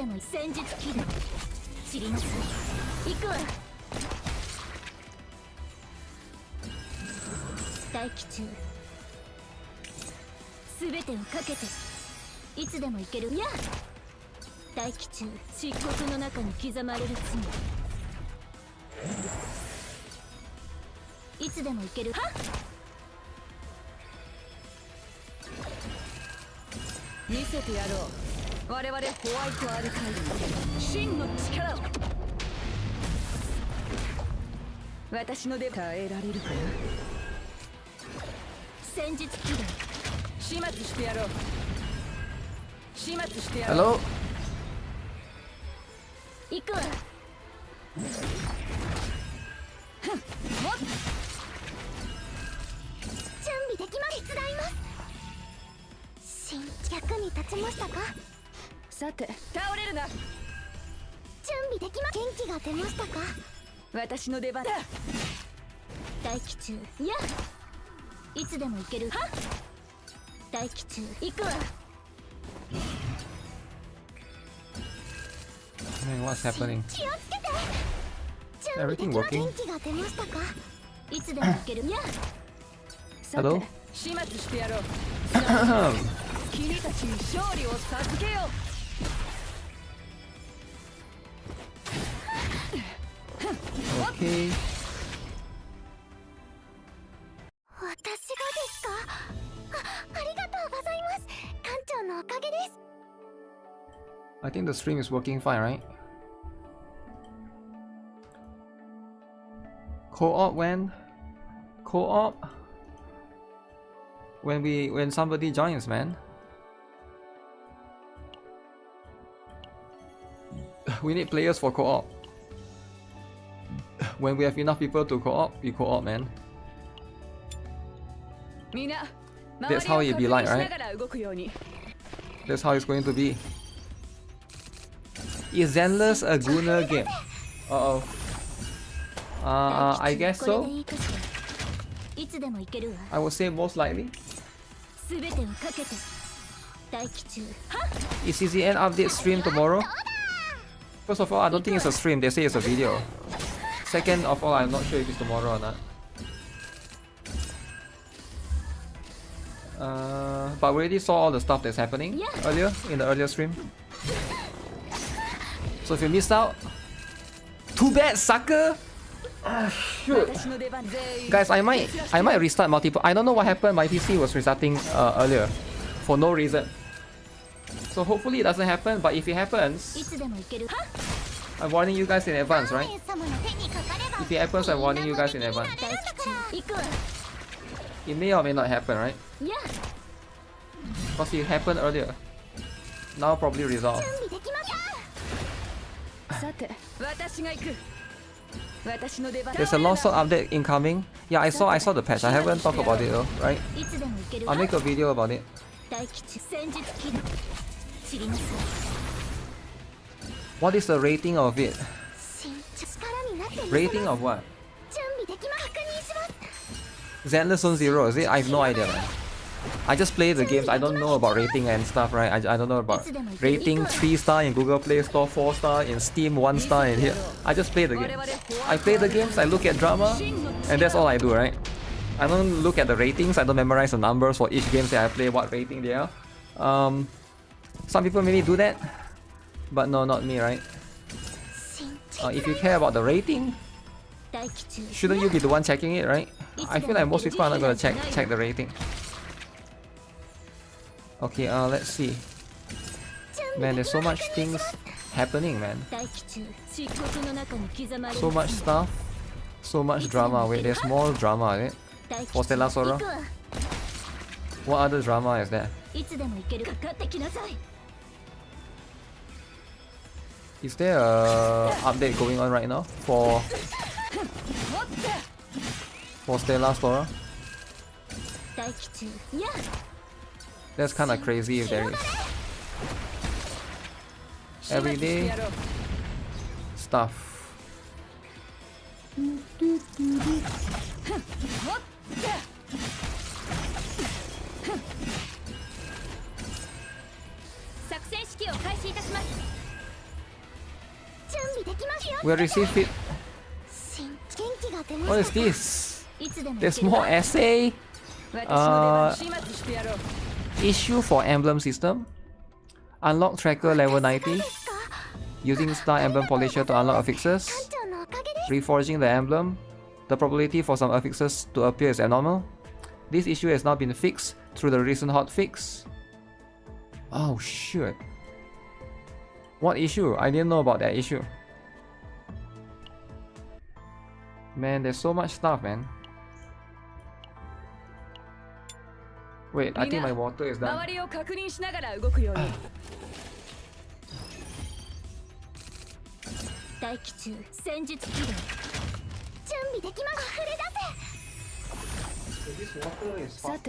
でも戦術起動知りなさい。行くわ。待機中。全てをかけていつでも行ける。や待機中。漆黒の中に刻まれる罪。いつでも行ける。はっ見せてやろう。我々ホワイトアルカイド真の力を。私ので耐えられるかな。戦術起動始末してやろう。始末してやろう。Hello? 行くわ。もっ準備できます。手伝います。役に立ちましたか。さて倒れるな。準備できます。元気が出ましたか。私の出番だ。待機中。いやいつでも行ける。はっ待機中。行くわ。 Man, what's happening? 気をつけて。 Everything working? 元気が出ましたか。いつでも行ける。いや Hello? 始末してやろう。君たちに勝利を授けよう。 Okay. 私がですか。ありがとうございます。館長のおかげです。 I think the stream is working fine, right? Co-op when? Co-op? When somebody joins, man. We need players for co-op. When we have enough people to co-op, we co-op, man. That's how it be like, right? That's how it's going to be. Is Zenless a Gunner game? Uh-oh. I guess so. I would say most likely. Is CZN update stream tomorrow? First of all, I don't think it's a stream, they say it's a video. Second of all, I'm not sure if it's tomorrow or not. But we already saw all the stuff that's happening earlier, in the earlier stream. So if you missed out, too bad, sucker! Shoot. Guys, I might restart multiple. I don't know what happened, my PC was restarting earlier for no reason. So hopefully it doesn't happen, but if it happens, I'm warning you guys in advance, right? If it happens, I'm warning you guys in advance. It may or may not happen, right? Because it happened earlier. Now probably resolved. There's a lost sword update incoming. Yeah, I saw the patch. I haven't talked about it though, right? I'll make a video about it. What is the rating of it? Rating of what? Zenless Zone 0, is it? I have no idea, man. I just play the games, I don't know about rating and stuff, right? I don't know about rating 3-star in Google Play Store, 4-star in Steam, 1-star in here. I just play the game. I play the games, I look at drama, and that's all I do, right? I don't look at the ratings, I don't memorize the numbers for each game that I play, what rating they are. Some people maybe do that, but no, not me, right? If you care about the rating, shouldn't you be the one checking it, right? I feel like most people are not gonna check the rating. Okay, let's see. Man, there's so much things happening, man. So much stuff, so much drama. Wait, there's more drama, right? For Stella Sora? What other drama is there? Is there a update going on right now for Stella Sora? That's kind of crazy if there is. Everyday stuff. We received it. What is this? There's more essay. Issue for emblem system. Unlock tracker level 90. Using star emblem polisher to unlock affixes. Reforging the emblem. The probability for some affixes to appear is abnormal. This issue has now been fixed through the recent hotfix. Oh shit. What issue? I didn't know about that issue. Man, there's so much stuff, man. Wait, I think my water is done. This water is hot.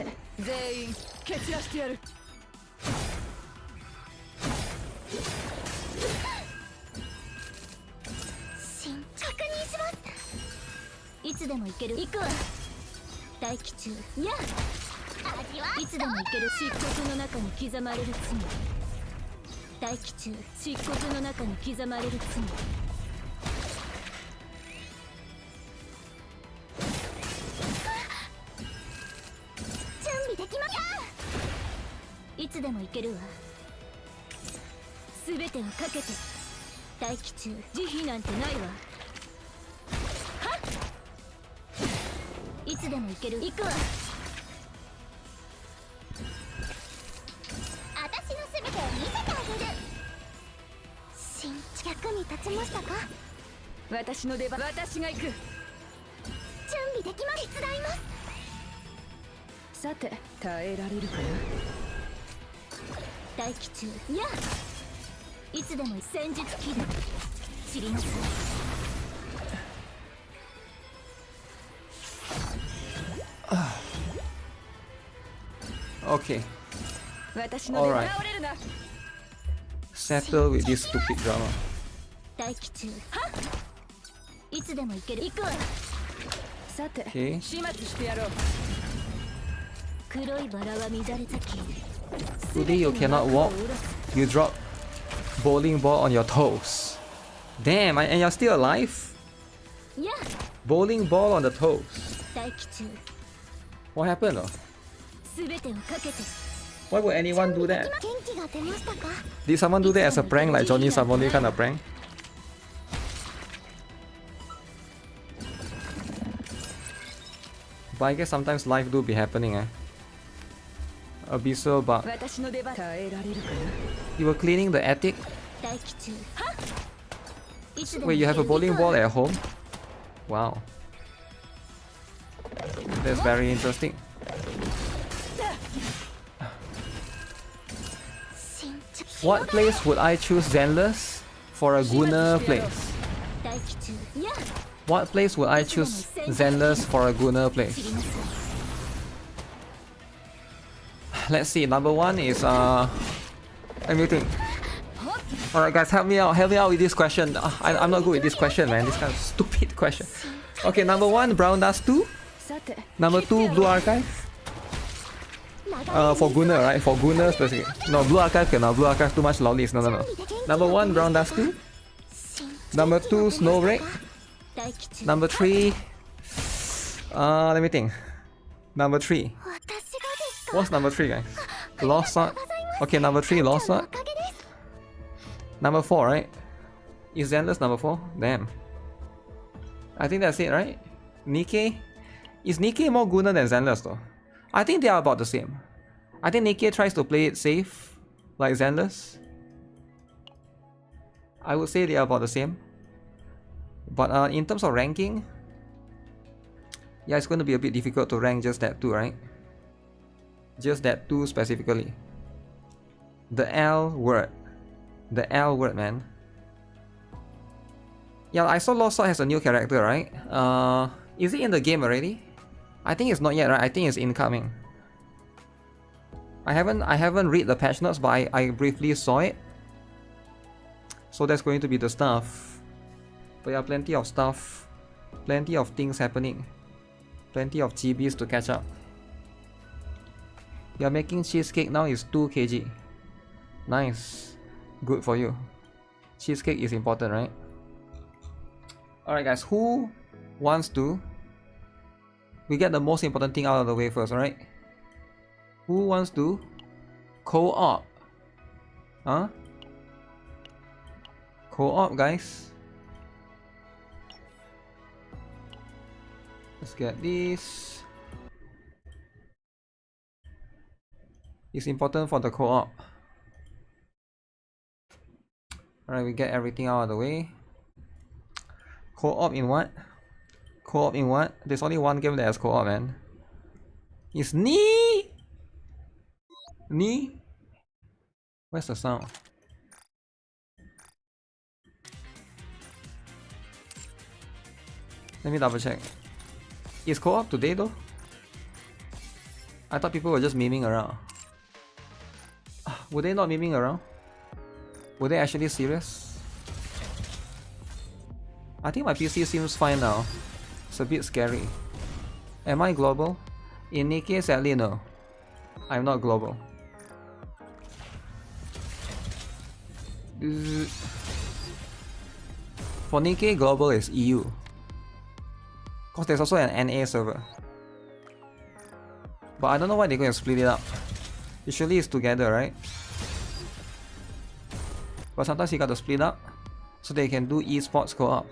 Okay. Alright. Settle with this stupid drama. Okay. Today you cannot walk. You drop bowling ball on your toes. Damn, and you're still alive? Bowling ball on the toes. What happened? Why would anyone do that? Did someone do that as a prank, like Johnny Savoni kind of prank? But I guess sometimes life do be happening, eh? Abyssal bug. You were cleaning the attic? Wait, you have a bowling ball at home? Wow. That's very interesting. What place would I choose Zenless for a Gunner place? What place would I choose Zenless for a Gunner place? Let's see, number one is let me think. Alright guys, help me out with this question. I'm not good with this question, man. This kind of stupid question. Okay, number one, Brown Dust 2. Number two, Blue Archive. For Gunner, right? For Gunner specific. No, Blue Archive cannot. Blue Archive too much lollies. No. Number one, Brown Dust 2. Number two, Snowbreak. Number three, let me think. Number three. What's number three, guys? Lost Sword. Okay, number three, Lost Sword. Number four, right? Is Zenless number four? Damn. I think that's it, right? Nikke? Is Nikke more Gunner than Zenless though? I think they are about the same. I think Nikke tries to play it safe, like Zenless. I would say they are about the same. But in terms of ranking, yeah, it's going to be a bit difficult to rank just that two, right? Just that two specifically. The L word. The L word, man. Yeah, I saw Lost Sword has a new character, right? Is it in the game already? I think it's not yet, right? I think it's incoming. I haven't read the patch notes, but I briefly saw it. So that's going to be the stuff. But yeah, plenty of stuff. Plenty of things happening. Plenty of GBs to catch up. You're making cheesecake now is 2 kg. Nice. Good for you. Cheesecake is important, right? Alright guys, who wants to... We get the most important thing out of the way first, alright? Who wants to co-op? Huh? Co-op, guys. Let's get this. It's important for the co-op. Alright, we get everything out of the way. Co-op in what? Co-op in what? There's only one game that has co-op, man. It's Nikke! Nikke? Where's the sound? Let me double check. Is co-op today though? I thought people were just memeing around. Were they not memeing around? Were they actually serious? I think my PC seems fine now. It's a bit scary. Am I global? In Nikke, sadly no. I'm not global. For Nikke, global is EU. Cause there's also an NA server. But I don't know why they're going to split it up. Usually it's together, right? But sometimes you gotta split up so they can do esports co-op.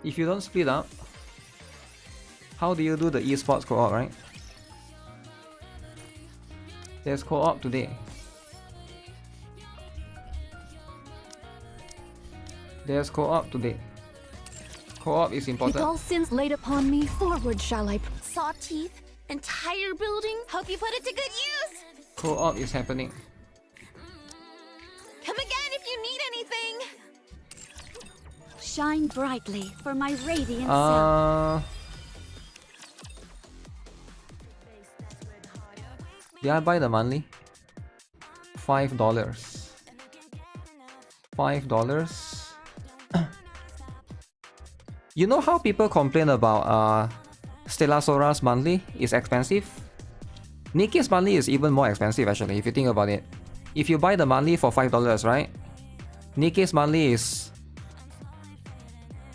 If you don't split up, how do you do the esports co-op, right? There's co-op today. There's co-op today. Co-op is important. With all sins laid upon me, forward shall I. Saw teeth, entire building. Hope you put it to good use. Co-op is happening. Come again if you need anything. Shine brightly for my radiant self. Did I buy the monthly? $5. $5. You know how people complain about Stella Sora's monthly is expensive? Nikke's monthly is even more expensive actually, if you think about it. If you buy the monthly for $5, right? Nikke's monthly is...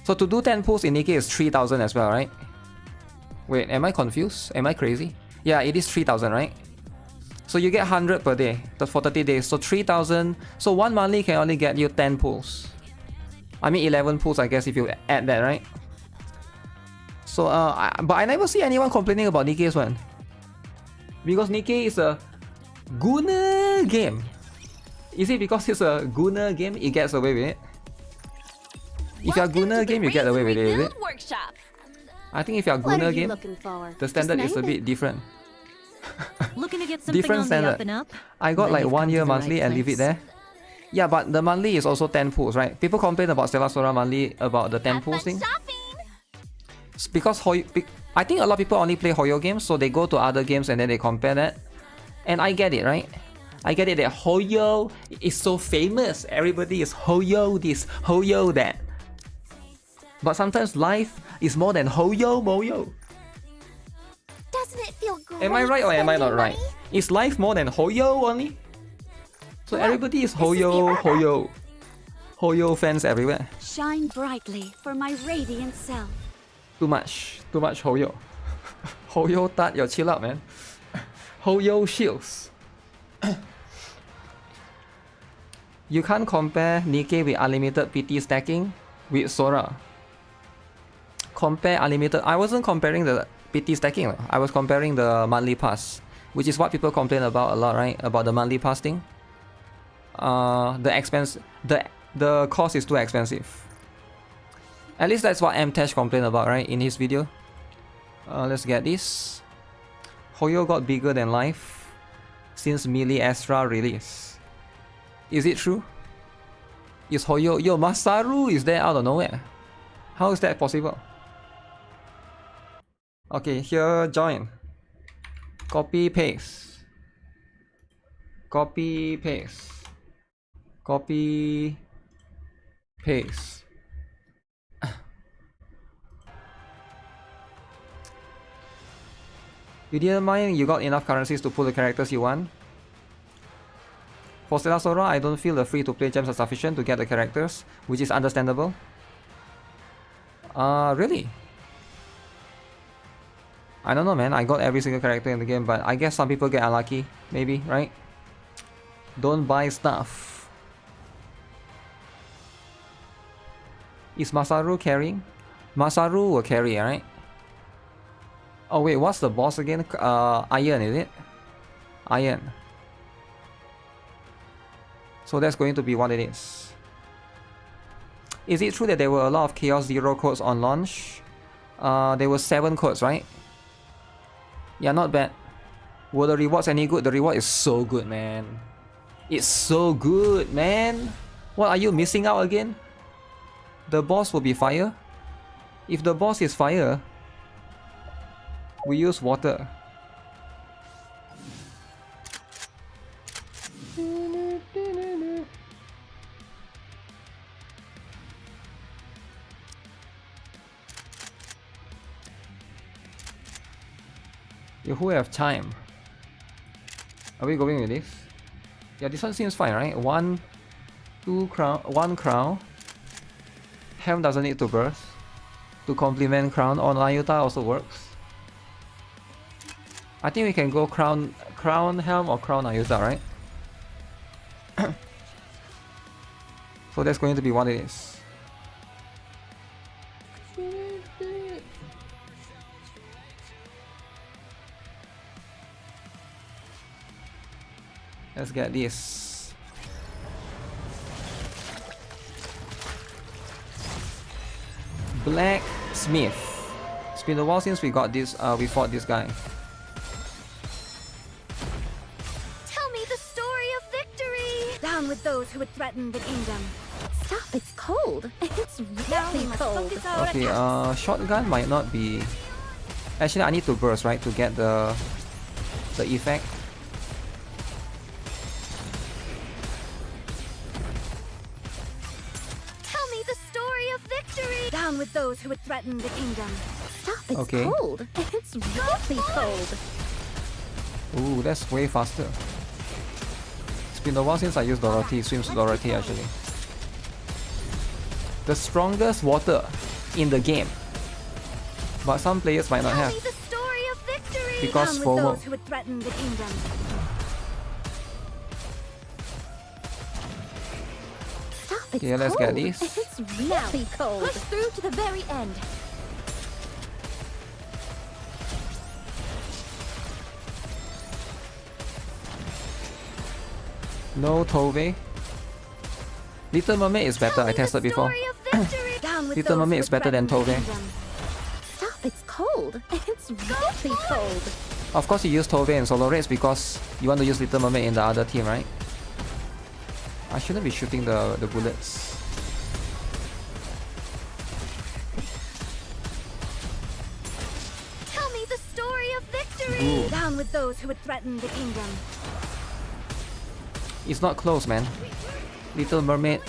So to do 10 pulls in Nikke is 3,000 as well, right? Wait, am I confused? Am I crazy? Yeah, it is 3,000, right? So you get 100 per day for 30 days. So 3,000. So one monthly can only get you 10 pulls. I mean 11 pulls, I guess, if you add that, right? So, but I never see anyone complaining about Nikke's one. Because Nikke is a Gunner game. Is it because it's a Gunner game, it gets away with it? If you're a Gunner game, you get away with it, is it? I think if you're a Gunner game, the standard is a bit different. Looking to get something Different on the up standard. and up? I got like Then you've 1 come year to the monthly right and leave it place. there. Yeah, but the monthly is also 10 pulls, right? People complain about Stella Sora monthly about the 10 pulls thing. It's because I think a lot of people only play Hoyo games, so they go to other games and then they compare that. And I get it, right? I get it that Hoyo is so famous. Everybody is Hoyo this, Hoyo that. But sometimes life is more than Hoyo Moyo. Doesn't it feel great? Am I right or am I not spending right? money? Is life more than Hoyo only? So everybody is Hoyo, Hoyo. Hoyo fans everywhere. Shine brightly for my radiant self. Too much Hoyo. Hoyo Tat, yo, chill out, man. Hoyo shields. You can't compare Nikke with unlimited PT stacking with Sora. Compare unlimited. I wasn't comparing the PT stacking. I was comparing the monthly pass, which is what people complain about a lot, right? About the monthly pass thing. The cost is too expensive. At least that's what Mtesh complained about, right? In his video. Let's get this. Hoyo got bigger than life since Melee Astra release. Is it true? Is Hoyo... Yo, Masaru is there out of nowhere. How is that possible? Okay, here, join. Copy, paste. Copy, paste. Copy, paste. You didn't mind you got enough currencies to pull the characters you want? For Stella Sora, I don't feel the free-to-play gems are sufficient to get the characters, which is understandable. Really? I don't know, man. I got every single character in the game, but I guess some people get unlucky. Maybe, right? Don't buy stuff. Is Masaru carrying? Masaru will carry, right? Oh wait, what's the boss again? Iron, is it? Iron. So that's going to be what it is. Is it true that there were a lot of Chaos Zero codes on launch? There were 7 codes, right? Yeah, not bad. Were the rewards any good? The reward is so good, man. It's so good, man. What are you missing out again? The boss will be fire. If the boss is fire, we use water. You who have time? Are we going with this? Yeah, this one seems fine, right? 1 crown. Helm doesn't need to burst. To complement crown on Ayuta also works. I think we can go crown helm or crown Ayuta, right? So that's going to be what it is. Let's get this. Blacksmith. It's been a while since we got this. We fought this guy. Tell me the story of victory. Down with those who would threaten the kingdom. Stop! It's cold. It's really cold. Okay. Shotgun might not be. Actually, I need to burst, right, to get the effect. Down with those who would threaten the kingdom. Stop! It's okay. Cold. It's really cold. Ooh, that's way faster. It's been a while since I used Dorothy. Swims Dorothy actually. The strongest water in the game, but some players might not have. Because FOMO. Okay, let's get this. It's really cold. Push through to the very end. No Tove. Little Mermaid is better. I tested before. Little Mermaid is better than Tove. Stop! It's cold. It's really cold. Of course, you use Tove in solo raids because you want to use Little Mermaid in the other team, right? I shouldn't be shooting the bullets. Tell me the story of victory. Ooh. Down with those who would threaten the kingdom. It's not close, man. Little Mermaid,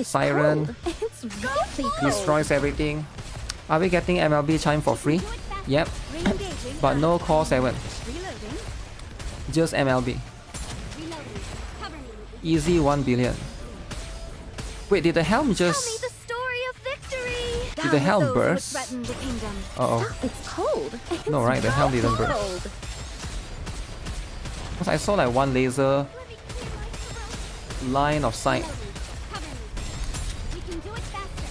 Siren, It's really cold. destroys everything. Are we getting MLB Chime for free? Yep. But no Core 7. Just MLB. Easy 1 billion. Wait, did the helm just... Tell me the story of victory. Did the helm burst? Uh-oh. It's cold. No, right, the helm didn't burst. Because I saw like one laser line of sight. We can do it faster.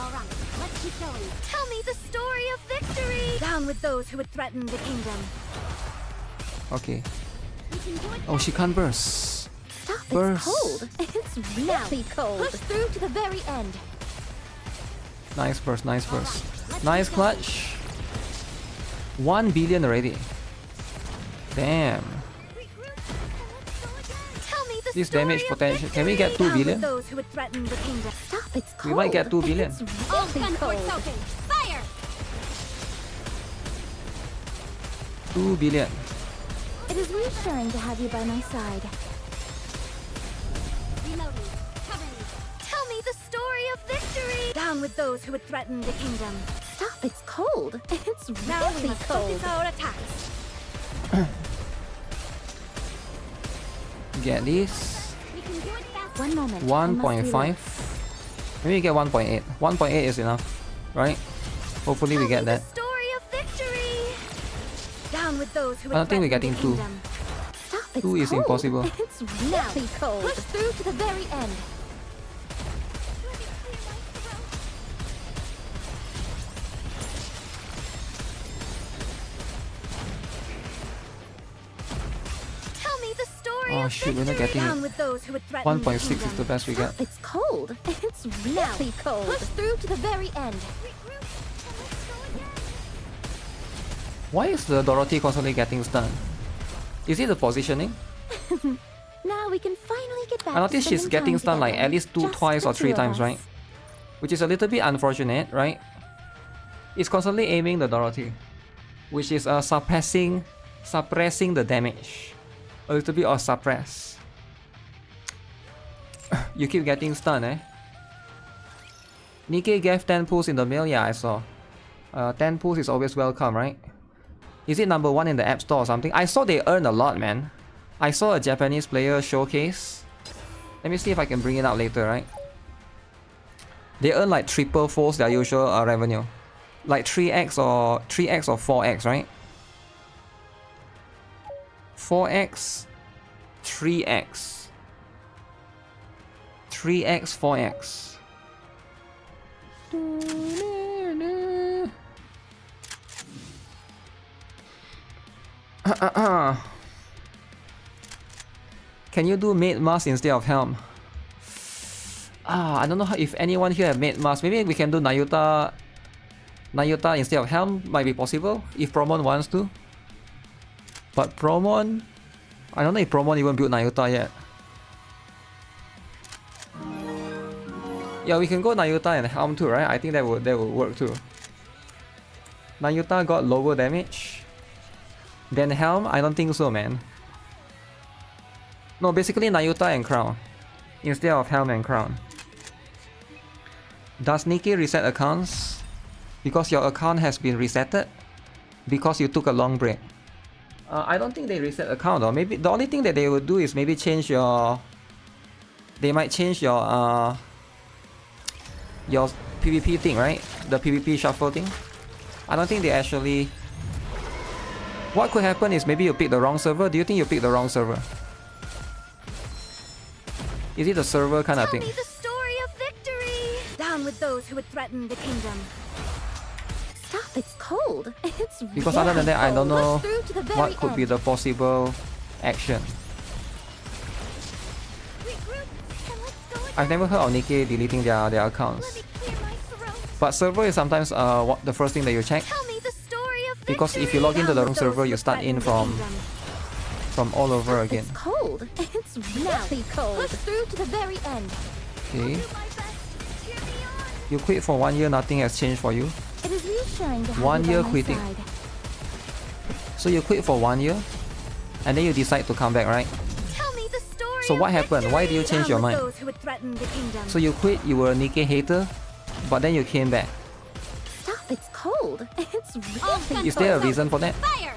All right, let's keep going. Tell me the story of victory. Down with those who would threaten the kingdom. Okay. We can do it. Oh, she can't burst. Stop! Burst. It's cold. It's really cold. Push through to the very end. Nice burst, nice burst. Nice clutch. 1 billion already. Damn. This damage potential. Can we get 2 billion? Those who would threaten the kingdom. Stop! It's cold. We might get 2 billion. It's really cold. Fire! 2 billion. It is reassuring to have you by my side. Reloading. Cover me. Tell me the story of victory. Down with those who would threaten the kingdom. Stop! It's cold. It's really cold. Our attacks. Get this. We can do it fast. One moment. 1.5. Maybe we get 1.8. 1.8 is enough, right? Hopefully we get that. Story of victory. Down with those who I don't think we're getting 2. 2 is impossible. It's really cold. Push through to the very end. Tell me the story Oh of shit, we're not victory. getting Down it. with those who would threaten 1.6 is the best we get. It's cold. It's really cold. Push through to the very end. Why is the Dorothy constantly getting stunned? Is it the positioning? Now we can finally get back. I noticed to she's spending getting time stunned like together. at least Just twice the or 3 two of times, us. right? Which is a little bit unfortunate, right? It's constantly aiming the Dorothy, which is suppressing the damage. A little bit of suppress. You keep getting stunned, eh? Nikke gave 10 pulls in the mail, yeah, I saw. 10 pulls is always welcome, right? Is it number 1 in the App Store or something? I saw they earn a lot, man. I saw a Japanese player showcase. Let me see if I can bring it out later, right? They earn like triple-folds their usual revenue. Like 3x or 4x, right? 4x, 3x. 3x, 4x. Can you do maid mask instead of helm? I don't know if anyone here have maid mask. Maybe we can do Nayuta instead of helm. Might be possible if Promon wants to. But Promon, I don't know if Promon even built Nayuta yet. Yeah, we can go Nayuta and helm too, right? I think that would work too. Nayuta got lower damage than helm. I don't think so, man. No, basically Nayuta and crown instead of helm and crown. Does Nikke reset accounts? Because your account has been resetted because you took a long break. I don't think they reset account though. Maybe the only thing that they would do is maybe change your. They might change your PvP thing, right? The PvP shuffle thing. I don't think they actually. What could happen is maybe you pick the wrong server. Do you think you picked the wrong server? Is it the server kind of thing? Tell me the story of victory. Down with those who would threaten the kingdom. Stop, it's cold. It's Because other than that, I don't know Push through to the very what could be end. the possible action. Regroup, and let's go again. I've never heard of Nikke deleting their Let accounts. me clear my throat. But server is sometimes the first thing that you check. Tell me the story of Because if victory. you log into the Down wrong with server, those you who start in threaten the from all over again. It's cold. It's really cold. Push through to the very end. Okay. Do my best. Cheer me on. You quit for 1 year, nothing has changed for you. It is reassuring to have 1 you by year my quitting. side. So you quit for 1 year, and then you decide to come back, right? Tell me the story So of what happened? Why did you victory. change your Down with mind? those who would threaten the kingdom. So you quit, you were a Nikke hater, but then you came back. Stop, it's cold. It's really Is there a reason for that? Fire!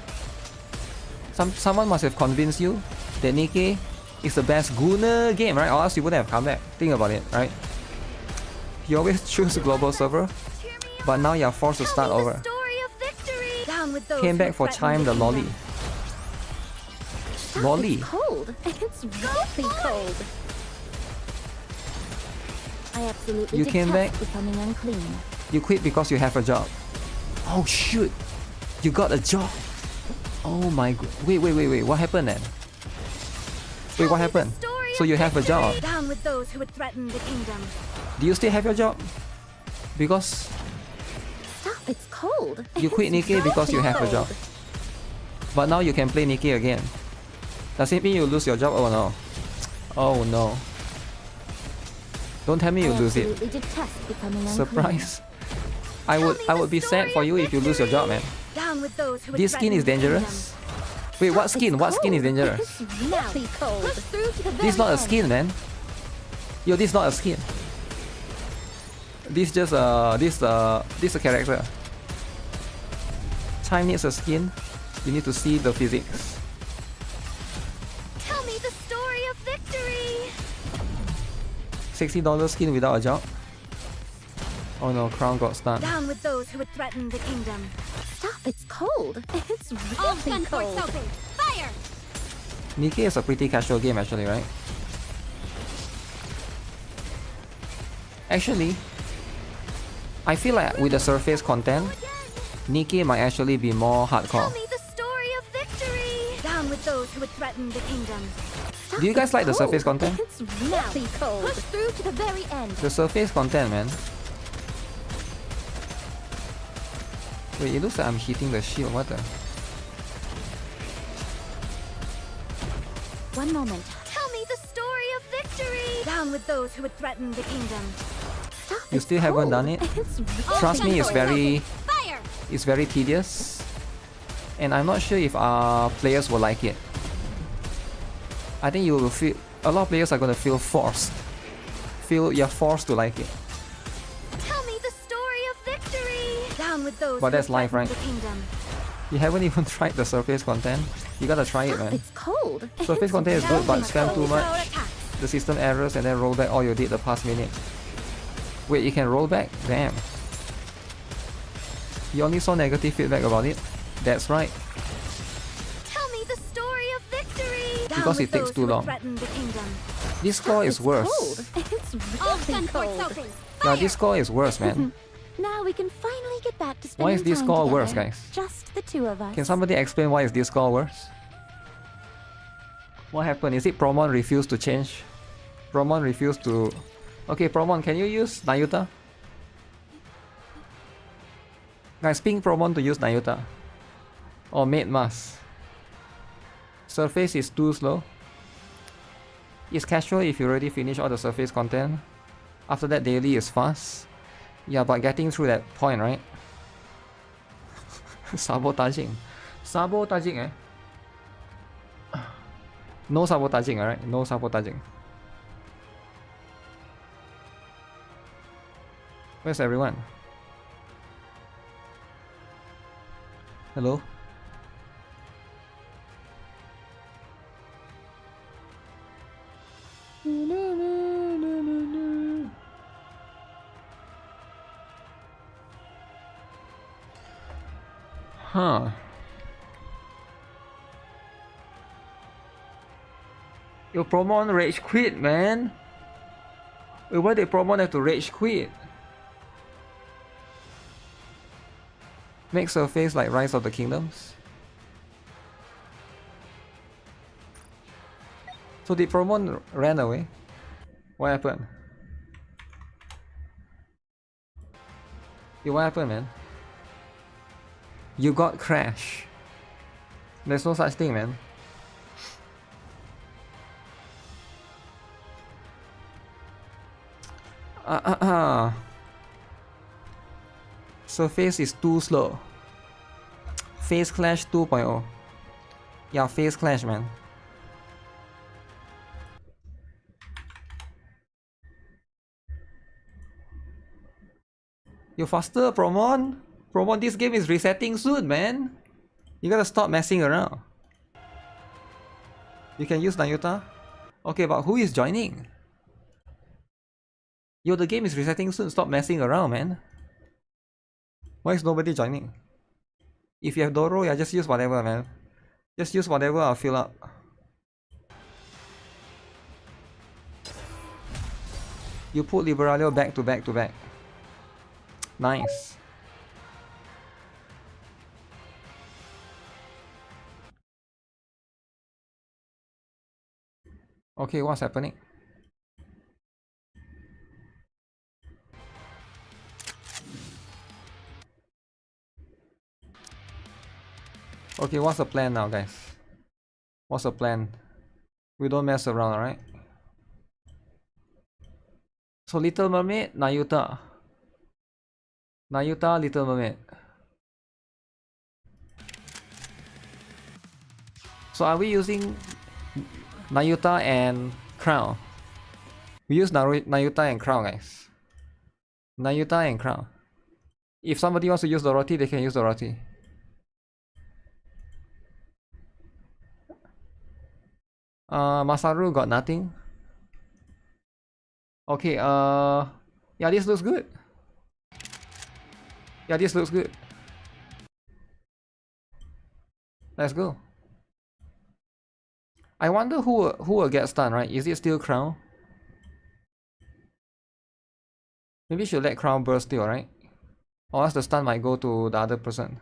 Someone must have convinced you that Nikke is the best Gunner game, right? Or else you wouldn't have come back. Think about it, right? You always choose global server, Cheer me on. but now you're forced to start Tell me over. the story of victory. Down with those Came who back for threaten Chime the lolly. kingdom. Stop, Lolly. It's cold. It's really cold. I absolutely You came detest back? becoming unclean. You quit because you have a job. Oh shoot! You got a job. Oh my god. Wait. What happened then? Wait, what happened? So you have a job. Down with those who would threaten the kingdom. Do you still have your job? Because Stop, it's cold. you quit It's Nikke because you really have a job. cold. But now you can play Nikke again. Does it mean you lose your job? Oh no. Oh no. Don't tell me you I lose it. absolutely detest becoming unclean. Surprise. I would be sad for you if you lose your job, man. Down with those who would This skin threaten is the dangerous. Wait, what It's skin? What skin is cold. dangerous? It's really cold. Push through to the This is not very a skin, man. Yo, this is not a skin. This just this a character. Chime needs a skin. You need to see the physics. end. Tell me the story of victory. $60 skin without a job. Oh no, Crown got stunned. Down with those who would threaten the kingdom. Stop, it's cold. It's really cold. Open. Fire! Nikke is a pretty casual game actually, right? Actually, I feel like with the surface content, Nikke might actually be more hardcore. Tell me the story of victory. Down with those who would threaten the kingdom. Stop, Do you guys like the surface content? It's really cold. Push through to the very end. The surface content, man. Wait, it looks like I'm hitting the shield. What the? One moment. Tell me the story of victory. Down with those who would threaten the kingdom. Stop, You still haven't done it? Trust me, it's Fire! very tedious, and I'm not sure if our players will like it. I think you will feel a lot of players are gonna feel forced. You're forced to like it. Tell me the story of victory. Down with those But who that's would life, threaten right? the kingdom. You haven't even tried the surface content. You gotta try it, man. It's cold. Surface content is good, but spam too much. Attack. The system errors and then roll back all you did the past minute. Wait, you can roll back? Damn. You only saw negative feedback about it? That's right. Tell me the story of victory. Down Because with it takes those too who would long. threaten the kingdom. This score is worse. It's really cold. Yeah, this score is worse, man. Now we can finally get back to spending Why is this time score together. worse, guys? Just the two of us. Can somebody explain why is this score worse? What happened? Is it Promon refused to change? Promon refused to... Okay, Promon, can you use Nayuta? Guys, ping Promon to use Nayuta. Or Maid Mask. Surface is too slow. It's casual if you already finish all the surface content. After that, daily is fast. Yeah, but getting through that point, right? Sabotaging. Sabotaging, eh? No sabotaging, alright? No sabotaging. Where's everyone? Hello? Huh. Yo, Promon rage quit, man. Wait, why did Promon have to rage quit? Make surface like Rise of the Kingdoms. So did Promon ran away? What happened? Yo, what happened, man? You got crash. There's no such thing, man. Surface is too slow. Phase Clash 2.0. Yeah, Phase Clash, man. You faster, Promon. Promon, this game is resetting soon, man. You gotta stop messing around. You can use Nayuta. Okay, but who is joining? Yo, the game is resetting soon. Stop messing around, man. Why is nobody joining? If you have Doro, yeah, just use whatever, man. Just use whatever, I'll fill up. You put Liberalio back to back to back. Nice. Okay, what's happening? Okay, what's the plan now, guys? What's the plan? We don't mess around, alright? So Little Mermaid, Nayuta. Nayuta, Little Mermaid. So are we using Nayuta and Crown? We use Nayuta and Crown, guys. Nayuta and Crown. If somebody wants to use Dorothy, they can use Dorothy. Masaru got nothing. Okay, yeah, this looks good. Yeah, this looks good. Let's go. I wonder who will get stunned, right? Is it still Crown? Maybe should let Crown burst still, right? Or else the stun might go to the other person.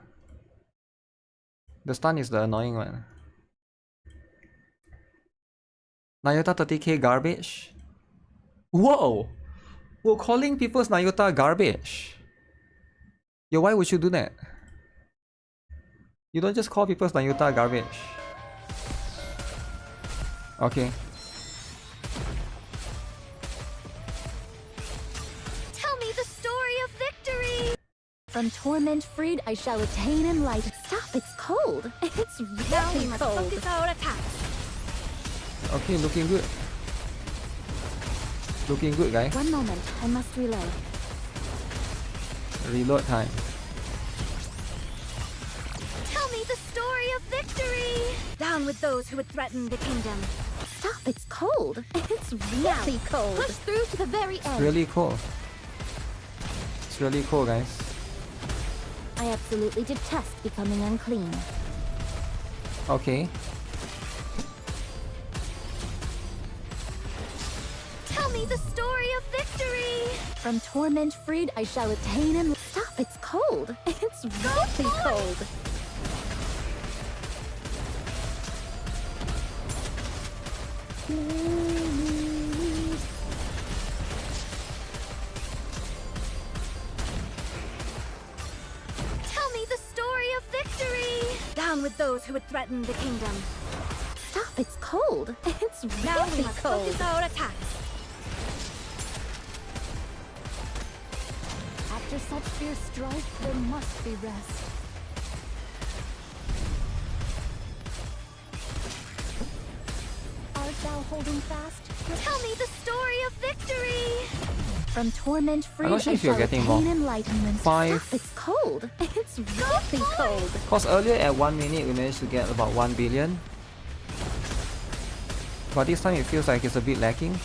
The stun is the annoying one. Nayota 30k garbage? Whoa! We're calling people's Nayota garbage. Yo, why would you do that? You don't just call people's Nayota garbage. Okay. Tell me the story of victory! From torment freed, I shall attain enlightenment. Stop, it's cold. It's really cold. Focus our attacks. Okay, looking good. Looking good, guys. One moment, I must reload. Reload time. Tell me the story of victory! Down with those who would threaten the kingdom. Stop, it's cold. It's really cold. Push through to the very end. Really cool. It's really cool, guys. I absolutely detest becoming unclean. Okay. Tell me the story of victory! From torment freed, I shall attain and... Stop, it's cold. It's really cold. Tell me the story of victory! Down with those who would threaten the kingdom. Stop, it's cold. It's really cold. Focus our attacks. After such fierce strife, there must be rest. Art thou holding fast? Tell me the story of victory! From torment free, I'm not sure if you're getting more. Enlightenment. 5. Stop, it's cold. It's really cold. Because earlier at 1 minute we managed to get about 1 billion. But this time it feels like it's a bit lacking.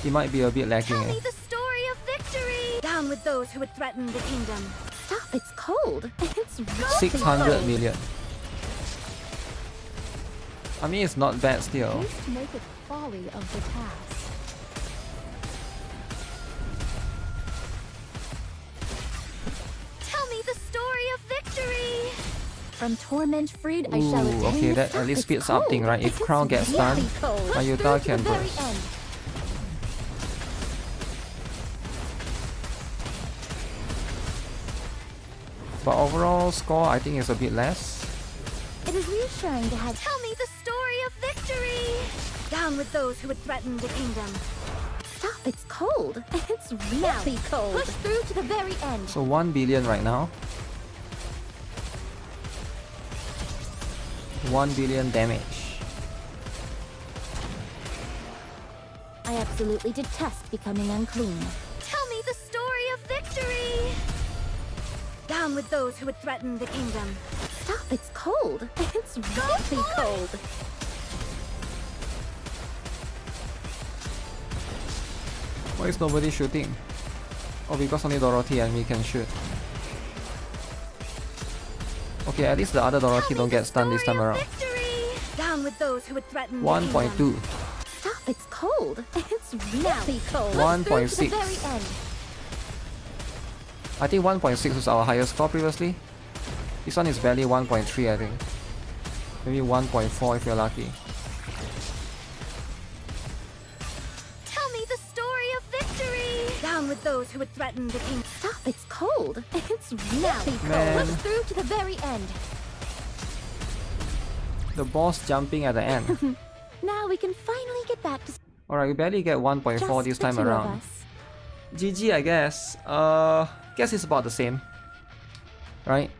It might be a bit lacking. Tell me the story of victory! Down with those who would threaten the kingdom. Stop, it's cold. It's really 600 cold. million. I mean, it's not bad still. Least make it folly of the task. Tell me the story of victory! From torment freed, I shall Ooh, attain okay, the that stop. at least It's speeds up thing, cold. right? If It's Crown gets really stunned, cold. Ayuta Push through can to the very burst. end. But overall score, I think is a bit less. It is reassuring to have. Tell me the story of victory! Down with those who would threaten the kingdom. Stop, it's cold. It's really cold. Push through to the very end. So 1 billion right now. 1 billion damage. I absolutely detest becoming unclean. Tell me the story of victory! Down with those who would threaten the kingdom. Stop, it's cold. It's really cold. Why is nobody shooting? Oh, because only Dorothy and me can shoot. Okay, at least the other Dorothy don't get stunned this time around. Down with those who would threaten 1.2. Stop, it's cold. It's really cold. 1.6. I think 1.6 was our highest score previously. This one is barely 1.3, I think. Maybe 1.4 if you're lucky. Tell me the story of victory! Down with those who would threaten the king. Stop, it's cold. It's really cold. Push through to the very end. The boss jumping at the end. Now we can finally get back to... Alright, we barely get 1.4 this time around. GG, I guess. Guess it's about the same. Right?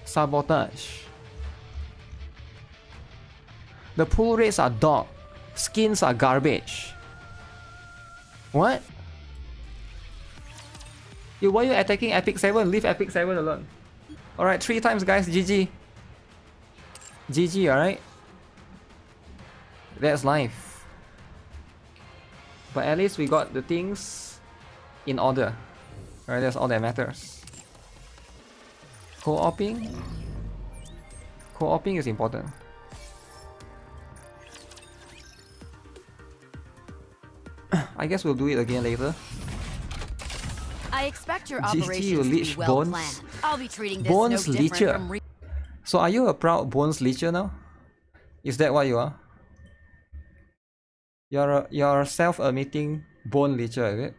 Sabotage. The pull rates are dog. Skins are garbage. What? Yo, why are you attacking Epic 7? Leave Epic 7 alone. Alright, 3 times guys, GG. GG, alright? That's life. But at least we got the things in order. Alright, that's all that matters. Co-oping? Co-oping is important. I guess we'll do it again later. I expect your GG, operations you to be leech well bones. planned. I'll be treating this Bones no different leecher. from So are you a proud bones leecher now? Is that what you are? You're self-admitting bone leecher, is it?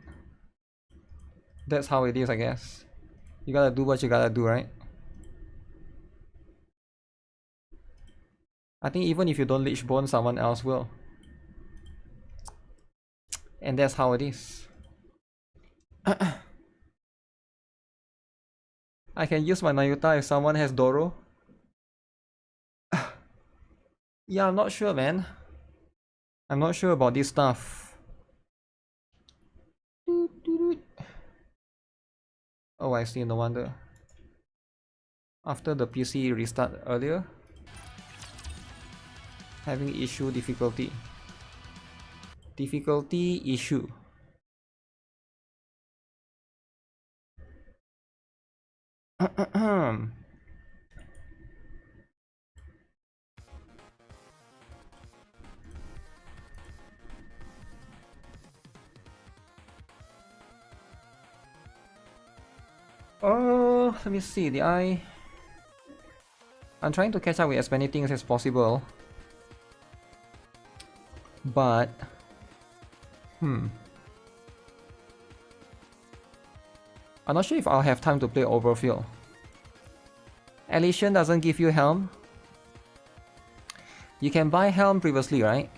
That's how it is, I guess. You gotta do what you gotta do, right? I think even if you don't leech bone, someone else will. And that's how it is. I can use my Nayuta if someone has Doro. Yeah, I'm not sure, man. I'm not sure about this stuff. Oh, I see, no wonder. After the PC restart earlier, having issue difficulty. Difficulty issue. Oh, let me see. I'm trying to catch up with as many things as possible. But I'm not sure if I'll have time to play Overfill. Elysian doesn't give you Helm. You can buy Helm previously, right?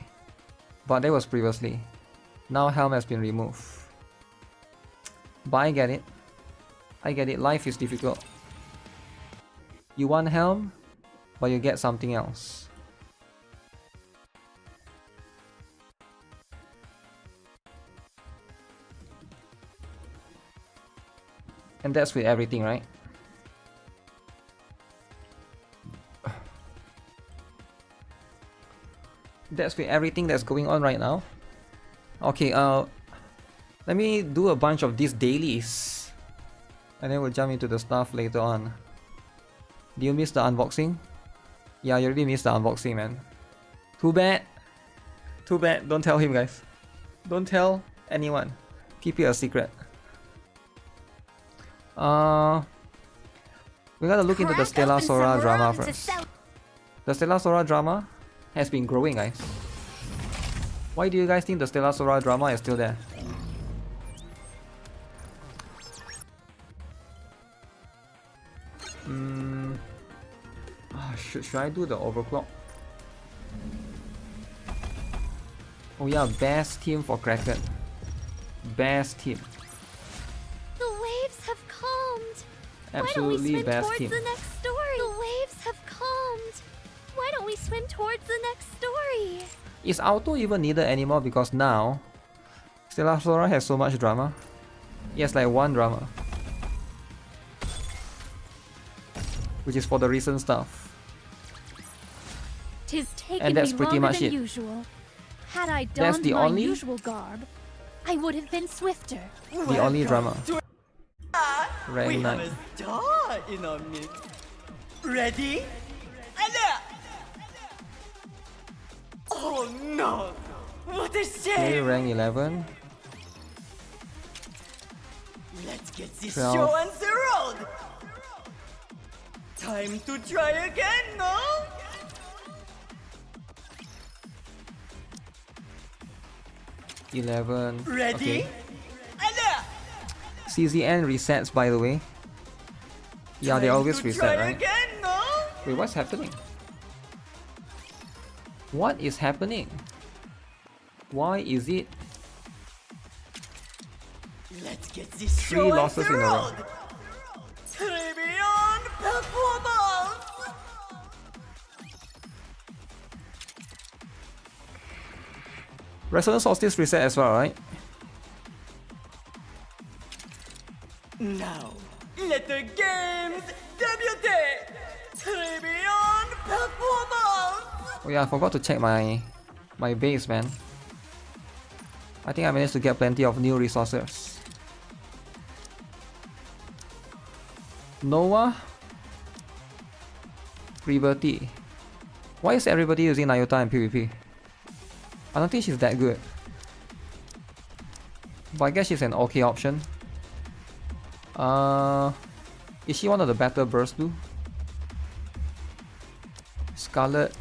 But that was previously. Now Helm has been removed. But I get it. I get it. Life is difficult. You want Helm, but you get something else. And that's with everything, right? That's with everything that's going on right now. Okay, let me do a bunch of these dailies. And then we'll jump into the stuff later on. Do you miss the unboxing? Yeah, you already missed the unboxing, man. Too bad. Too bad. Don't tell him, guys. Don't tell anyone. Keep it a secret. We gotta look into the Stella Sora drama first. The Stella Sora drama has been growing, guys. Why do you guys think the Stella Sora drama is still there? Should I do the overclock? Oh yeah, best team for Kraken. Best team. The waves have calmed. Absolutely Why don't we swim best towards team. the next story? The waves have calmed. Why don't we swim towards the next story? Is auto even needed anymore? Because now Stella Sora has so much drama. Yes, like one drama, which is for the recent stuff. Tis taken And that's me pretty longer much than it. usual. Had I That's donned the my only- usual garb, I would have been swifter. The only drama. Rank We have 9. a star in our midst. Ready? Alert! Oh no! What a Okay, shame! rank 11. Let's get this 12. show on the road! Time to try again, no? 11. Ready? Okay. Alert! CZN resets, by the way. Yeah, they Time always to reset, try right? again, no? Wait, what's happening? What is happening? Why is it Let's get this 3 show on losses the in a row? road! Tribune performance! Resonance Solstice reset as well, right? Now, let the games debut! Tribune performance! Oh yeah, I forgot to check my My base, man. I think I managed to get plenty of new resources. Noah. Liberty. Why is everybody using Nayuta in PvP? I don't think she's that good. But I guess she's an okay option. Is she one of the better bursts too? Scarlet.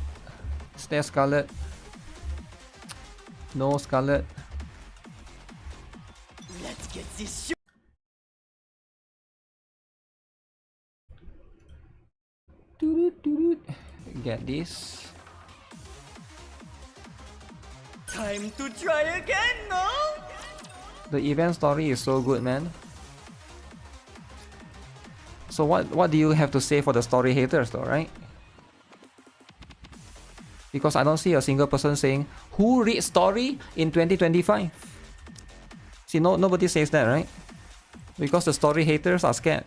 Is there Scarlet? No Scarlet. Let's get this show. Get this. Time to try again, no? The event story is so good, man. So what do you have to say for the story haters though, right? Because I don't see a single person saying, who reads story in 2025? See, nobody says that, right? Because the story haters are scared.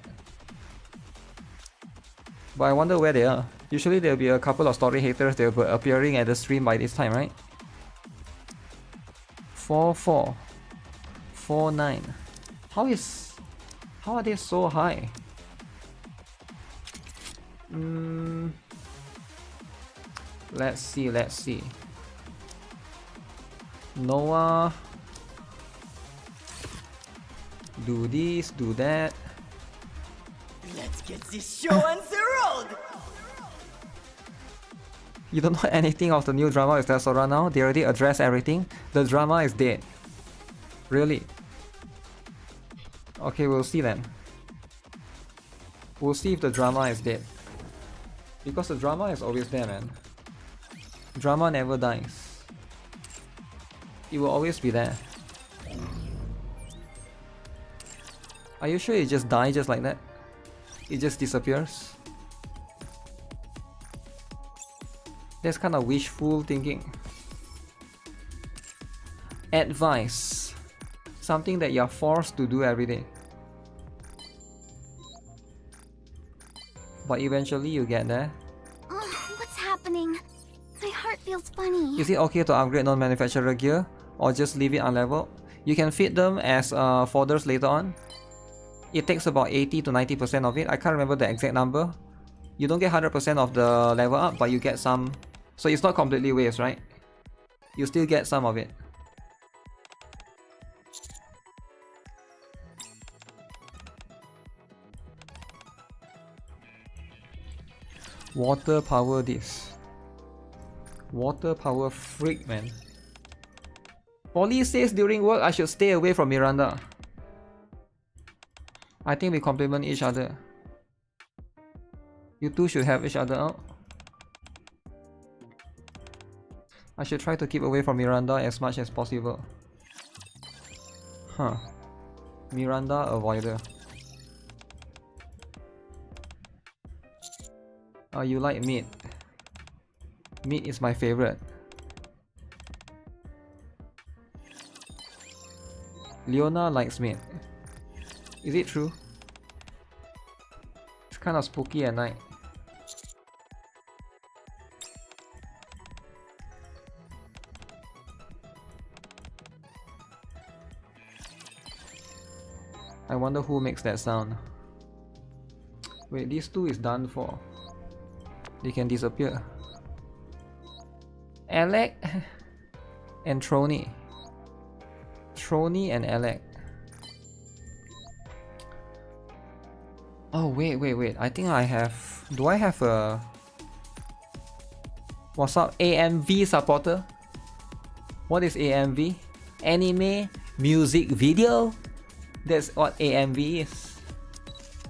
But I wonder where they are. Usually there'll be a couple of story haters that will be appearing at the stream by this time, right? 4-4. 4-9. How are they so high? Let's see. Noah. Do this, do that. Let's get this show on the road! You don't know anything of the new drama with Tesora now? They already addressed everything. The drama is dead. Really? Okay, we'll see then. We'll see if the drama is dead. Because the drama is always there, man. Drama never dies. It will always be there. Are you sure it just dies just like that? It just disappears? That's kind of wishful thinking. Advice. Something that you're forced to do every day. But eventually you get there. What's happening? My heart feels funny. Is it okay to upgrade non-manufacturer gear? Or just leave it unleveled? You can feed them as fodders later on. It takes about 80 to 90% of it. I can't remember the exact number. You don't get 100% of the level up, but you get some. So it's not completely waste, right? You still get some of it. Water power this. Water power freak, man. Polly says during work I should stay away from Miranda. I think we complement each other. You two should have each other out. I should try to keep away from Miranda as much as possible. Huh. Miranda avoider. Oh, you like meat. Meat is my favorite. Leona likes meat. Is it true? It's kind of spooky at night. I wonder who makes that sound. Wait, these two is done for. They can disappear. Alec and Trony. Trony and Alec. Oh wait. I think I have. Do I have a? What's up, AMV supporter? What is AMV? Anime music video? That's what AMV is.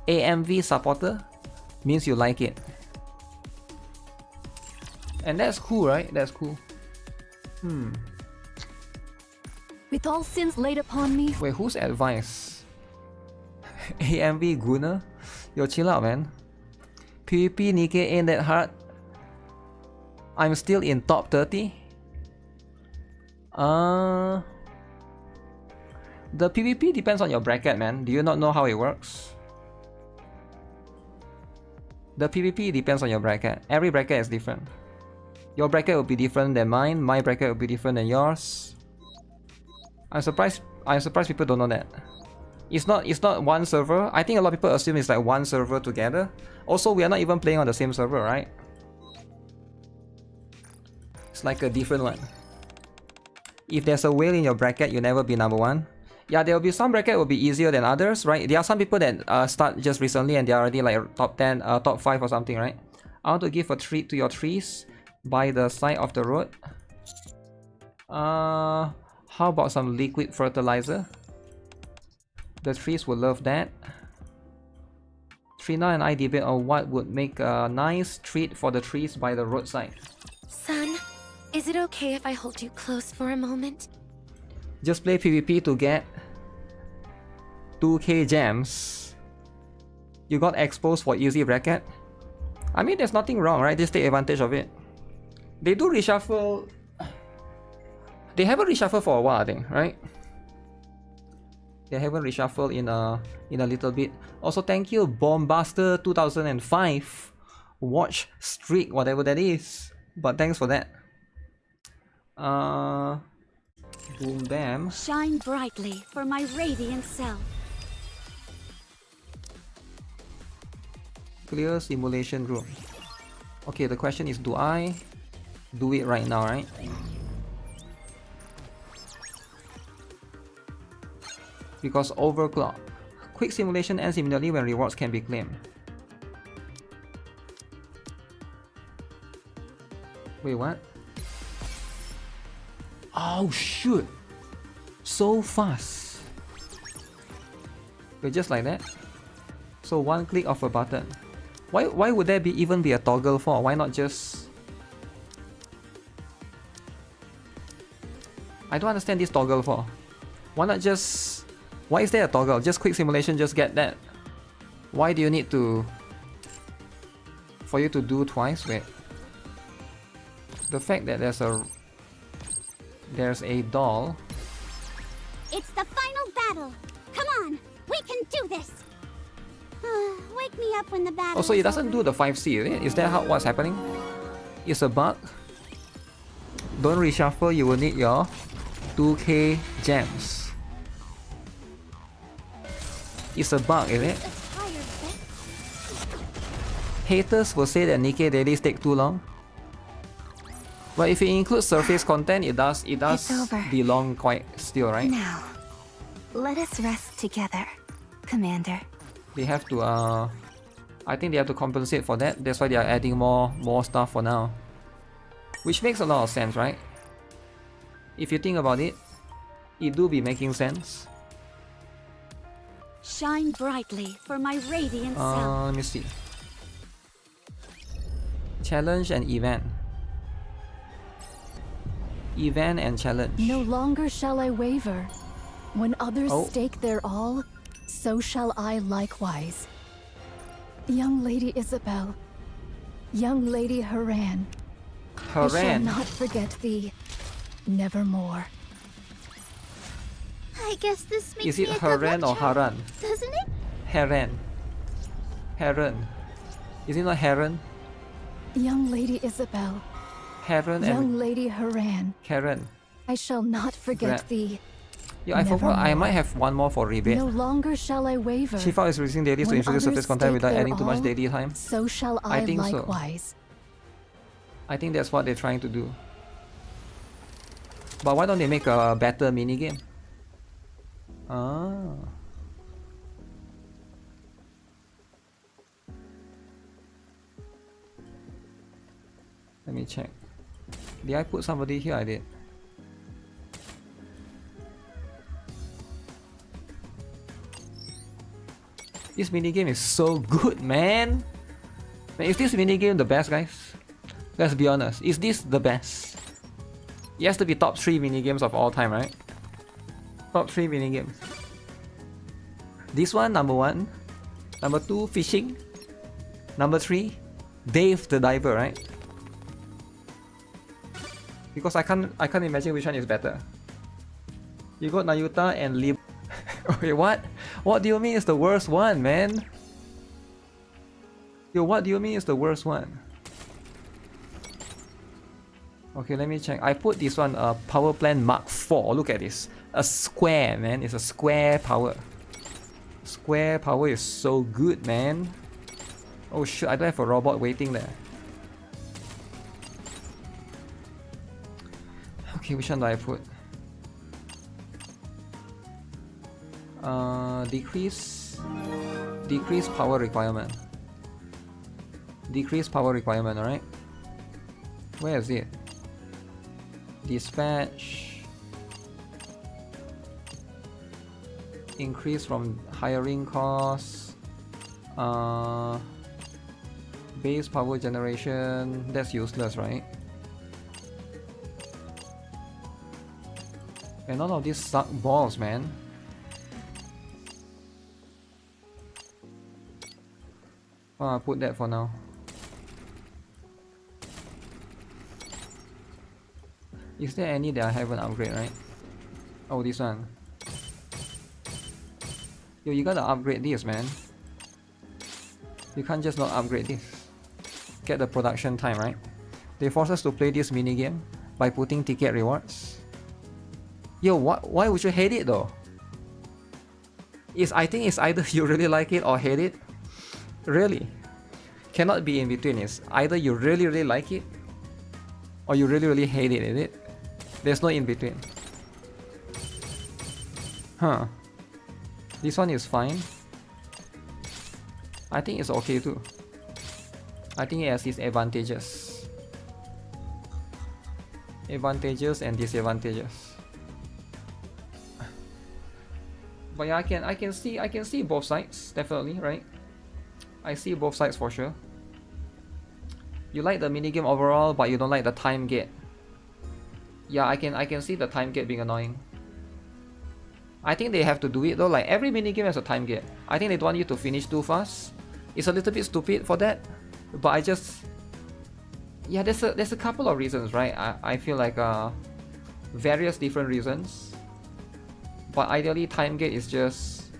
AMV supporter means you like it. And that's cool, right? That's cool. With all sins laid upon me. Wait, whose advice? AMV Gunner? Yo, chill out, man. PvP Nikke ain't that hard. I'm still in top 30. The PvP depends on your bracket, man. Do you not know how it works? The PvP depends on your bracket. Every bracket is different. Your bracket will be different than mine. My bracket will be different than yours. I'm surprised people don't know that. It's not one server. I think a lot of people assume it's like one server together. Also, we are not even playing on the same server, right? It's like a different one. If there's a whale in your bracket, you'll never be number one. Yeah, there will be some bracket will be easier than others, right? There are some people that start just recently and they're already like top 10, top 5 or something, right? I want to give a treat to your trees by the side of the road. How about some liquid fertilizer? The trees will love that. Trina and I debate on what would make a nice treat for the trees by the roadside. Son, is it okay if I hold you close for a moment? Just play PvP to get 2k gems. You got exposed for easy bracket. I mean, there's nothing wrong, right? Just take advantage of it. They do reshuffle. They haven't reshuffled for a while, I think, right? They haven't reshuffled in a little bit. Also, thank you, Bombaster 2005 watch streak, whatever that is. But thanks for that. Boom bam. Shine brightly for my radiant self. Clear simulation room. Okay, the question is, do I do it right now, right? Because overclock. Quick simulation ends immediately when rewards can be claimed. Wait, what? Oh shoot! So fast! Wait, just like that? So one click of a button. Why would there even be a toggle for? Why not just... I don't understand this toggle for. Why not just... Why is there a toggle? Just quick simulation, just get that. Why do you need to... For you to do twice? Wait. The fact that there's a doll. It's the final battle. Come on, we can do this. Wake me up when the battle. Also, it doesn't do the 5C, is it? Is that what's happening? It's a bug. Don't reshuffle, you will need your 2k gems. It's a bug, is it? Haters will say that Nikke dailies take too long. But if it includes surface content, it does belong quite still, right? Now, let us rest together, Commander. They have to I think they have to compensate for that. That's why they are adding more stuff for now. Which makes a lot of sense, right? If you think about it, it do be making sense. Shine brightly for my radiant self. Let me see. Challenge and event. Event and challenge. No longer shall I waver. When others stake their all, so shall I likewise. Young Lady Isabel, young Lady Haran, I shall not forget thee, nevermore. I guess this makes Is it Haran or Haran? doesn't it? Haran. Haran. Is it not Haran? Young Lady Isabel, Haran young and Lady Haran, Karen. I shall not forget Right. thee. Yeah, I forgot. I might have one more for rebate. No longer shall I waver. Shifa is releasing dailies to When introduce surface others content stake without their adding too much all, daily time. So shall I think so. likewise. I think that's what they're trying to do. But why don't they make a better minigame? Let me check. Did I put somebody here? I did. This minigame is so good, man! Is this minigame the best, guys? Let's be honest. Is this the best? It has to be top 3 minigames of all time, right? Top 3 minigames. This one, number 1. Number 2, fishing. Number 3, Dave the Diver, right? Because I can't imagine which one is better. You got Nayuta and Lib. Wait, what? What do you mean is the worst one, man? Yo, what do you mean is the worst one? Okay, let me check. I put this one, power plant Mark 4. Look at this. A square, man. It's a square power. Square power is so good, man. Oh shit, I don't have a robot waiting there. Okay, which one do I put? Decrease power requirement. Decrease power requirement, alright? Where is it? Dispatch. Increase from hiring costs. Base power generation. That's useless, right? And none of these suck balls, man. I'll put that for now. Is there any that I haven't upgraded, right? Oh, this one. Yo, you gotta upgrade this, man. You can't just not upgrade this. Get the production time, right? They force us to play this minigame by putting ticket rewards. Yo, why would you hate it though? I think it's either you really like it or hate it. Really. Cannot be in between. It's either you really like it or you really hate it, is it? There's no in between. Huh. This one is fine. I think it's okay too. I think it has its advantages. Advantages and disadvantages. But yeah, I can see both sides, definitely, right? I see both sides for sure. You like the minigame overall, but you don't like the time gate. Yeah, I can see the time gate being annoying. I think they have to do it though, like every minigame has a time gate. I think they don't want you to finish too fast. It's a little bit stupid for that, but I just... Yeah, there's a couple of reasons, right? I feel like various different reasons. But ideally, time gate is just...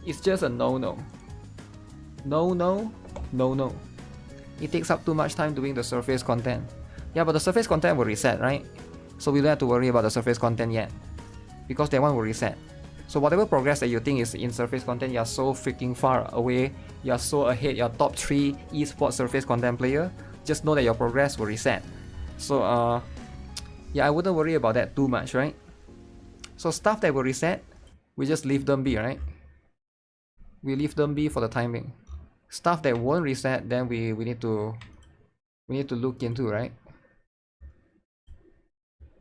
It's just a no-no. No. It takes up too much time doing the surface content. Yeah, but the surface content will reset, right? So we don't have to worry about the surface content yet, because that one will reset. So whatever progress that you think is in surface content, you're so freaking far away, you're so ahead, you're top 3 esports surface content player, just know that your progress will reset. So yeah, I wouldn't worry about that too much, right? So stuff that will reset, we just leave them be, right? We leave them be for the time being. Stuff that won't reset, then we need to look into, right?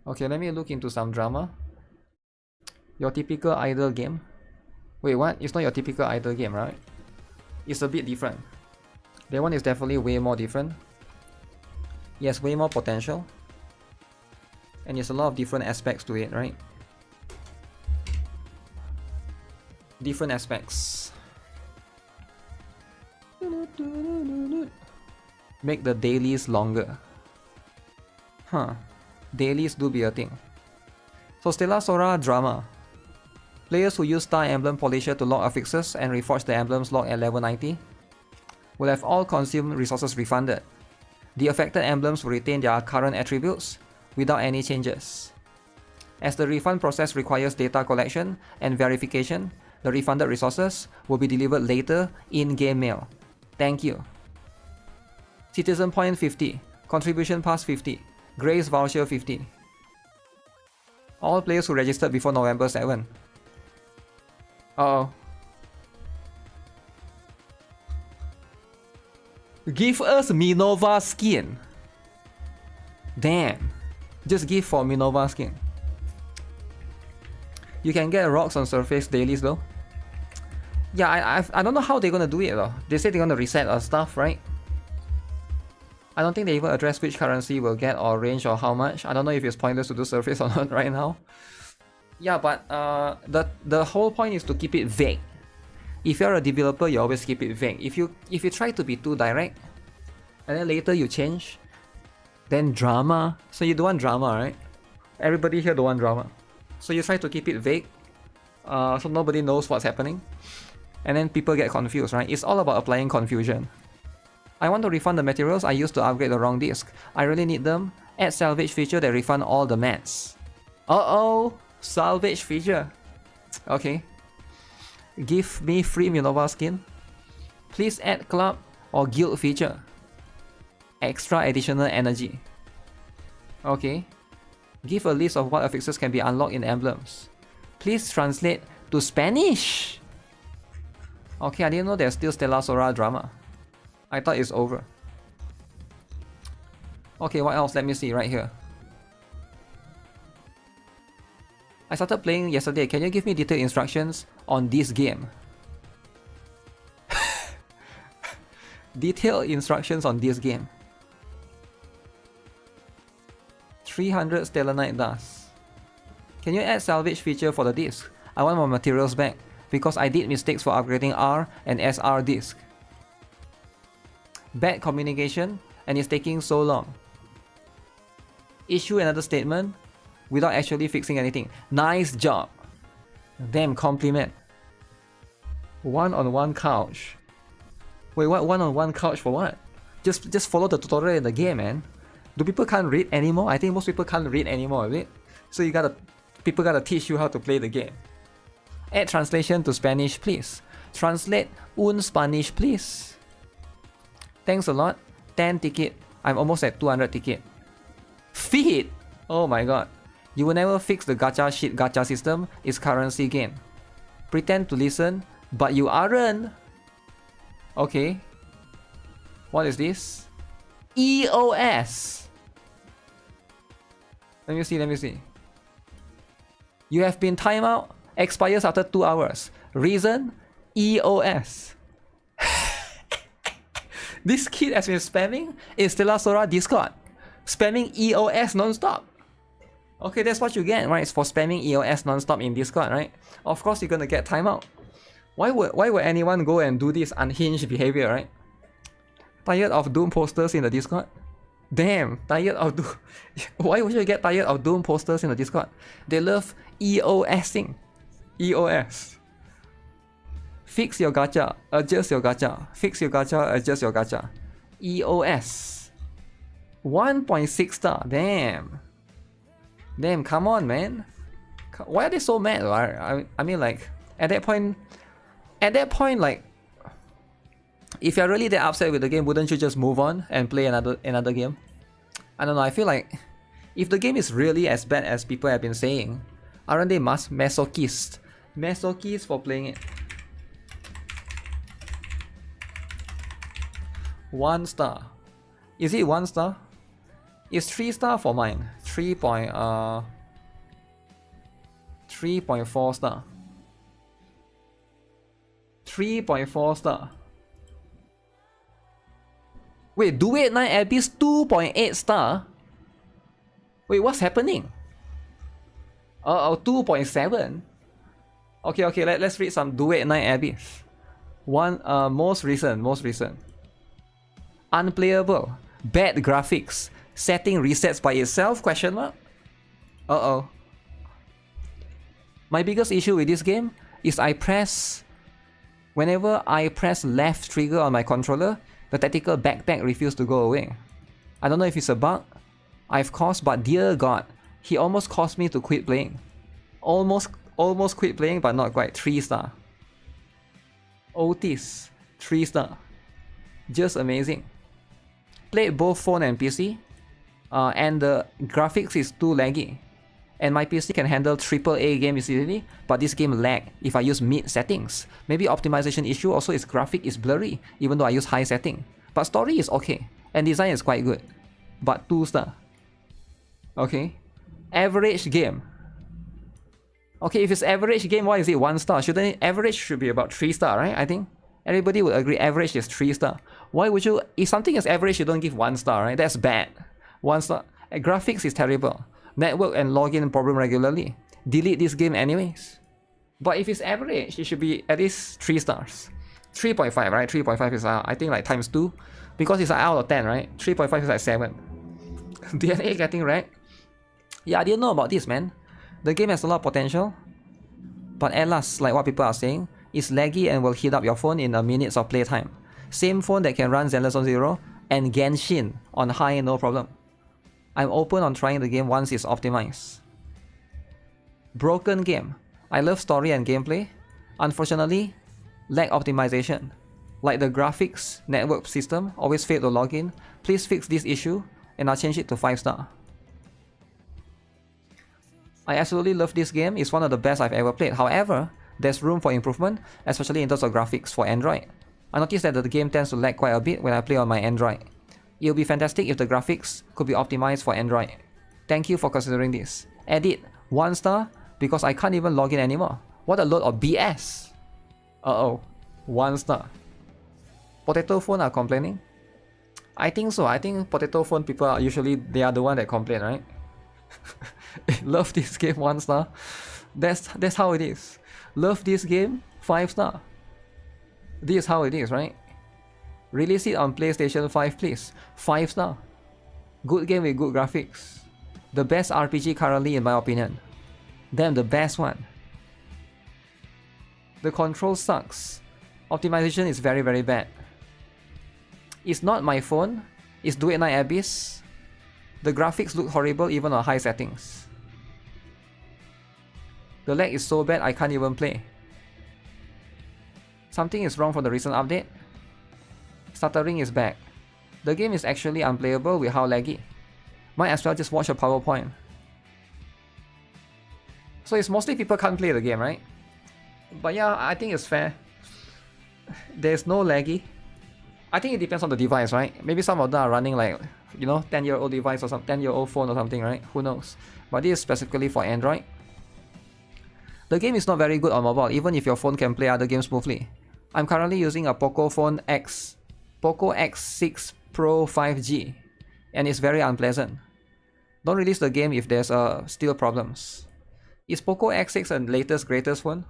Okay, let me look into some drama. Your typical idle game. Wait, what? It's not your typical idle game, right? It's a bit different. That one is definitely way more different. Yes, way more potential. And there's a lot of different aspects to it, right? Different aspects. Make the dailies longer. Huh. Dailies do be a thing. So Stella Sora drama. Players who use Star Emblem Polisher to lock affixes and reforge the emblems locked at level 90 will have all consumed resources refunded. The affected emblems will retain their current attributes without any changes. As the refund process requires data collection and verification, the refunded resources will be delivered later in-game mail. Thank you. Citizen Point 50, Contribution Pass 50, Grace Voucher 50. All players who registered before November 7. Uh-oh. Give us Minova skin. Damn. Just give for Minova skin. You can get rocks on surface dailies though. Yeah, I don't know how they're gonna do it though. They say they're gonna reset stuff, right? I don't think they even address which currency will get or range or how much. I don't know if it's pointless to do surface or not right now. Yeah, but the whole point is to keep it vague. If you're a developer, you always keep it vague. If you try to be too direct, and then later you change, then drama. So you don't want drama, right? Everybody here don't want drama. So you try to keep it vague, so nobody knows what's happening, and then people get confused, right? It's all about applying confusion. I want to refund the materials I used to upgrade the wrong disc. I really need them, Add salvage feature that refund all the mats. Uh-oh! Salvage feature. Okay. Give me free Minova skin. Please add club or guild feature. Extra additional energy. Okay. Give a list of what affixes can be unlocked in emblems. Please translate to Spanish. Okay, I didn't know there's still Stella Sora drama. I thought it's over. Okay, what else? Let me see right here. I started playing yesterday. Can you give me detailed instructions on this game? Detailed instructions on this game. 300 Stellanite dust. Can you add salvage feature for the disc? I want my materials back because I did mistakes for upgrading R and SR disc. Bad communication and it's taking so long. Issue another statement without actually fixing anything. Nice job. Damn compliment. One-on-one couch. Wait, what? One-on-one couch for what? Just follow the tutorial in the game, man. Do people can't read anymore? I think most people can't read anymore, is it? So people gotta teach you how to play the game. Add translation to Spanish, please. Translate un Spanish, please. Thanks a lot. 10 ticket. I'm almost at 200 ticket. Feed! Oh my god. You will never fix the gacha shit gacha system. It's currency game. Pretend to listen, but you aren't. Okay. What is this? EOS! Let me see. You have been timed out. Expires after 2 hours. Reason? EOS. This kid has been spamming in Stella Sora Discord. Spamming EOS non-stop. Okay, that's what you get, right? It's for spamming EOS non-stop in Discord, right? Of course you're gonna get timeout. Why would anyone go and do this unhinged behavior, right? Tired of Doom posters in the Discord? Damn, tired of Doom. Why would you get tired of Doom posters in the Discord? They love EOSing. EOS. Fix your gacha, adjust your gacha. Fix your gacha, adjust your gacha. EOS. 1.6 star. Damn. Damn, come on, man. Why are they so mad? I mean, like, at that point, like, if you're really that upset with the game, wouldn't you just move on and play another game? I don't know, I feel like if the game is really as bad as people have been saying, aren't they masochists? Masochists for playing it. 1 star. Is it 1 star? It's 3 star for mine. 3.4 star. 3.4 star. Wait, do it 9 Abyss 2.8 star? Wait, what's happening? 2.7. Okay, let's read some Duet 9 Abyss. Most recent. Unplayable. Bad graphics. Setting resets by itself? Question mark? My biggest issue with this game is whenever I press left trigger on my controller, the tactical backpack refuses to go away. I don't know if it's a bug I've caused, but dear god, he almost caused me to quit playing. Almost quit playing, but not quite. 3 star. Otis, 3 star. Just amazing. Played both phone and PC, and the graphics is too laggy. And my PC can handle AAA games easily, but this game lag if I use mid settings. Maybe optimization issue, also its graphic is blurry, even though I use high setting. But story is okay, and design is quite good. But 2 star. Okay. Average game. Okay, if it's average game, why is it 1 star? Average should be about 3 star, right? I think everybody would agree average is 3 star. Why would you, if something is average, you don't give 1 star, right? That's bad. 1 star. Graphics is terrible. Network and login problem regularly. Delete this game anyways. But if it's average, it should be at least 3 stars. 3.5, right? 3.5 is I think like times 2. Because it's out of 10, right? 3.5 is like 7. DNA getting wrecked. Yeah, I didn't know about this, man. The game has a lot of potential. But alas, like what people are saying, it's laggy and will heat up your phone in a minutes of playtime. Same phone that can run Zenless on 0 and Genshin on high, no problem. I'm open on trying the game once it's optimized. Broken game. I love story and gameplay. Unfortunately, lack optimization. Like the graphics network system always fail to log in. Please fix this issue and I'll change it to 5-star. I absolutely love this game. It's one of the best I've ever played. However, there's room for improvement, especially in terms of graphics for Android. I noticed that the game tends to lag quite a bit when I play on my Android. It would be fantastic if the graphics could be optimized for Android. Thank you for considering this. Edit 1-star because I can't even log in anymore. What a load of BS. Uh-oh. 1-star. Potato phone are complaining? I think so. I think potato phone people are usually they are the one that complain, right? Love this game 1-star. That's how it is. Love this game 5-star. This is how it is, right? Release it on PlayStation 5 please. 5-star. Good game with good graphics. The best RPG currently in my opinion. Damn, the best one. The control sucks. Optimization is very very bad. It's not my phone. It's Do It Night Abyss. The graphics look horrible even on high settings. The lag is so bad I can't even play. Something is wrong from the recent update. Stuttering is back. The game is actually unplayable with how laggy. Might as well just watch a PowerPoint. So it's mostly people can't play the game, right? But yeah, I think it's fair. There's no laggy. I think it depends on the device, right? Maybe some of them are running like, you know, 10-year-old device or some 10-year-old phone or something, right? Who knows? But this is specifically for Android. The game is not very good on mobile, even if your phone can play other games smoothly. I'm currently using a Poco X6 Pro 5G, and it's very unpleasant. Don't release the game if there's still problems. Is Poco X6 a latest greatest phone?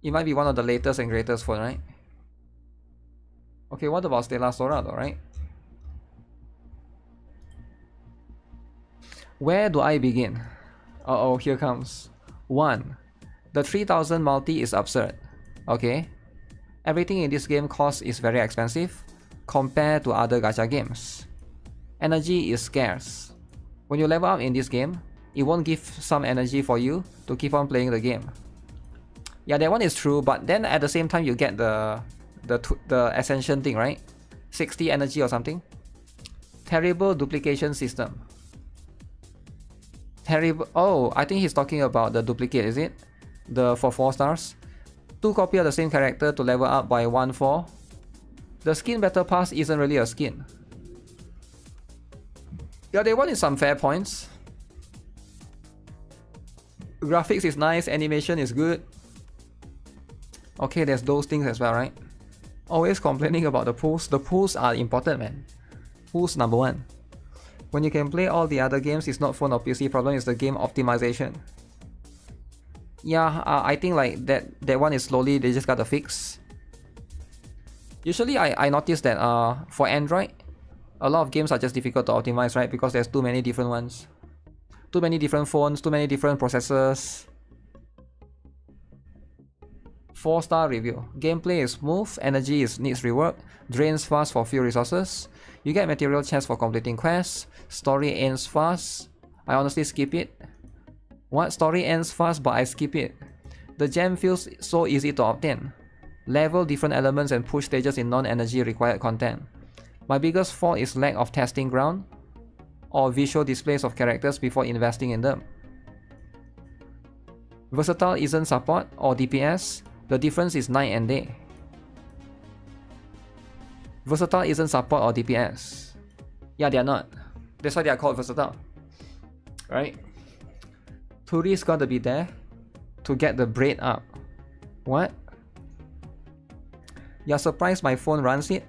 It might be one of the latest and greatest phone, right? Okay, what about Stella Sora though, right? Where do I begin? Uh-oh, here comes. 1. The 3000 multi is absurd. Okay. Everything in this game cost is very expensive compared to other gacha games. Energy is scarce. When you level up in this game, it won't give some energy for you to keep on playing the game. Yeah, that one is true, but then at the same time you get the Ascension thing, right? 60 energy or something. Terrible duplication system. Terrible. Oh, I think he's talking about the duplicate, is it? For 4 stars. 2 copy of the same character to level up by 1/4. The skin battle pass isn't really a skin. Yeah, they wanted some fair points. Graphics is nice, animation is good. Okay, there's those things as well, right? Always complaining about the pools. The pools are important, man. Pools number 1. When you can play all the other games, it's not phone or PC problem, it's the game optimization. Yeah, I think like that one is slowly, they just gotta fix. Usually I noticed that for Android, a lot of games are just difficult to optimize, right? Because there's too many different ones. Too many different phones, too many different processors. 4-star review. Gameplay is smooth, energy needs rework, drains fast for few resources. You get material chests for completing quests. Story ends fast. I honestly skip it. What? Story ends fast but I skip it. The gem feels so easy to obtain. Level different elements and push stages in non-energy required content. My biggest fault is lack of testing ground or visual displays of characters before investing in them. Versatile isn't support or DPS. The difference is night and day. Versatile isn't support or DPS. Yeah, they are not. That's why they are called versatile. Right? Tourists gotta be there to get the braid up. What? You're surprised my phone runs it?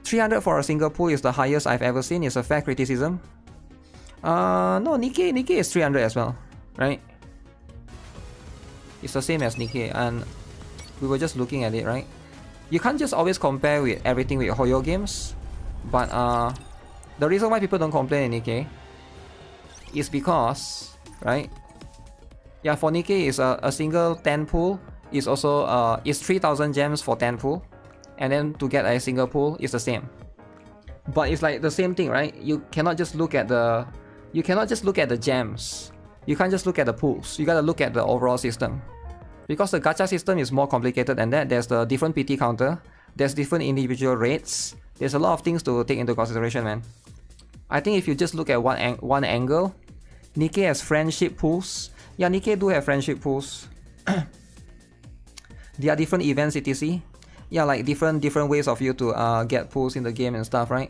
300 for a single pool is the highest I've ever seen. Is a fair criticism. No, Nikke is 300 as well, right? It's the same as Nikke, and we were just looking at it, right? You can't just always compare with everything with Hoyo games, but the reason why people don't complain in Nikke is because, right? Yeah, for Nikke is a single 10 pool is also is 3000 gems for 10 pool, and then to get a single pool is the same. But it's like the same thing, right? You cannot just look at the gems. You can't just look at the pools. You gotta look at the overall system. Because the gacha system is more complicated than that. There's the different PT counter. There's different individual rates. There's a lot of things to take into consideration, man. I think if you just look at one angle, Nikke has friendship pools. Yeah, Nikke do have friendship pools. There are different events, etc. Yeah, like different ways of you to get pools in the game and stuff, right?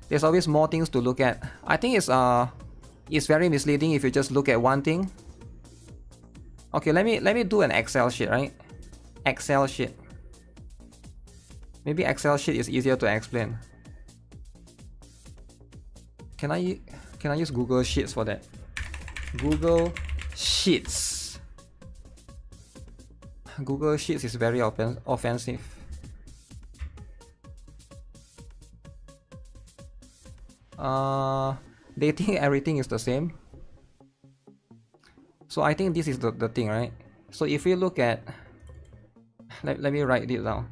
There's always more things to look at. I think it's very misleading if you just look at one thing. Okay, let me do an Excel sheet, right? Excel sheet. Maybe Excel sheet is easier to explain. Can I use Google Sheets for that? Google Sheets. Google Sheets is very offensive. They think everything is the same. So I think this is the thing, right? So if we look at, let me write it down.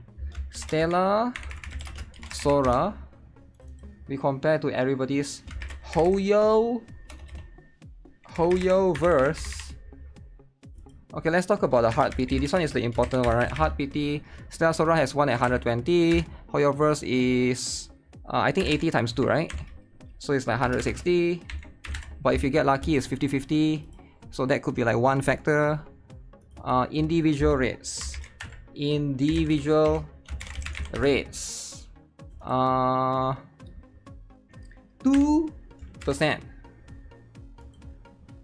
Stella, Sora, we compare to everybody's Hoyo verse. Okay, let's talk about the hard PT. This one is the important one, right? Hard PT, Stella Sora has 1 at 120. Hoyo verse is I think 80 times 2, right? So it's like 160. But if you get lucky, it's 50-50. So that could be like one factor. Individual rates. 2%.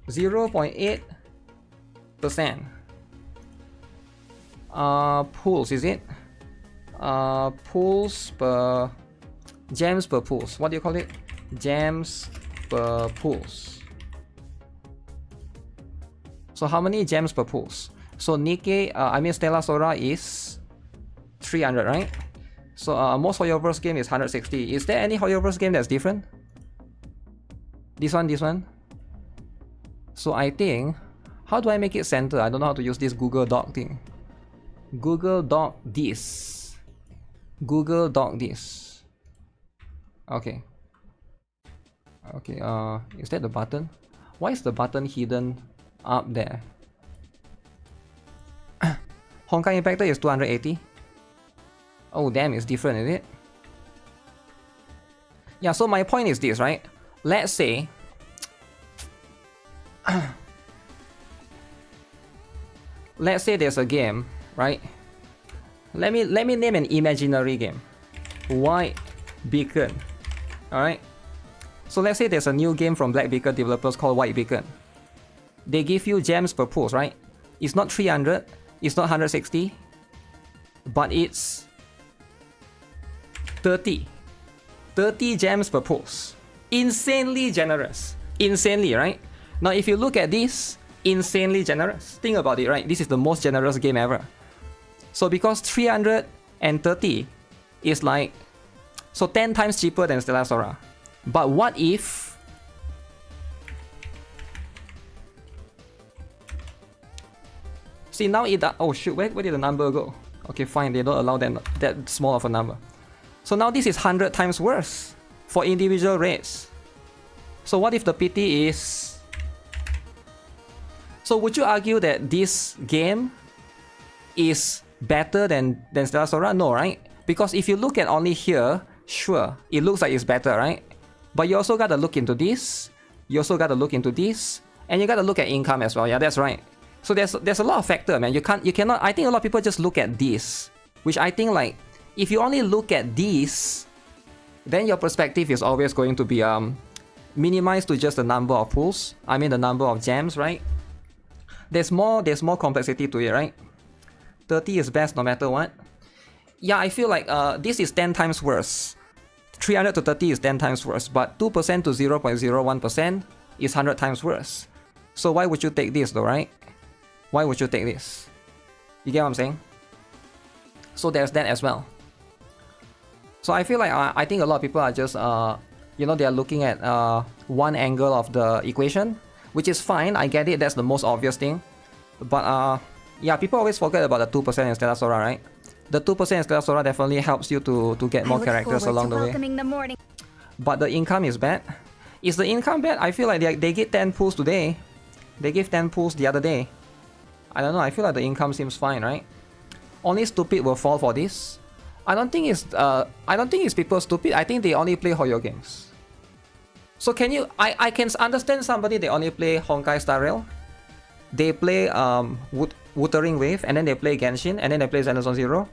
0.8%. Pools, is it? Pools per gems per pools. What do you call it? Gems per pools. So how many gems per pools? So Nikke, Stella Sora is 300, right? So most Hoyoverse game is 160. Is there any Hoyoverse game that's different? This one. So I think, how do I make it center? I don't know how to use this Google Doc thing. Google Doc this. Google Doc this. Okay. Okay, is that the button? Why is the button hidden up there? Honkai Impactor is 280. Oh damn, it's different, is it? Yeah, so my point is this, right? Let's say let's say there's a game, right? Let me name an imaginary game. White Beacon. Alright? So let's say there's a new game from Black Beacon developers called White Beacon. They give you gems per pools, right? It's not 300, it's not 160, but it's 30 gems per pools. Insanely generous. Insanely, right? Now if you look at this, insanely generous. Think about it, right? This is the most generous game ever. So because 330 is like, so 10 times cheaper than Stella Sora. But what if see now it, oh shoot, where did the number go? Okay, fine, they don't allow that small of a number. So now this is 100 times worse for individual rates. So what if the PT is... So would you argue that this game is better than Stella Sora? No, right? Because if you look at only here, sure, it looks like it's better, right? But you also gotta look into this, you also gotta look into this, and you gotta look at income as well. Yeah, that's right. So there's a lot of factor, man. You cannot. I think a lot of people just look at this, which I think like if you only look at this, then your perspective is always going to be minimized to just the number of pools. I mean the number of gems, right? There's more complexity to it, right? 30 is best no matter what. Yeah, I feel like this is 10 times worse. 300 to 30 is 10 times worse, but 2% to 0.01% is 100 times worse. So why would you take this though, right? Why would you take this? You get what I'm saying? So there's that as well. So I feel like I think a lot of people are just, you know, they are looking at one angle of the equation, which is fine, I get it, that's the most obvious thing. But yeah, people always forget about the 2% in Stella Sora, right? The 2% Stellar Sora definitely helps you to get more characters along the way. The morning. But the income is bad. Is the income bad? I feel like they get 10 pulls today. They gave 10 pulls the other day. I don't know, I feel like the income seems fine, right? Only stupid will fall for this. I don't think it's people stupid. I think they only play Hoyo games. So can you... I can understand somebody they only play Honkai Star Rail. They play Wuthering Wave, and then they play Genshin, and then they play Zenless Zero.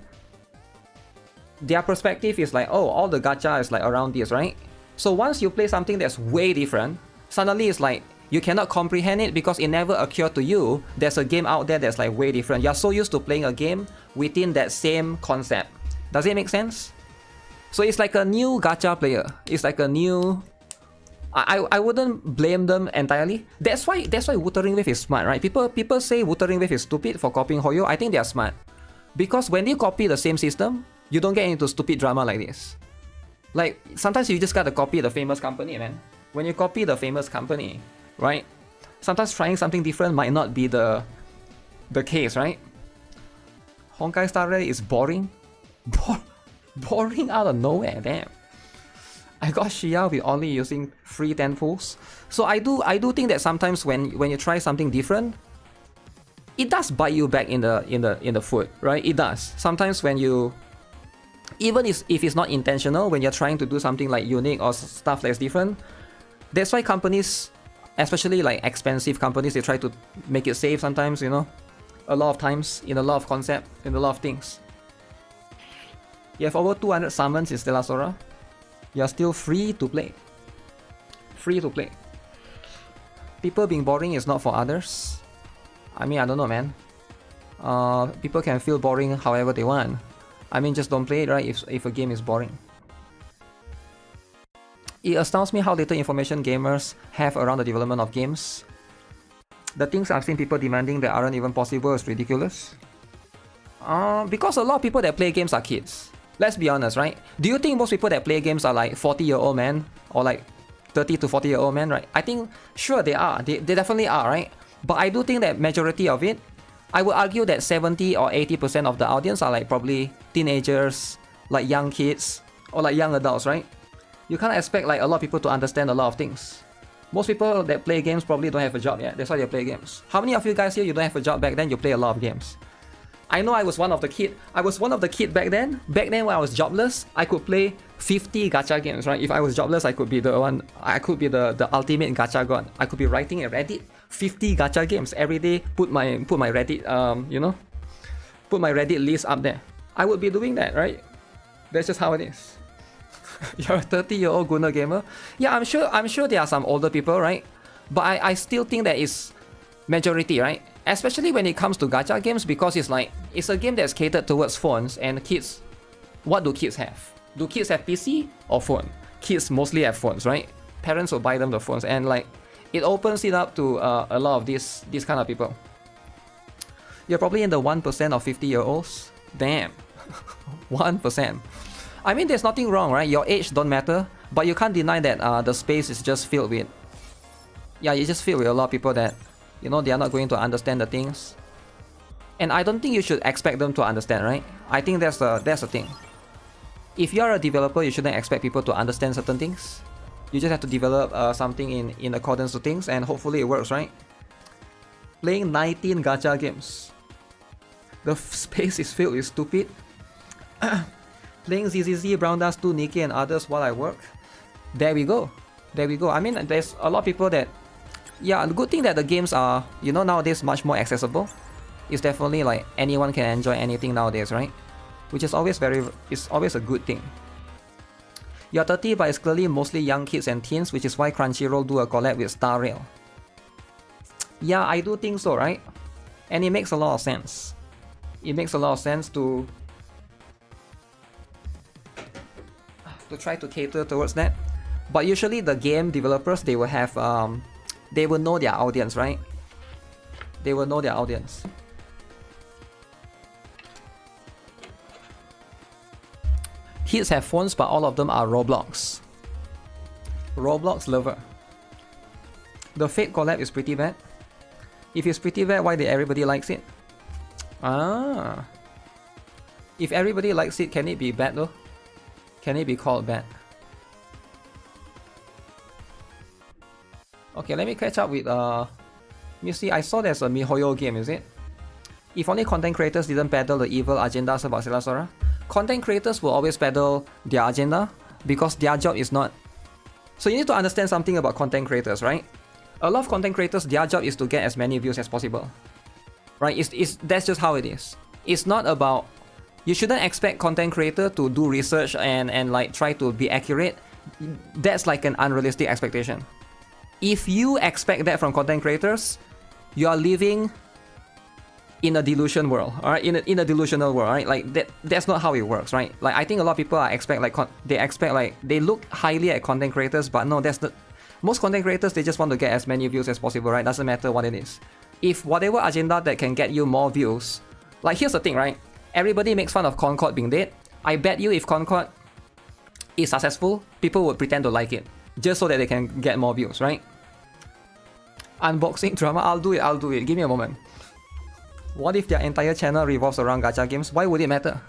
Their perspective is like, oh, all the gacha is like around this, right? So once you play something that's way different, suddenly it's like you cannot comprehend it because it never occurred to you there's a game out there that's like way different. You're so used to playing a game within that same concept. Does it make sense? So it's like a new gacha player. It's like a new... I wouldn't blame them entirely. That's why Wuthering Wave is smart, right? People say Wuthering Wave is stupid for copying Hoyo. I think they are smart. Because when you copy the same system, you don't get into stupid drama like this. Like, sometimes you just gotta copy the famous company, man. When you copy the famous company, right? Sometimes trying something different might not be the case, right? Honkai Star Rail is boring. Boring out of nowhere, damn. I got Shia with only using free 10 pulls. So I do think that sometimes when you try something different, it does bite you back in the foot, right? It does. Sometimes when you, even if it's not intentional, when you're trying to do something like unique or stuff that's different, that's why companies, especially like expensive companies, they try to make it safe sometimes, you know? A lot of times, in a lot of concept, in a lot of things. You have over 200 summons in Stellar Sora. You're still free to play. Free to play. People being boring is not for others. I mean, I don't know, man. People can feel boring however they want. I mean, just don't play it, right, if a game is boring. It astounds me how little information gamers have around the development of games. The things I've seen people demanding that aren't even possible is ridiculous. Because a lot of people that play games are kids. Let's be honest, right? Do you think most people that play games are like 40-year-old men or like 30 to 40-year-old men, right? I think, sure, they are. They definitely are, right? But I do think that majority of it, I would argue that 70 or 80% of the audience are like probably teenagers, like young kids, or like young adults, right? You can't expect like a lot of people to understand a lot of things. Most people that play games probably don't have a job yet. That's why they play games. How many of you guys here, you don't have a job back then, you play a lot of games? I know I was one of the kid. I was one of the kid back then. Back then when I was jobless, I could play 50 gacha games, right? If I was jobless, I could be the one. I could be the ultimate gacha god. I could be writing a Reddit 50 gacha games every day. Put my Reddit you know, put my Reddit list up there. I would be doing that, right? That's just how it is. You're a 30-year-old Gunner gamer. Yeah, I'm sure there are some older people, right? But I still think that it's majority, right? Especially when it comes to gacha games, because it's a game that's catered towards phones and kids. What do kids have? Do kids have PC or phone? Kids mostly have phones, right? Parents will buy them the phones, and like it opens it up to a lot of these kind of people. You're probably in the 1% of 50-year-olds. Damn, 1%. I mean, there's nothing wrong, right? Your age don't matter, but you can't deny that the space is just filled with. Yeah, it's just filled with a lot of people that, you know, they are not going to understand the things. And I don't think you should expect them to understand, right? I think that's the thing. If you're a developer, you shouldn't expect people to understand certain things. You just have to develop something in accordance to things, and hopefully it works, right? Playing 19 gacha games. The space is filled with stupid. Playing ZZZ, Brown Dust 2, Nikke and others while I work. There we go. There we go. I mean, there's a lot of people that... Yeah, the good thing that the games are, you know, nowadays much more accessible. It's definitely like anyone can enjoy anything nowadays, right? Which is always it's always a good thing. You're 30, but it's clearly mostly young kids and teens, which is why Crunchyroll do a collab with Star Rail. Yeah, I do think so, right? And it makes a lot of sense. It makes a lot of sense to try to cater towards that. But usually the game developers, they will have they will know their audience, right? They will know their audience. Kids have phones, but all of them are Roblox. Roblox lover. The Fate collab is pretty bad. If it's pretty bad, why did everybody likes it? Ah. If everybody likes it, can it be bad though? Can it be called bad? Okay, let me catch up with let me see, I saw there's a MiHoYo game, is it? If only content creators didn't peddle the evil agendas about Silasora. Content creators will always peddle their agenda because their job is not. So you need to understand something about content creators, right? A lot of content creators, their job is to get as many views as possible. Right? That's just how it is. It's not about. You shouldn't expect content creator to do research and like try to be accurate. That's like an unrealistic expectation. If you expect that from content creators, you are living in a delusion world, alright? In a delusional world, right? Like that's not how it works, right? Like I think a lot of people they look highly at content creators, but no, that's the most content creators, they just want to get as many views as possible, right? Doesn't matter what it is. If whatever agenda that can get you more views, like here's the thing, right? Everybody makes fun of Concord being dead. I bet you if Concord is successful, people would pretend to like it just so that they can get more views, right? Unboxing drama, I'll do it. Give me a moment. What if their entire channel revolves around gacha games? Why would it matter?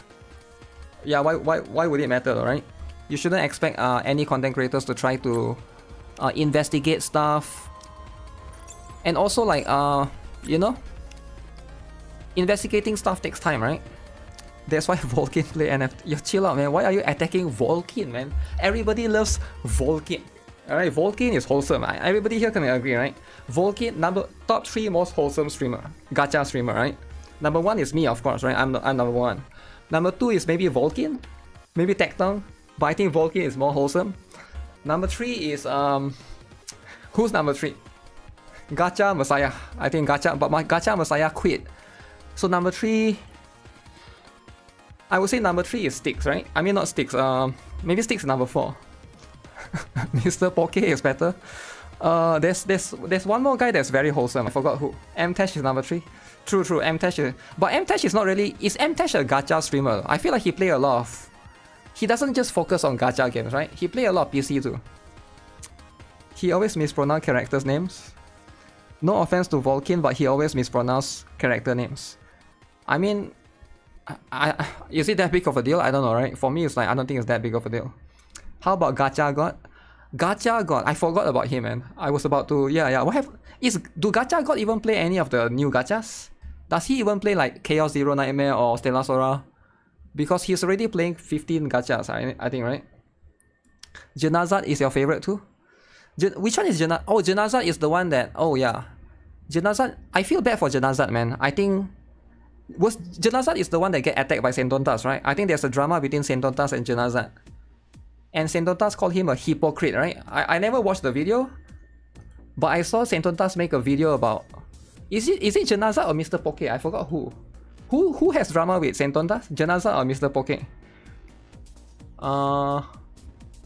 Yeah, why would it matter, right? You shouldn't expect any content creators to try to investigate stuff. And also like, you know, investigating stuff takes time, right? That's why Volkin play NFT. You chill out, man. Why are you attacking Volkin, man? Everybody loves Volkin. Alright, Volkin is wholesome. Everybody here can agree, right? Volkin, top 3 most wholesome streamer. Gacha streamer, right? Number 1 is me, of course, right? I'm number 1. Number 2 is maybe Volkin. Maybe Tectong. But I think Volkin is more wholesome. Number 3 is, who's number 3? Gacha Messiah. I think but my Gacha Messiah quit. So number 3, I would say number 3 is Styx, right? I mean not Styx, maybe Styx is number 4. Mr. Poke is better. There's one more guy that's very wholesome. I forgot who. Mtash is number 3. True. Mtash is, but Mtash is not really. Is Mtash a gacha streamer? I feel like he play a lot of. He doesn't just focus on gacha games, right? He play a lot of PC too. He always mispronounce characters' names. No offense to Volkin, but he always mispronounce character names. I mean, is it that big of a deal? I don't know, right? For me, it's like I don't think it's that big of a deal. How about Gacha God? Gacha God, I forgot about him, man. I was about to, yeah. Do Gacha God even play any of the new gachas? Does he even play like Chaos Zero Nightmare or Stella Sora? Because he's already playing 15 gachas, I think, right? Janazat is your favorite too? Which one is Janazat? Oh, Janazat is the one that, oh yeah. Janazat, I feel bad for Janazat, man. I think, Janazat is the one that get attacked by Sentontas, right? I think there's a drama between Sentontas and Janazat. And Sentontas called him a hypocrite, right? I never watched the video, but I saw Sentontas make a video about... Is it Janazat or Mr. Poke? I forgot who. Who has drama with Sentontas? Janazat or Mr. Poke?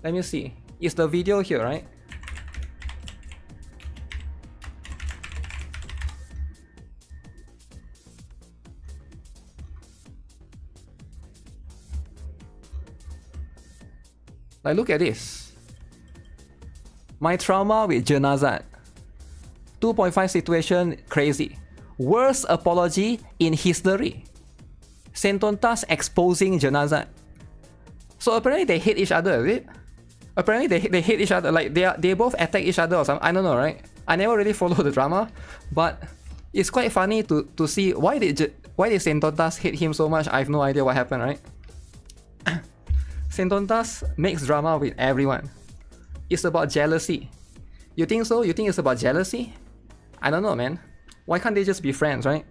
Let me see. Is the video here, right? Like, look at this. My trauma with Janazat. 2.5 situation, crazy. Worst apology in history. Sentontas exposing Janazat. So apparently they hate each other, is it? Apparently they hate each other. Like they both attack each other or something. I don't know, right? I never really follow the drama, but it's quite funny to see why did Sentontas hate him so much. I have no idea what happened, right? Sentontas makes drama with everyone. It's about jealousy. You think so? You think it's about jealousy? I don't know, man. Why can't they just be friends, right?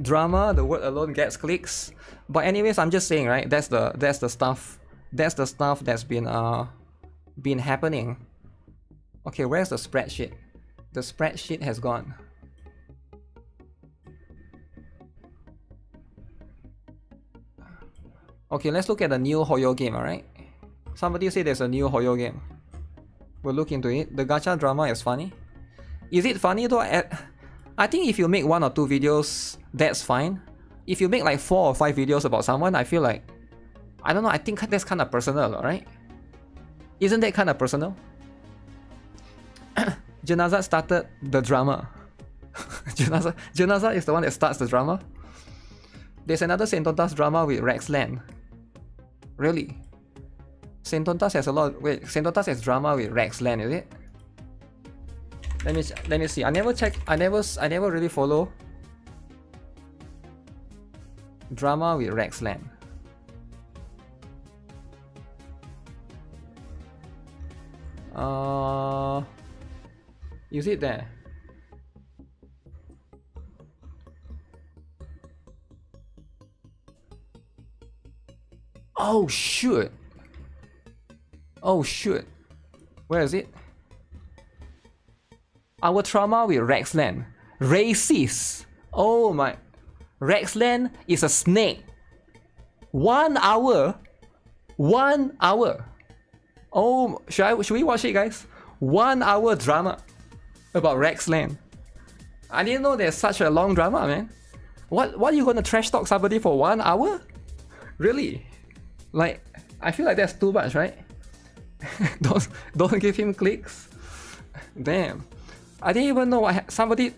Drama, the word alone gets clicks. But anyways, I'm just saying, right? That's the stuff. That's the stuff that's been happening. Okay, where's the spreadsheet? The spreadsheet has gone. Okay, let's look at the new Hoyo game, alright? Somebody say there's a new Hoyo game. We'll look into it. The gacha drama is funny. Is it funny though? I think if you make 1 or 2 videos, that's fine. If you make like 4 or 5 videos about someone, I feel like... I don't know, I think that's kind of personal, alright? Isn't that kind of personal? Janazat started the drama. Janazat is the one that starts the drama. There's another Sentontas drama with Rexland. Really? Sentontas has a lot. Wait, Sentontas has drama with Rexland, is it? Let me see. I never check. I never really follow drama with Rexland. Is it there? Oh shoot! Oh shoot! Where is it? Our trauma with Rexland. Racist! Oh my... Rexland is a snake. 1 hour? 1 hour? Oh, should we watch it, guys? 1 hour drama about Rexland. I didn't know there's such a long drama, man. What are you gonna trash talk somebody for 1 hour? Really? Like, I feel like that's too much, right? don't give him clicks. Damn. I didn't even know what somebody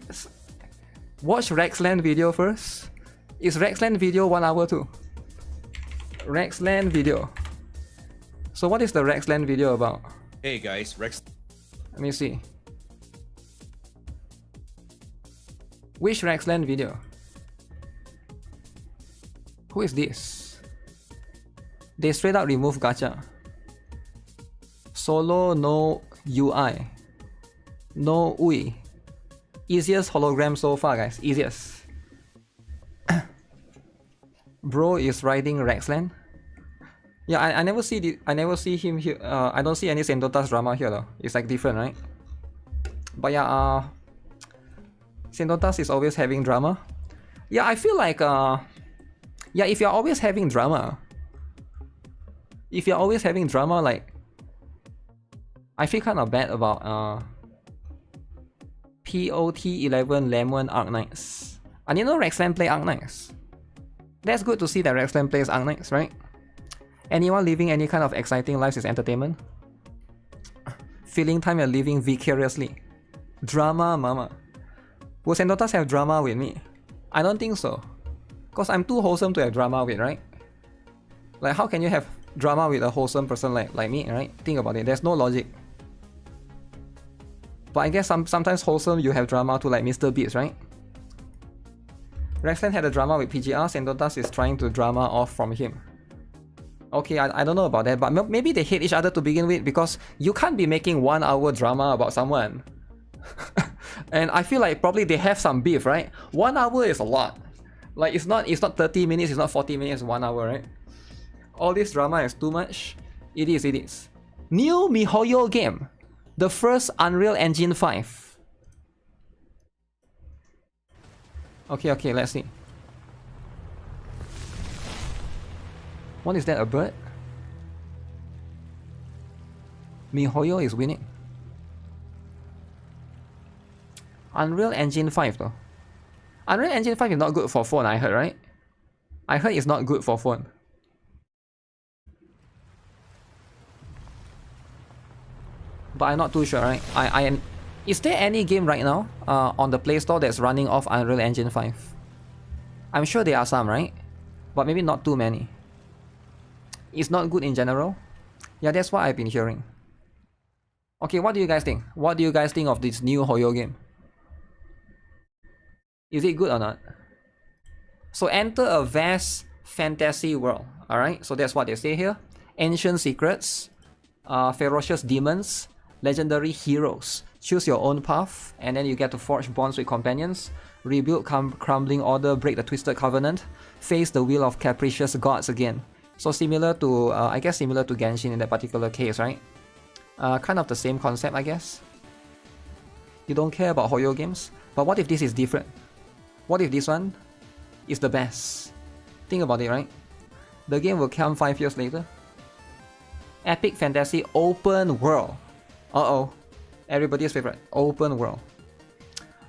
watch Rexland video first. Is Rexland video 1 hour too? Rexland video. So what is the Rexland video about? Hey guys, Rex. Let me see. Which Rexland video? Who is this? They straight out remove Gacha. Solo no UI. No UI. Easiest hologram so far, guys. Easiest. Bro is riding Rexland. Yeah, I never see him here. I don't see any Sentontas drama here though. It's like different, right? But yeah, Sentontas is always having drama. Yeah, I feel like yeah, if you're always having drama, like, I feel kind of bad about POT11 Lemon Arknights. I didn't know Rexland play Arknights. That's good to see that Rexland plays Arknights, right? Anyone living any kind of exciting lives is entertainment. Filling time and living vicariously. Drama mama. Will Sentontas have drama with me? I don't think so. Cause I'm too wholesome to have drama with, right? Like, how can you have drama with a wholesome person like me, right? Think about it. There's no logic. But I guess sometimes wholesome you have drama to, like Mr. Beats, right? Rexland had a drama with PGR. Sentontas is trying to drama off from him. Okay, I don't know about that, but maybe they hate each other to begin with, because you can't be making 1 hour drama about someone. And I feel like probably they have some beef, right? 1 hour is a lot. Like, it's not 30 minutes, it's not 40 minutes, 1 hour, right? All this drama is too much. It is. New MiHoYo game. The first Unreal Engine 5. Okay, let's see. What is that, a bird? MiHoYo is winning. Unreal Engine 5 though. Unreal Engine 5 is not good for phone, I heard, right? I heard it's not good for phone. But I'm not too sure, right? Is there any game right now on the Play Store that's running off Unreal Engine 5? I'm sure there are some, right? But maybe not too many. It's not good in general. Yeah, that's what I've been hearing. Okay, what do you guys think? What do you guys think of this new Hoyo game? Is it good or not? So enter a vast fantasy world. Alright, so that's what they say here. Ancient secrets, ferocious demons, legendary heroes. Choose your own path, and then you get to forge bonds with companions, rebuild crumbling order, break the twisted covenant, face the will of capricious gods again. So similar to, I guess similar to Genshin in that particular case, right? Kind of the same concept, I guess. You don't care about Hoyo games? But what if this is different? What if this one is the best? Think about it, right? The game will come 5 years later. Epic fantasy open world. Uh-oh. Everybody's favorite. Open world.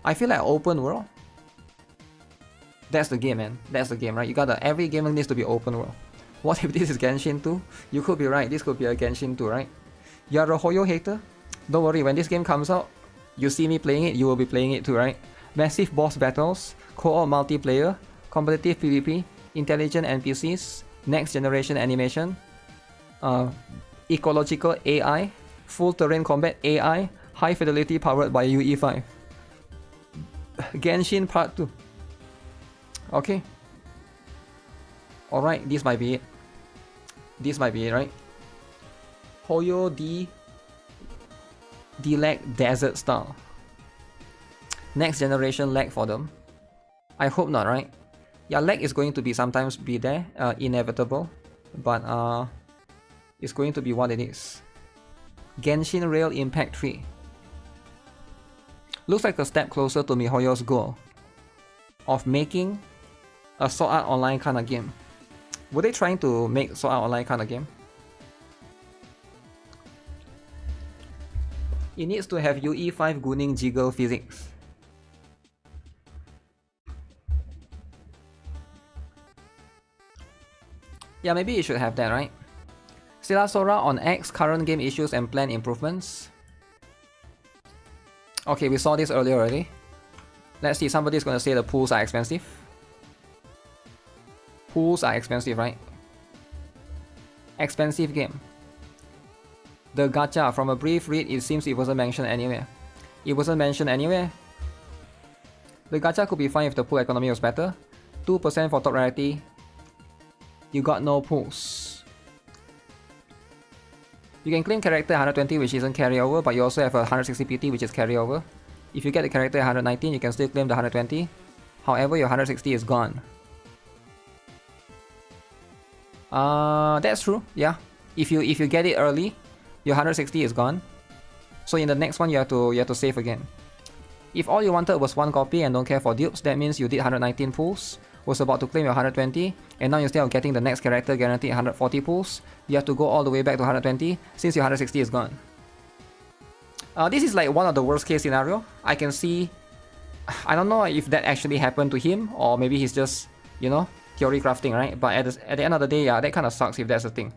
I feel like open world. That's the game, man. That's the game, right? You gotta, every game needs to be open world. What if this is Genshin 2? You could be right. This could be a Genshin 2, right? You're a Hoyo hater? Don't worry, when this game comes out, you see me playing it, you will be playing it too, right? Massive boss battles, co-op multiplayer, competitive PvP, intelligent NPCs, next generation animation, ecological AI, full terrain combat AI, high fidelity powered by UE5. Genshin Part 2. Okay. Alright, this might be it. This might be it, right? Hoyo D-Lag Desert style. Next generation lag for them. I hope not, right? Yeah, lag is going to be sometimes be there, inevitable. But it's going to be what it is. Genshin Rail Impact 3. Looks like a step closer to MiHoYo's goal of making a Sword Art Online kind of game. Were they trying to make Sword Art Online kind of game? It needs to have UE5 Gunning Jiggle physics. Yeah, maybe it should have that, right? Silasora on X, current game issues and planned improvements. Okay, we saw this earlier already. Let's see, somebody's gonna say the pools are expensive. Pools are expensive, right? Expensive game. The gacha, from a brief read, it seems it wasn't mentioned anywhere. It wasn't mentioned anywhere. The gacha could be fine if the pool economy was better. 2% for top rarity. You got no pools. You can claim character 120, which isn't carryover, but you also have a 160 PT, which is carryover. If you get the character 119, you can still claim the 120. However, your 160 is gone. That's true. Yeah. If you get it early, your 160 is gone. So in the next one, you have to save again. If all you wanted was one copy and don't care for dupes, that means you did 119 pulls, was about to claim your 120, and now instead of getting the next character guaranteed 140 pulls, you have to go all the way back to 120 since your 160 is gone. This is like one of the worst case scenario. I can see, I don't know if that actually happened to him, or maybe he's just, you know, theory crafting, right? But at the end of the day, yeah, that kind of sucks if that's the thing.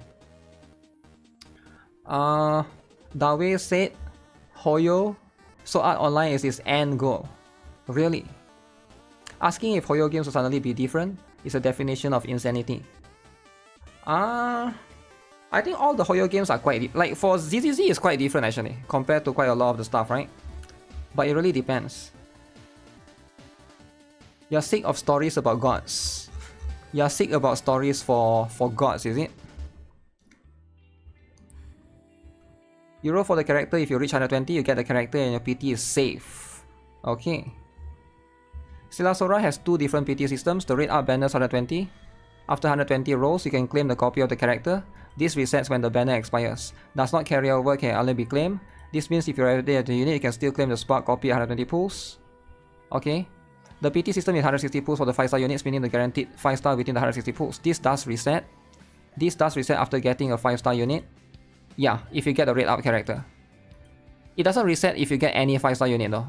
Dawe said, Hoyo, Sword Art Online is his end goal. Really? Asking if Hoyo games will suddenly be different is a definition of insanity. I think all the Hoyo games are quite like for ZZZ is quite different actually compared to quite a lot of the stuff, right? But it really depends. You're sick of stories about gods. You're sick about stories for gods, is it? You roll for the character, if you reach 120, you get the character and your PT is safe. Okay. Silasora has two different PT systems, the rate up banners 120. After 120 rolls, you can claim the copy of the character. This resets when the banner expires. Does not carry over, can only be claimed. This means if you're already at the unit, you can still claim the spark copy at 120 pulls. Okay. The PT system is 160 pulls for the 5-star units, meaning the guaranteed 5-star within the 160 pulls. This does reset. This does reset after getting a 5-star unit. Yeah, if you get a rate up character. It doesn't reset if you get any 5-star unit though.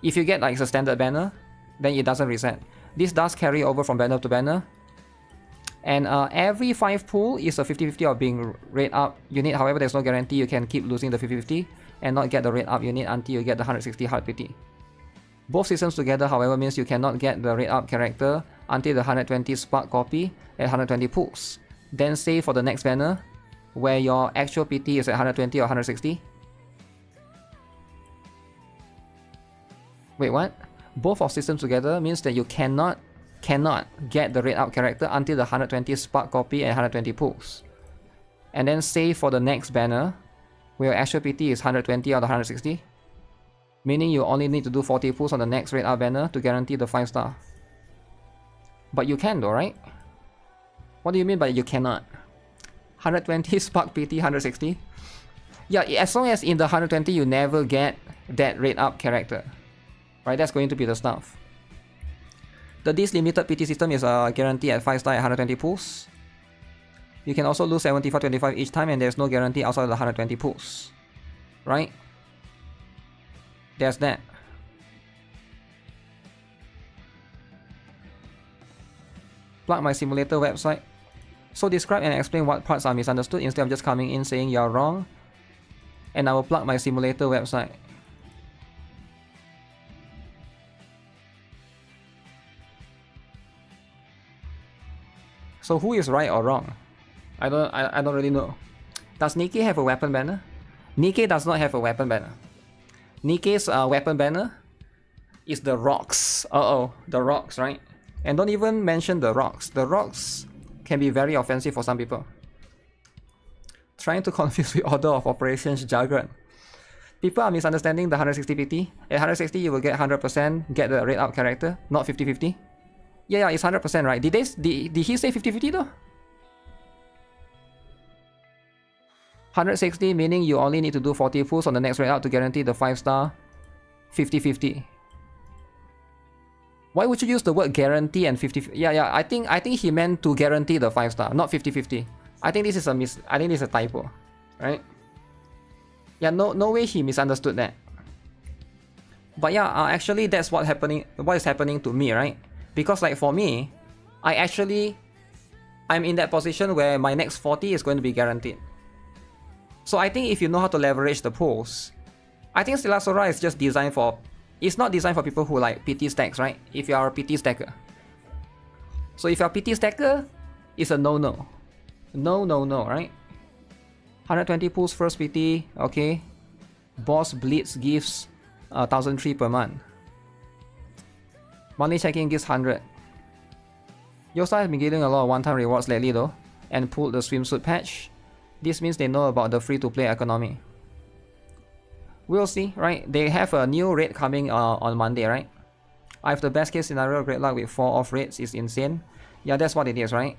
If you get like a standard banner, then it doesn't reset. This does carry over from banner to banner. And every 5 pull is a 50-50 of being rate up unit. However, there's no guarantee you can keep losing the 50-50 and not get the rate up unit until you get the 160 hard PT. Both systems together, however, means you cannot get the rate up character until the 120 spark copy at 120 pulls. Then save for the next banner, where your actual PT is at 120 or 160. Wait, what? Both of systems together means that you cannot get the rate up character until the 120 spark copy at 120 pulls. And then save for the next banner, where your actual PT is 120 or 160. Meaning you only need to do 40 pulls on the next rate up banner to guarantee the 5-star. But you can though, right? What do you mean by you cannot? 120 spark PT 160? Yeah, as long as in the 120 you never get that rate up character. Right, that's going to be the stuff. The this limited PT system is guaranteed at 5-star at 120 pulls. You can also lose 75-25 each time and there's no guarantee outside of the 120 pulls. Right? There's that. Plug my simulator website. So describe and explain what parts are misunderstood instead of just coming in saying you're wrong. And I will plug my simulator website. So who is right or wrong? I don't really know. Does Nikke have a weapon banner? Nikke does not have a weapon banner. Nikke's weapon banner is the rocks. The rocks, right? And don't even mention the rocks. The rocks can be very offensive for some people. Trying to confuse with order of operations jargon. People are misunderstanding the 160 PT. At 160 you will get 100% get the red up character, not 50-50. Yeah, it's 100%, right? Did he say 50-50 though? 160 meaning you only need to do 40 pulls on the next red out to guarantee the 5-star 50-50. Why would you use the word guarantee and 50? Yeah, I think he meant to guarantee the 5-star, not 50-50. I think this is a typo, right? Yeah, no way he misunderstood that. But yeah, actually that's what is happening to me, right? Because like for me, I'm in that position where my next 40 is going to be guaranteed. So I think if you know how to leverage the pulls, I think Stellar Sora is just designed for, it's not designed for people who like PT stacks, right? If you are a PT stacker. So if you are a PT stacker, it's a no, right? 120 pulls first PT, okay. Boss Blitz gives 1,003 per month. Monthly check-in gives 100. Yosa has been getting a lot of one-time rewards lately though, and pulled the swimsuit patch. This means they know about the free-to-play economy. We'll see, right? They have a new raid coming on Monday, right? I have the best case scenario, great luck with 4 off raids is insane. Yeah, that's what it is, right?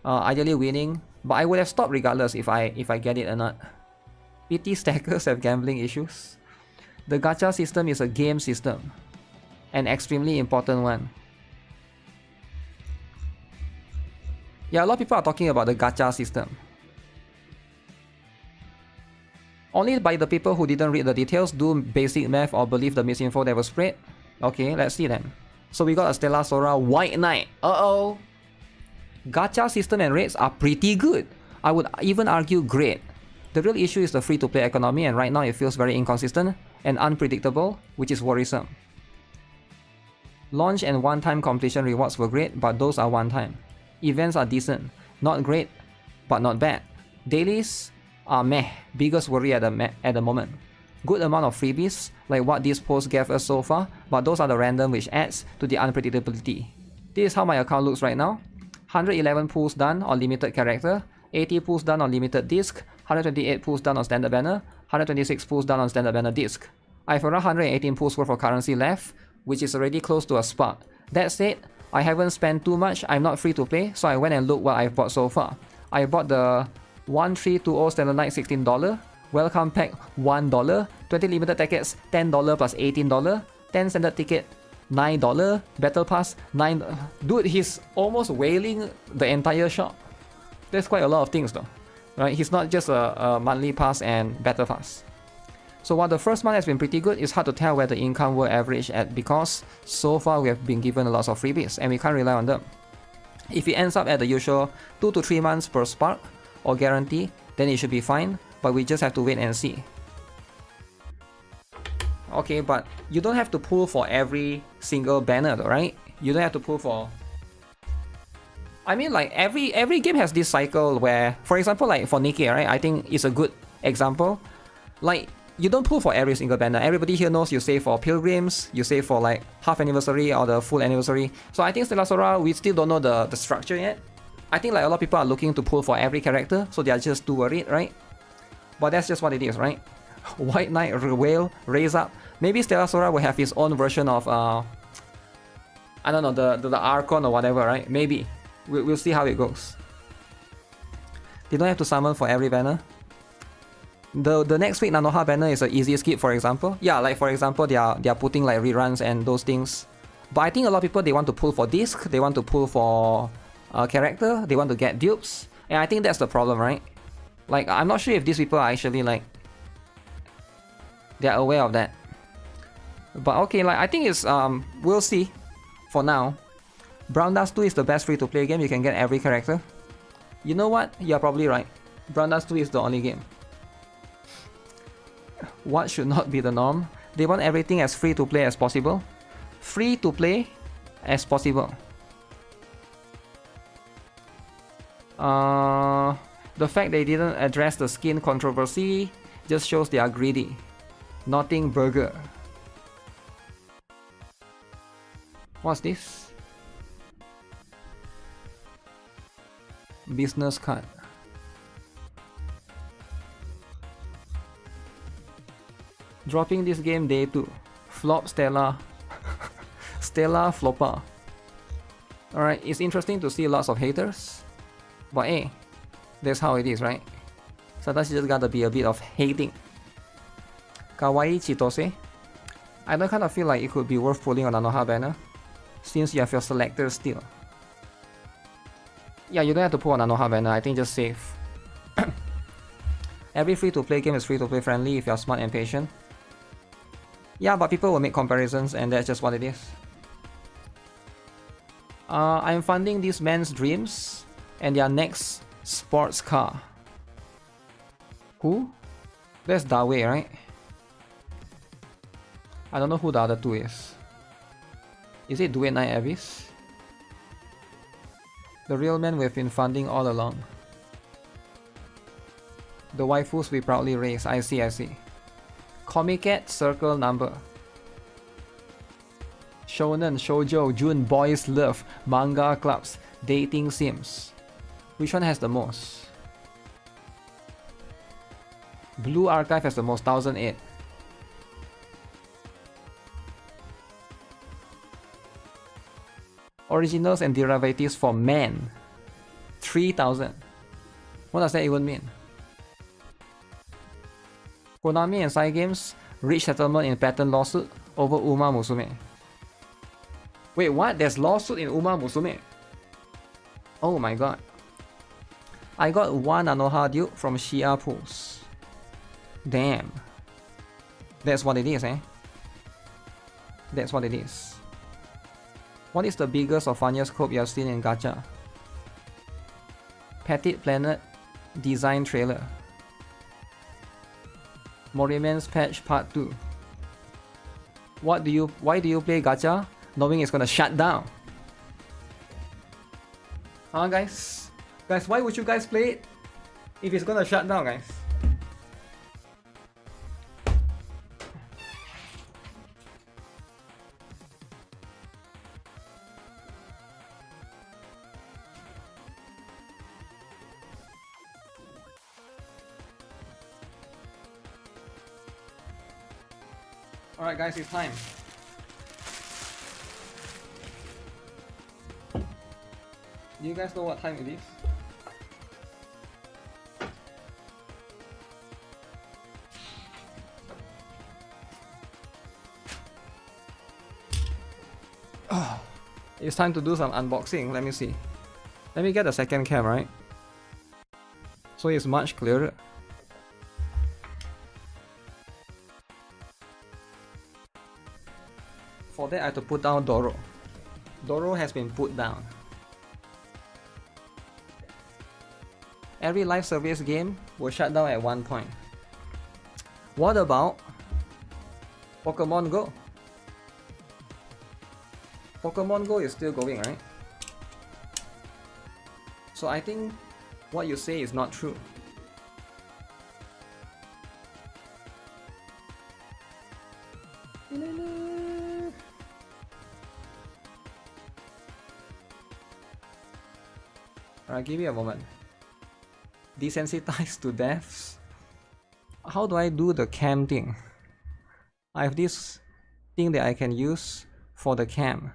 Ideally winning, but I would have stopped regardless if I get it or not. PT stackers have gambling issues. The gacha system is a game system, an extremely important one. Yeah, a lot of people are talking about the gacha system. Only by the people who didn't read the details, do basic math or believe the misinfo that was spread. Okay, let's see then. So we got a Stellar Sora White Knight. Gacha system and rates are pretty good. I would even argue great. The real issue is the free-to-play economy, and right now it feels very inconsistent and unpredictable, which is worrisome. Launch and one-time completion rewards were great, but those are one-time. Events are decent, not great, but not bad. Dailies are meh, biggest worry at the moment. Good amount of freebies, like what this post gave us so far, but those are the random which adds to the unpredictability. This is how my account looks right now. 111 pulls done on limited character, 80 pulls done on limited disc, 128 pulls done on standard banner, 126 pulls done on standard banner disc. I have around 118 pulls worth of currency left, which is already close to a spot. That said, I haven't spent too much, I'm not free to play, so I went and looked what I've bought so far. I bought the 1320 Standard Night $16, Welcome Pack $1, 20 limited tickets $10 plus $18, 10 standard ticket $9, Battle Pass $9. Dude, he's almost whaling the entire shop. That's quite a lot of things though, right? He's not just a monthly pass and Battle Pass. So while the first month has been pretty good, it's hard to tell where the income will average at because so far we have been given a lot of freebies and we can't rely on them. If it ends up at the usual 2 to 3 months per spark or guarantee, then it should be fine, but we just have to wait and see. Okay, but you don't have to pull for every single banner though, right? You don't have to pull for... I mean, like every game has this cycle where, for example, like for Nikke, right? I think it's a good example. Like, you don't pull for every single banner. Everybody here knows you save for pilgrims, you save for like half anniversary or the full anniversary. So I think Stellar Sora, we still don't know the structure yet. I think like a lot of people are looking to pull for every character, so they are just too worried, right? But that's just what it is, right? White Knight, Whale, Raise Up. Maybe Stellar Sora will have his own version of I don't know, the Archon or whatever, right? Maybe. We'll see how it goes. They don't have to summon for every banner. The next week Nanoha banner is an easy skip, for example. Yeah, like for example, they are putting like reruns and those things. But I think a lot of people, they want to pull for disc, they want to pull for character, they want to get dupes, and I think that's the problem, right? Like, I'm not sure if these people are actually like they're aware of that. But okay, like I think it's we'll see. For now, Brown Dust 2 is the best free-to-play game. You can get every character. You know what? You're probably right. Brown Dust 2 is the only game. What should not be the norm? They want everything as free-to-play as possible. Free-to-play as possible. The fact they didn't address the skin controversy just shows they are greedy. Nothing burger. What's this? Business card. Dropping this game day 2. Flop Stella. Stella Flopper. Alright, it's interesting to see lots of haters. But hey, that's how it is, right? Sometimes you just gotta be a bit of hating. Kawaii Chitose. I don't kind of feel like it could be worth pulling on Anoha banner, since you have your selector still. Yeah, you don't have to pull on Anoha banner, I think just save. Every free-to-play game is free-to-play friendly if you're smart and patient. Yeah, but people will make comparisons and that's just what it is. I'm funding this man's dreams and their next sports car. Who? That's Dawei, right? I don't know who the other two is. Is it Dwayne Knight Abyss? The real man we've been funding all along. The waifus we proudly raise. I see, I see. Comic Cat circle number. Shonen, Shoujo, June, Boys Love, Manga Clubs, Dating Sims. Which one has the most? Blue Archive has the most, 1008. Originals and derivatives for men, 3000. What does that even mean? Konami and Cygames reach settlement in patent lawsuit over Uma Musume. Wait, what? There's lawsuit in Uma Musume? Oh my god. I got one Anoha dupe from Shia Pools. Damn. That's what it is, eh? That's what it is. What is the biggest or funniest scope you have seen in Gacha? Petit Planet design trailer. Moriman's Patch Part 2. Why do you play Gacha knowing it's gonna shut down? Huh, guys? Guys, why would you guys play it if it's gonna shut down, guys? Alright guys, it's time. Do you guys know what time it is? It's time to do some unboxing. Let me see. Let me get the second cam, right? So it's much clearer. For that I have to put down Doro. Doro has been put down. Every live service game will shut down at one point. What about Pokemon Go? Pokemon Go is still going, right? So I think what you say is not true. Alright, give me a moment. Desensitized to deaths? How do I do the cam thing? I have this thing that I can use for the cam.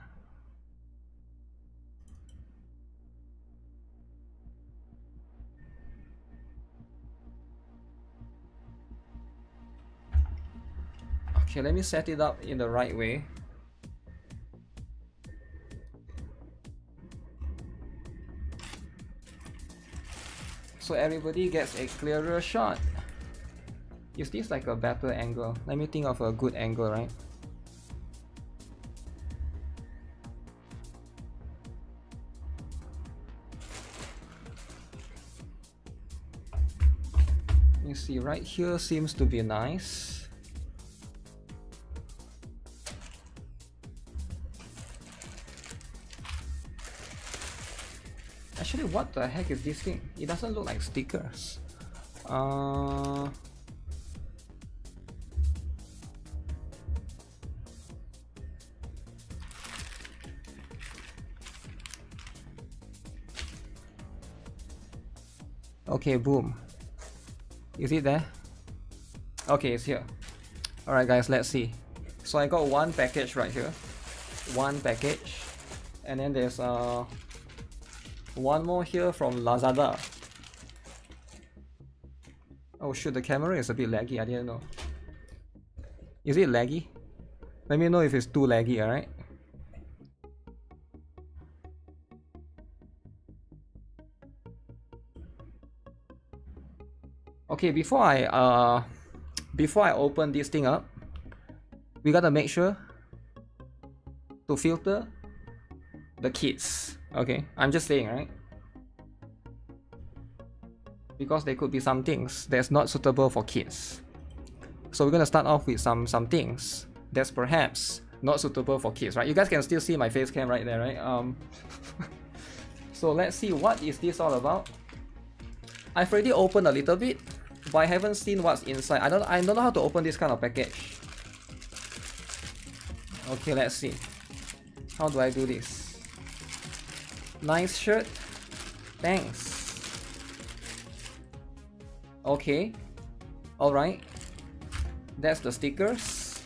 Okay, let me set it up in the right way. So everybody gets a clearer shot. Is this like a better angle? Let me think of a good angle, right? You see, right here seems to be nice. Actually, what the heck is this thing? It doesn't look like stickers. Okay, boom. Is it there? Okay, it's here. Alright guys, let's see. So I got one package right here. One package. And then there's one more here from Lazada. Oh shoot, the camera is a bit laggy, I didn't know. Is it laggy? Let me know if it's too laggy, alright? Okay, before I open this thing up, we gotta make sure to filter the kids. Okay, I'm just saying, right? Because there could be some things that's not suitable for kids. So we're gonna start off with some things that's perhaps not suitable for kids, right? You guys can still see my face cam right there, right? So let's see, what is this all about? I've already opened a little bit, but I haven't seen what's inside. I don't know how to open this kind of package. Okay, let's see. How do I do this? Nice shirt. Thanks. Okay. Alright. That's the stickers.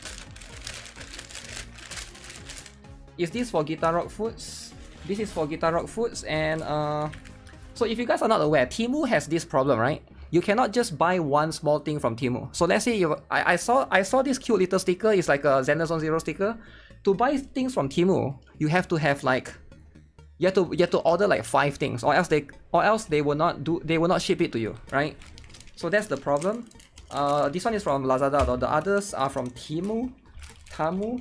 Is this for GuitarRock Foods? This is for GuitarRock Foods, and so if you guys are not aware, Temu has this problem, right? You cannot just buy one small thing from Temu. So let's say I saw this cute little sticker. It's like a Zenless 10 sticker. To buy things from Temu, you have to have like you have to order like 5 things, or else they will not ship it to you, right? So that's the problem. This one is from Lazada, though. The others are from Temu. Tamu.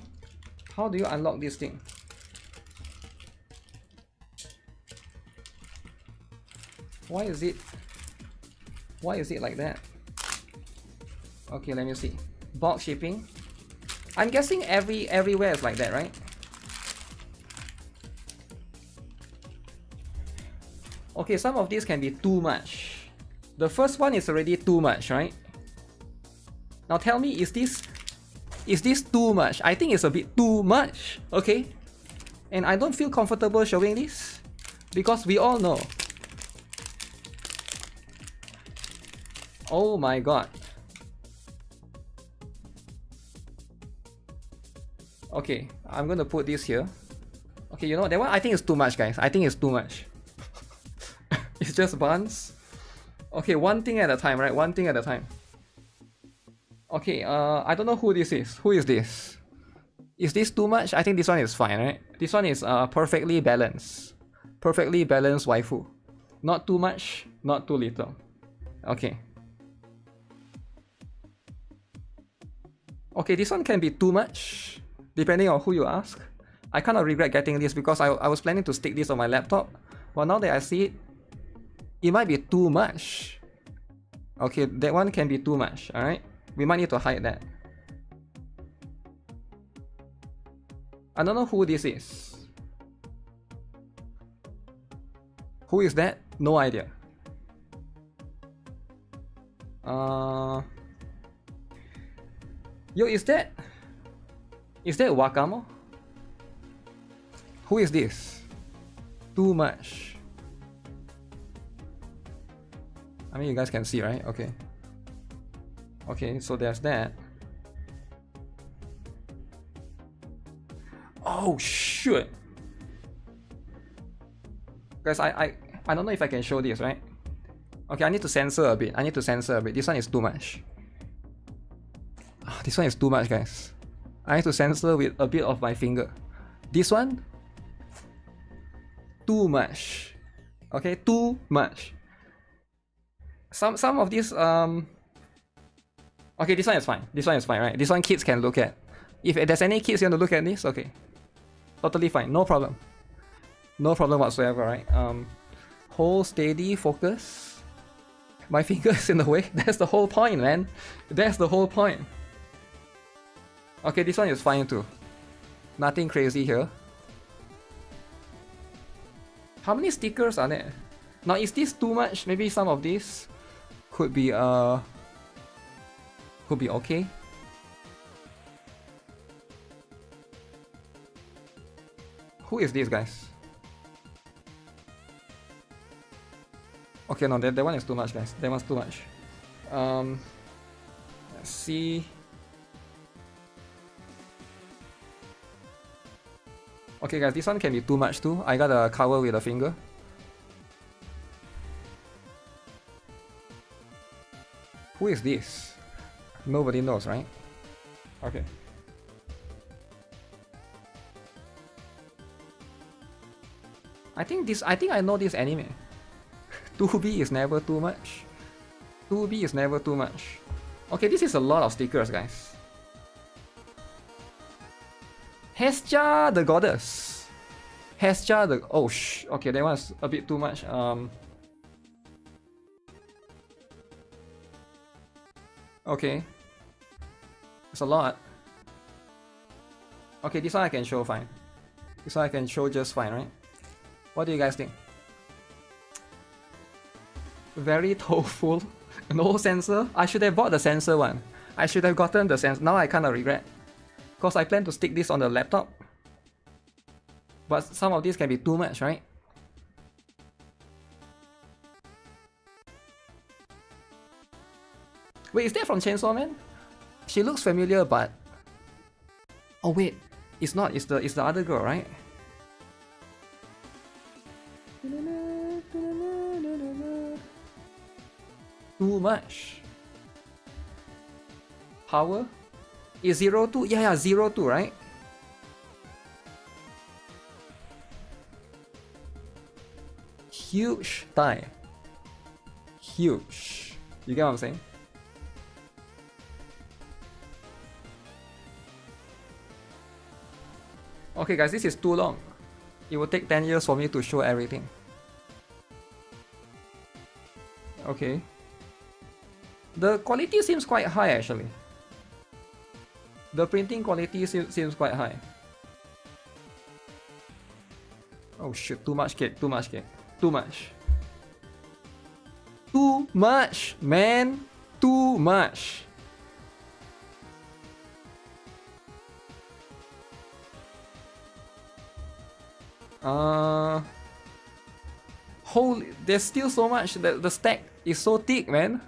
How do you unlock this thing? Why is it like that? Okay, let me see. Box shipping. I'm guessing everywhere is like that, right? Okay, some of these can be too much. The first one is already too much, right? Now tell me, is this too much? I think it's a bit too much, okay? And I don't feel comfortable showing this because we all know. Oh my god. Okay, I'm gonna put this here. Okay, you know, that one I think is too much, guys. I think it's too much. It's just buns. Okay, one thing at a time, right? One thing at a time. Okay, I don't know who this is. Who is this? Is this too much? I think this one is fine, right? This one is perfectly balanced. Perfectly balanced waifu. Not too much, not too little. Okay. Okay, this one can be too much, depending on who you ask. I kind of regret getting this because I was planning to stick this on my laptop. But now that I see it, it might be too much. Okay, that one can be too much, alright? We might need to hide that. I don't know who this is. Who is that? No idea. Yo, is that Wakamo? Who is this? Too much. I mean, you guys can see, right? Okay. Okay, so there's that. Oh shoot! Guys, I don't know if I can show this, right? Okay, I need to censor a bit. This one is too much. This one is too much, guys. I need to censor with a bit of my finger. This one, too much. Okay, too much. Some of these okay, this one is fine. This one is fine, right? This one kids can look at. If there's any kids you want to look at this, okay, totally fine, no problem. No problem whatsoever, right? Hold steady, focus. My finger is in the way. That's the whole point, man. That's the whole point. Okay, this one is fine too. Nothing crazy here. How many stickers are there? Now is this too much? Maybe some of these could be okay. Who is this, guys? Okay, no, that one is too much, guys. That one's too much. Let's see. Okay, guys, this one can be too much too. I gotta cover with a finger. Who is this? Nobody knows, right? Okay. I think I know this anime. 2B is never too much. 2B is never too much. Okay, this is a lot of stickers, guys. Hestia the goddess. Hestia the... Oh, okay, that one's a bit too much. Okay. It's a lot. Okay, this one I can show fine. This one I can show just fine, right? What do you guys think? Very toeful. No sensor. I should have bought the sensor one. I should have gotten the sensor. Now I kind of regret. Because I plan to stick this on the laptop. But some of these can be too much, right? Wait, is that from Chainsaw Man? She looks familiar, but... Oh wait, it's not. It's the other girl, right? Too much. Power? Is 0-2? Yeah, 0-2, right? Huge thigh. Huge. You get what I'm saying? Okay guys, this is too long. It will take 10 years for me to show everything. Okay. The quality seems quite high actually. The printing quality seems quite high. Oh shit, too much cake, too much cake. Too much. Too much, man. Too much. Holy, there's still so much. The stack is so thick, man.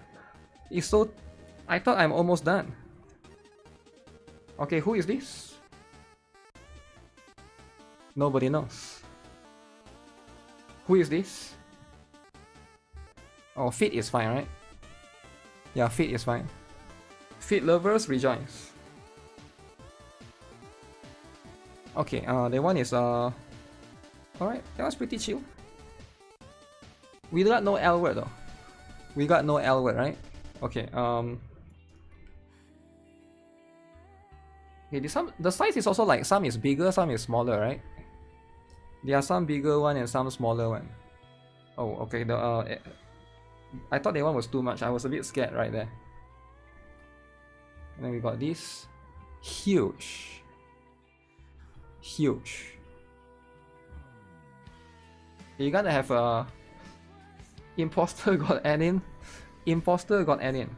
It's so... I thought I'm almost done. Okay, who is this? Nobody knows. Who is this? Oh, Fit is fine, right? Yeah, Fit is fine. Fit lovers rejoice. Okay, that one is alright, that was pretty chill. We got no L word though. We got no L word, right? Okay, okay, the size is also like some is bigger, some is smaller, right? There are some bigger one and some smaller one. Oh, okay. I thought that one was too much. I was a bit scared right there. And then we got this. Huge. Huge. You gotta have a... Imposter got Anin. Imposter got Anin.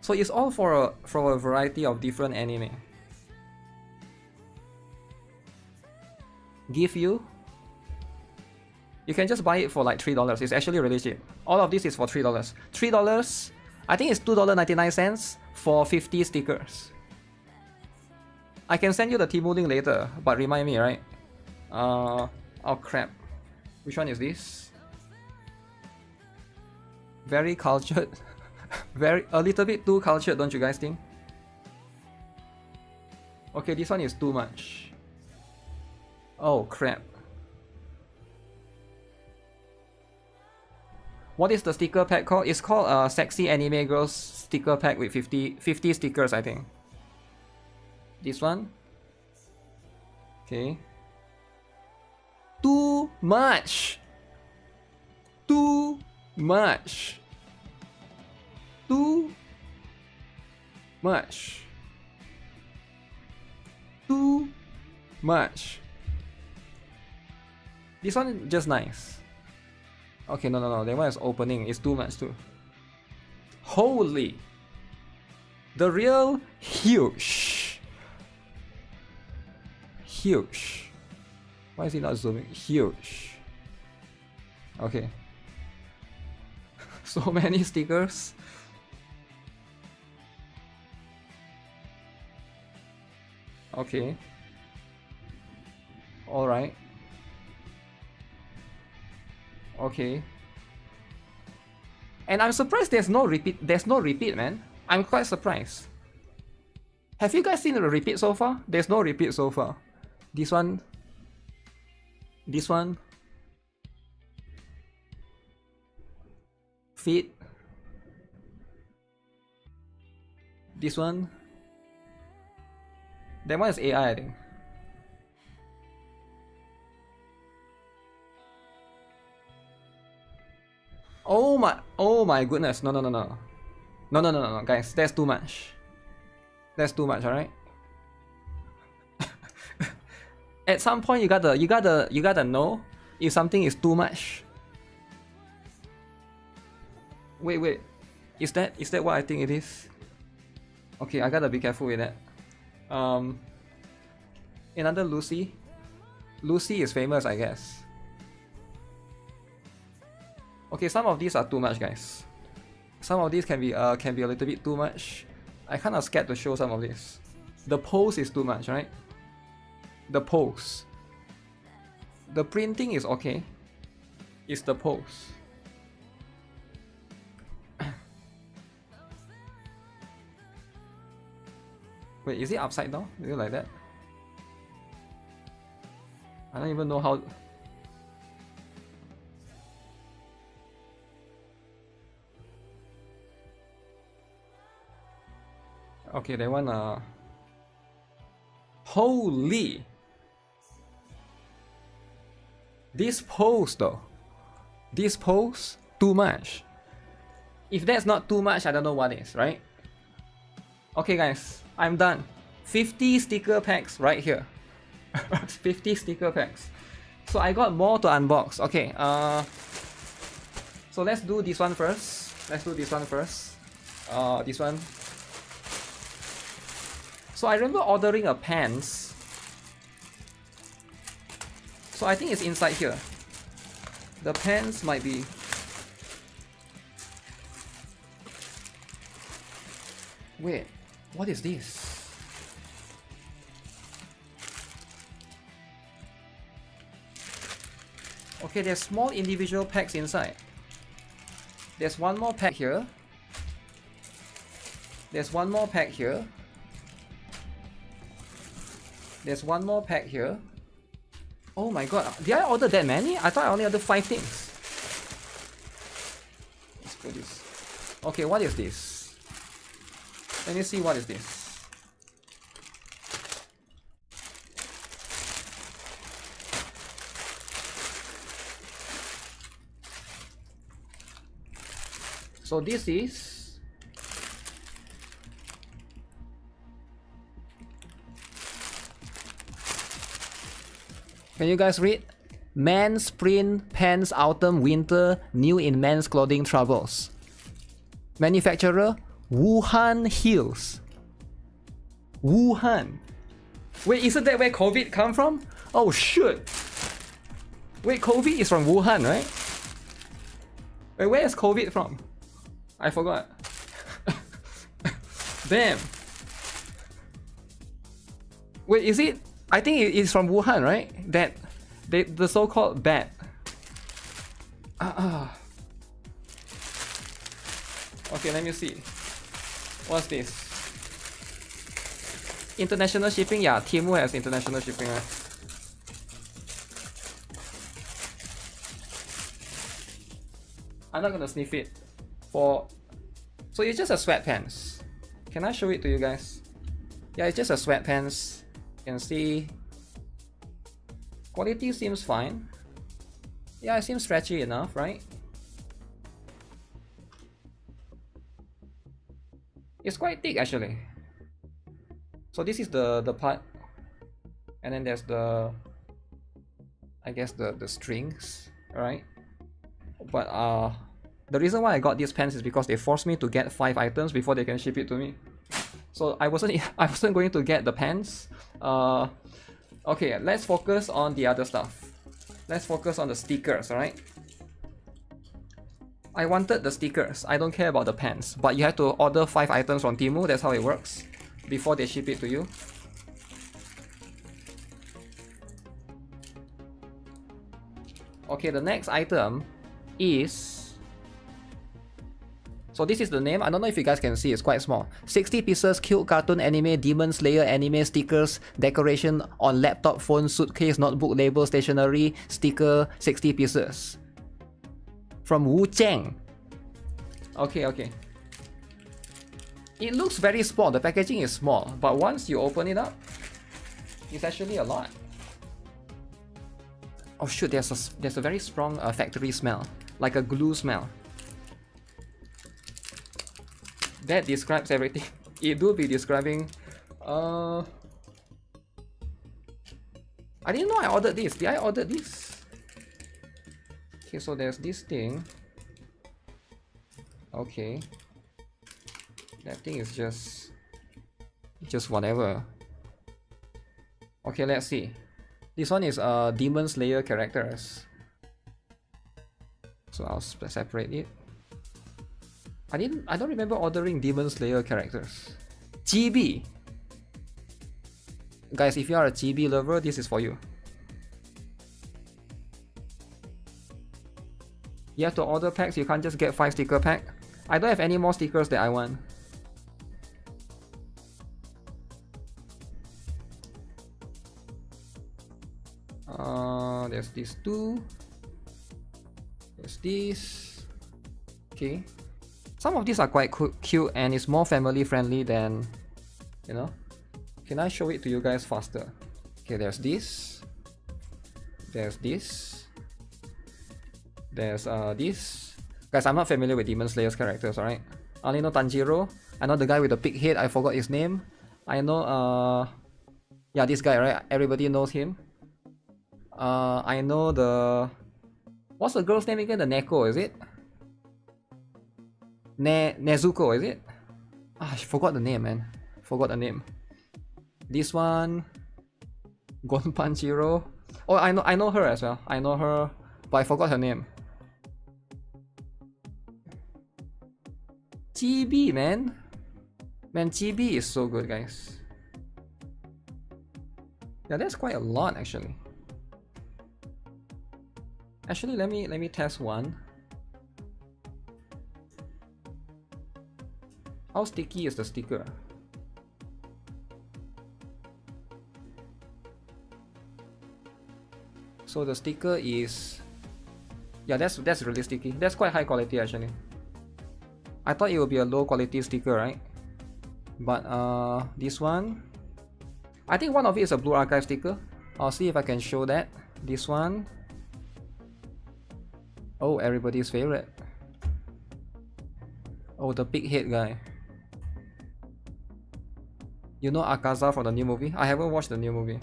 So it's all for a variety of different anime. Give you... You can just buy it for like $3. It's actually really cheap. All of this is for $3. $3, I think it's $2.99 for 50 stickers. I can send you the Temu link later, but remind me, right? Oh crap. Which one is this? Very cultured. A little bit too cultured, don't you guys think? Okay, this one is too much. Oh crap. What is the sticker pack called? It's called Sexy Anime Girls Sticker Pack with 50 stickers, I think. This one. Okay. Too much. Too much. Too much. Too much. This one just nice. Okay, no. That one is opening. It's too much too. Holy. The real huge. Huge. Why is it not zooming? Huge. Okay. So many stickers. Okay. Alright. Okay. And I'm surprised there's no repeat. There's no repeat, man. I'm quite surprised. Have you guys seen the repeat so far? There's no repeat so far. This one. This one. Feet. This one. That one is AI, I think. Oh my goodness. No, guys, that's too much. That's too much, alright? At some point you gotta know if something is too much. Wait. Is that what I think it is? Okay, I gotta be careful with that. Another Lucy. Lucy is famous, I guess. Okay, some of these are too much, guys. Some of these can be a little bit too much. I kind of scared to show some of this. The pose is too much, right? The pose. The printing is okay. It's the pose. Wait, is it upside down? Is it like that? I don't even know how. Okay, that one. Holy! This pose though. This pose, too much. If that's not too much, I don't know what is, right? Okay, guys, I'm done. 50 sticker packs right here. 50 sticker packs. So I got more to unbox. Okay, so let's do this one first. This one. So I remember ordering a pants. So I think it's inside here. The pants might be. Wait, what is this? Okay, there's small individual packs inside. There's one more pack here. There's one more pack here. There's one more pack here. Oh my god, did I order that many? I thought I only ordered 5 things. Let's put this. Okay, what is this? Let me see what is this. So this is. Can you guys read? Men's Spring Pants Autumn Winter New in Men's Clothing Troubles. Manufacturer Wuhan Hills. Wuhan. Wait, isn't that where COVID come from? Oh shoot. Wait, COVID is from Wuhan, right? Wait, where is COVID from? I forgot. Damn. Wait, is it? I think it's from Wuhan, right? That the so-called bat. Okay, let me see. What's this? International shipping? Yeah, Temu has international shipping, right? I'm not gonna sniff it. So it's just a sweatpants. Can I show it to you guys? Yeah, it's just a sweatpants. You can see quality seems fine. Yeah, it seems stretchy enough, right? It's quite thick actually. So this is the part. And then there's the, I guess the strings, alright? But the reason why I got these pens is because they forced me to get 5 items before they can ship it to me. So I wasn't going to get the pens. Okay, let's focus on the other stuff. Let's focus on the stickers, alright? I wanted the stickers. I don't care about the pens, but you have to order 5 items from Temu. That's how it works before they ship it to you. Okay, the next item is, so this is the name. I don't know if you guys can see, it's quite small. 60 pieces cute cartoon anime Demon Slayer anime stickers decoration on laptop, phone, suitcase, notebook, label, stationery, sticker, 60 pieces. From Wu Cheng. Okay, okay. It looks very small, the packaging is small, but once you open it up, it's actually a lot. Oh shoot, there's a very strong factory smell, like a glue smell. That describes everything. It do be describing. I didn't know I ordered this. Did I order this? Okay, so there's this thing. Okay. That thing is just whatever. Okay, let's see. This one is Demon Slayer characters. So I'll separate it. I don't remember ordering Demon Slayer characters. GB. Guys, if you are a GB lover, this is for you. You have to order packs, you can't just get 5 sticker pack. I don't have any more stickers that I want. There's these 2. There's this. Okay. Some of these are quite cute and it's more family friendly than, you know. Can I show it to you guys faster? Okay, there's this. There's this. There's this. Guys, I'm not familiar with Demon Slayer's characters, alright? I only know Tanjiro. I know the guy with the pig head, I forgot his name. I know, yeah, this guy, right? Everybody knows him. I know the... What's the girl's name again? The Neko, is it? Nezuko, is it? Ah, I forgot the name, man. Forgot the name. This one... Gonpanchiro. Oh, I know her as well. I know her, but I forgot her name. GB, man. Man, GB is so good, guys. Yeah, that's quite a lot, actually. Actually, let me test one. How sticky is the sticker? So the sticker is, yeah, that's really sticky. That's quite high quality actually. I thought it would be a low quality sticker, right? But this one, I think one of it is a Blue Archive sticker. I'll see if I can show that. This one. Oh, everybody's favorite. Oh, the big head guy. You know Akaza from the new movie? I haven't watched the new movie.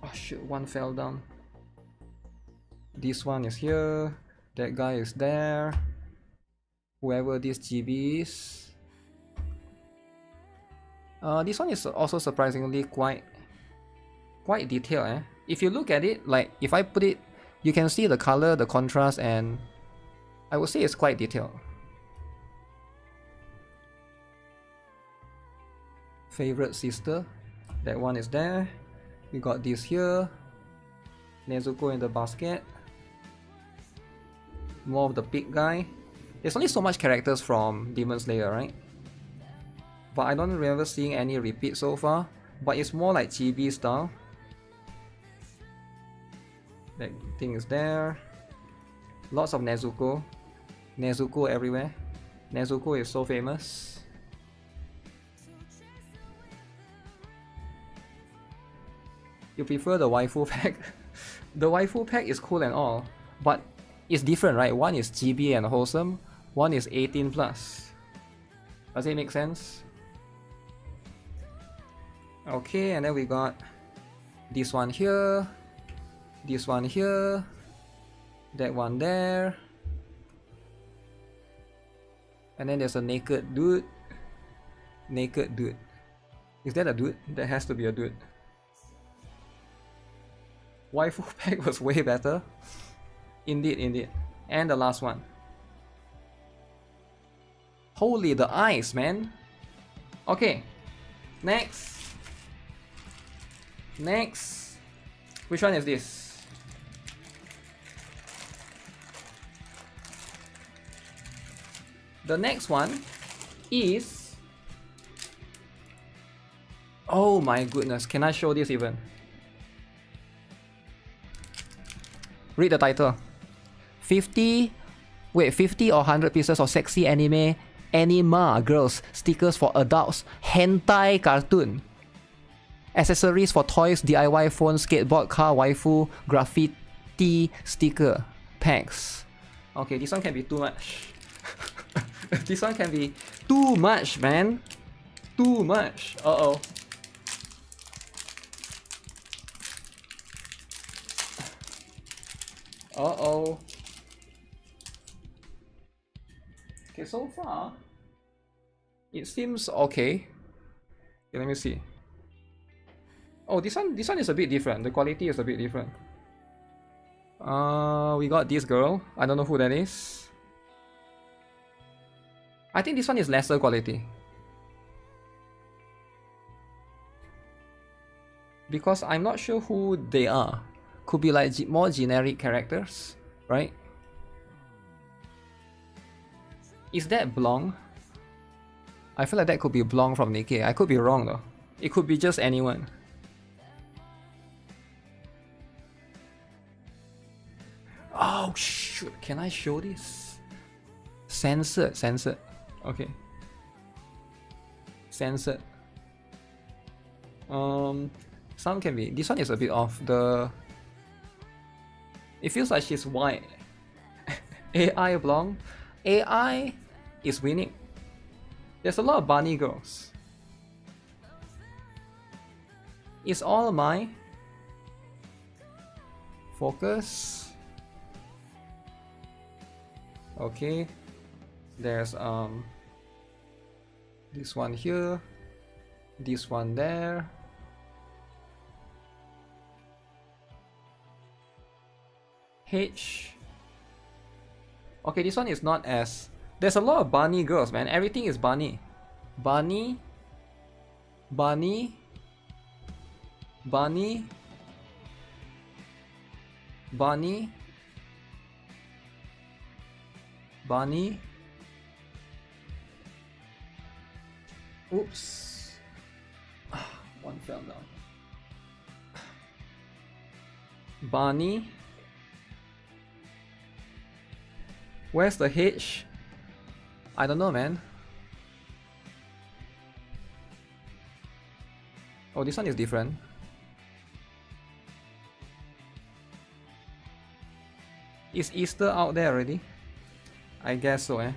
Oh shit, one fell down. This one is here. That guy is there. Whoever this GB is. This one is also surprisingly quite detailed, eh? If you look at it, like if I put it, you can see the color, the contrast, and I would say it's quite detailed. Favorite sister, that one is there. We got this here. Nezuko in the basket. More of the big guy. There's only so much characters from Demon Slayer, right? But I don't remember seeing any repeat so far. But it's more like chibi style. That thing is there. Lots of Nezuko. Nezuko everywhere. Nezuko is so famous. You prefer the waifu pack? The waifu pack is cool and all, but it's different, right? One is chibi and wholesome, one is 18+. Does it make sense? Okay, and then we got this one here, this one here, that one there, and then there's a naked dude. Naked dude. Is that a dude? That has to be a dude. Waifu pack was way better. Indeed, indeed. And the last one. Holy, the eyes, man. Okay. Next. Next. Which one is this? The next one is... Oh my goodness, can I show this even? Read the title. 50 or 100 pieces of sexy anima girls stickers for adults, hentai cartoon, accessories for toys, DIY phone, skateboard, car, waifu, graffiti sticker packs. Okay, this one can be too much. This one can be too much, man. Too much. Uh-oh. Uh-oh. Okay, so far it seems okay. Okay, let me see. Oh, this one is a bit different. The quality is a bit different. We got this girl. I don't know who that is. I think this one is lesser quality. Because I'm not sure who they are. Could be like more generic characters, right? Is that Blong? I feel like that could be Blong from Nikke. I could be wrong though. It could be just anyone. Oh shoot, can I show this? Censored, censored. Okay. Censored. Some can be. This one is a bit off. It feels like she's white. AI Blong. AI is winning. There's a lot of bunny girls. It's all my focus. Okay. There's this one here, this one there. H. Okay, this one is not as... There's a lot of bunny girls, man. Everything is bunny. Bunny. Bunny. Bunny. Bunny. Bunny. Oops. One fell down. Bunny. Where's the H? I don't know, man. Oh, this one is different. Is Easter out there already? I guess so, eh?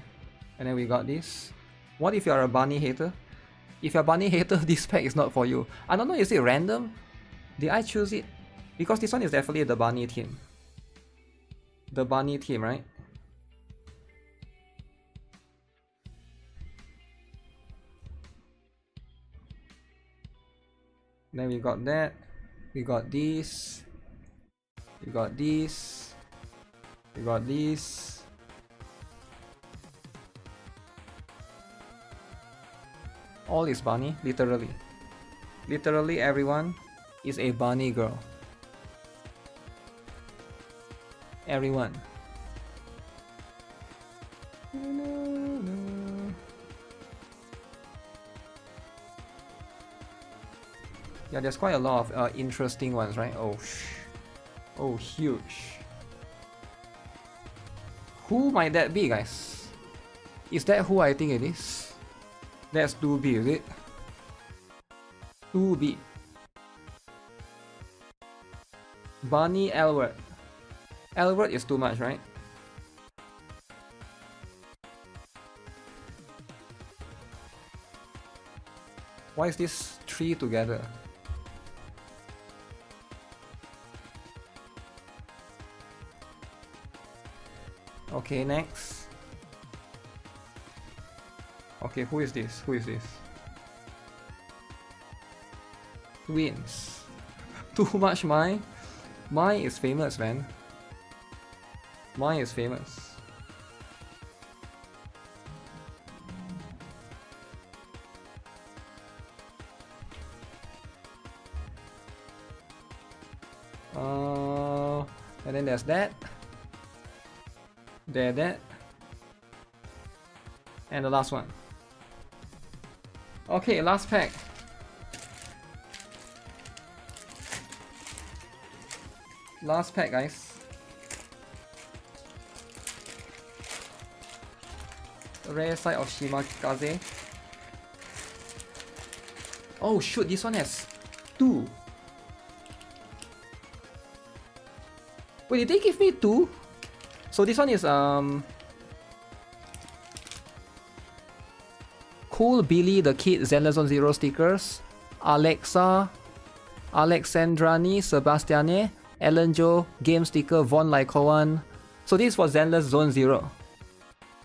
And then we got this. What if you're a bunny hater? If you're a bunny hater, this pack is not for you. I don't know, is it random? Did I choose it? Because this one is definitely the bunny team. The bunny team, right? Then we got that. We got this. We got this. We got this. All is bunny, literally. Literally everyone is a bunny girl. Everyone. Yeah, there's quite a lot of interesting ones, right? Oh, huge. Who might that be, guys? Is that who I think it is? That's 2B, is it? 2B. Bunny Elward. Elward is too much, right? Why is this 3 together? Okay, next. Okay, who is this? Who is this? Twins. Too much Mai. Mai is famous, man. Mai is famous. And then there's that. That. And the last one. Okay, last pack. Last pack, guys. Rare side of Shimakaze. Oh shoot, this one has 2. Wait, did they give me 2? So this one is Cool Billy the Kid Zenless on 0 stickers. Alexa, Alexandrani Sebastiane, Ellen Joe, Game Sticker, Von Lykoan. So this was Zenless Zone 0.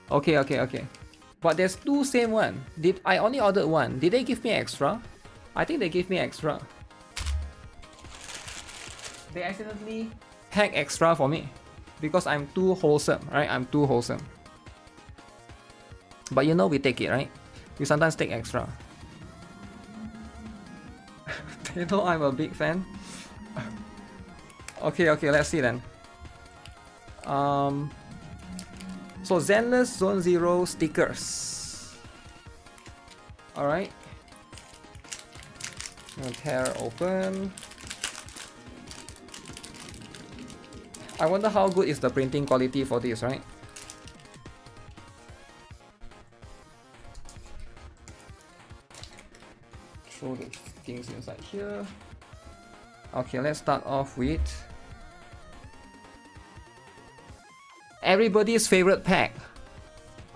Okay. But there's 2 same one. Did I only ordered 1? Did they give me extra? I think they gave me extra. They accidentally pack extra for me because I'm too wholesome, right? I'm too wholesome. But you know we take it, right? We sometimes take extra. They know I'm a big fan. Okay, let's see then. So Zenless Zone 0 stickers. Alright. Tear open. I wonder how good is the printing quality for this, right? Throw the things inside here. Okay, let's start off with everybody's favorite pack.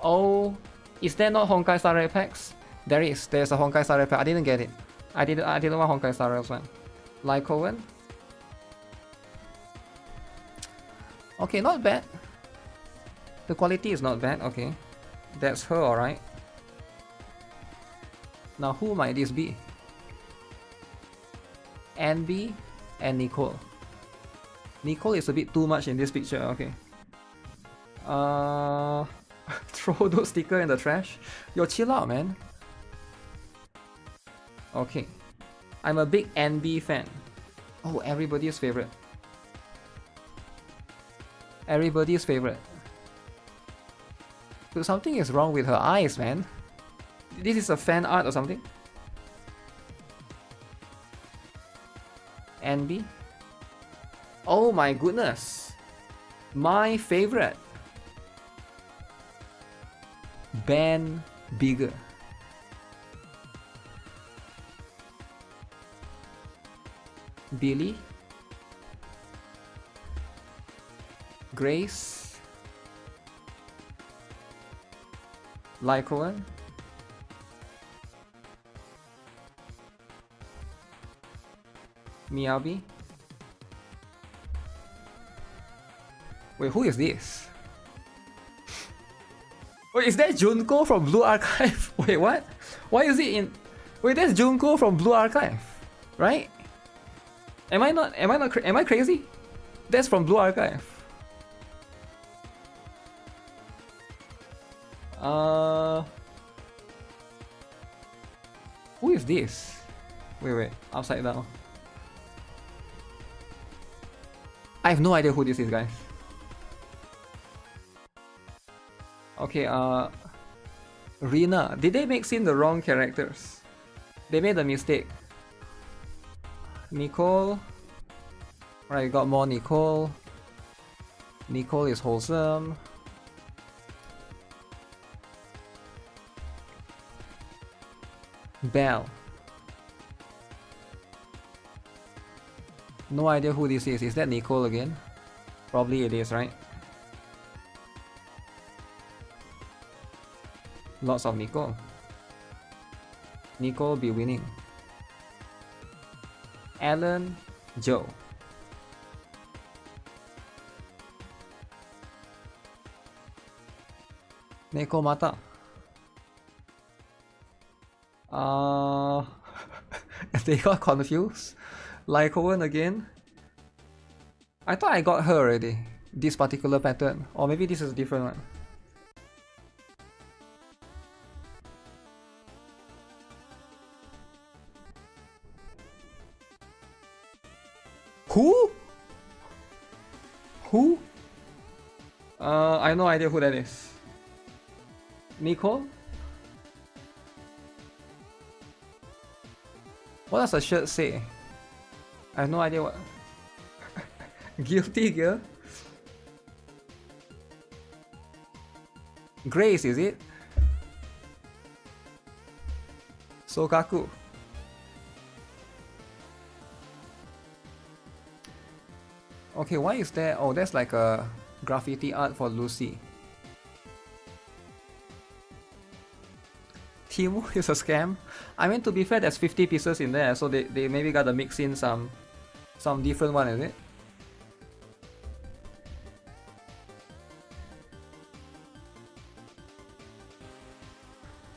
Oh, is there not Honkai Star Rail packs? There's a Honkai Star Rail pack. I didn't get it. I didn't want Honkai Star Rail's one. Lykoan. Okay, not bad. The quality is not bad. Okay, that's her, alright. Now who might this be? Anby and Nicole. Nicole is a bit too much in this picture. Okay. Throw those stickers in the trash. Yo, chill out, man. Okay. I'm a big Anby fan. Oh, everybody's favorite. Everybody's favorite. Dude, something is wrong with her eyes, man. This is a fan art or something? Anby? Oh my goodness. My favorite. Ben Bigger. Billy. Grace. Lykoan. Miyabi. Wait, who is this? Wait, is that Junko from Blue Archive? Wait, what? Why is it in... Wait, that's Junko from Blue Archive, right? Am I crazy? That's from Blue Archive. Who is this? Wait, upside down. I have no idea who this is, guys. Okay, Rina. Did they mix in the wrong characters? They made a mistake. Nicole. Right, got more Nicole. Nicole is wholesome. Belle. No idea who this is. Is that Nicole again? Probably it is, right? Lots of Nicole. Nikke be winning. Alan, Joe. Nikke Mata. They got confused. Like Owen again. I thought I got her already. This particular pattern. Or maybe this is a different one. Who? Who? I have no idea who that is. Nikke? What does the shirt say? I have no idea what. Guilty Gear? Grace, is it? Sokaku. Okay, why is there? Oh, that's like a graffiti art for Lucy. Timu is a scam. I mean, to be fair, there's 50 pieces in there, so they maybe gotta mix in some different one, is it?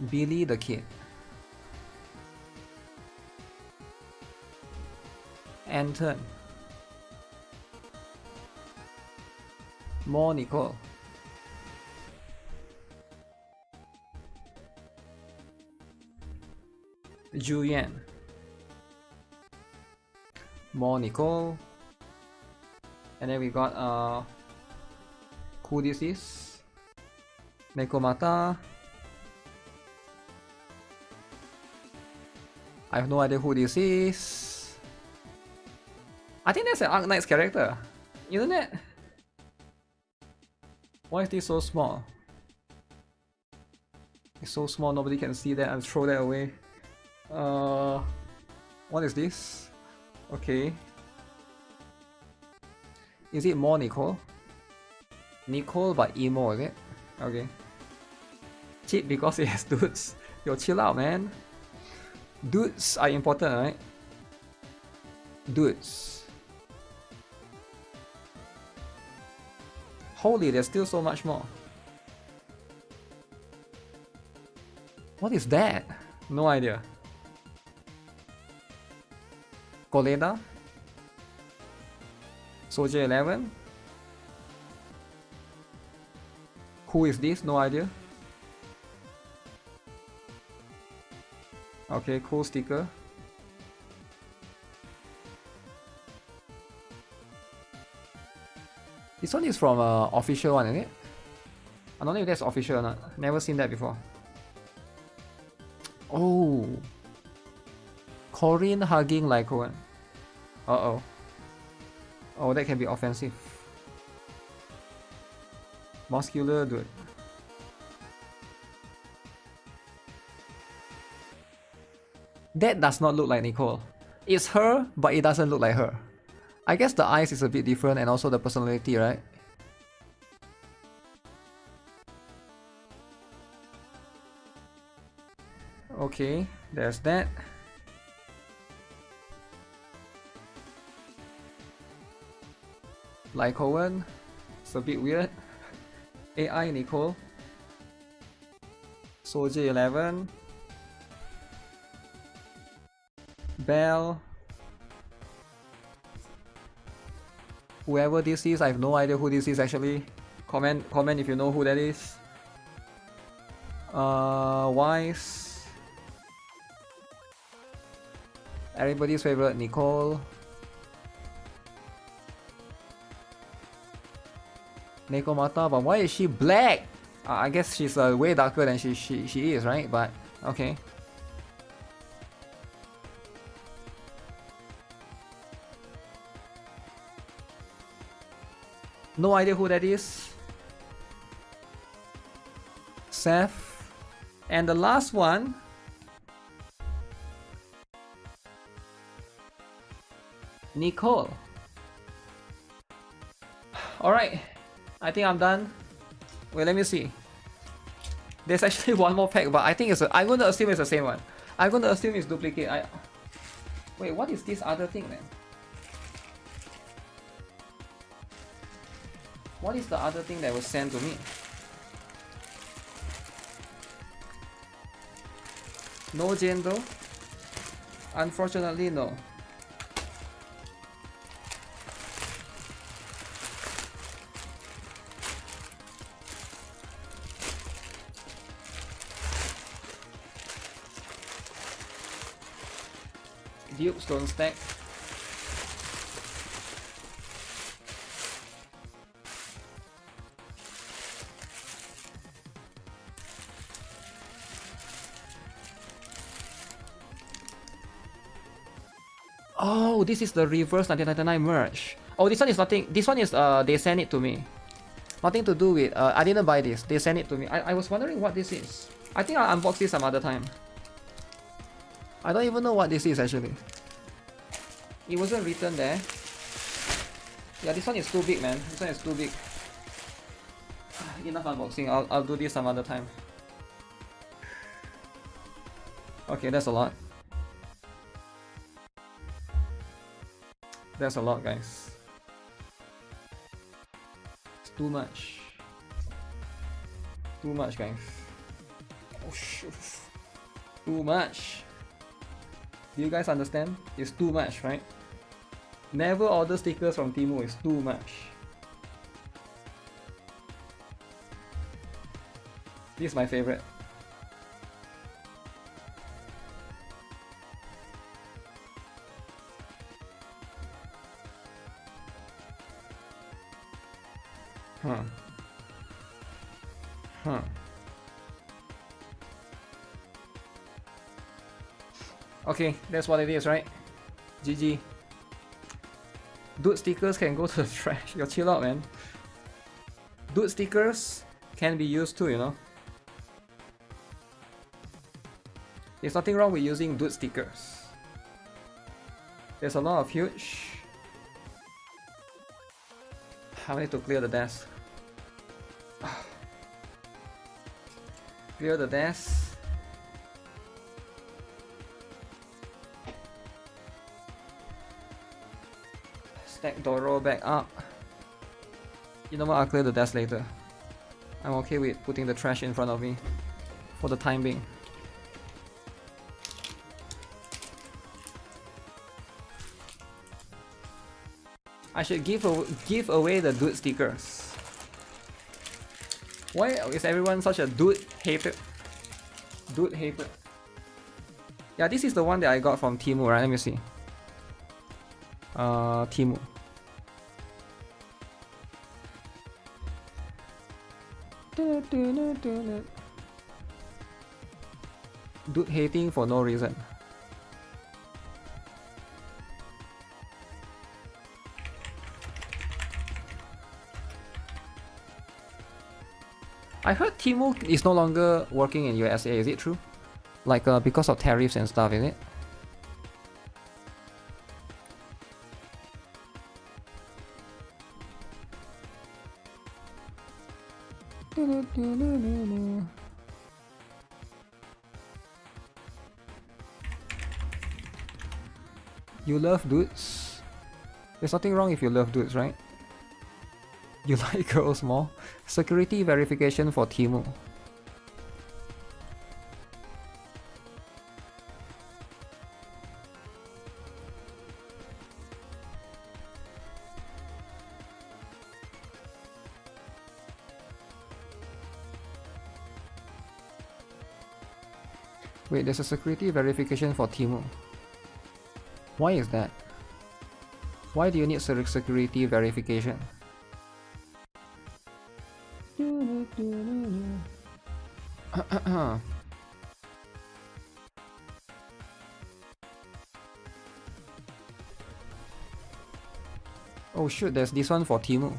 Billy the Kid. Anton. More Nikke. Julian. More Nikke. And then we got who this is? Nikke Mata. I have no idea who this is. I think that's an Arknight's character, isn't it? Why is this so small? It's so small, nobody can see that. I'll throw that away. What is this? Okay. Is it more Nikke? Nikke but emo, is it? Okay. Cheap because it has dudes. Yo, chill out, man. Dudes are important, right? Dudes. Holy, there's still so much more. What is that? No idea. Koleda? Soldier 11? Who is this? No idea. Okay, cool sticker. This one is from official one, isn't it? I don't know if that's official or not. Never seen that before. Oh, Corinne hugging like one. Uh-oh. Oh, that can be offensive. Muscular dude. That does not look like Nikke. It's her, but it doesn't look like her. I guess the eyes is a bit different and also the personality, right? Okay, there's that. Like Owen, it's a bit weird. AI Nikke. Soldier 11. Bell. Whoever this is, I have no idea who this is actually. Comment if you know who that is. Wise. Everybody's favorite Nikke. Nikke Mata, but why is she black? I guess she's way darker than she is, right? But okay. No idea who that is. Seth. And the last one. Nikke. Alright. I think I'm done. Wait, let me see. There's actually one more pack, but I think I'm gonna assume it's the same one. I'm gonna assume it's duplicate. Wait, what is this other thing then? What is the other thing that was sent to me? No Jendo? Unfortunately, no. Dukes don't stack. Oh, this is the reverse 1999 merch. Oh, this one is nothing. This one is they sent it to me. Nothing to do with I didn't buy this. They sent it to me. I was wondering what this is. I think I'll unbox this some other time. I don't even know what this is actually. It wasn't written there. Yeah, this one is too big, man. This one is too big. Enough unboxing. I'll do this some other time. Okay, that's a lot. That's a lot, guys. It's too much. Too much, guys. Oh shoot. Too much. Do you guys understand? It's too much, right? Never order stickers from Temu. It's too much. This is my favorite. Huh. Huh. Okay, that's what it is, right? GG. Dude stickers can go to the trash. Yo, chill out, man. Dude stickers can be used too, you know. There's nothing wrong with using dude stickers. There's a lot of huge. I need to clear the desk. Clear the desk. Stack Doro back up. You know what, I'll clear the desk later. I'm okay with putting the trash in front of me for the time being. I should give away the dude stickers. Why is everyone such a dude hater? Dude hater. Yeah, this is the one that I got from Temu, right? Let me see. Temu. Dude hating for no reason. I heard Temu is no longer working in USA, is it true? Like because of tariffs and stuff, is it? You love dudes? There's nothing wrong if you love dudes, right? You like girls more? Security verification for Temu. Wait, there's a security verification for Temu. Why is that? Why do you need security verification? Oh shoot, there's this one for Temu.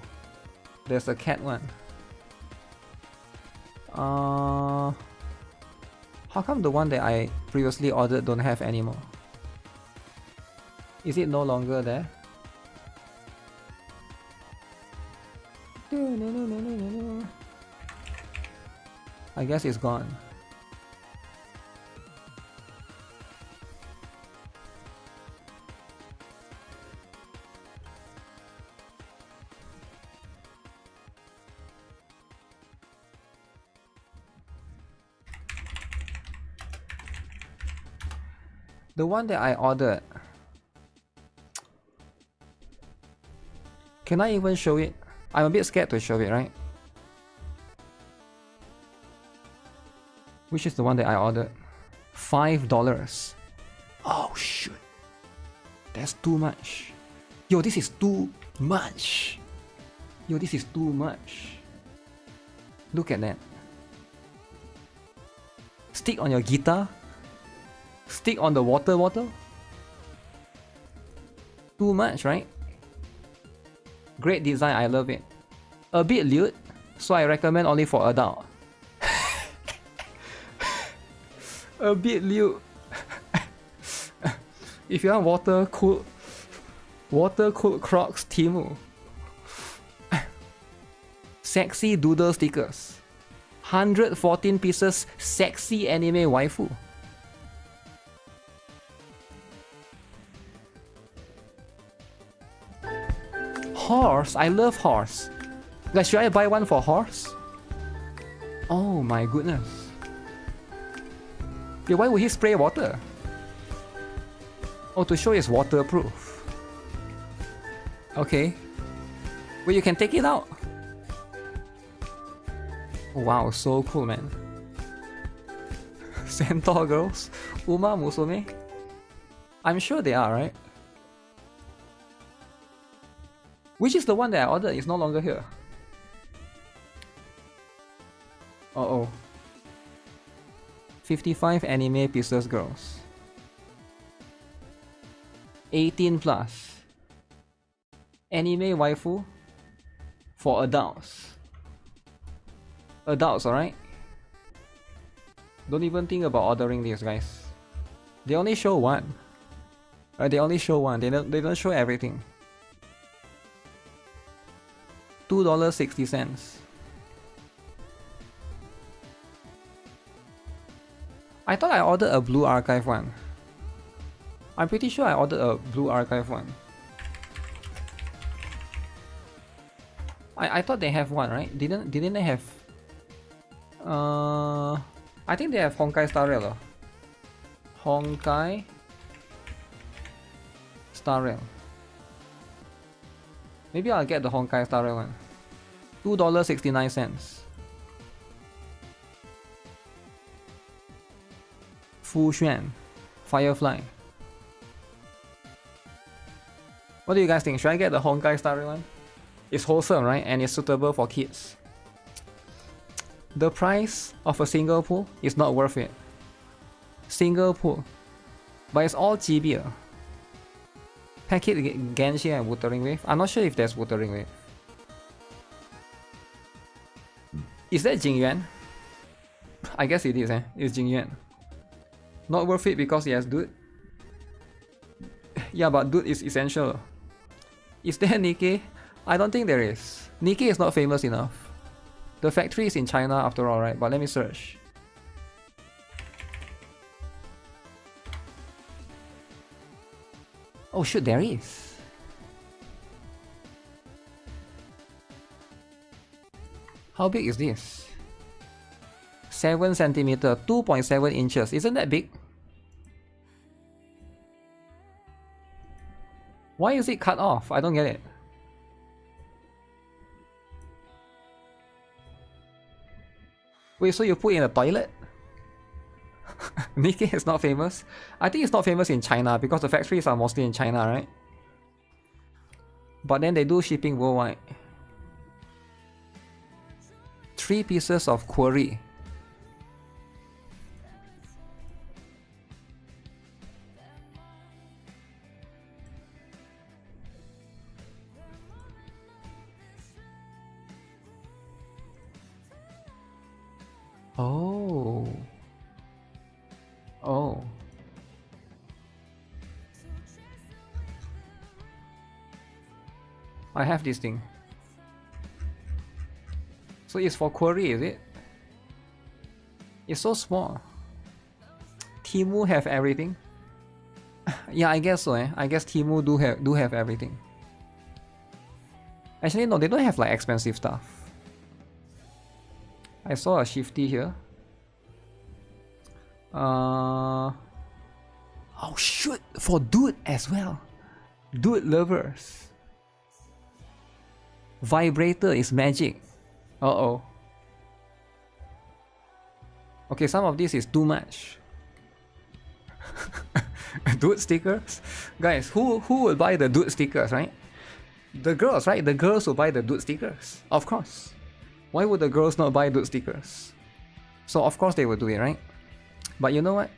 There's a cat one. How come the one that I previously ordered don't have anymore? Is it no longer there? I guess it's gone. The one that I ordered. Can I even show it? I'm a bit scared to show it, right? Which is the one that I ordered? $5. Oh shoot. That's too much. Yo, this is too much. Yo, this is too much. Look at that. Stick on your guitar. Stick on the water bottle. Too much, right? Great design, I love it. A bit lewd, so I recommend only for adult. A bit lewd. If you want water cooled Crocs, Timu. Sexy doodle stickers. 114 pieces sexy anime waifu. Horse, I love horse. Like, should I buy one for horse? Oh my goodness. Yeah, why would he spray water? Oh, to show it's waterproof. Okay. Well, you can take it out. Wow, so cool, man. Centaur girls? Uma Musume? I'm sure they are, right? Which is the one that I ordered? It's no longer here. Uh-oh. 55 anime pieces girls. 18 plus. Anime waifu for adults. Adults, alright? Don't even think about ordering these, guys. They only show one. They only show one. They don't show everything. $2.60. I thought I ordered a blue archive one. I'm pretty sure I ordered a blue archive one. I thought they have one, right? Didn't they have? I think they have Honkai Star Rail. Honkai Star Rail. Maybe I'll get the Honkai Star Rail one. $2.69. Fu Xuan, Firefly. What do you guys think? Should I get the Honkai Star Rail one? It's wholesome, right? And it's suitable for kids. The price of a single pool is not worth it. Single pool. But it's all GB. Packet Genshin and Wuthering Wave. I'm not sure if there's Wuthering Wave. Is that Jingyuan? I guess it is, eh? It's Jingyuan. Not worth it because he has dude. Yeah, but dude is essential. Is there Nikke? I don't think there is. Nikke is not famous enough. The factory is in China after all, right? But let me search. Oh shoot, there is. How big is this? 7 centimeter, 2.7 inches. Isn't that big? Why is it cut off? I don't get it. Wait, so you put in a toilet? Nikke is not famous? I think it's not famous in China because the factories are mostly in China, right? But then they do shipping worldwide. 3 pieces of quarry. Oh. Oh. I have this thing. So it's for query, is it? It's so small. Temu have everything. Yeah, I guess so. I guess Temu do have everything. Actually, no, they don't have like expensive stuff. I saw a shifty here. Oh Oh shoot, for dude as well. Dude lovers. Vibrator is magic. Uh-oh. Okay, some of this is too much. Dude stickers? Guys, who will buy the dude stickers, right? The girls, right? The girls will buy the dude stickers. Of course. Why would the girls not buy dude stickers? So of course they will do it, right? But you know what?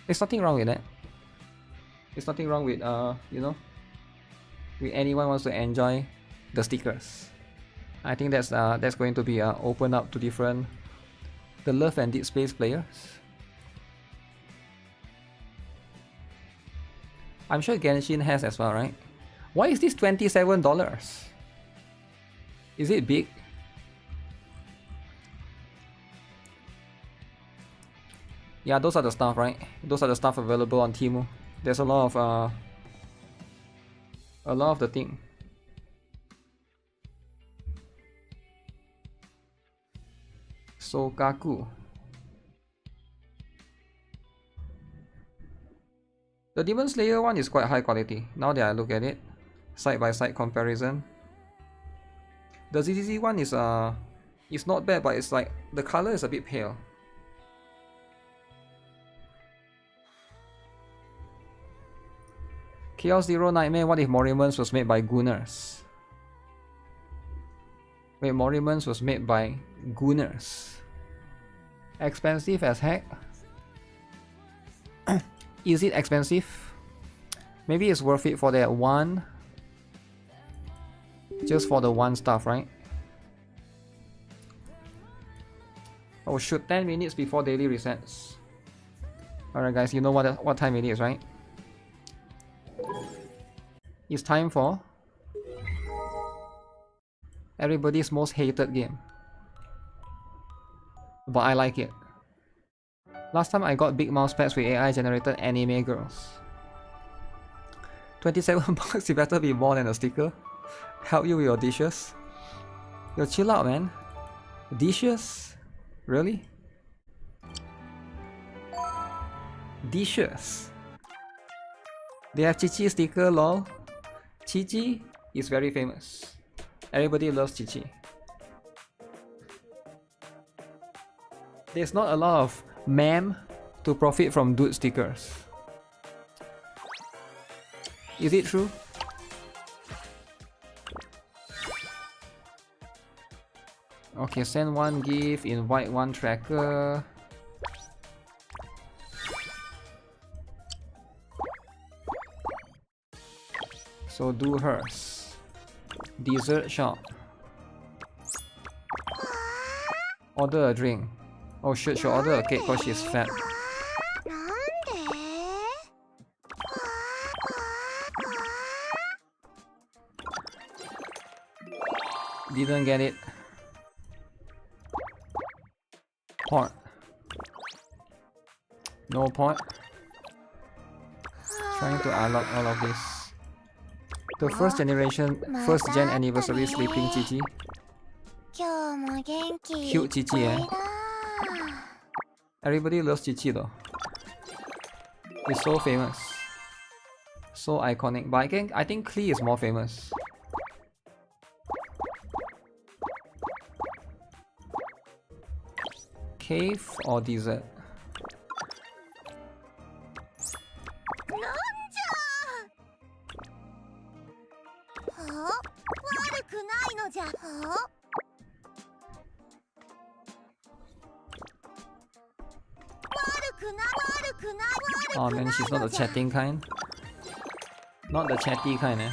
There's nothing wrong with that. There's nothing wrong with you know, with anyone wants to enjoy the stickers. I think that's going to be open up to different the Love and Deep Space players. I'm sure Genshin has as well, right? Why is this $27? Is it big? Yeah, those are the stuff, right? Those are the stuff available on Temu. There's a lot of the thing. Sokaku. The Demon Slayer one is quite high quality. Now that I look at it, side by side comparison. The ZZZ one is it's not bad, but it's like the color is a bit pale. Chaos Zero Nightmare, what if Morimans was made by Gunners? Wait, Morimans was made by Gunners. Expensive as heck. Is it expensive? Maybe it's worth it for that one. Just for the one stuff, right? Oh shoot, 10 minutes before daily resets. Alright guys, you know what time it is, right? It's time for everybody's most hated game. But I like it. Last time I got big mouse pads with AI generated anime girls. 27 bucks, you better be more than a sticker. Help you with your dishes. Yo, chill out, man. Dishes? Really? Dishes. They have Chichi sticker, lol. Chichi is very famous. Everybody loves Chichi. There's not a lot of ma'am to profit from dude stickers. Is it true? Okay, send one gift, invite one tracker. So do hers. Dessert shop. Order a drink. Oh shit, she'll order a cake because she's fat. Didn't get it. Pot. No pot. Trying to unlock all of this. The first gen anniversary sleeping Chichi. Cute Chichi, eh? Everybody loves Chichi though. It's so famous. So iconic. But I think Klee is more famous. Cave or dessert? Oh man, she's not the chatting kind. Not the chatty kind, eh?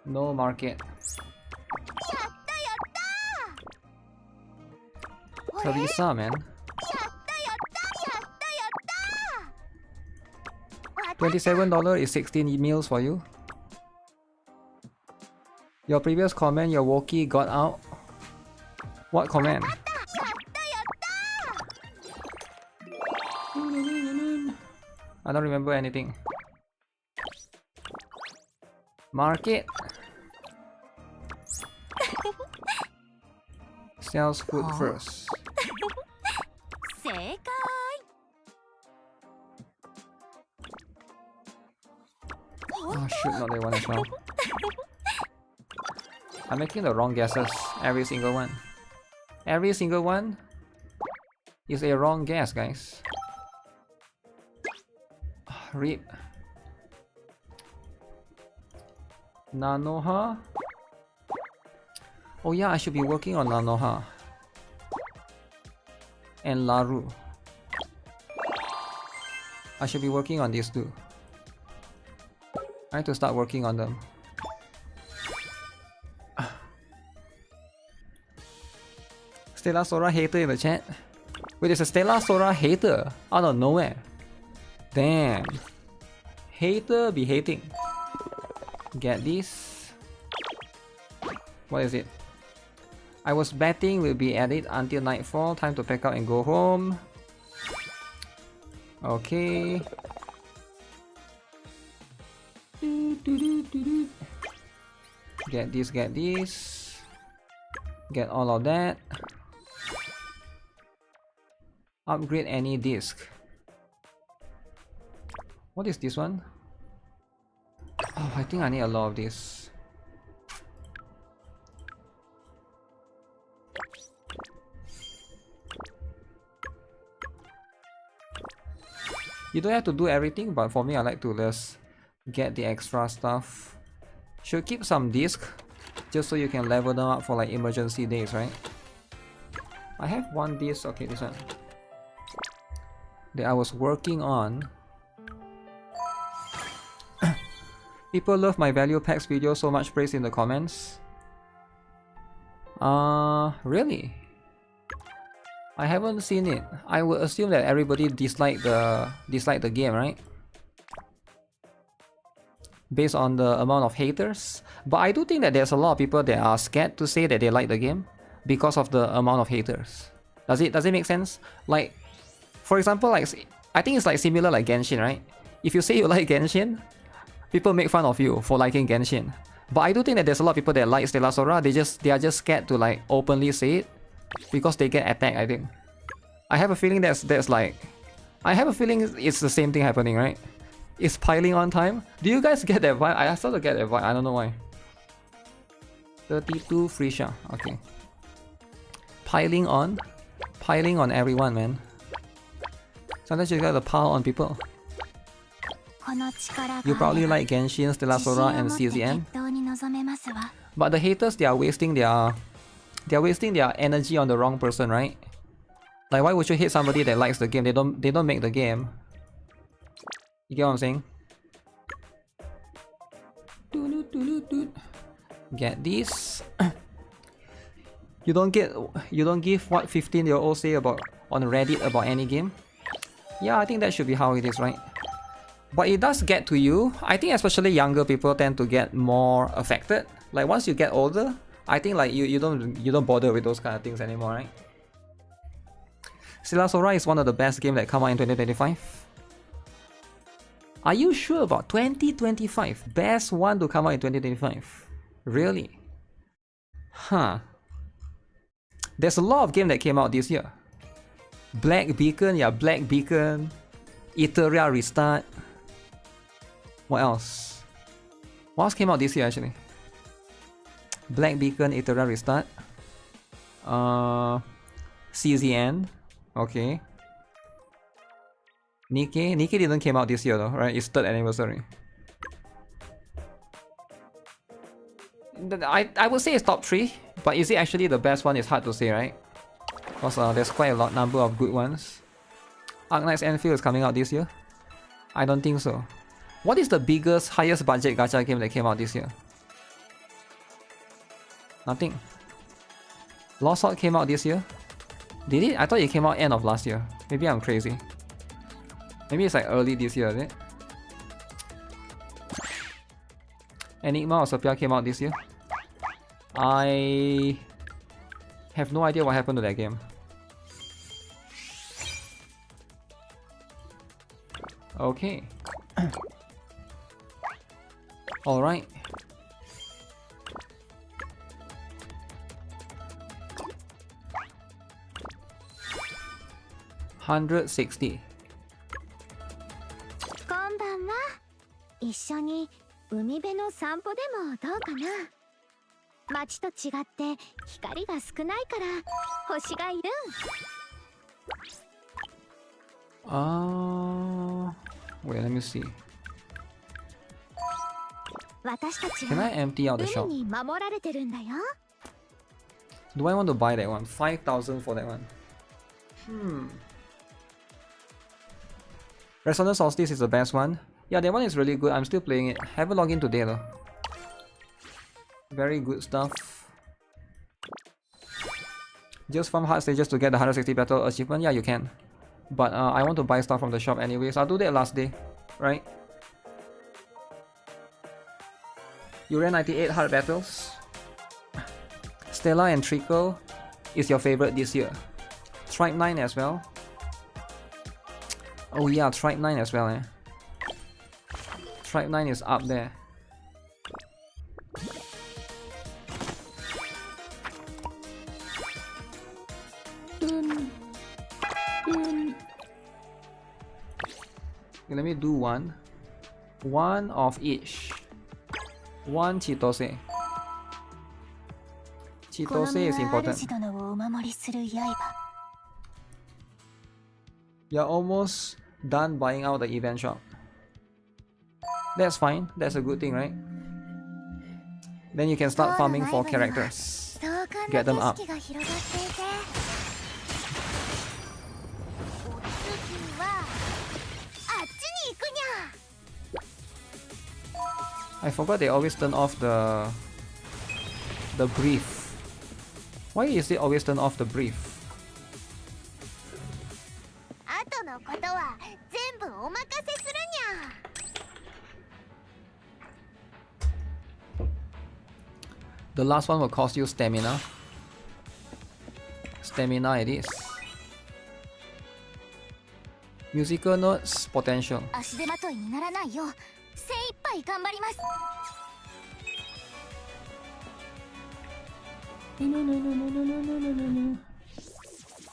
No market. Teresa, man. $27 is 16 meals for you. Your previous comment, your Wookiee got out. What comment? I don't remember anything. Market. sells food first. 正解 Oh shoot, not the one as well. I'm making the wrong guesses. Every single one. Every single one is a wrong guess, guys. Read. Nanoha. Oh yeah, I should be working on Nanoha. And Laru. I should be working on these two. I need to start working on them. Stella Sora hater in the chat. Wait, there's a Stella Sora hater out of nowhere. Damn. Hater be hating. Get this. What is it? I was betting we'll be at it until nightfall. Time to pack up and go home. Okay. Get this, get this. Get all of that. Upgrade any disc. What is this one? Oh, I think I need a lot of this. You don't have to do everything, but for me, I like to just get the extra stuff. Should keep some disc, just so you can level them up for like emergency days, right? I have one disc, okay, this one, that I was working on. People love my value packs video, so much praise in the comments. Really? I haven't seen it. I would assume that everybody dislike the game, right? Based on the amount of haters. But I do think that there's a lot of people that are scared to say that they like the game because of the amount of haters. Does it make sense? Like, for example, like I think it's like similar like Genshin, right? If you say you like Genshin, people make fun of you for liking Genshin. But I do think that there's a lot of people that like Stella Sora. They are just scared to like openly say it because they get attacked, I think. I have a feeling that's like, I have a feeling it's the same thing happening, right? It's piling on time. Do you guys get that vibe? I started to get that vibe. I don't know why. 32 free shot. Okay. Piling on everyone, man. Sometimes you gotta pile on people. You probably like Genshin, Stella Sora, and CZN. But the haters, they are wasting their energy on the wrong person, right? Like, why would you hate somebody that likes the game? They don't make the game. You get what I'm saying? Get this. You don't give what 15-year-olds say about on Reddit about any game. Yeah, I think that should be how it is, right? But it does get to you. I think especially younger people tend to get more affected. Like once you get older, I think like you don't bother with those kind of things anymore, right? Stella Sora is one of the best games that come out in 2025. Are you sure about 2025? Best one to come out in 2025? Really? Huh. There's a lot of games that came out this year. Black Beacon, yeah, Black Beacon. Iteria Restart. What else? What else came out this year actually? Black Beacon, Iteria Restart. CZN. Okay. Nikke didn't came out this year though, right? It's 3rd anniversary. I would say it's top 3, but is it actually the best one? It's hard to say, right? Because there's quite a lot number of good ones. Arknight's Enfield is coming out this year? I don't think so. What is the biggest, highest budget gacha game that came out this year? Nothing. Lost Hot came out this year? Did it? I thought it came out end of last year. Maybe I'm crazy. Maybe it's like early this year, is it? Enigma or Sophia came out this year? I have no idea what happened to that game. Okay. Alright. 160. こんばんは。一緒に海辺の散歩でもどうかな。街と違って光が少ないから星がいる。Wait, let me see. 私たち Can は I empty out the 海 shop? に守られてるんだよ。 Do I want to buy that one? 5,000 for that one. Resonant Solstice is the best one. Yeah, that one is really good. I'm still playing it. Haven't logged in today though. Very good stuff. Just farm hard stages to get the 160 battle achievement. Yeah, you can. But I want to buy stuff from the shop anyways. I'll do that last day, right? You ran 98 hard battles. Stella and Trickle is your favorite this year. Tribe 9 as well. Oh yeah, Tribe 9 as well, eh? Tribe 9 is up there. Okay, let me do one. One of each. One Chitose. Chitose is important. You're almost done buying out the event shop. That's fine. That's a good thing, right? Then you can start farming for characters. Get them up. I forgot they always turn off the brief. Why is it always turn off the brief? The last one will cost you stamina. Stamina it is. Musical notes, potential.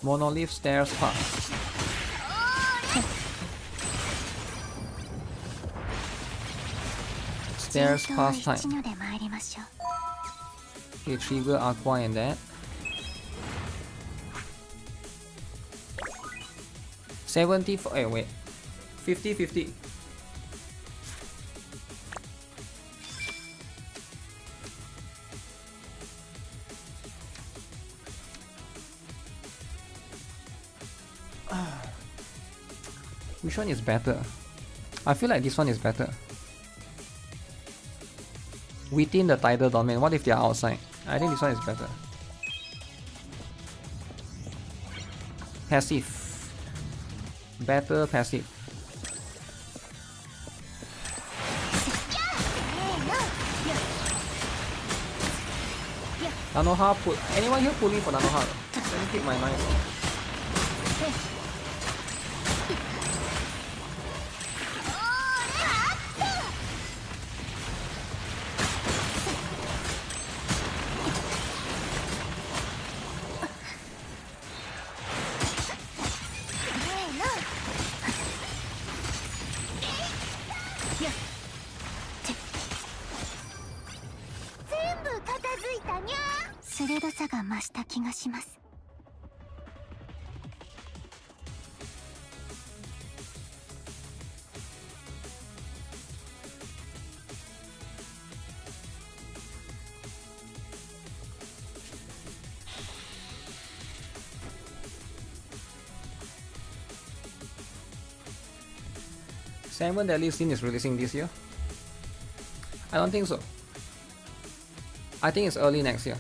Monolith stairs pass. Stairs pass time. Okay, trigger aqua and that. 70 for, wait. 50-50. Which one is better? I feel like this one is better. Within the tidal domain, what if they are outside? I think this one is better. Passive. Better passive. Nanoha put. Anyone here pulling for Nanoha? Let me pick my knife. Salmon Deadly Sin is releasing this year? I don't think so. I think it's early next year.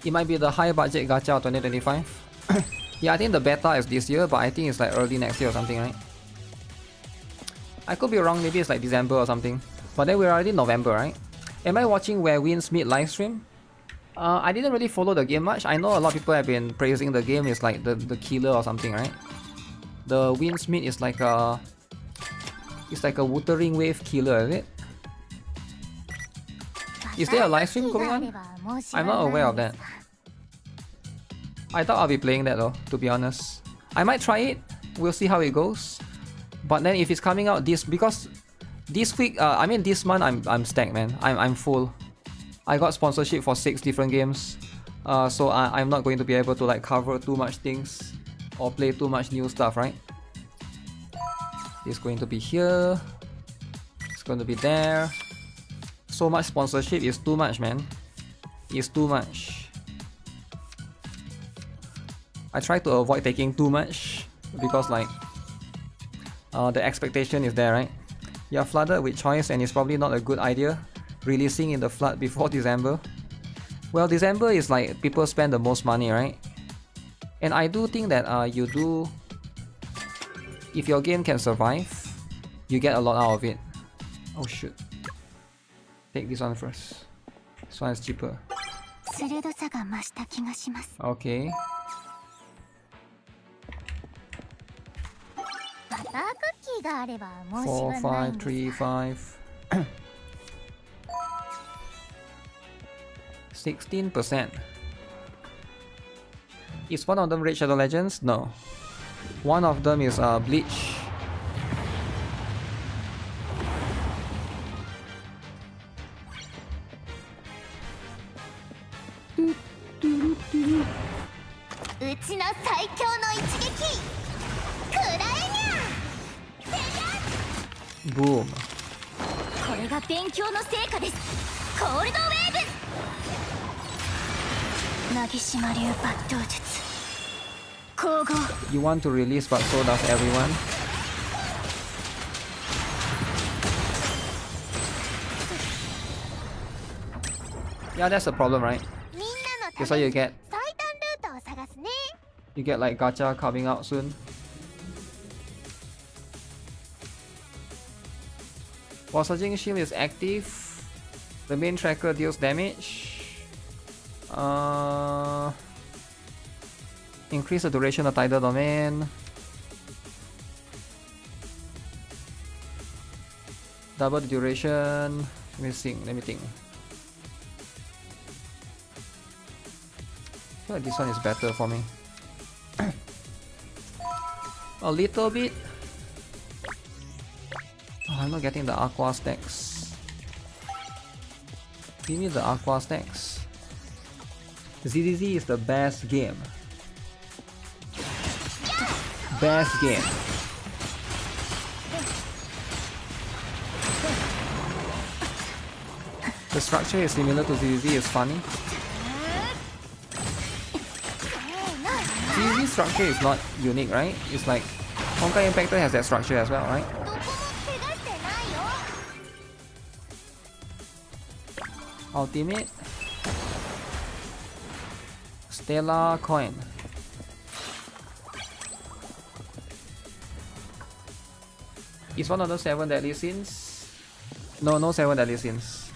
It might be the high budget gacha of 2025. Yeah, I think the beta is this year, but I think it's like early next year or something, right? I could be wrong, maybe it's like December or something. But then we're already November, right? Am I watching Where Winds Meet livestream? I didn't really follow the game much. I know a lot of people have been praising the game. It's like the killer or something, right? The Winds Meet is like a... It's like a Wuthering wave killer, is it? Is there a live stream going on? I'm not aware of that. I thought I'll be playing that though, to be honest. I might try it. We'll see how it goes. But then if it's coming out because this week, I mean this month, I'm stacked, man. I'm full. I got sponsorship for 6 different games. So I'm not going to be able to like cover too much things or play too much new stuff, right? It's going to be here. It's going to be there. So much sponsorship is too much, man. It's too much. I try to avoid taking too much because like the expectation is there, right? You're flooded with choice and it's probably not a good idea releasing in the flood before December. Well, December is like people spend the most money, right? And I do think that you do, if your game can survive, you get a lot out of it. Oh shoot. Take this one first. This one is cheaper. Okay. 4, 5, 3, 5. 16%. Is one of them Raid Shadow Legends? No. One of them is Bleach. Boom. You want to release, but so does everyone. Yeah, that's the problem, right? That's why you get like Gacha coming out soon. While Surging Shield is active, the main tracker deals damage. Increase the duration of tidal domain. Double the duration. Let me think. I feel like this one is better for me. A little bit. Oh, I'm not getting the aqua stacks. Give me the aqua stacks. ZZZ is the best game. Best game. The structure is similar to ZZZ, is funny. ZZZ structure is not unique, right? It's like Honkai Impactor has that structure as well, right? Ultimate. Stellar coin. Is one of the 7 deadly sins? No 7 deadly sins.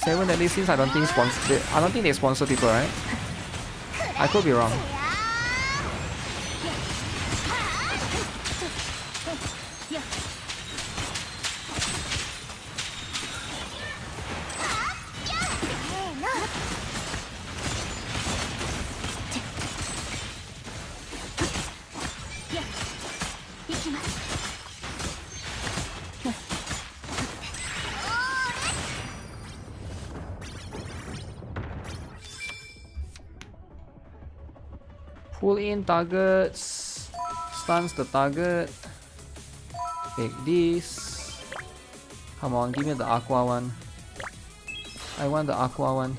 7 deadly sins, I don't think they sponsor people, right? I could be wrong. Pull in targets, stuns the target. Take this. Come on, give me the aqua one. I want the aqua one.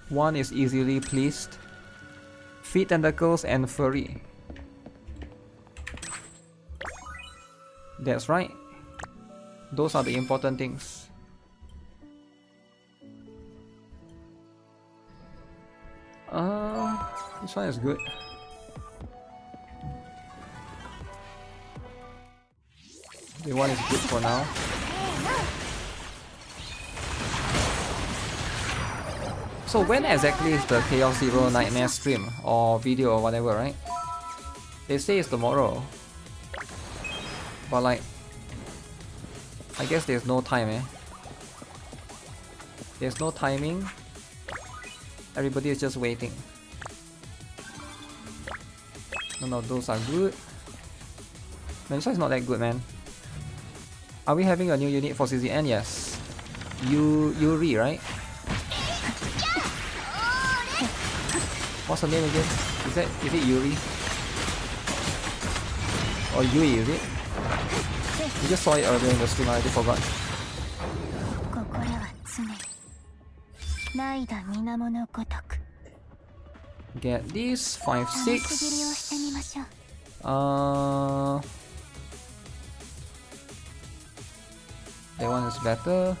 One is easily pleased. Feet, tentacles, and furry. That's right. Those are the important things. This one is good. The one is good for now. So when exactly is the Chaos Zero Nightmare stream or video or whatever, right? They say it's tomorrow. But like, I guess there's no time, eh? There's no timing. Everybody is just waiting. None of those are good. Man, this one is not that good, man. Are we having a new unit for CZN? Yes. Yuri, right? What's her name again? Is it Yuri? Or Yui, is it? We just saw it earlier in the stream, I already forgot. Get this, 5, 6. That one is better.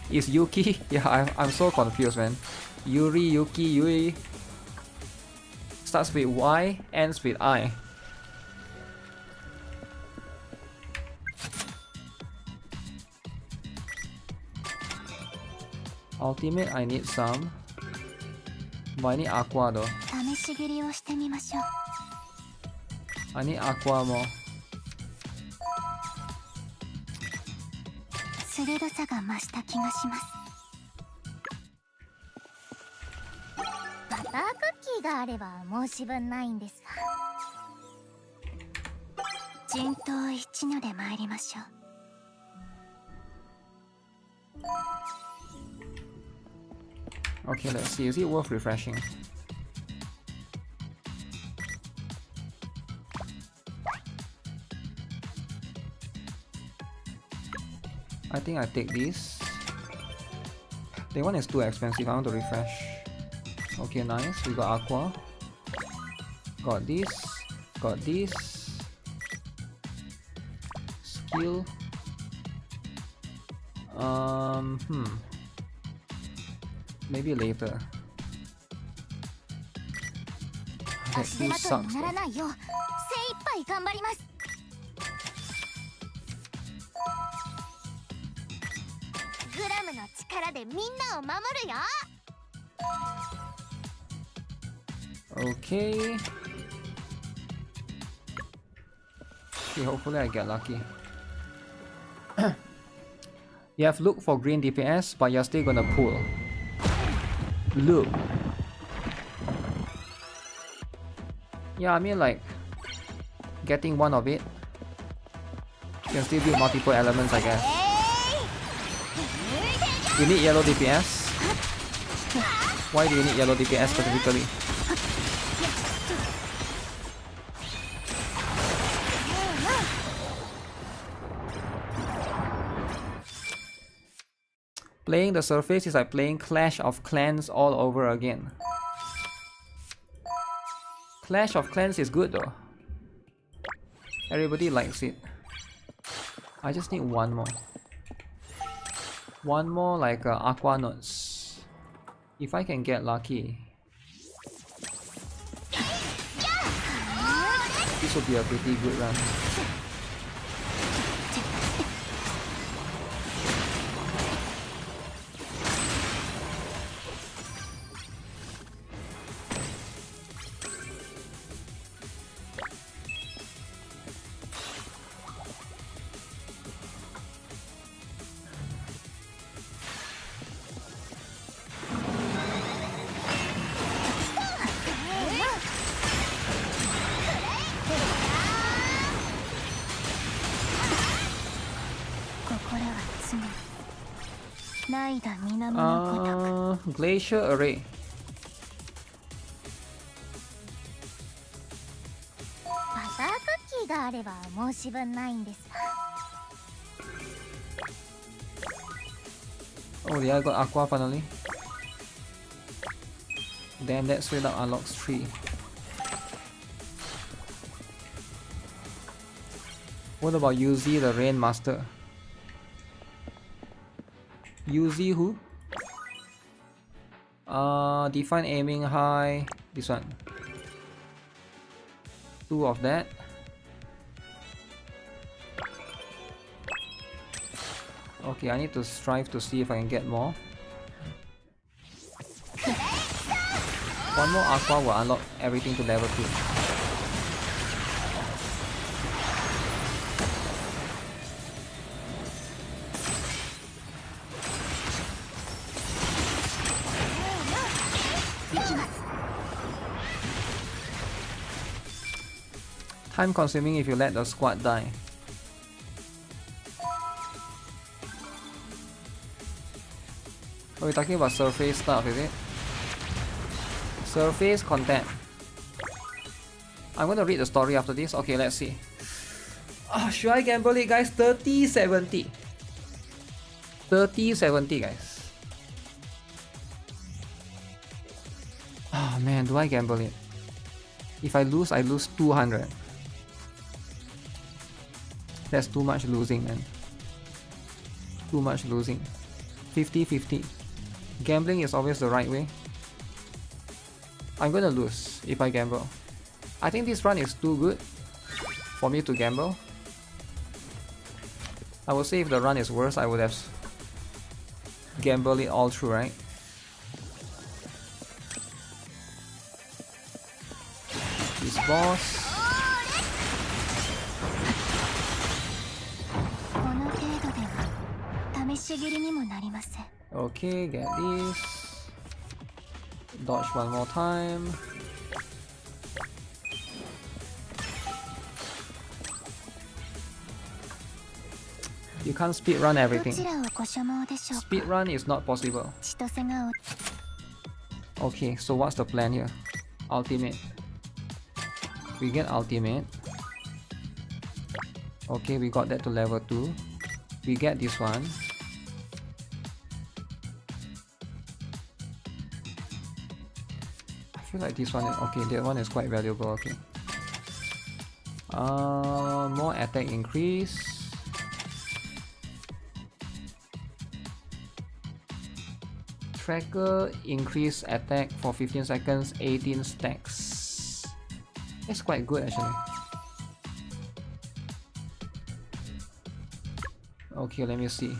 Is Yuki? Yeah, I'm so confused, man. Yuri, Yuki, Yui. Starts with Y, ends with I. Ultimate, I need some. But I need Aqua though. I need Aqua more. Okay, let's see. Is it worth refreshing? I think I take this. The one is too expensive. I want to refresh. Okay, nice. We got Aqua. Got this. Got this. Skill. Maybe later. That skill sucks though. Okay. Okay, hopefully I get lucky. You have looked for green DPS, but you're still gonna pull. Look. Yeah, I mean like getting one of it. You can still build multiple elements, I guess. You need yellow DPS. Why do you need yellow DPS specifically? Playing the surface is like playing Clash of Clans all over again. Clash of Clans is good though. Everybody likes it. I just need one more. One more like Aqua Notes. If I can get lucky. This will be a pretty good run. Glacier Array. Oh yeah, I got Aqua finally. Damn, that straight up unlocks 3. What about UZ, the Rain Master? UZ who? Define aiming high. This one. 2 of that. Okay, I need to strive to see if I can get more. One more Aqua will unlock everything to level 2. Time consuming if you let the squad die. Oh, we're talking about surface stuff, is it? Surface content. I'm gonna read the story after this. Okay, let's see. Should I gamble it, guys? 30-70. 30-70, guys. Oh man, do I gamble it? If I lose 200. That's too much losing, man. Too much losing. 50-50. Gambling is always the right way. I'm gonna lose if I gamble. I think this run is too good for me to gamble. I would say if the run is worse, I would have gambled it all through, right? This boss. Okay, get this. Dodge one more time. You can't speedrun everything. Speedrun is not possible. Okay, so what's the plan here? Ultimate. We get ultimate. Okay, we got that to level 2. We get this one. I feel like this one is okay, that one is quite valuable, okay. More attack increase. Tracker increase attack for 15 seconds, 18 stacks. That's quite good actually. Okay, let me see.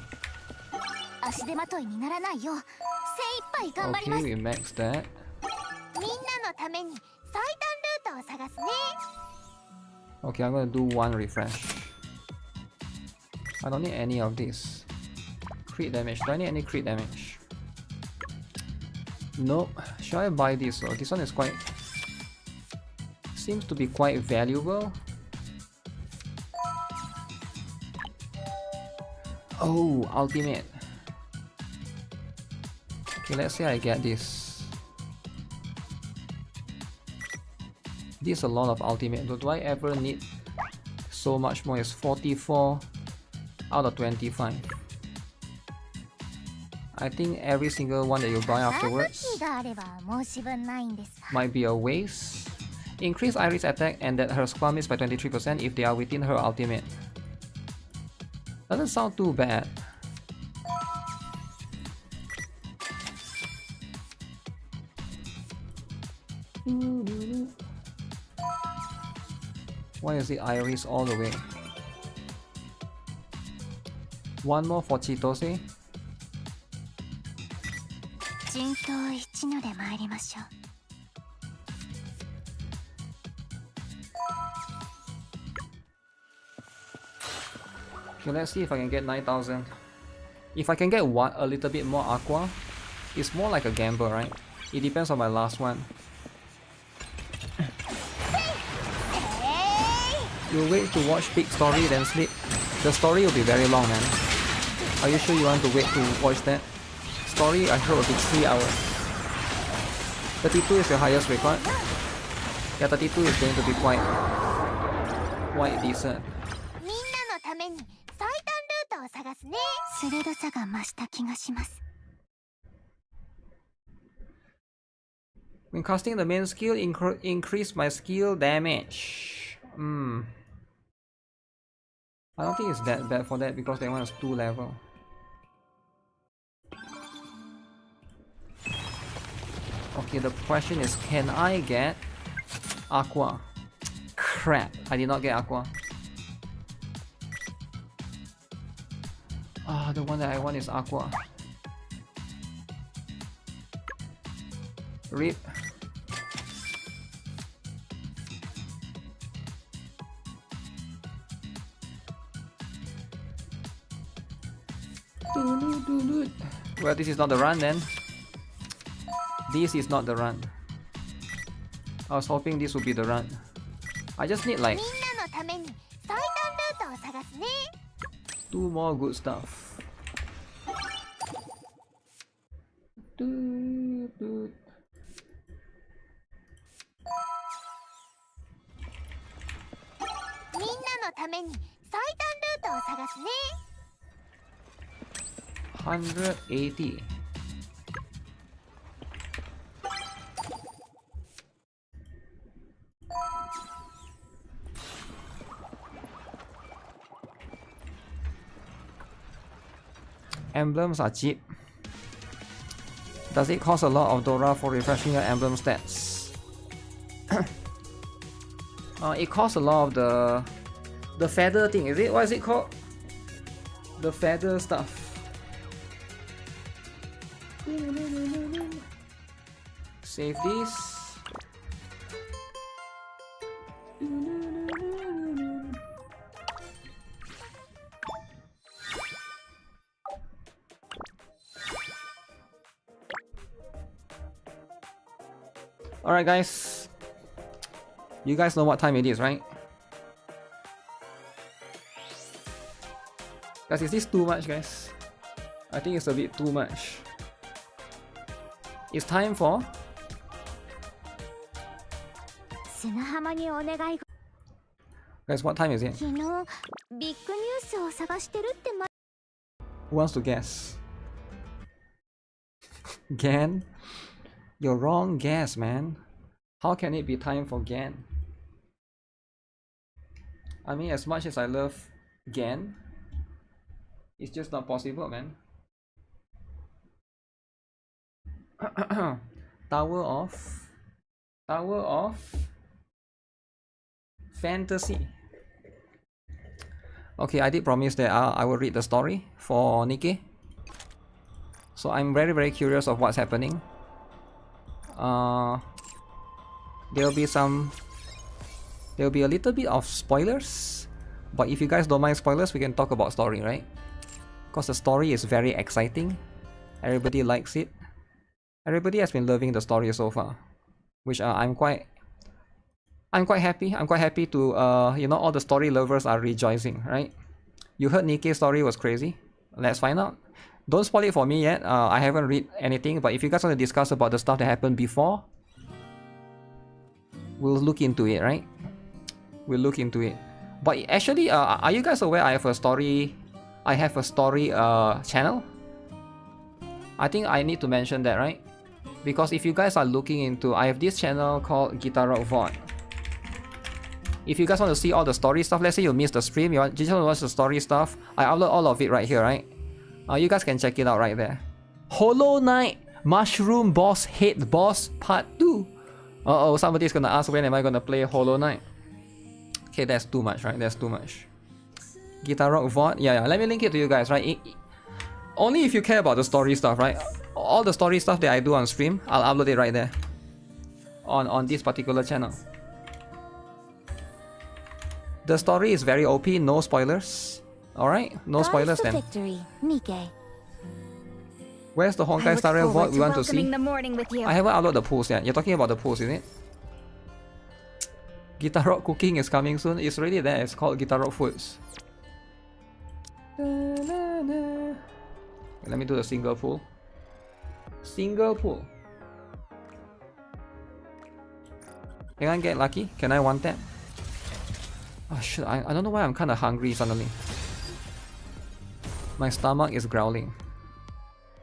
Okay, we max that. Okay, I'm gonna do one refresh. I don't need any of this. Crit damage. Do I need any crit damage? Nope. Should I buy this? Oh, this one is quite... seems to be quite valuable. Oh, ultimate. Okay, let's say I get this. This is a lot of ultimate. Do I ever need so much more? It's 44 out of 25. I think every single one that you buy afterwards might be a waste. Increase Iris attack and that her squad miss by 23% if they are within her ultimate. Doesn't sound too bad. Why is it Iris all the way? One more for Chitose. Okay, let's see if I can get 9,000. If I can get one, a little bit more aqua, it's more like a gamble, right? It depends on my last one. You wait to watch big story then sleep. The story will be very long, man. Are you sure you want to wait to watch that? Story I heard will be 3 hours. 32 is your highest record. Yeah, 32 is going to be quite decent. When casting the main skill, increase my skill damage. I don't think it's that bad for that because that one is 2 level. Okay, the question is, can I get aqua? Crap, I did not get aqua. The one that I want is aqua. RIP. Well, this is not the run then. This is not the run. I was hoping this would be the run. I just need like 2 more good stuff. $180. Emblems are cheap. Does it cost a lot of Dora for refreshing your emblem stats? It costs a lot of the feather thing, is it? What is it called? The feather stuff. Save this. Alright guys, you guys know what time it is, right? Guys, is this too much, guys? I think it's a bit too much. It's time for... Guys, what time is it? Who wants to guess? Gan? You're wrong guess, man. How can it be time for Gan? I mean, as much as I love Gan, it's just not possible, man. Tower of Fantasy. Okay, I did promise that I will read the story for Nikke. So I'm very, very curious of what's happening. There'll be a little bit of spoilers, but if you guys don't mind spoilers, we can talk about story, right? Because the story is very exciting. Everybody likes it. Everybody has been loving the story so far, which I'm quite happy. I'm quite happy to you know, all the story lovers are rejoicing, right? You heard Nikke's story was crazy. Let's find out. Don't spoil it for me yet. I haven't read anything, but if you guys want to discuss about the stuff that happened before, we'll look into it, right? We'll look into it. But actually, are you guys aware I have a story? I have a story channel. I think I need to mention that, right? Because if you guys are looking into, I have this channel called GuitarRock VOD. If you guys want to see all the story stuff, let's say you missed the stream, you just want to watch the story stuff, I upload all of it right here, right? You guys can check it out right there. Hollow Knight Mushroom Boss Head Boss Part 2. Uh-oh, somebody's gonna ask when am I gonna play Hollow Knight. Okay, that's too much, right? That's too much. GuitarRock VOD, yeah, let me link it to you guys, right? Only if you care about the story stuff, right? All the story stuff that I do on stream, I'll upload it right there. On this particular channel. The story is very OP, no spoilers. Alright, no spoilers then. Where's the Honkai Star Rail VOD we want to see? I haven't uploaded the post yet. You're talking about the post, is it? GuitarRock Cooking is coming soon. It's already there. It's called GuitarRock Foods. Let me do the single pull. Single pull. Can I get lucky? Can I one tap? Oh shit, I don't know why I'm kinda hungry suddenly. My stomach is growling.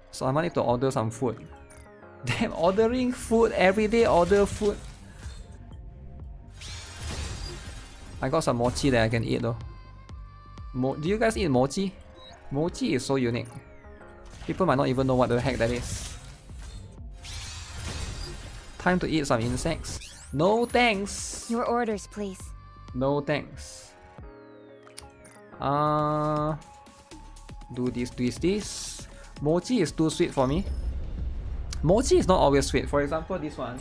So I might need to order some food. Damn, ordering food every day, order food. I got some mochi that I can eat though. Do you guys eat mochi? Mochi is so unique. People might not even know what the heck that is. Time to eat some insects. No thanks. Your orders, please. No thanks. Do this. Mochi is too sweet for me. Mochi is not always sweet. For example, this one.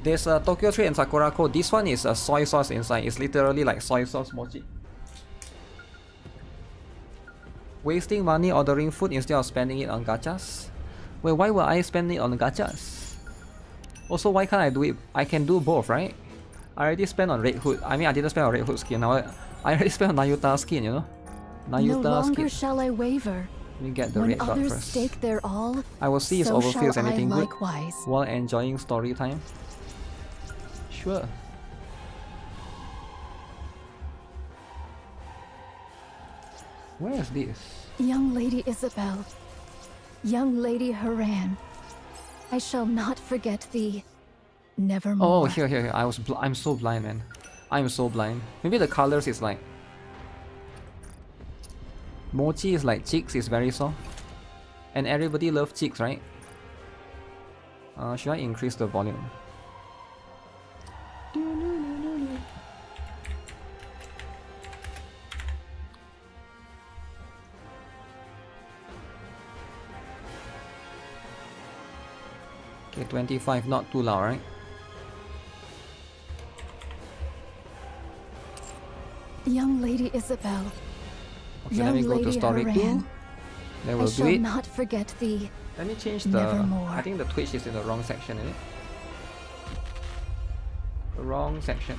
There's a Tokyo Trade and Sakura Code. This one is a soy sauce inside. It's literally like soy sauce mochi. Wasting money ordering food instead of spending it on gachas. Wait, why would I spend it on gachas? Also, why can't I do it? I can do both, right? I already spent on Red Hood. I mean, I didn't spend on Red Hood skin. I already spent on Nayuta skin, you know? No Nayuta longer skin. shall I waver. Let me get the When red dot others first. stake their all, I will see if so overfills shall I anything good likewise. while enjoying story time. Sure. Where is this? Young Lady Isabel, young Lady Haran, I shall not forget thee. Nevermore. Oh, here. I'm so blind, man. I'm so blind. Maybe the colors is like mochi is like cheeks is very soft, and everybody loves cheeks, right? Should I increase the volume? Okay, 25, not too loud, right? Young Lady Isabel, Okay, young let me go Lady to story 2. Haran, Then I we'll do shall it. not forget thee. Let me change the... Nevermore. I think the Twitch is in the wrong section, isn't it? The wrong section.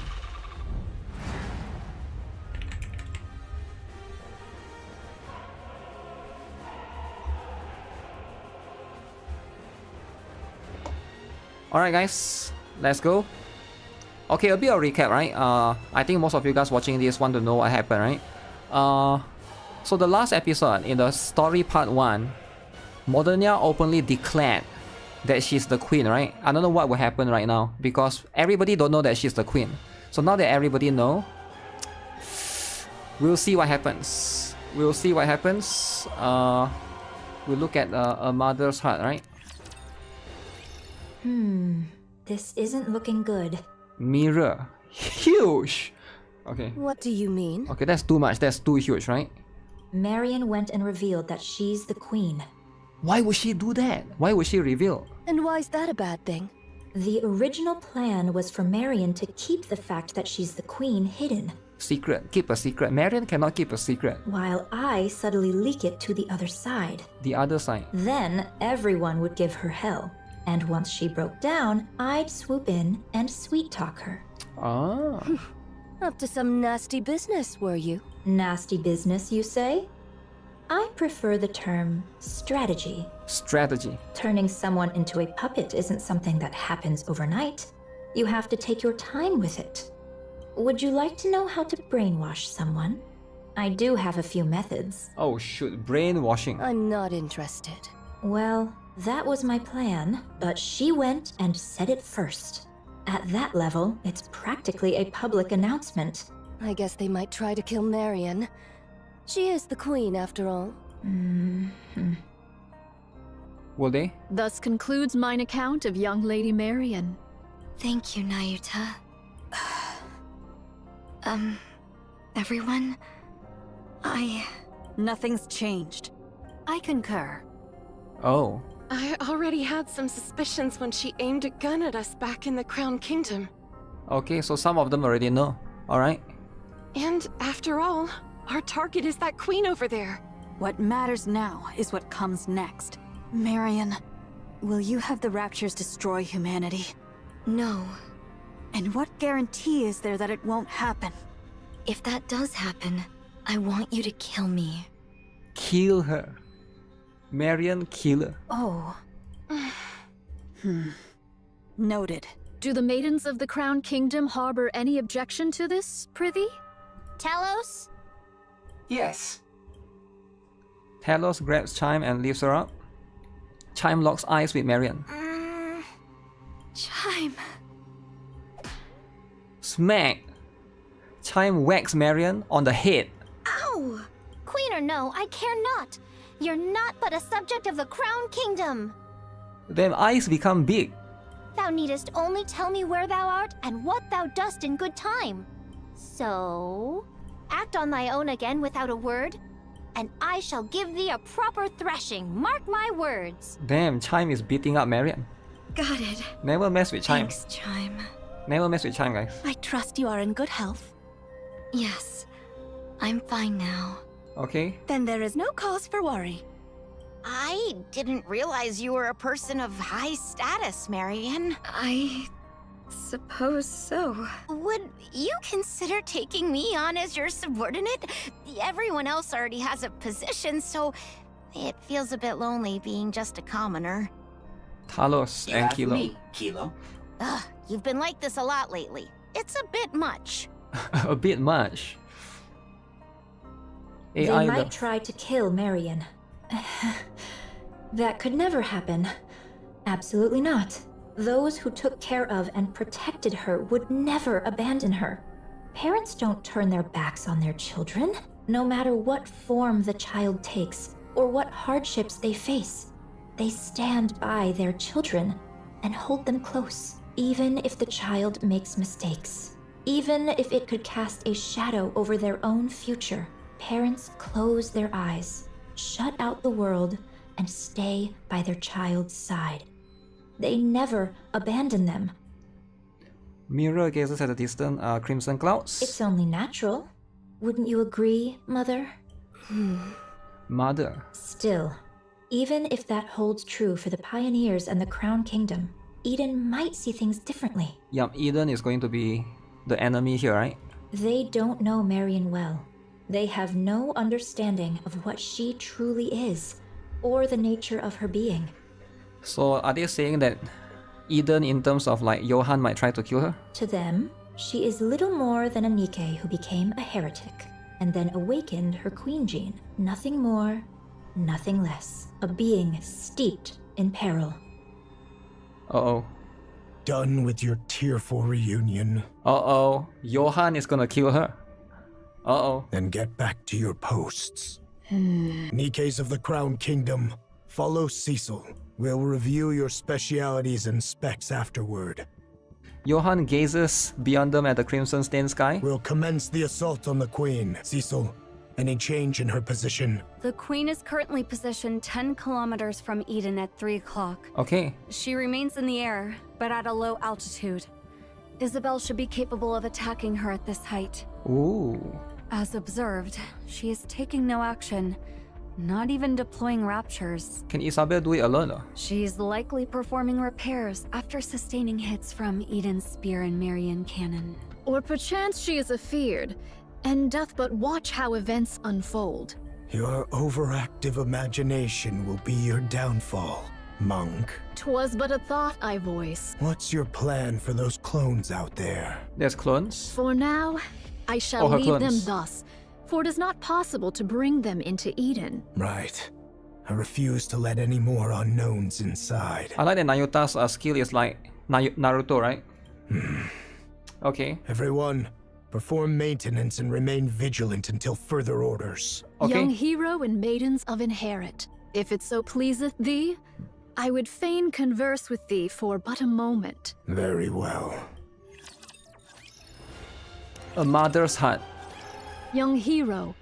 Alright guys, let's go. Okay, a bit of recap, right? I think most of you guys watching this want to know what happened, right? So the last episode, in the story part 1, Modernia openly declared that she's the queen, right? I don't know what will happen right now, because everybody don't know that she's the queen. So now that everybody know, we'll see what happens. We'll see what happens. We'll look at a mother's heart, right? This isn't looking good. Mirror. Huge! Okay. What do you mean? Okay, that's too much. That's too huge, right? Marion went and revealed that she's the queen. Why would she do that? Why would she reveal? And why's that a bad thing? The original plan was for Marion to keep the fact that she's the queen hidden, Secret. Keep a secret. Marion cannot keep a secret. while I subtly leak it to the other side. The other side. Then everyone would give her hell. And once she broke down, I'd swoop in and sweet-talk her. Ah. Up to some nasty business, were you? Nasty business, you say? I prefer the term strategy. Strategy. Turning someone into a puppet isn't something that happens overnight. You have to take your time with it. Would you like to know how to brainwash someone? I do have a few methods. Oh shoot, brainwashing. I'm not interested. Well, that was my plan, but she went and said it first. At that level, it's practically a public announcement. I guess they might try to kill Marion. She is the queen, after all. Will they? Thus concludes mine account of young Lady Marion. Thank you, Nayuta. Everyone? Nothing's changed. I concur. Oh. I already had some suspicions when she aimed a gun at us back in the Crown Kingdom. Okay, so some of them already know. Alright. And after all, our target is that queen over there. What matters now is what comes next. Marion, will you have the Raptures destroy humanity? No. And what guarantee is there that it won't happen? If that does happen, I want you to kill me. Kill her. Marion, kill her. Oh. Noted. Do the maidens of the Crown Kingdom harbor any objection to this, prithee? Talos? Yes. Talos grabs Chime and lifts her up. Chime locks eyes with Marion. Chime. Smack! Chime whacks Marion on the head. Ow! Queen or no, I care not. You're not but a subject of the Crown Kingdom. Them eyes become big. Thou needest only tell me where thou art and what thou dost in good time. So, act on thy own again without a word, and I shall give thee a proper thrashing, mark my words. Damn, Chime is beating up Marion. Got it. Never mess with Chime. Thanks, Chime. Never mess with Chime, guys. I trust you are in good health. Yes, I'm fine now. Okay? Then there is no cause for worry. I didn't realize you were a person of high status, Marion. I suppose so. Would you consider taking me on as your subordinate? Everyone else already has a position, so it feels a bit lonely being just a commoner. Talos You and have Kilo. me, Kilo. Ugh, you've been like this a lot lately. It's a bit much. A bit much. They AI might try to kill Marion. That could never happen. Absolutely not. Those who took care of and protected her would never abandon her. Parents don't turn their backs on their children, no matter what form the child takes or what hardships they face. They stand by their children and hold them close, even if the child makes mistakes. Even if it could cast a shadow over their own future, parents close their eyes, shut out the world, and stay by their child's side. They never abandon them. Mirror gazes at a distant crimson clouds. It's only natural. Wouldn't you agree, Mother? Mother. Still, even if that holds true for the pioneers and the Crown Kingdom, Eden might see things differently. Yup, Eden is going to be the enemy here, right? They don't know Marion well. They have no understanding of what she truly is, or the nature of her being. So are they saying that Eden, in terms of like Johan, might try to kill her? To them, she is little more than a Nikke who became a heretic, and then awakened her queen gene. Nothing more, nothing less. A being steeped in peril. Uh-oh. Done with your tearful reunion. Uh-oh. Johan is gonna kill her. Uh-oh. Then get back to your posts. Nikkes of the Crown Kingdom, follow Cecil. We'll review your specialities and specs afterward. Johan gazes beyond them at the crimson stained sky. We'll commence the assault on the Queen. Cecil, any change in her position? The Queen is currently positioned 10 kilometers from Eden at 3 o'clock. Okay. She remains in the air, but at a low altitude. Isabel should be capable of attacking her at this height. Ooh. As observed, she is taking no action, not even deploying raptures. Can Isabel do it alone though? She's likely performing repairs after sustaining hits from Eden's spear and Marion cannon. Or perchance she is afeared, and doth but watch how events unfold. Your overactive imagination will be your downfall, monk. 'Twas but a thought I voice. What's your plan for those clones out there? There's clones? For now, I shall Oh, her leave them clones. thus, for it is not possible to bring them into Eden. Right. I refuse to let any more unknowns inside. I like that Nayuta's skill is like Naruto, right? Okay. Everyone, perform maintenance and remain vigilant until further orders. Okay. Young hero and maidens of Inherit, if it so pleaseth thee, I would fain converse with thee for but a moment. Very well. A mother's heart. Young hero,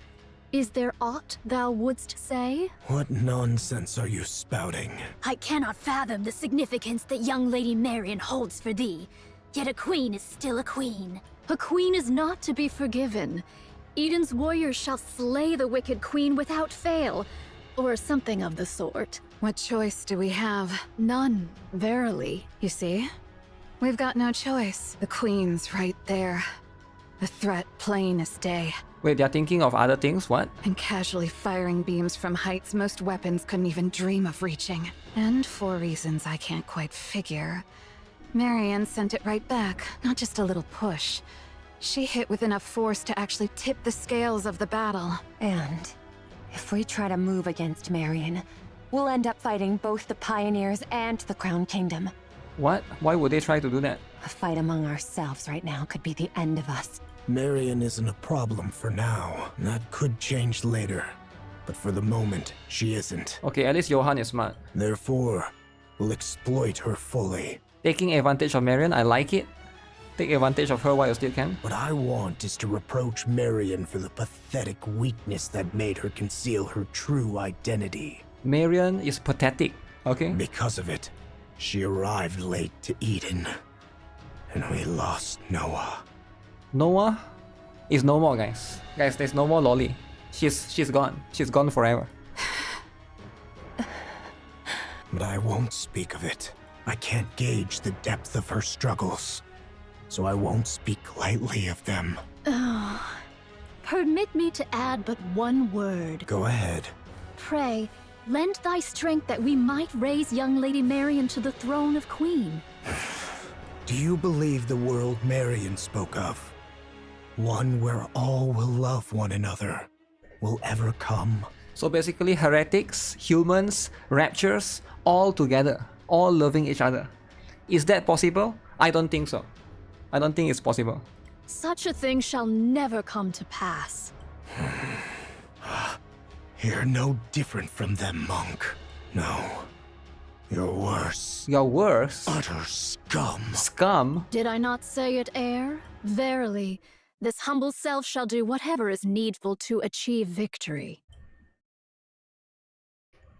is there aught thou wouldst say? What nonsense are you spouting? I cannot fathom the significance that young Lady Marion holds for thee. Yet a queen is still a queen. A queen is not to be forgiven. Eden's warriors shall slay the wicked queen without fail, or something of the sort. What choice do we have? None, verily. You see? We've got no choice. The Queen's right there. The threat plain as day. Wait, they're thinking of other things? What? And casually firing beams from heights most weapons couldn't even dream of reaching. And for reasons I can't quite figure, Marion sent it right back, not just a little push. She hit with enough force to actually tip the scales of the battle. And if we try to move against Marion, we'll end up fighting both the Pioneers and the Crown Kingdom. What? Why would they try to do that? A fight among ourselves right now could be the end of us. Marion isn't a problem for now. That could change later. But for the moment, she isn't. Okay, at least Johan is smart. Therefore, we'll exploit her fully. Taking advantage of Marion, I like it. Take advantage of her while you still can. What I want is to reproach Marion for the pathetic weakness that made her conceal her true identity. Marion is pathetic, okay? Because of it, she arrived late to Eden. And we lost Noah. Noah is no more, guys. Guys, there's no more Lolly. She's gone. She's gone forever. But I won't speak of it. I can't gauge the depth of her struggles. so I won't speak lightly of them. Permit me to add but one word. Go ahead. Pray, lend thy strength that we might raise young Lady Marion to the throne of Queen. Do you believe the world Marion spoke of? One where all will love one another, will ever come? So basically heretics, humans, raptures, all together, all loving each other. Is that possible? I don't think so. I don't think it's possible. Such a thing shall never come to pass. You're no different from them, monk. No. You're worse. You're worse? Utter scum. Scum? Did I not say it, heir? Verily, this humble self shall do whatever is needful to achieve victory.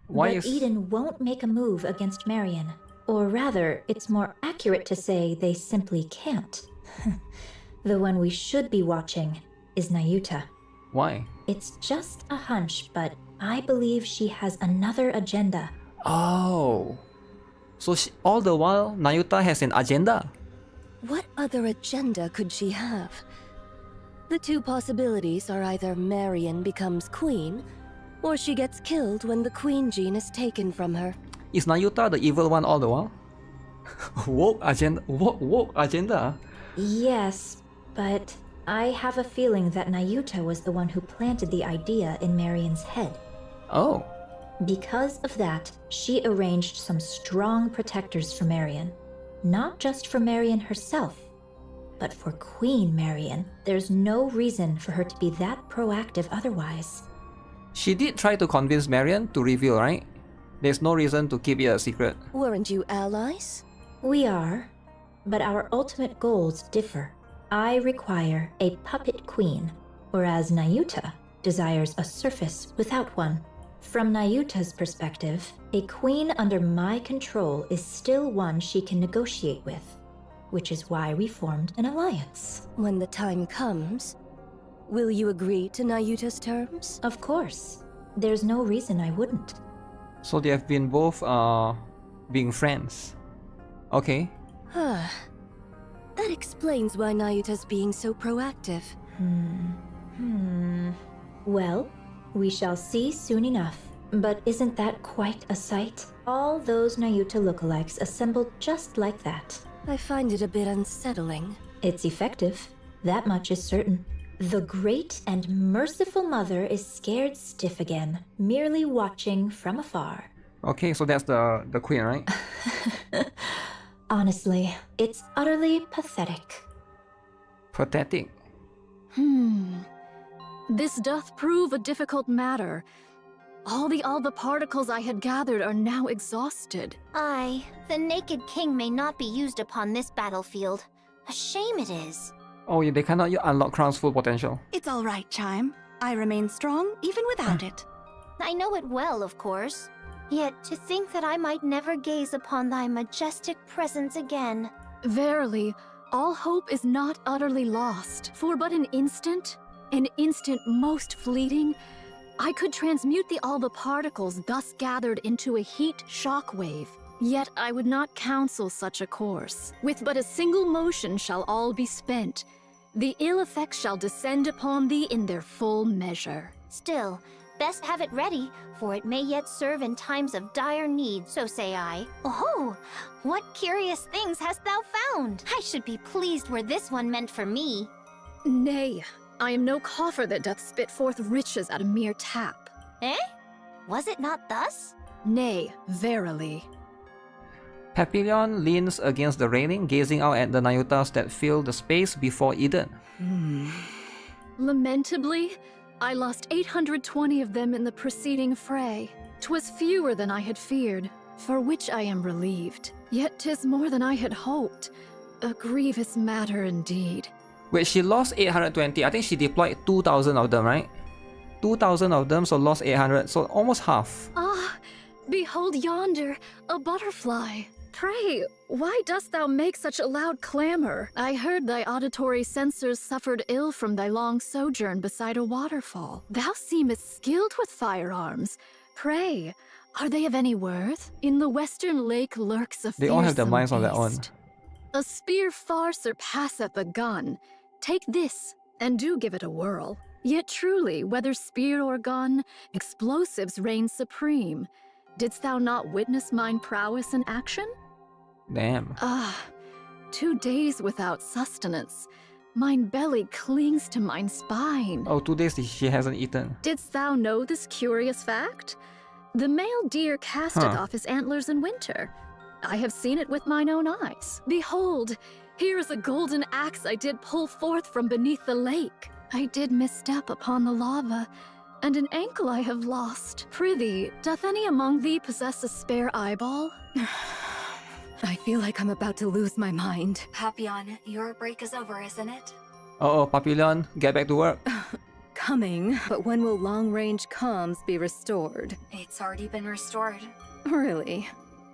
But Eden won't make a move against Marion. Or rather, it's more accurate to say they simply can't. The one we should be watching is Nayuta. Why? It's just a hunch, but I believe she has another agenda. Oh. So all the while, Nayuta has an agenda? What other agenda could she have? The two possibilities are either Marion becomes queen, or she gets killed when the queen gene is taken from her. Is Nayuta the evil one all the while? Woke agenda? Woke agenda? Yes, but I have a feeling that Nayuta was the one who planted the idea in Marion's head. Oh. Because of that, she arranged some strong protectors for Marion. Not just for Marion herself, but for Queen Marion. There's no reason for her to be that proactive otherwise. She did try to convince Marion to reveal, right? There's no reason to keep it a secret. Weren't you allies? We are, but our ultimate goals differ. I require a puppet queen, whereas Nayuta desires a surface without one. From Nayuta's perspective, a queen under my control is still one she can negotiate with, which is why we formed an alliance. When the time comes, will you agree to Nayuta's terms? Of course. There's no reason I wouldn't. So they have been both being friends. Okay. That explains why Nayuta's being so proactive. Well, we shall see soon enough. But isn't that quite a sight? All those Nayuta lookalikes assembled just like that. I find it a bit unsettling. It's effective. That much is certain. The great and merciful mother is scared stiff again, merely watching from afar. Okay, so that's the queen, right? Honestly, it's utterly pathetic. Pathetic. This doth prove a difficult matter. All the Alba particles I had gathered are now exhausted. Aye, the Naked King may not be used upon this battlefield. A shame it is. Oh, yeah, they cannot unlock Crown's full potential. It's all right, Chime. I remain strong even without it. I know it well, of course. Yet to think that I might never gaze upon thy majestic presence again. Verily, all hope is not utterly lost. For but an instant most fleeting, I could transmute the Alba particles thus gathered into a heat shockwave. Yet I would not counsel such a course. With but a single motion shall all be spent. The ill effects shall descend upon thee in their full measure. Still, best have it ready, for it may yet serve in times of dire need, so say I. Oh, what curious things hast thou found? I should be pleased were this one meant for me. Nay, I am no coffer that doth spit forth riches at a mere tap. Eh? Was it not thus? Nay, verily. Papillon leans against the railing, gazing out at the Nayutas that fill the space before Eden. Lamentably, I lost 820 of them in the preceding fray. 'Twas fewer than I had feared, for which I am relieved. Yet 'tis more than I had hoped. A grievous matter indeed. Wait, she lost 820. I think she deployed 2,000 of them, right? 2,000 of them, so lost 800, so almost half. Ah, behold yonder, a butterfly. Pray, why dost thou make such a loud clamor? I heard thy auditory sensors suffered ill from thy long sojourn beside a waterfall. Thou seemest skilled with firearms. Pray, are they of any worth? In the western lake lurks a fearsome They all have their minds on their own. beast. A spear far surpasseth a gun. Take this, and do give it a whirl. Yet truly, whether spear or gun, explosives reign supreme. Didst thou not witness mine prowess in action? Damn. 2 days without sustenance. Mine belly clings to mine spine. Oh, 2 days she hasn't eaten. Didst thou know this curious fact? The male deer casteth Huh. off his antlers in winter. I have seen it with mine own eyes. Behold, here is a golden axe I did pull forth from beneath the lake. I did misstep upon the lava, and an ankle I have lost. Prithee, doth any among thee possess a spare eyeball? I feel like I'm about to lose my mind. Papillon, your break is over, isn't it? Oh, Papillon, get back to work. Coming, but when will long-range comms be restored? It's already been restored. Really?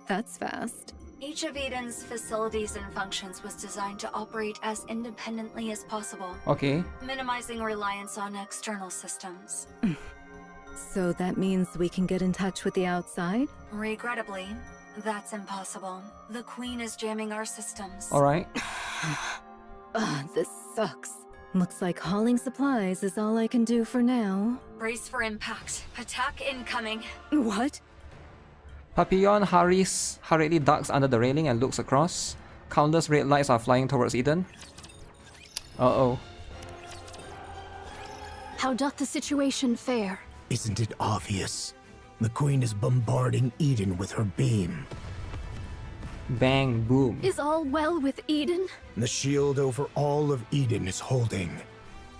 That's fast. Each of Eden's facilities and functions was designed to operate as independently as possible, Okay. minimizing reliance on external systems. So that means we can get in touch with the outside? Regrettably, that's impossible. The Queen is jamming our systems. Alright. This sucks. Looks like hauling supplies is all I can do for now. Brace for impact. Attack incoming. What? Papillon hurriedly ducks under the railing and looks across. Countless red lights are flying towards Eden. Uh-oh. How doth the situation fare? Isn't it obvious? The Queen is bombarding Eden with her beam. Bang, boom. Is all well with Eden? The shield over all of Eden is holding.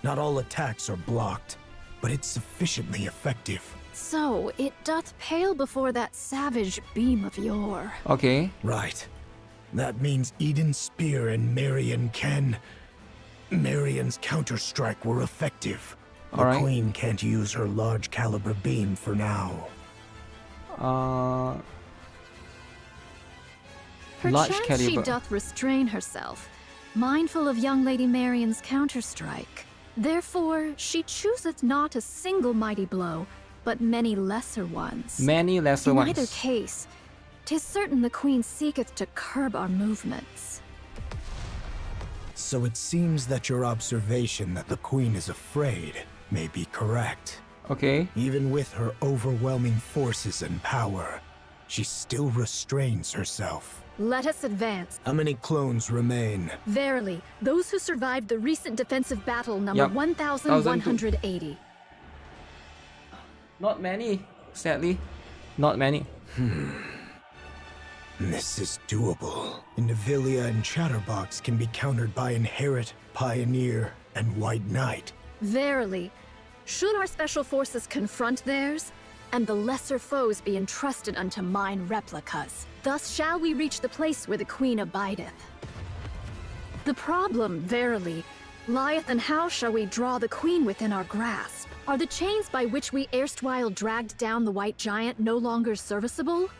Not all attacks are blocked, but it's sufficiently effective. So, it doth pale before that savage beam of yore. Okay. Right. That means Eden's spear and Marion's counter-strike were effective. The Alright. Queen can't use her large caliber beam for now. Large Perchance she caliber. doth restrain herself, mindful of young Lady Marion's counter-strike. Therefore, she chooseth not a single mighty blow, but many lesser ones. Many lesser In ones. either case, 'tis certain the Queen seeketh to curb our movements. So it seems that your observation that the Queen is afraid may be correct. Okay. Even with her overwhelming forces and power, she still restrains herself. Let us advance. How many clones remain? Verily, those who survived the recent defensive battle number Yup. 1,180. Not many, sadly. Not many. This is doable. Indivilia and Chatterbox can be countered by Inherit, Pioneer, and White Knight. Verily, should our special forces confront theirs, and the lesser foes be entrusted unto mine replicas, thus shall we reach the place where the Queen abideth. The problem, verily, lieth in how shall we draw the Queen within our grasp? Are the chains by which we erstwhile dragged down the White Giant no longer serviceable?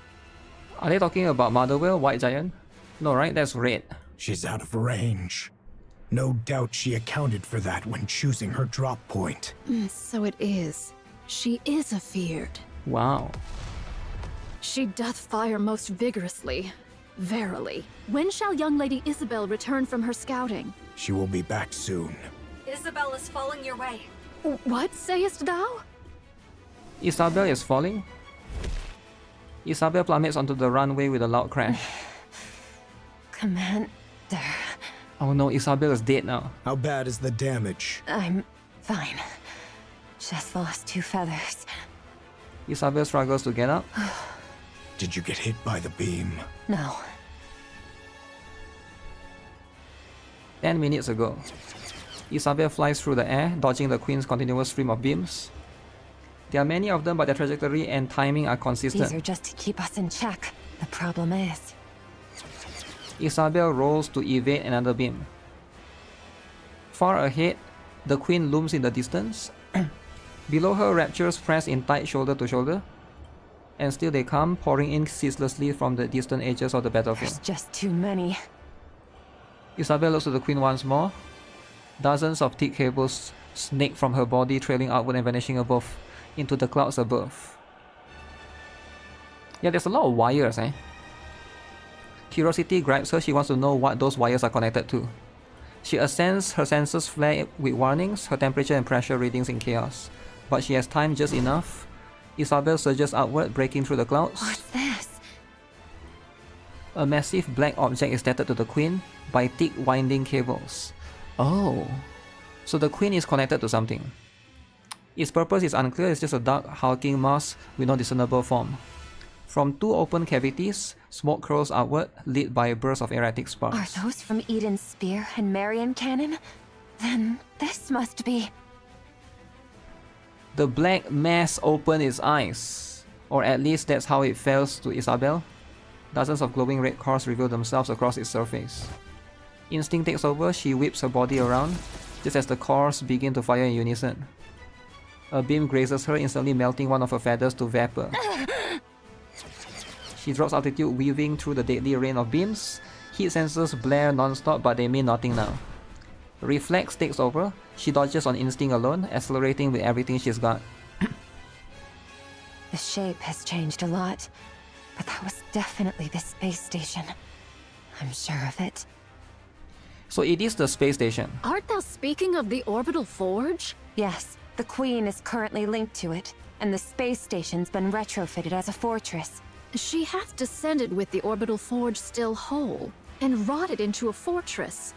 Are they talking about Mother Whale, White Giant? No, right? That's red. She's out of range. No doubt she accounted for that when choosing her drop point. So it is. She is afeared. Wow. She doth fire most vigorously. Verily. When shall young Lady Isabel return from her scouting? She will be back soon. Isabel is falling your way. What sayest thou? Isabel is falling. Isabel plummets onto the runway with a loud crash. Commander. Oh no, Isabel is dead now. How bad is the damage? I'm fine. Just lost 2 feathers. Isabel struggles to get up. Did you get hit by the beam? No. 10 minutes ago. Isabel flies through the air, dodging the Queen's continuous stream of beams. There are many of them, but their trajectory and timing are consistent. These are just to keep us in check. The problem is... Isabel rolls to evade another beam. Far ahead, the Queen looms in the distance. Below her, raptures press in tight shoulder to shoulder. And still they come, pouring in ceaselessly from the distant edges of the battlefield. There's just too many. Isabel looks to the Queen once more. Dozens of thick cables snake from her body, trailing outward and vanishing above, into the clouds above. Yeah, there's a lot of wires, eh? Curiosity grabs her. She wants to know what those wires are connected to. She ascends, her senses flare with warnings, her temperature and pressure readings in chaos. But she has time just enough. Isabel surges outward, breaking through the clouds. What's this? A massive black object is tethered to the Queen by thick winding cables. Oh, so the Queen is connected to something. Its purpose is unclear, it's just a dark, hulking mass with no discernible form. From two open cavities, smoke curls outward, lit by a burst of erratic sparks. Are those from Eden's spear and Marion cannon? Then this must be... The black mass opened its eyes, or at least that's how it feels to Isabel. Dozens of glowing red cores reveal themselves across its surface. Instinct takes over, she whips her body around, just as the cores begin to fire in unison. A beam grazes her, instantly melting one of her feathers to vapor. She drops altitude, weaving through the deadly rain of beams. Heat sensors blare non-stop, but they mean nothing now. Reflex takes over. She dodges on instinct alone, accelerating with everything she's got. The shape has changed a lot, but that was definitely the space station. I'm sure of it. So it is the space station. Art thou speaking of the orbital forge? Yes, the Queen is currently linked to it, and the space station's been retrofitted as a fortress. She hath descended with the orbital forge still whole, and wrought it into a fortress.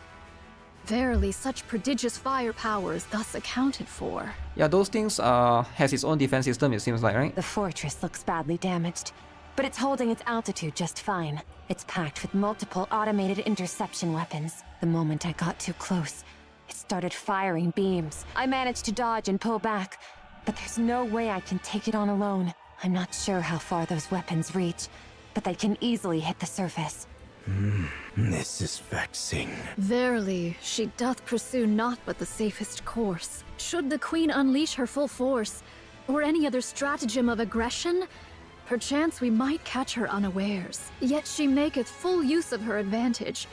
Verily, such prodigious firepower is thus accounted for. Yeah, those things has its own defense system, it seems like, right? The fortress looks badly damaged, but it's holding its altitude just fine. It's packed with multiple automated interception weapons. The moment I got too close, it started firing beams. I managed to dodge and pull back, but there's no way I can take it on alone. I'm not sure how far those weapons reach, but they can easily hit the surface. This is vexing. Verily, she doth pursue naught but the safest course. Should the Queen unleash her full force, or any other stratagem of aggression, perchance we might catch her unawares. Yet she maketh full use of her advantage,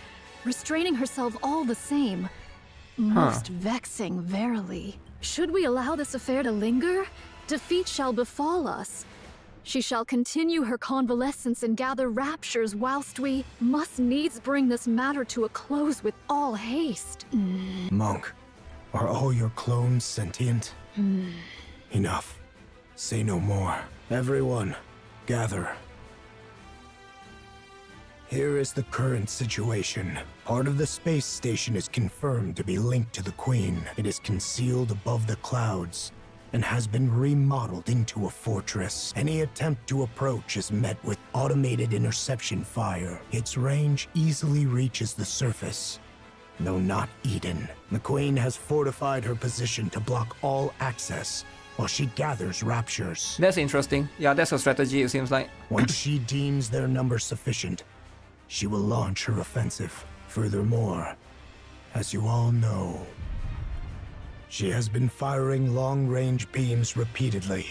restraining herself all the same. Most vexing, verily. Should we allow this affair to linger, defeat shall befall us. She shall continue her convalescence and gather raptures whilst we must needs bring this matter to a close with all haste. Monk, are all your clones sentient? Enough. Say no more. Everyone, gather. Here is the current situation. Part of the space station is confirmed to be linked to the Queen. It is concealed above the clouds and has been remodeled into a fortress. Any attempt to approach is met with automated interception fire. Its range easily reaches the surface, though not Eden. The Queen has fortified her position to block all access while she gathers raptures. That's interesting. Yeah, that's her strategy, it seems like. Once she deems their number sufficient, she will launch her offensive. Furthermore, as you all know, she has been firing long-range beams repeatedly,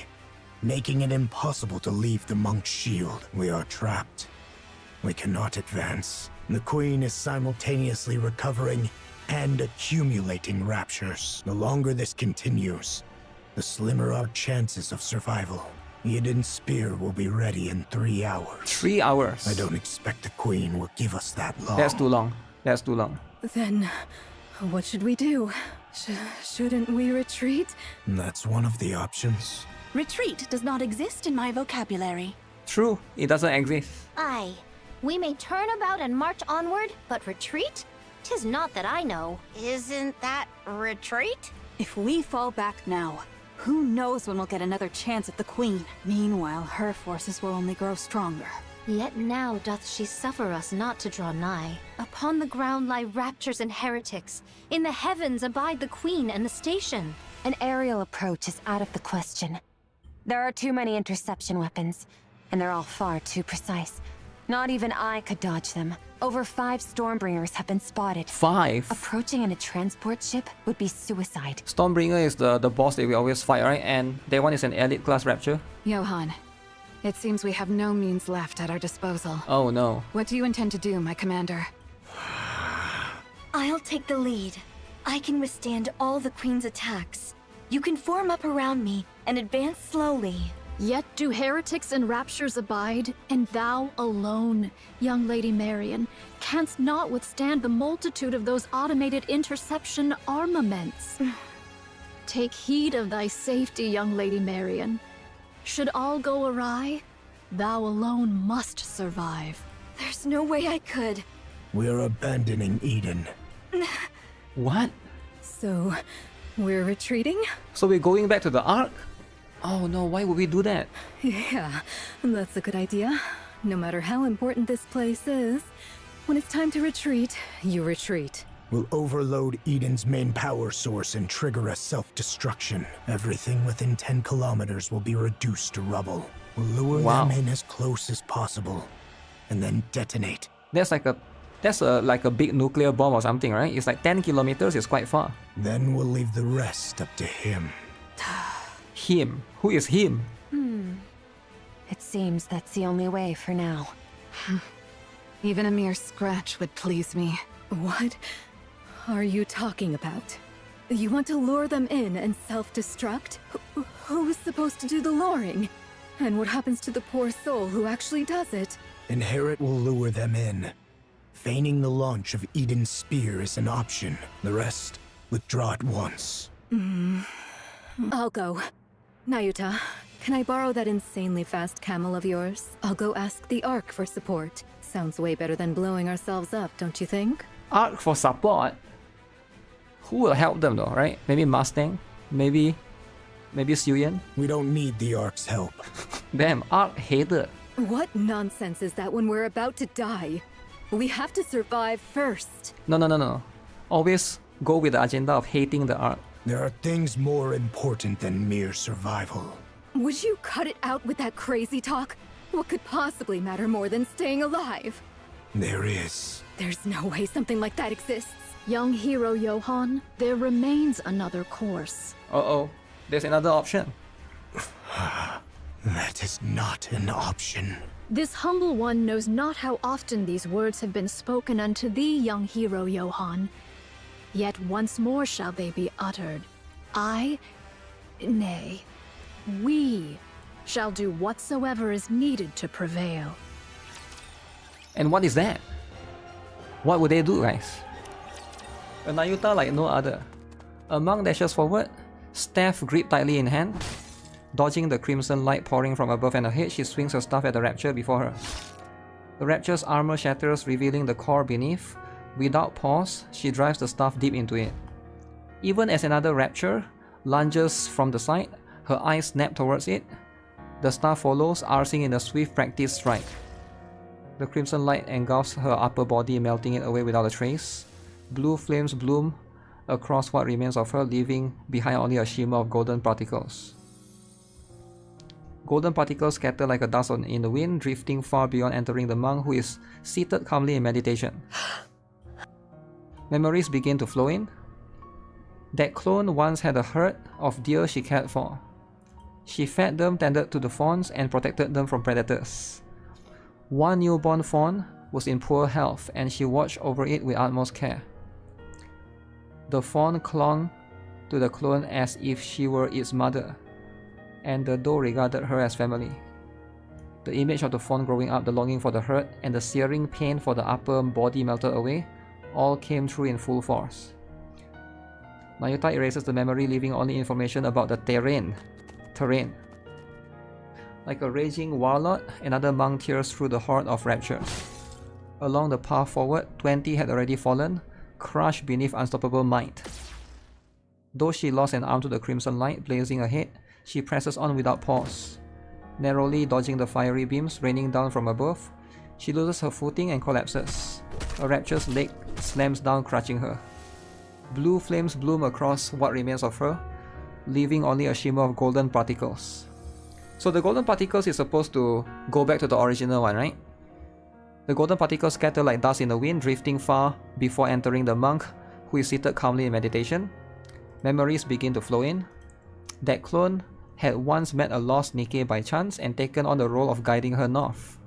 making it impossible to leave the monk's shield. We are trapped. We cannot advance. The Queen is simultaneously recovering and accumulating raptures. The longer this continues, the slimmer our chances of survival. Eden's spear will be ready in 3 hours. 3 hours? I don't expect the Queen will give us that long. That's too long. That's too long. Then, what should we do? Shouldn't we retreat? That's one of the options. Retreat does not exist in my vocabulary. True, it doesn't exist. Aye. We may turn about and march onward, but retreat? 'Tis not that I know. Isn't that retreat? If we fall back now, who knows when we'll get another chance at the Queen? Meanwhile, her forces will only grow stronger. Yet now doth she suffer us not to draw nigh. Upon the ground lie raptures and heretics. In the heavens abide the Queen and the station. An aerial approach is out of the question. There are too many interception weapons, and they're all far too precise. Not even I could dodge them. Over 5 Stormbringers have been spotted. 5? Approaching in a transport ship would be suicide. Stormbringer is the boss that we always fight, right? And that one is an elite class rapture. Johan, it seems we have no means left at our disposal. Oh no. What do you intend to do, my commander? I'll take the lead. I can withstand all the Queen's attacks. You can form up around me and advance slowly. Yet do heretics and raptures abide, and thou alone, young Lady Marian, canst not withstand the multitude of those automated interception armaments. Take heed of thy safety, young Lady Marian. Should all go awry, thou alone must survive. There's no way I could. We're abandoning Eden. What? So, we're retreating? So we're going back to the Ark? Oh no, why would we do that? Yeah, that's a good idea. No matter how important this place is, when it's time to retreat, you retreat. We'll overload Eden's main power source and trigger a self-destruction. Everything within 10 kilometers will be reduced to rubble. We'll lure them in as close as possible, and then detonate. That's like a big nuclear bomb or something, right? It's like 10 kilometers, it's quite far. Then we'll leave the rest up to him. Him? Who is him? It seems that's the only way for now. Even a mere scratch would please me. What are you talking about? You want to lure them in and self-destruct? Who's supposed to do the luring? And what happens to the poor soul who actually does it? Inherit will lure them in. Feigning the launch of Eden's spear is an option. The rest, withdraw at once. I'll go. Nayuta, can I borrow that insanely fast camel of yours? I'll go ask the Ark for support. Sounds way better than blowing ourselves up, don't you think? Ark for support? Who will help them though, right? Maybe Mustang? Maybe Suyen? We don't need the Ark's help. Damn, Ark hater. What nonsense is that when we're about to die? We have to survive first. No. Always go with the agenda of hating the Ark. There are things more important than mere survival. Would you cut it out with that crazy talk? What could possibly matter more than staying alive? There is. There's no way something like that exists. Young hero Johan, there remains another course. Uh-oh, there's another option. That is not an option. This humble one knows not how often these words have been spoken unto thee, young hero Johan. Yet once more shall they be uttered. Nay, we shall do whatsoever is needed to prevail. And what is that? What would they do, guys? A Nayuta like no other. A monk dashes forward, staff gripped tightly in hand. Dodging the crimson light pouring from above and ahead, she swings her staff at the Rapture before her. The Rapture's armor shatters, revealing the core beneath. Without pause, she drives the staff deep into it. Even as another Rapture lunges from the side, her eyes snap towards it. The staff follows, arcing in a swift practice strike. The crimson light engulfs her upper body, melting it away without a trace. Blue flames bloom across what remains of her, leaving behind only a shimmer of golden particles. Golden particles scatter like a dust in the wind, drifting far beyond entering the monk, who is seated calmly in meditation. Memories begin to flow in. That clone once had a herd of deer she cared for. She fed them, tended to the fawns, and protected them from predators. One newborn fawn was in poor health, and she watched over it with utmost care. The fawn clung to the clone as if she were its mother, and the doe regarded her as family. The image of the fawn growing up, the longing for the herd, and the searing pain for the upper body melted away, all came true in full force. Nayuta erases the memory, leaving only information about the terrain. Like a raging warlord, another monk tears through the horde of raptures. Along the path forward, 20 had already fallen, crushed beneath unstoppable might. Though she lost an arm to the crimson light blazing ahead, she presses on without pause. Narrowly dodging the fiery beams raining down from above, she loses her footing and collapses. A rapture's leg slams down, crushing her. Blue flames bloom across what remains of her, leaving only a shimmer of golden particles. So the golden particles is supposed to go back to the original one, right? The golden particles scatter like dust in the wind, drifting far before entering the monk, who is seated calmly in meditation. Memories begin to flow in. That clone had once met a lost Nikke by chance and taken on the role of guiding her north.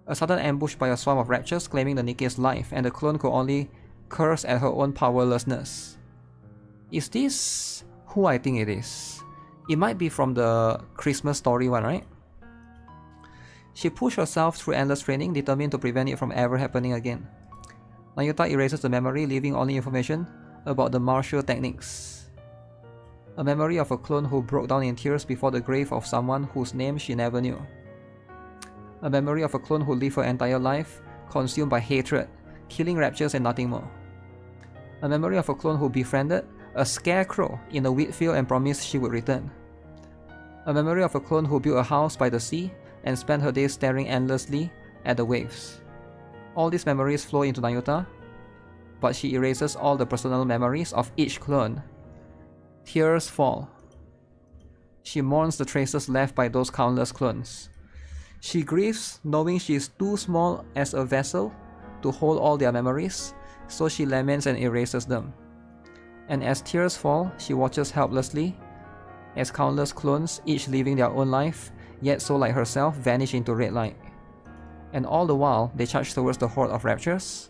A sudden ambush by a swarm of raptures claiming the Nikke's life, and the clone could only curse at her own powerlessness. Is this who I think it is? It might be from the Christmas story one, right? She pushed herself through endless training, determined to prevent it from ever happening again. Nayuta erases the memory, leaving only information about the martial techniques. A memory of a clone who broke down in tears before the grave of someone whose name she never knew. A memory of a clone who lived her entire life consumed by hatred, killing raptures and nothing more. A memory of a clone who befriended a scarecrow in a wheat field and promised she would return. A memory of a clone who built a house by the sea and spent her days staring endlessly at the waves. All these memories flow into Nayuta, but she erases all the personal memories of each clone. Tears fall. She mourns the traces left by those countless clones. She grieves knowing she is too small as a vessel to hold all their memories, so she laments and erases them. And as tears fall, she watches helplessly as countless clones, each living their own life, yet so like herself, vanish into red light. And all the while, they charge towards the horde of raptures.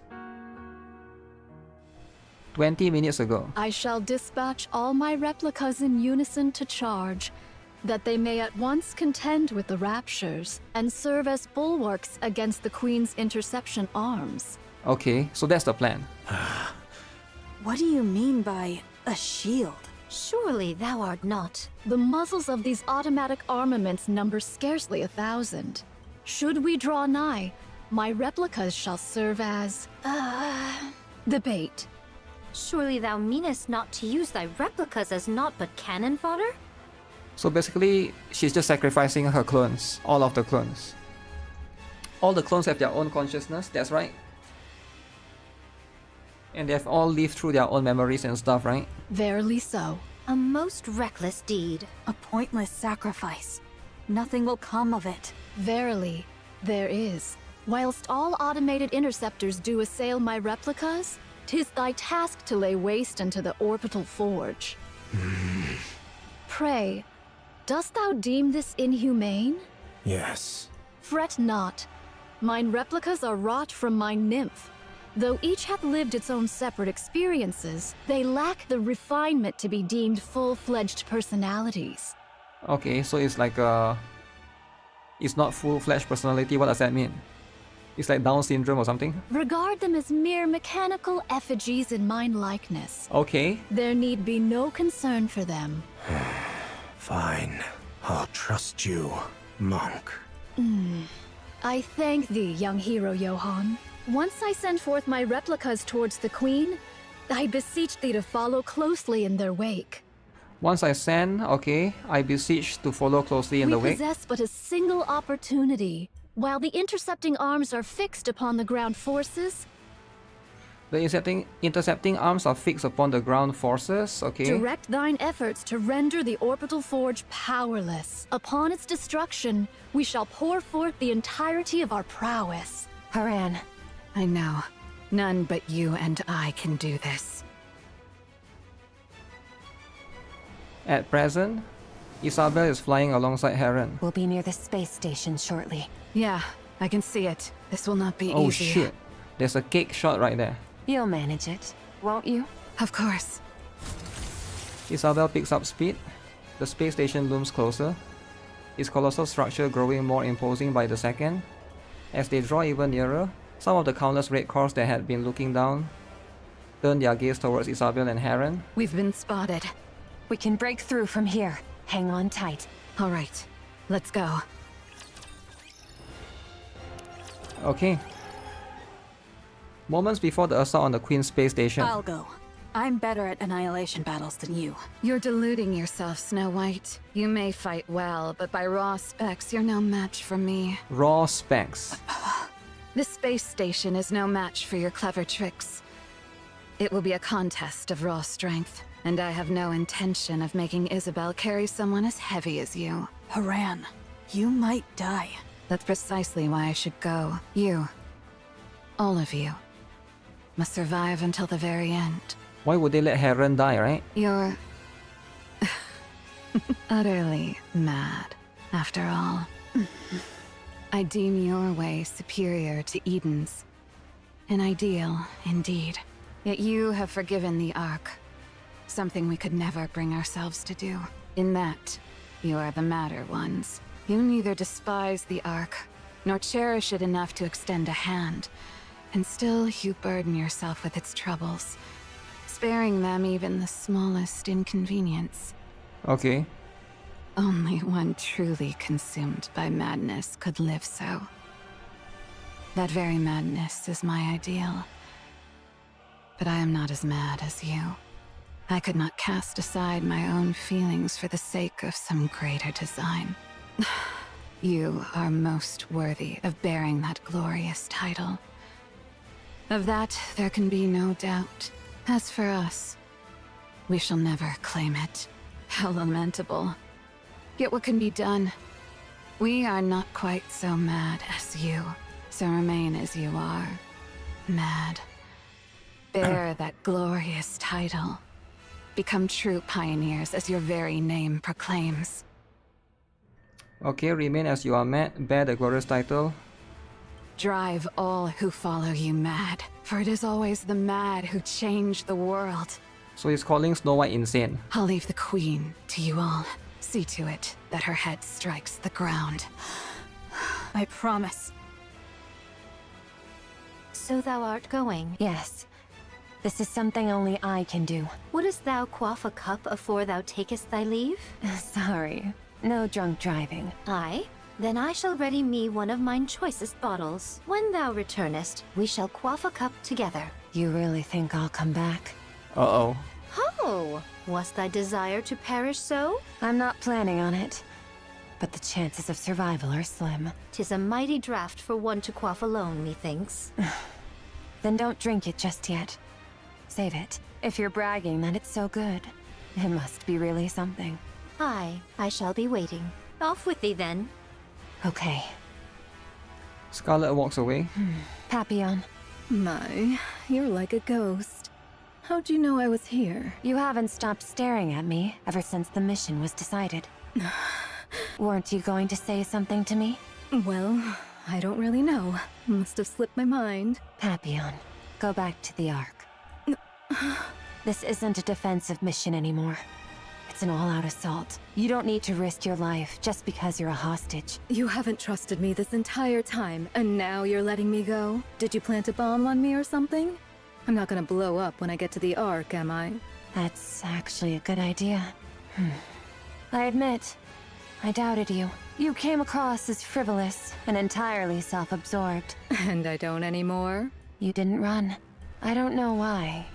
20 minutes ago. I shall dispatch all my replicas in unison to charge, that they may at once contend with the raptures and serve as bulwarks against the Queen's interception arms. Okay, so that's the plan. What do you mean by a shield? Surely thou art not. The muzzles of these automatic armaments number scarcely 1,000. Should we draw nigh, my replicas shall serve as... the bait. Surely thou meanest not to use thy replicas as naught but cannon fodder? So basically, she's just sacrificing her clones, all of the clones. All the clones have their own consciousness, that's right. And they've all lived through their own memories and stuff, right? Verily so. A most reckless deed. A pointless sacrifice. Nothing will come of it. Verily, there is. Whilst all automated interceptors do assail my replicas, 'tis thy task to lay waste unto the orbital forge. Pray, dost thou deem this inhumane? Yes. Fret not. Mine replicas are wrought from my nymph. Though each hath lived its own separate experiences, they lack the refinement to be deemed full-fledged personalities. Okay, so it's like it's not full-fledged personality. What does that mean? It's like Down syndrome or something? Regard them as mere mechanical effigies in mine likeness. Okay. There need be no concern for them. Fine. I'll trust you, monk. I thank thee, young hero Johann. Once I send forth my replicas towards the Queen, I beseech thee to follow closely in their wake. Once I send, okay, I beseech to follow closely in the We wake. possess but a single opportunity. While the intercepting arms are fixed upon the ground forces, The intercepting arms are fixed upon the ground forces, okay. direct thine efforts to render the orbital forge powerless. Upon its destruction, we shall pour forth the entirety of our prowess. Haran. I know. None but you and I can do this. At present, Isabel is flying alongside Heron. We'll be near the space station shortly. Yeah, I can see it. This will not be Oh easy. shit. There's a cake shot right there. You'll manage it, won't you? Of course. Isabel picks up speed. The space station looms closer, its colossal structure growing more imposing by the second. As they draw even nearer, some of the countless red cores that had been looking down turn their gaze towards Isabel and Heron. We've been spotted. We can break through from here. Hang on tight. All right, let's go. Okay. Moments before the assault on the Queen's space station. I'll go. I'm better at annihilation battles than you. You're deluding yourself, Snow White. You may fight well, but by raw specs, you're no match for me. Raw specs. This space station is no match for your clever tricks. It will be a contest of raw strength, and I have no intention of making Isabel carry someone as heavy as you. Haran, you might die. That's precisely why I should go. You, all of you, must survive until the very end. Why would they let Heron die, right? You're utterly mad, after all. I deem your way superior to Eden's. An ideal, indeed. Yet you have forgiven the Ark. Something we could never bring ourselves to do. In that, you are the madder ones. You neither despise the Ark, nor cherish it enough to extend a hand, and still you burden yourself with its troubles, sparing them even the smallest inconvenience. Okay. Only one truly consumed by madness could live so. That very madness is my ideal. But I am not as mad as you. I could not cast aside my own feelings for the sake of some greater design. You are most worthy of bearing that glorious title. Of that, there can be no doubt. As for us, we shall never claim it. How lamentable. Yet what can be done? We are not quite so mad as you, so remain as you are. Mad. Bear that glorious title. Become true pioneers as your very name proclaims. Okay, remain as you are mad, bear the glorious title. Drive all who follow you mad, for it is always the mad who change the world. So he's calling Snow White insane. I'll leave the queen to you all. See to it that her head strikes the ground. I promise. So thou art going? Yes. This is something only I can do. Wouldst thou quaff a cup afore thou takest thy leave? Sorry. No drunk driving. Aye? Then I shall ready me one of mine choicest bottles. When thou returnest, we shall quaff a cup together. You really think I'll come back? Uh-oh. Ho! Was thy desire to perish so? I'm not planning on it. But the chances of survival are slim. 'Tis a mighty draught for one to quaff alone, methinks. Then don't drink it just yet. Save it. If you're bragging that it's so good, it must be really something. Aye, I shall be waiting. Off with thee then. Okay. Scarlet walks away. Papillon. My, you're like a ghost. How'd you know I was here? You haven't stopped staring at me ever since the mission was decided. Weren't you going to say something to me? Well, I don't really know. Must have slipped my mind. Papillon, go back to the Ark. This isn't a defensive mission anymore. It's an all-out assault. You don't need to risk your life just because you're a hostage. You haven't trusted me this entire time, and now you're letting me go? Did you plant a bomb on me or something? I'm not gonna blow up when I get to the Ark, am I? That's actually a good idea. I admit, I doubted you. You came across as frivolous and entirely self-absorbed. And I don't anymore? You didn't run. I don't know why,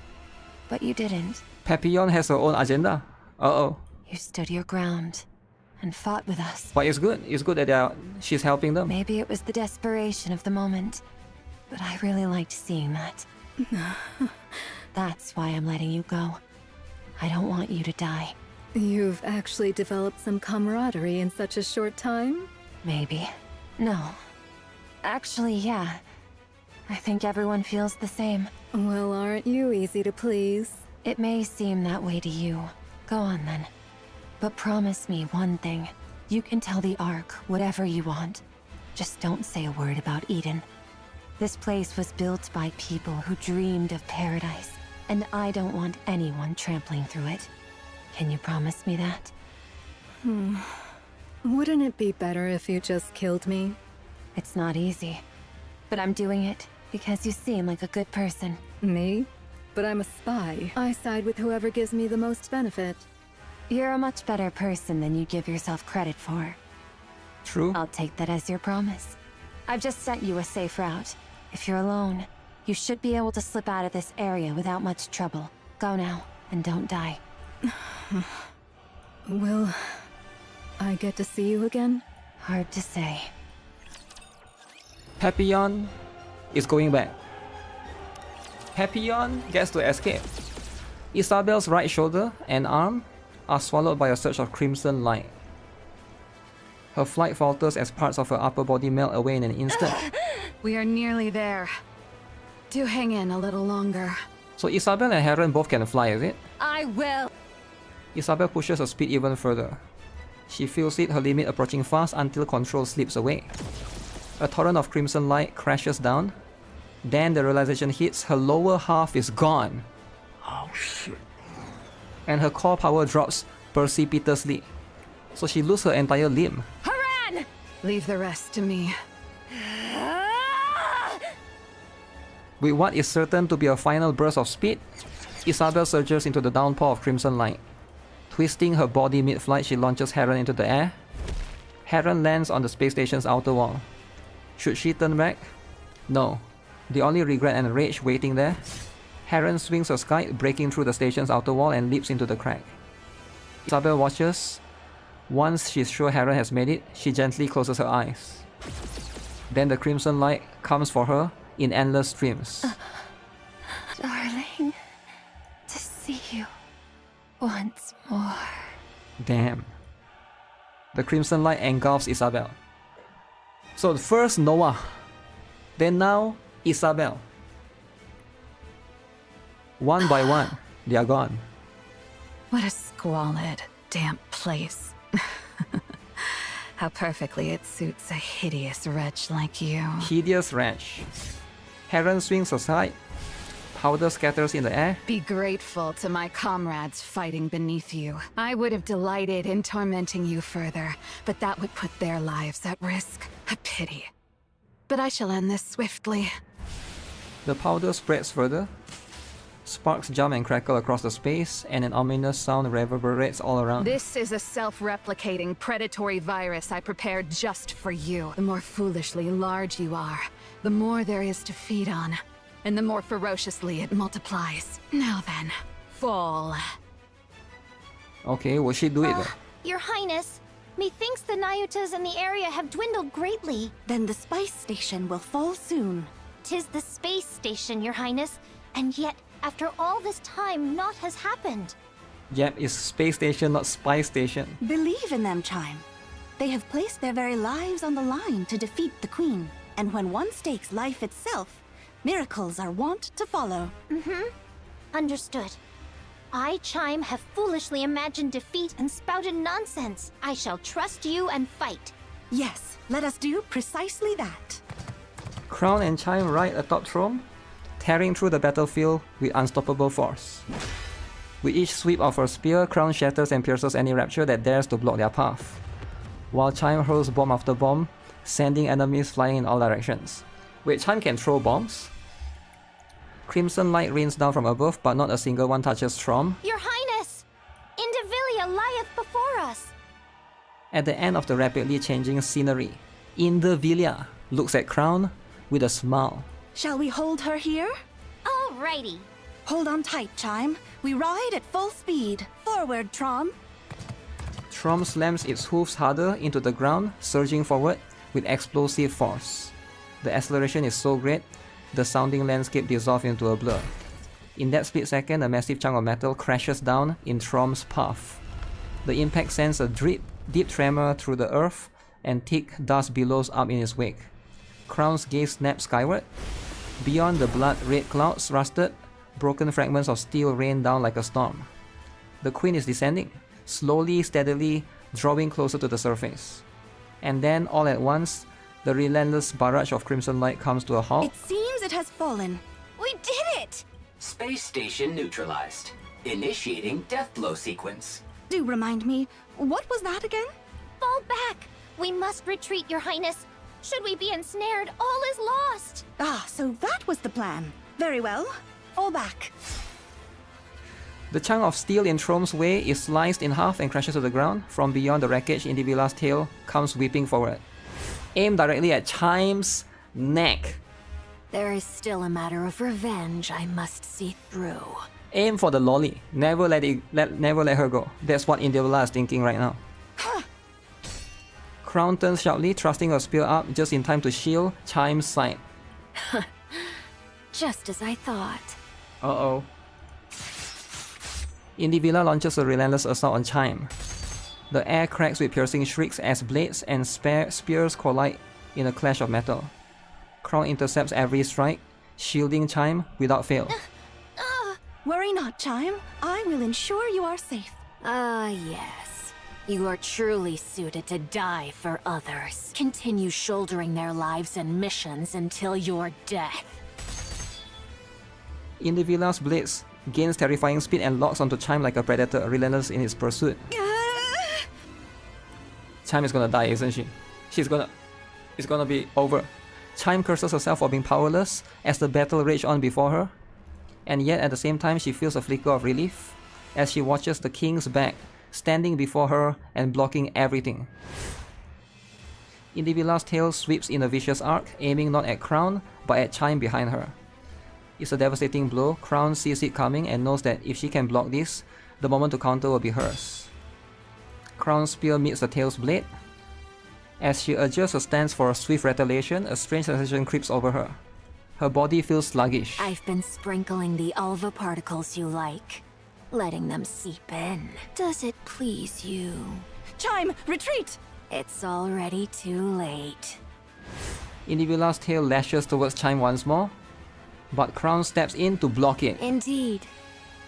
but you didn't. Papillon has her own agenda. Uh-oh. You stood your ground and fought with us. But it's good. It's good that she's helping them. Maybe it was the desperation of the moment, but I really liked seeing that. That's why I'm letting you go. I don't want you to die. You've actually developed some camaraderie in such a short time? Maybe. No. Actually, yeah. I think everyone feels the same. Well, aren't you easy to please? It may seem that way to you. Go on then. But promise me one thing. You can tell the Ark whatever you want. Just don't say a word about Eden. This place was built by people who dreamed of paradise, and I don't want anyone trampling through it. Can you promise me that? Wouldn't it be better if you just killed me? It's not easy, but I'm doing it because you seem like a good person. Me? But I'm a spy. I side with whoever gives me the most benefit. You're a much better person than you give yourself credit for. True. I'll take that as your promise. I've just sent you a safe route. If you're alone, you should be able to slip out of this area without much trouble. Go now, and don't die. Will I get to see you again? Hard to say. Papillon is going back. Papillon gets to escape. Isabel's right shoulder and arm are swallowed by a surge of crimson light. Her flight falters as parts of her upper body melt away in an instant. We are nearly there. Do hang in a little longer. So Isabel and Heron both can fly, is it? I will! Isabel pushes her speed even further. She feels her limit approaching fast until control slips away. A torrent of crimson light crashes down. Then the realization hits, her lower half is gone. Oh shit. And her core power drops precipitously. So she loses her entire limb. Haran! Leave the rest to me. With what is certain to be a final burst of speed, Isabel surges into the downpour of crimson light. Twisting her body mid-flight, she launches Heron into the air. Heron lands on the space station's outer wall. Should she turn back? No. The only regret and rage waiting there. Heron swings her kite, breaking through the station's outer wall and leaps into the crack. Isabel watches. Once she's sure Heron has made it, she gently closes her eyes. Then the crimson light comes for her in endless streams. Darling, to see you once more. Damn. The crimson light engulfs Isabel. So first Noah, then now Isabel. One by one, they are gone. What a squalid, damp place. How perfectly it suits a hideous wretch like you. Hideous wretch. Heron swings aside. Powder scatters in the air. Be grateful to my comrades fighting beneath you. I would have delighted in tormenting you further, but that would put their lives at risk. A pity. But I shall end this swiftly. The powder spreads further. Sparks jump and crackle across the space, and an ominous sound reverberates all around. This is a self-replicating predatory virus I prepared just for you. The more foolishly large you are, the more there is to feed on, and the more ferociously it multiplies. Now then, fall. Okay, will she do it though? Your Highness, methinks the Nayutas in the area have dwindled greatly. Then the spice station will fall soon. 'Tis the space station, Your Highness, and yet, after all this time, naught has happened. Yep, it's space station, not spy station. Believe in them, Chime. They have placed their very lives on the line to defeat the Queen. And when one stakes life itself, miracles are wont to follow. Understood. I, Chime, have foolishly imagined defeat and spouted nonsense. I shall trust you and fight. Yes, let us do precisely that. Crown and Chime ride atop Throne, tearing through the battlefield with unstoppable force. With each sweep of her spear, Crown shatters and pierces any rapture that dares to block their path, while Chime hurls bomb after bomb, sending enemies flying in all directions. Wait, Chime can throw bombs? Crimson light rains down from above, but not a single one touches Trom. Your Highness! Indivilia lieth before us! At the end of the rapidly changing scenery, Indivilia looks at Crown with a smile. Shall we hold her here? Alrighty. Hold on tight, Chime. We ride at full speed. Forward, Trom. Trom slams its hooves harder into the ground, surging forward with explosive force. The acceleration is so great, the sounding landscape dissolves into a blur. In that split second, a massive chunk of metal crashes down in Trom's path. The impact sends a deep tremor through the earth, and thick dust billows up in its wake. Crown's gaze snaps skyward. Beyond the blood-red clouds rusted, broken fragments of steel rain down like a storm. The Queen is descending, slowly, steadily, drawing closer to the surface. And then, all at once, the relentless barrage of crimson light comes to a halt. It seems it has fallen. We did it! Space station neutralized. Initiating death blow sequence. Do remind me, what was that again? Fall back! We must retreat, Your Highness. Should we be ensnared, all is lost! Ah, so that was the plan. Very well. Fall back. The chunk of steel in Trom's way is sliced in half and crashes to the ground. From beyond the wreckage, Indivila's tail comes whipping forward. Aim directly at Chime's neck. There is still a matter of revenge I must see through. Aim for the lolly. Never let her go. That's what Indivila is thinking right now. Crown turns sharply, thrusting her spear up just in time to shield Chime's side. Just as I thought. Uh-oh. Indivila launches a relentless assault on Chime. The air cracks with piercing shrieks as blades and spears collide in a clash of metal. Crown intercepts every strike, shielding Chime without fail. Worry not, Chime. I will ensure you are safe. Yes. You are truly suited to die for others. Continue shouldering their lives and missions until your death. Indivila's blades gains terrifying speed and locks onto Chime like a predator, relentless in its pursuit. Chime is gonna die, isn't she? It's gonna be over. Chime curses herself for being powerless as the battle rages on before her. And yet at the same time she feels a flicker of relief as she watches the king's back standing before her and blocking everything. Indivila's tail sweeps in a vicious arc, aiming not at Crown but at Chime behind her. It's a devastating blow. Crown sees it coming and knows that if she can block this, the moment to counter will be hers. Crown's spear meets the tail's blade. As she adjusts her stance for a swift retaliation, a strange sensation creeps over her. Her body feels sluggish. I've been sprinkling the alva particles you like, letting them seep in. Does it please you? Chime, retreat! It's already too late. Indivila's tail lashes towards Chime once more, but Crown steps in to block it. Indeed.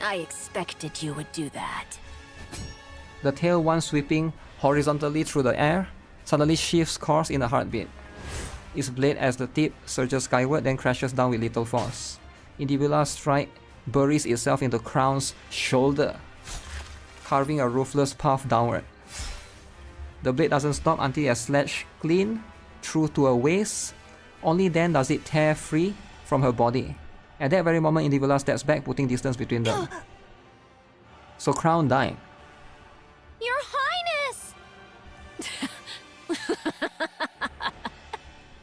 I expected you would do that. The tail, once sweeping horizontally through the air, suddenly shifts course in a heartbeat. Its blade as the tip surges skyward, then crashes down with little force. Indivila's strike buries itself into Crown's shoulder, carving a ruthless path downward. The blade doesn't stop until it has slashed clean through to her waist. Only then does it tear free from her body. At that very moment, Indivila steps back, putting distance between them. So Crown died. Your Highness!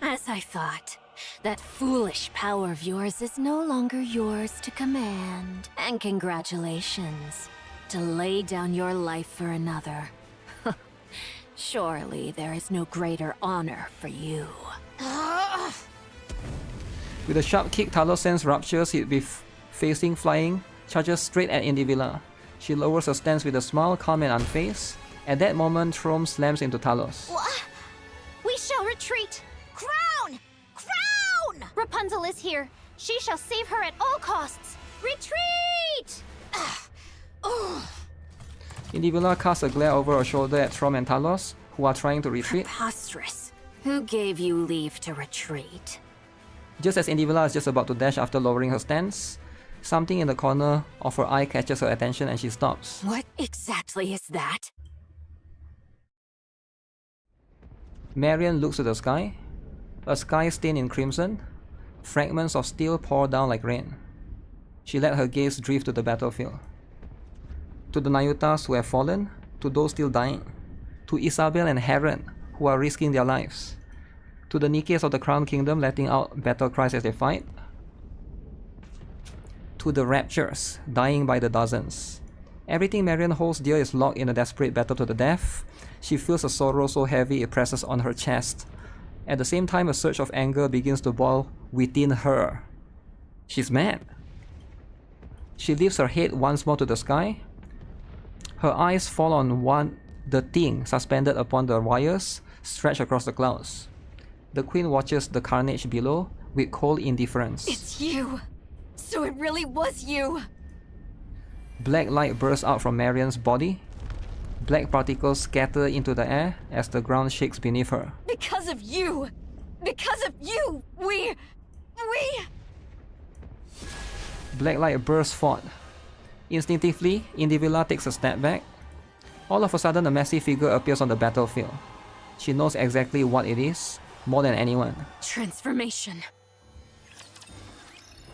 As I thought, that foolish power of yours is no longer yours to command. And congratulations, to lay down your life for another. Surely there is no greater honor for you. With a sharp kick, Talos sends Ruptures, he'd be facing flying, charges straight at Indivila. She lowers her stance with a smile, calm and unfazed. At that moment, Throme slams into Talos. We shall retreat! Crown! Crown! Rapunzel is here. She shall save her at all costs. Retreat! Indivila casts a glare over her shoulder at Throme and Talos, who are trying to retreat. Preposterous. Who gave you leave to retreat? Just as Indivila is just about to dash after lowering her stance, something in the corner of her eye catches her attention and she stops. What exactly is that? Marion looks to the sky. A sky stained in crimson. Fragments of steel pour down like rain. She let her gaze drift to the battlefield. To the Nayutas who have fallen, to those still dying, to Isabel and Heron who are risking their lives, to the Nikkes of the Crown Kingdom letting out battle cries as they fight, to the Raptures dying by the dozens. Everything Marion holds dear is locked in a desperate battle to the death. She feels a sorrow so heavy it presses on her chest. At the same time, a surge of anger begins to boil within her. She's mad. She lifts her head once more to the sky. Her eyes fall on the thing suspended upon the wires stretched across the clouds. The Queen watches the carnage below with cold indifference. It's you! So it really was you! Black light bursts out from Marion's body. Black particles scatter into the air as the ground shakes beneath her. Because of you! Because of you! We... Black light bursts forth. Instinctively, Indivila takes a step back. All of a sudden, a massive figure appears on the battlefield. She knows exactly what it is, more than anyone. Transformation.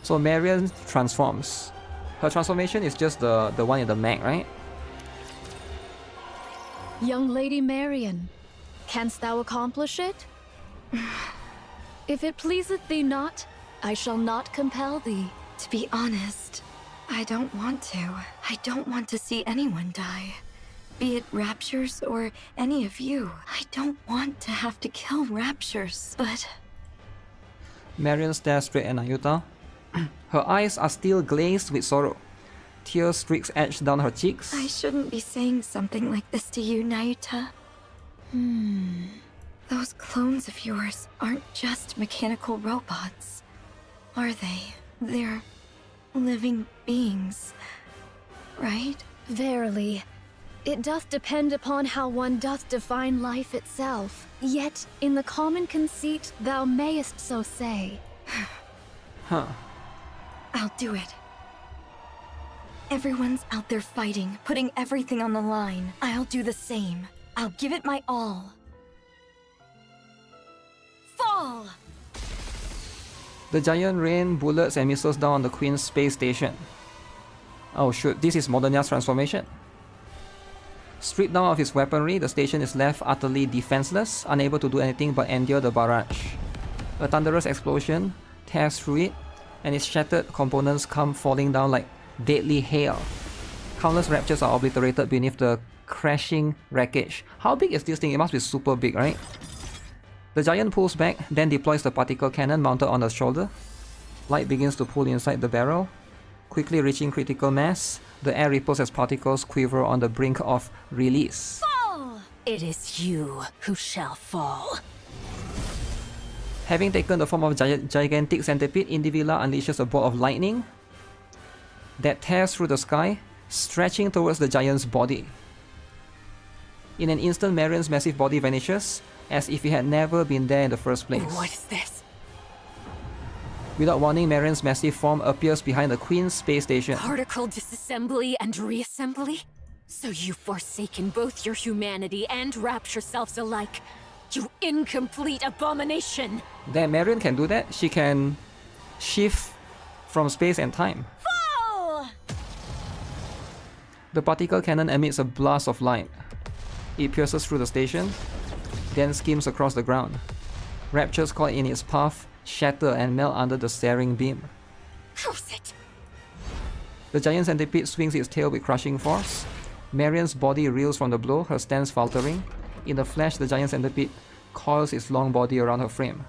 So Marion transforms. Her transformation is just the one in the mag, right? Young Lady Marion, canst thou accomplish it? If it pleaseth thee not, I shall not compel thee. To be honest, I don't want to. I don't want to see anyone die. Be it Raptures or any of you. I don't want to have to kill Raptures, but... Marion stares straight at Nayuta. Her eyes are still glazed with sorrow. Tear streaks edge down her cheeks. I shouldn't be saying something like this to you, Nayuta. Those clones of yours aren't just mechanical robots, are they? They're living beings, right? Verily, it doth depend upon how one doth define life itself. Yet, in the common conceit, thou mayest so say. Huh. I'll do it. Everyone's out there fighting, putting everything on the line. I'll do the same. I'll give it my all. Fall! The giant rain bullets and missiles down on the Queen's space station. Oh shoot, this is Modernia's transformation. Stripped down of his weaponry, the station is left utterly defenseless, unable to do anything but endure the barrage. A thunderous explosion tears through it, and its shattered components come falling down like deadly hail. Countless raptures are obliterated beneath the crashing wreckage. How big is this thing? It must be super big, right? The giant pulls back, then deploys the particle cannon mounted on the shoulder. Light begins to pool inside the barrel. Quickly reaching critical mass, the air ripples as particles quiver on the brink of release. Fall! It is you who shall fall. Having taken the form of gigantic centipede, Indivilla unleashes a bolt of lightning that tears through the sky, stretching towards the giant's body. In an instant, Marion's massive body vanishes, as if he had never been there in the first place. What is this? Without warning, Marion's massive form appears behind the Queen's space station. Particle disassembly and reassembly? So you've forsaken both your humanity and Rapture selves alike. You incomplete abomination! Then Marion can do that. She can shift from space and time. Fall! The particle cannon emits a blast of light. It pierces through the station, then skims across the ground. Raptures caught in its path shatter and melt under the searing beam. Curse it! The giant centipede swings its tail with crushing force. Marion's body reels from the blow, her stance faltering. In a flash, the giant centipede coils its long body around her frame,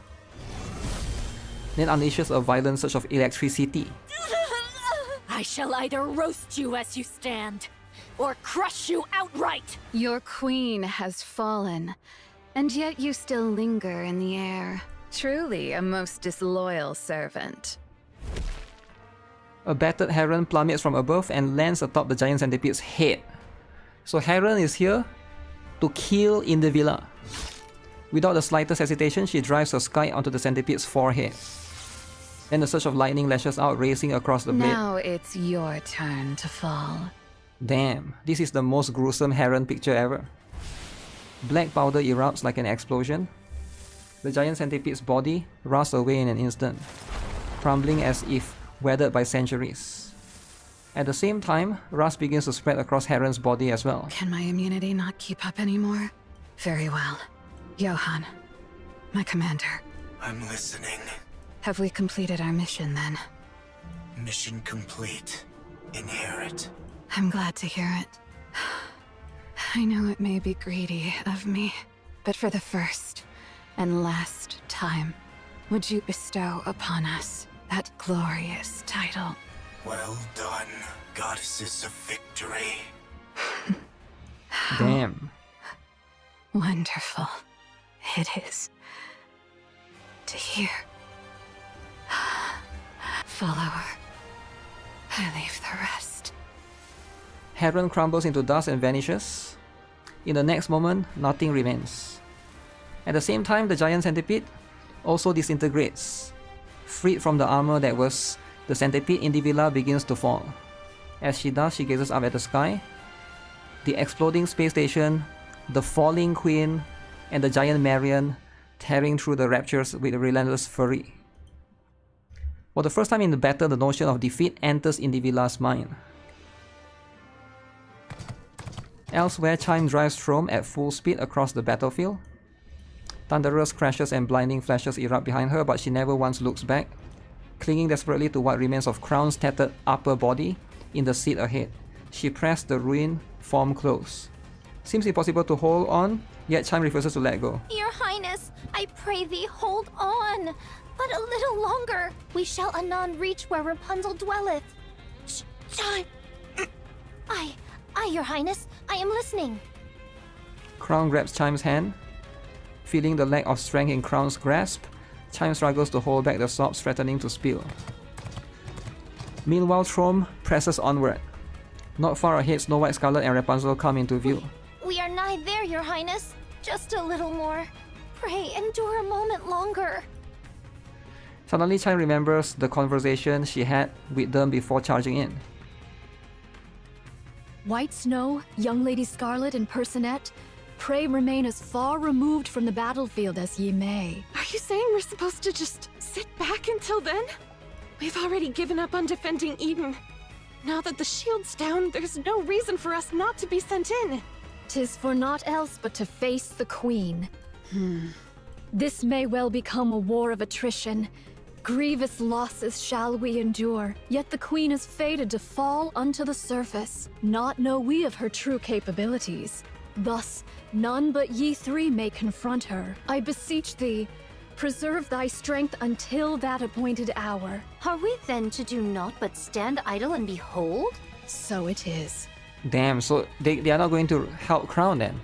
then unleashes a violent surge of electricity. I shall either roast you as you stand, or crush you outright! Your queen has fallen, and yet you still linger in the air. Truly a most disloyal servant. A battered heron plummets from above and lands atop the giant centipede's head. So Heron is here to kill Indivilla. Without the slightest hesitation, she drives her sky onto the centipede's forehead. Then a surge of lightning lashes out, racing across the blade. Now it's your turn to fall. Damn, this is the most gruesome heron picture ever. Black powder erupts like an explosion. The giant centipede's body rusts away in an instant, crumbling as if weathered by centuries. At the same time, rust begins to spread across Heron's body as well. Can my immunity not keep up anymore? Very well. Johan, my commander. I'm listening. Have we completed our mission then? Mission complete. Inherit. I'm glad to hear it. I know it may be greedy of me, but for the first and last time, would you bestow upon us that glorious title? Well done, goddesses of victory. Damn. Wonderful it is to hear. Follower, I leave the rest. Heron crumbles into dust and vanishes. In the next moment, nothing remains. At the same time, the giant centipede also disintegrates. Freed from the armor that was the centipede, Indivilla begins to fall. As she does, she gazes up at the sky. The exploding space station, the falling queen, and the giant Marion tearing through the raptures with relentless fury. For the first time in the battle, the notion of defeat enters Indivilla's mind. Elsewhere, Chime drives Strom at full speed across the battlefield. Thunderous crashes and blinding flashes erupt behind her, but she never once looks back, clinging desperately to what remains of Crown's tattered upper body in the seat ahead. She pressed the ruined form close. Seems impossible to hold on, yet Chime refuses to let go. Your Highness, I pray thee, hold on. But a little longer. We shall anon reach where Rapunzel dwelleth. Chime! Your Highness, I am listening. Crown grabs Chime's hand. Feeling the lack of strength in Crown's grasp, Chime struggles to hold back the sobs threatening to spill. Meanwhile, Strom presses onward. Not far ahead, Snow White, Scarlet, and Rapunzel come into view. We are nigh there, Your Highness. Just a little more. Pray endure a moment longer. Suddenly, Chime remembers the conversation she had with them before charging in. White Snow, Young Lady Scarlet, and Personette, pray remain as far removed from the battlefield as ye may. Are you saying we're supposed to just sit back until then? We've already given up on defending Eden. Now that the shield's down, there's no reason for us not to be sent in. 'Tis for naught else but to face the Queen. This may well become a war of attrition. Grievous losses shall we endure, yet the Queen is fated to fall unto the surface. Not know we of her true capabilities. Thus, none but ye three may confront her. I beseech thee, preserve thy strength until that appointed hour. Are we then to do naught but stand idle and behold? So it is. Damn, so they are not going to help Crown then,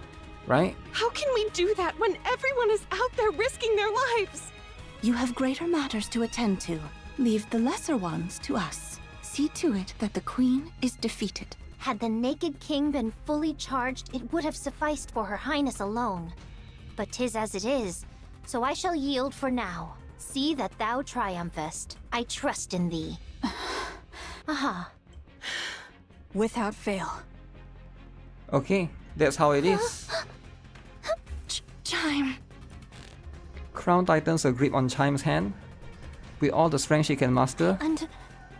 right? How can we do that when everyone is out there risking their lives? You have greater matters to attend to. Leave the lesser ones to us. See to it that the Queen is defeated. Had the Naked King been fully charged, it would have sufficed for Her Highness alone. But 'tis as it is, so I shall yield for now. See that thou triumphest. I trust in thee. Aha. Without fail. Okay, that's how it is. Chime. Crown tightens a grip on Chime's hand. With all the strength she can master, And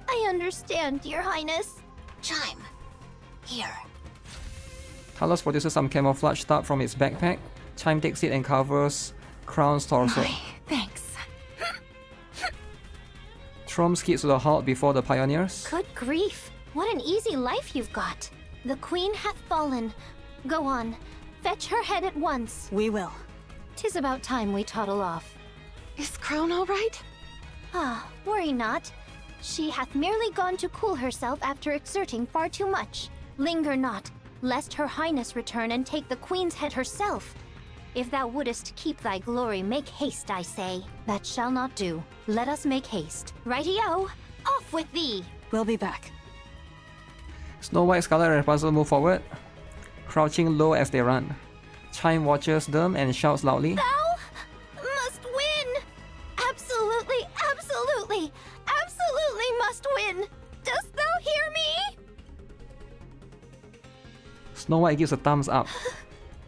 I understand, Your Highness. Chime. Here. Talos produces some camouflage stuff from its backpack. Chime takes it and covers Crown's torso. Thanks. Trom skids to the halt before the pioneers. Good grief. What an easy life you've got. The Queen hath fallen. Go on. Fetch her head at once. We will. 'Tis about time we toddle off. Is Crown all right? Ah, worry not. She hath merely gone to cool herself after exerting far too much. Linger not, lest Her Highness return and take the Queen's head herself. If thou wouldest keep thy glory, make haste, I say. That shall not do. Let us make haste. Righty-o! Off with thee! We'll be back. Snow White, Scarlet, and Rapunzel move forward, crouching low as they run. Chime watches them and shouts loudly. Thou must win! Absolutely, absolutely, absolutely must win! Dost thou hear me? Snow White gives a thumbs up.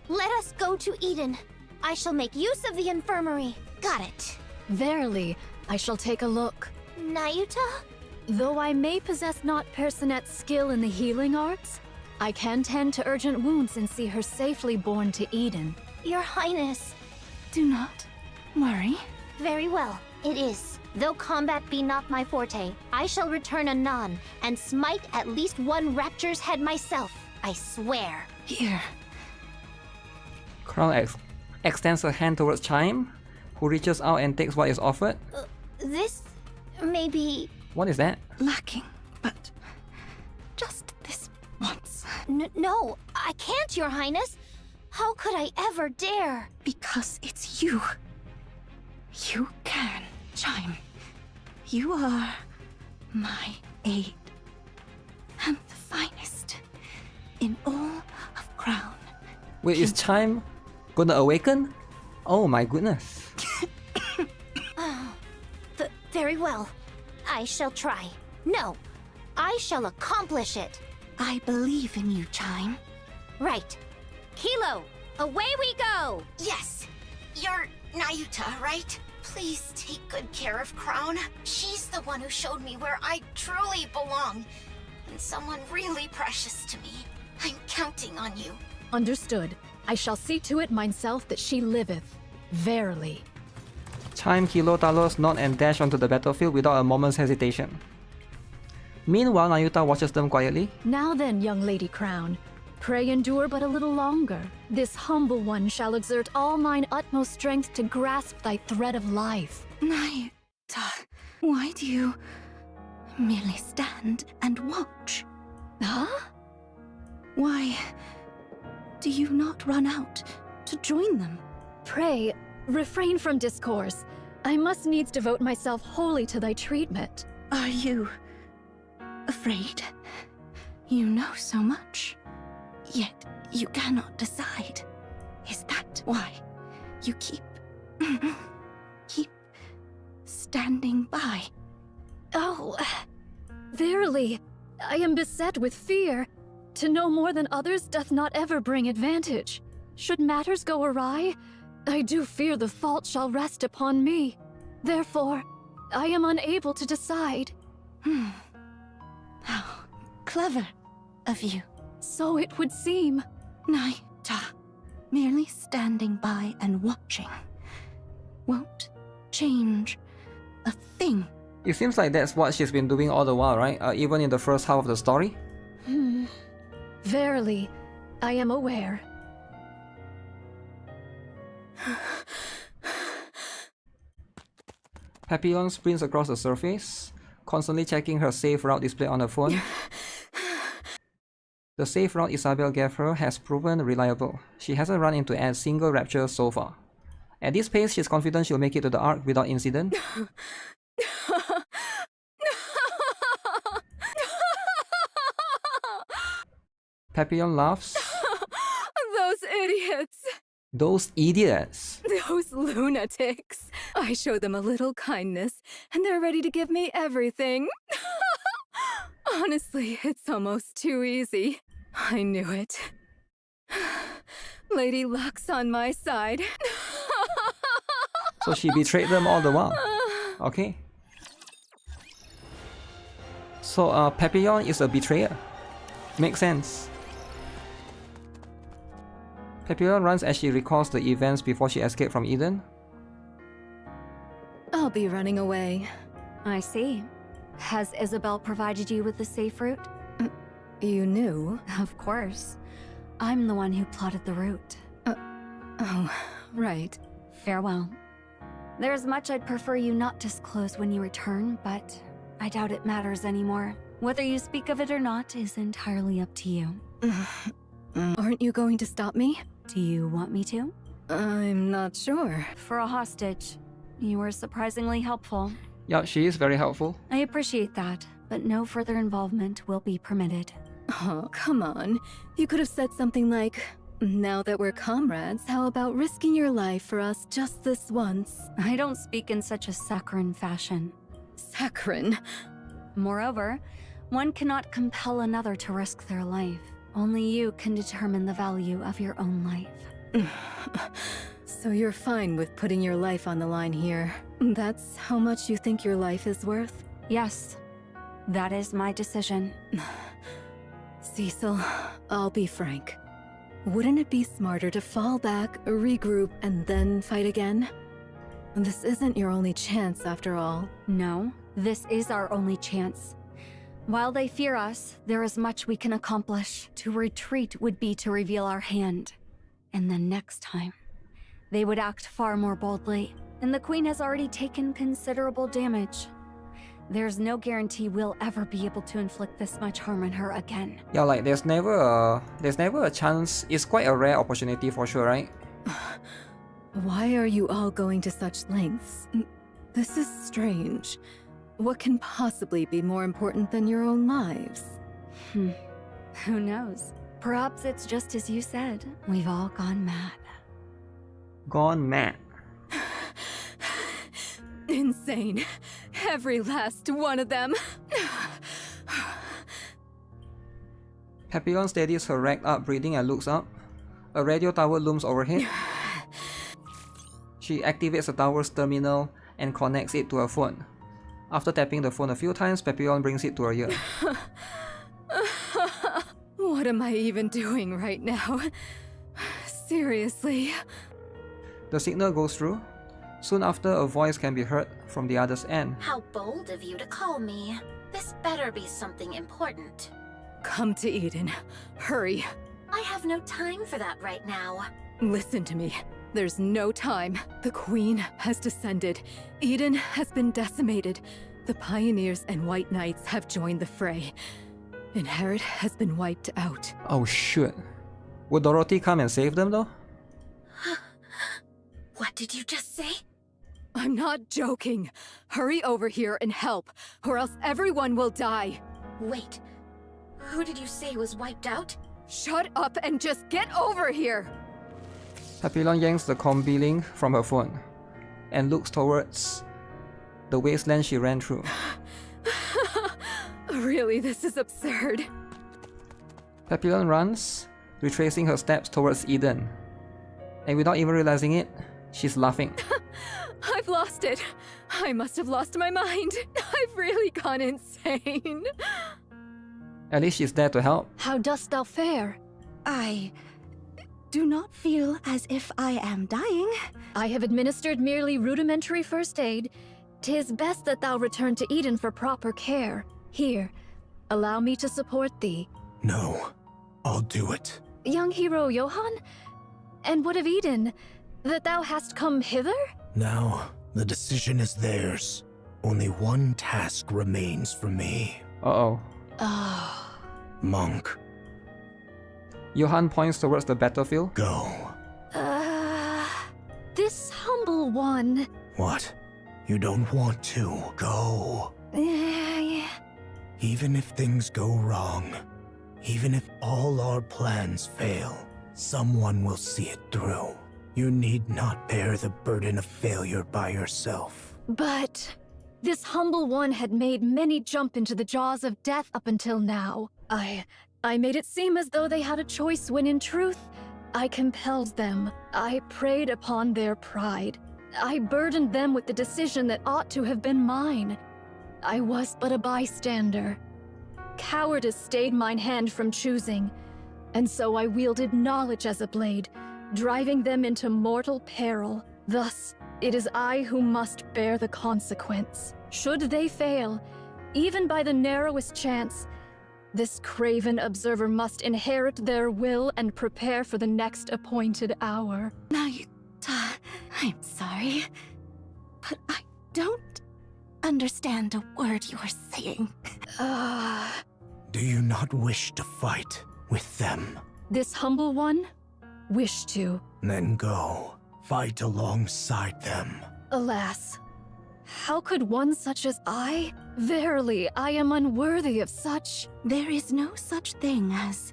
Let us go to Eden. I shall make use of the infirmary. Got it. Verily, I shall take a look. Nayuta? Though I may possess not Personette's skill in the healing arts, I can tend to urgent wounds and see her safely borne to Eden. Your Highness. Do not worry. Very well, it is. Though combat be not my forte, I shall return anon and smite at least one rapture's head myself. I swear. Here. Crown extends her hand towards Chime, who reaches out and takes what is offered. This may be... What is that? Lacking, but just this once. No, I can't, Your Highness. How could I ever dare? Because it's you. You can, Chime. You are my aid. And the finest in all of Crown. Wait, is Chime gonna awaken? Oh my goodness. Very well. I shall try. No, I shall accomplish it. I believe in you, Chime. Right. Kilo, away we go! Yes! You're Nayuta, right? Please take good care of Crown. She's the one who showed me where I truly belong. And someone really precious to me. I'm counting on you. Understood. I shall see to it myself that she liveth. Verily. Chime, Kilo, Talos nod and dash onto the battlefield without a moment's hesitation. Meanwhile, Nayuta watches them quietly. Now then, young Lady Crown, pray endure but a little longer. This humble one shall exert all mine utmost strength to grasp thy thread of life. Nayuta, why do you merely stand and watch? Huh? Why do you not run out to join them? Pray, refrain from discourse. I must needs devote myself wholly to thy treatment. Are you afraid? You know so much, yet you cannot decide. Is that why you keep standing by? Oh, verily, I am beset with fear. To know more than others doth not ever bring advantage. Should matters go awry, I do fear the fault shall rest upon me. Therefore, I am unable to decide. How clever of you. So it would seem. Naita, merely standing by and watching won't change a thing. It seems like that's what she's been doing all the while, right? Even in the first half of the story? Verily, I am aware. Papillon sprints across the surface, constantly checking her safe route display on her phone. The safe route Isabel gave her has proven reliable. She hasn't run into a single rapture so far. At this pace, she's confident she'll make it to the Ark without incident. Papillon laughs. Those idiots! Those idiots! Those lunatics! I show them a little kindness, and they're ready to give me everything. Honestly, it's almost too easy. I knew it. Lady Luck's on my side. So she betrayed them all the while. Okay. So Papillon is a betrayer. Makes sense. Papillon runs as she recalls the events before she escaped from Eden. I'll be running away. I see. Has Isabel provided you with the safe route? You knew? Of course. I'm the one who plotted the route. Oh, right. Farewell. There's much I'd prefer you not disclose when you return, but I doubt it matters anymore. Whether you speak of it or not is entirely up to you. Aren't you going to stop me? Do you want me to? I'm not sure. For a hostage, you were surprisingly helpful. Yeah, she is very helpful. I appreciate that, but no further involvement will be permitted. Oh, come on. You could have said something like, now that we're comrades, how about risking your life for us just this once? I don't speak in such a saccharine fashion. Saccharine? Moreover, one cannot compel another to risk their life. Only you can determine the value of your own life. So you're fine with putting your life on the line here. That's how much you think your life is worth? Yes, that is my decision. Cecil, I'll be frank. Wouldn't it be smarter to fall back, regroup, and then fight again? This isn't your only chance, after all. No, this is our only chance. While they fear us, there is much we can accomplish. To retreat would be to reveal our hand. And then next time, they would act far more boldly. And the Queen has already taken considerable damage. There's no guarantee we'll ever be able to inflict this much harm on her again. Yeah, like there's never a chance. It's quite a rare opportunity for sure, right? Why are you all going to such lengths? This is strange. What can possibly be more important than your own lives? Who knows? Perhaps it's just as you said. We've all gone mad. Gone mad. Insane. Every last one of them. Papillon steadies her racked up breathing and looks up. A radio tower looms overhead. She activates the tower's terminal and connects it to her phone. After tapping the phone a few times, Papillon brings it to her ear. What am I even doing right now? Seriously? The signal goes through. Soon after, a voice can be heard from the other's end. How bold of you to call me. This better be something important. Come to Eden. Hurry. I have no time for that right now. Listen to me. There's no time. The Queen has descended. Eden has been decimated. The Pioneers and White Knights have joined the fray. Inherit has been wiped out. Oh shit. Would Dorothy come and save them though? What did you just say? I'm not joking. Hurry over here and help, or else everyone will die. Wait, who did you say was wiped out? Shut up and just get over here! Papillon yanks the combi link from her phone and looks towards the wasteland she ran through. Really, this is absurd. Papillon runs, retracing her steps towards Eden. And without even realizing it, she's laughing. I've lost it. I must have lost my mind. I've really gone insane. At least she's there to help. How dost thou fare? I do not feel as if I am dying. I have administered merely rudimentary first aid. 'Tis best that thou return to Eden for proper care. Here, allow me to support thee. No, I'll do it. Young hero Johann? And what of Eden? That thou hast come hither? Now, the decision is theirs. Only one task remains for me. Uh-oh. Oh. Monk, Johann points towards the battlefield. go. This humble one. What? You don't want to. Go. Even if things go wrong, even if all our plans fail, someone will see it through. You need not bear the burden of failure by yourself. But this humble one had made many jump into the jaws of death up until now. I made it seem as though they had a choice when in truth, I compelled them. I preyed upon their pride. I burdened them with the decision that ought to have been mine. I was but a bystander. Cowardice stayed mine hand from choosing, and so I wielded knowledge as a blade, driving them into mortal peril. Thus, it is I who must bear the consequence. Should they fail, even by the narrowest chance, this craven observer must inherit their will and prepare for the next appointed hour. I'm sorry, but I don't understand a word you're saying. Do you not wish to fight with them? This humble one? Wish to. Then go. Fight alongside them. Alas, how could one such as I? Verily, I am unworthy of such. There is no such thing as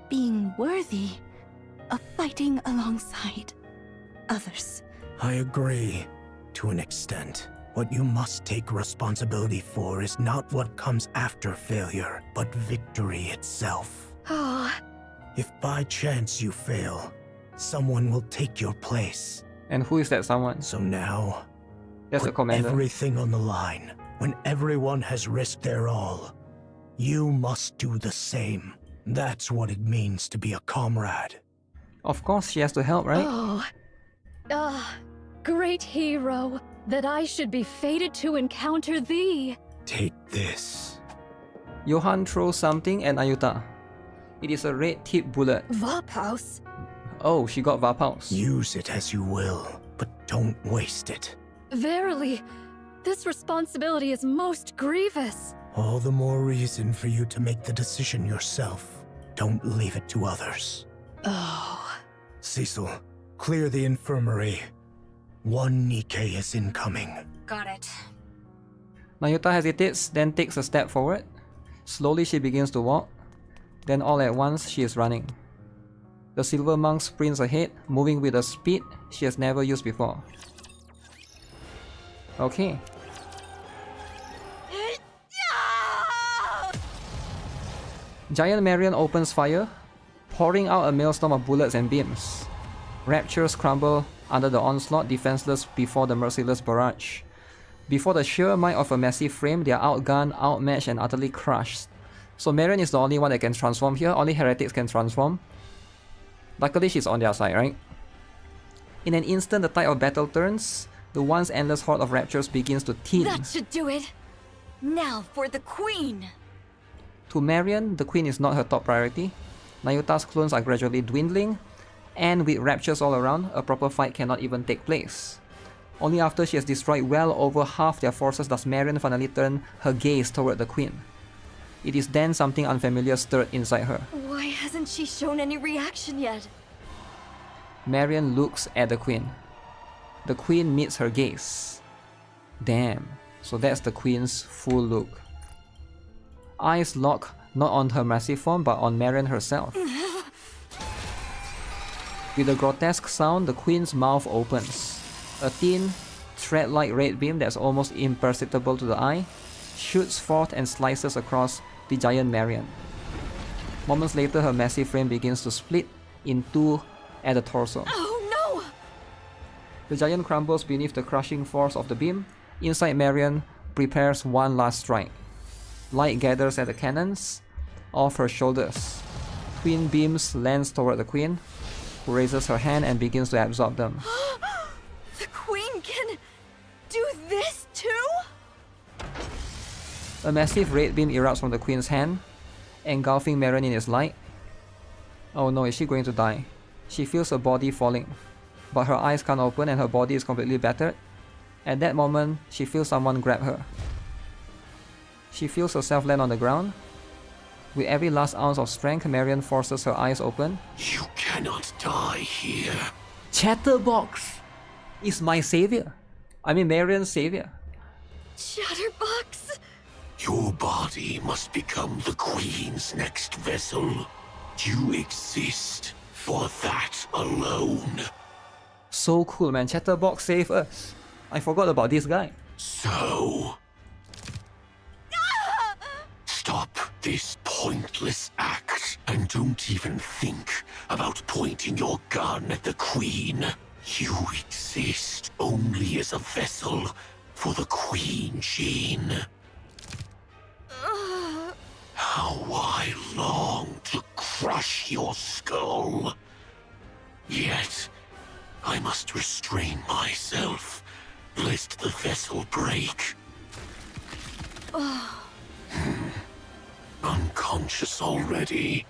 being worthy of fighting alongside others. I agree, to an extent. What you must take responsibility for is not what comes after failure, but victory itself. If by chance you fail, someone will take your place. And who is that someone? So now, that's the commander. Everything on the line. When everyone has risked their all, you must do the same. That's what it means to be a comrade. Of course, she has to help, right? Great hero, that I should be fated to encounter thee. Take this. Johann throws something at Ayuta. It is a red-tipped bullet. Vaphaus? Oh, she got Vaphaus. Use it as you will, but don't waste it. Verily, this responsibility is most grievous. All the more reason for you to make the decision yourself. Don't leave it to others. Cecil, clear the infirmary. One Nikke is incoming. Got it. Nayuta hesitates, then takes a step forward. Slowly she begins to walk. Then all at once she is running. The silver monk sprints ahead, moving with a speed she has never used before. Okay. Giant Marion opens fire, pouring out a maelstrom of bullets and beams. Raptures crumble under the onslaught, defenseless before the merciless barrage. Before the sheer might of a massive frame, they are outgunned, outmatched, and utterly crushed. So Marion is the only one that can transform here. Only heretics can transform. Luckily she's on their side, right? In an instant, the tide of battle turns. The once endless horde of raptures begins to teem. That should do it. Now for the queen. To Marion, the queen is not her top priority. Nayuta's clones are gradually dwindling, and with raptures all around, a proper fight cannot even take place. Only after she has destroyed well over half their forces does Marion finally turn her gaze toward the queen. It is then something unfamiliar stirred inside her. Why hasn't she shown any reaction yet? Marion looks at the queen. The queen meets her gaze. Damn, so that's the queen's full look. Eyes lock not on her massive form but on Marion herself. With a grotesque sound, the queen's mouth opens. A thin, thread-like red beam that's almost imperceptible to the eye shoots forth and slices across the giant Marion. Moments later, her massive frame begins to split in two at the torso. Oh The giant crumbles beneath the crushing force of the beam. Inside, Marion prepares one last strike. Light gathers at the cannons off her shoulders. Twin beams lands toward the queen, who raises her hand and begins to absorb them. The queen can do this too? A massive red beam erupts from the queen's hand, engulfing Marion in its light. Oh no, is she going to die? She feels her body falling, but her eyes can't open and her body is completely battered. At that moment, she feels someone grab her. She feels herself land on the ground. With every last ounce of strength, Marion forces her eyes open. You cannot die here. Chatterbox is my savior. I mean Marion's savior. Chatterbox? Your body must become the Queen's next vessel. You exist for that alone. So cool, man. Chatterbox save us. I forgot about this guy. So... Stop this pointless act and don't even think about pointing your gun at the Queen. You exist only as a vessel for the Queen Jean. How I long to crush your skull. Yet, I must restrain myself, lest the vessel break. Unconscious already.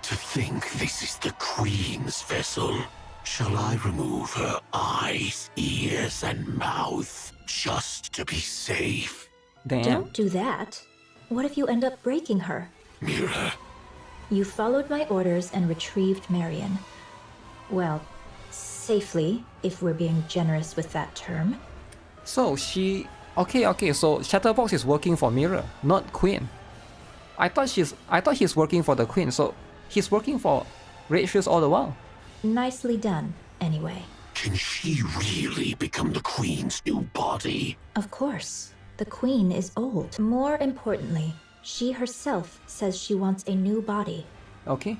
To think this is the Queen's vessel. Shall I remove her eyes, ears, and mouth just to be safe? Damn. Don't do that. What if you end up breaking her? Mira. You followed my orders and retrieved Marion. Well, safely, if we're being generous with that term. So she... Okay, so Chatterbox is working for Mira, not Queen. I thought he's working for the Queen, so he's working for Ratius all the while. Nicely done, anyway. Can she really become the Queen's new body? Of course. The Queen is old. More importantly, she herself says she wants a new body. Okay,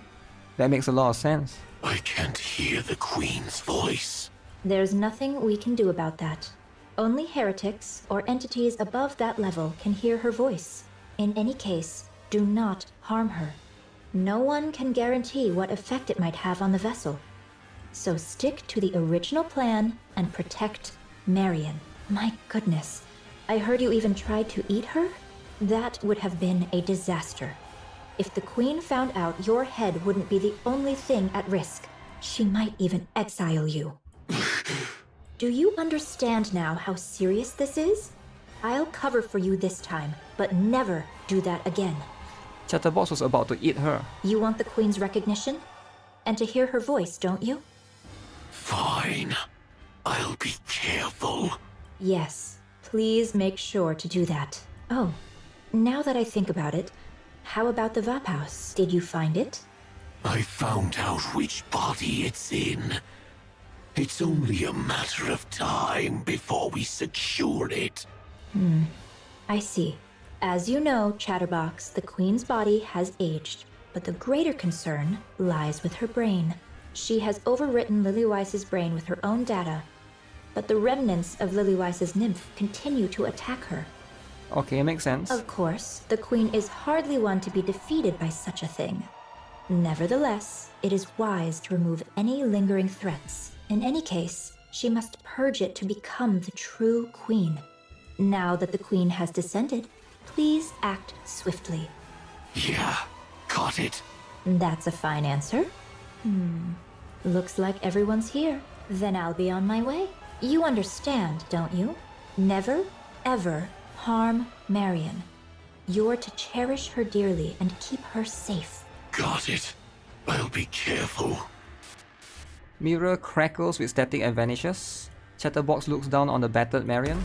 that makes a lot of sense. I can't hear the Queen's voice. There's nothing we can do about that. Only heretics or entities above that level can hear her voice. In any case, do not harm her. No one can guarantee what effect it might have on the vessel. So stick to the original plan and protect Marion. My goodness, I heard you even tried to eat her? That would have been a disaster. If the Queen found out, your head wouldn't be the only thing at risk. She might even exile you. Do you understand now how serious this is? I'll cover for you this time, but never do that again. Chatterbox was about to eat her. You want the Queen's recognition? And to hear her voice, don't you? Fine. I'll be careful. Yes, please make sure to do that. Oh, now that I think about it, how about the Vap House? Did you find it? I found out which body it's in. It's only a matter of time before we secure it. I see. As you know, Chatterbox, the Queen's body has aged, but the greater concern lies with her brain. She has overwritten Lilyweise's brain with her own data, but the remnants of Lilyweise's nymph continue to attack her. Okay, makes sense. Of course, the Queen is hardly one to be defeated by such a thing. Nevertheless, it is wise to remove any lingering threats. In any case, she must purge it to become the true Queen. Now that the Queen has descended, please act swiftly. Yeah, got it. That's a fine answer. Looks like everyone's here. Then I'll be on my way. You understand, don't you? Never, ever harm Marion. You're to cherish her dearly and keep her safe. Got it. I'll be careful. Mira crackles with static and vanishes. Chatterbox looks down on the battered Marion.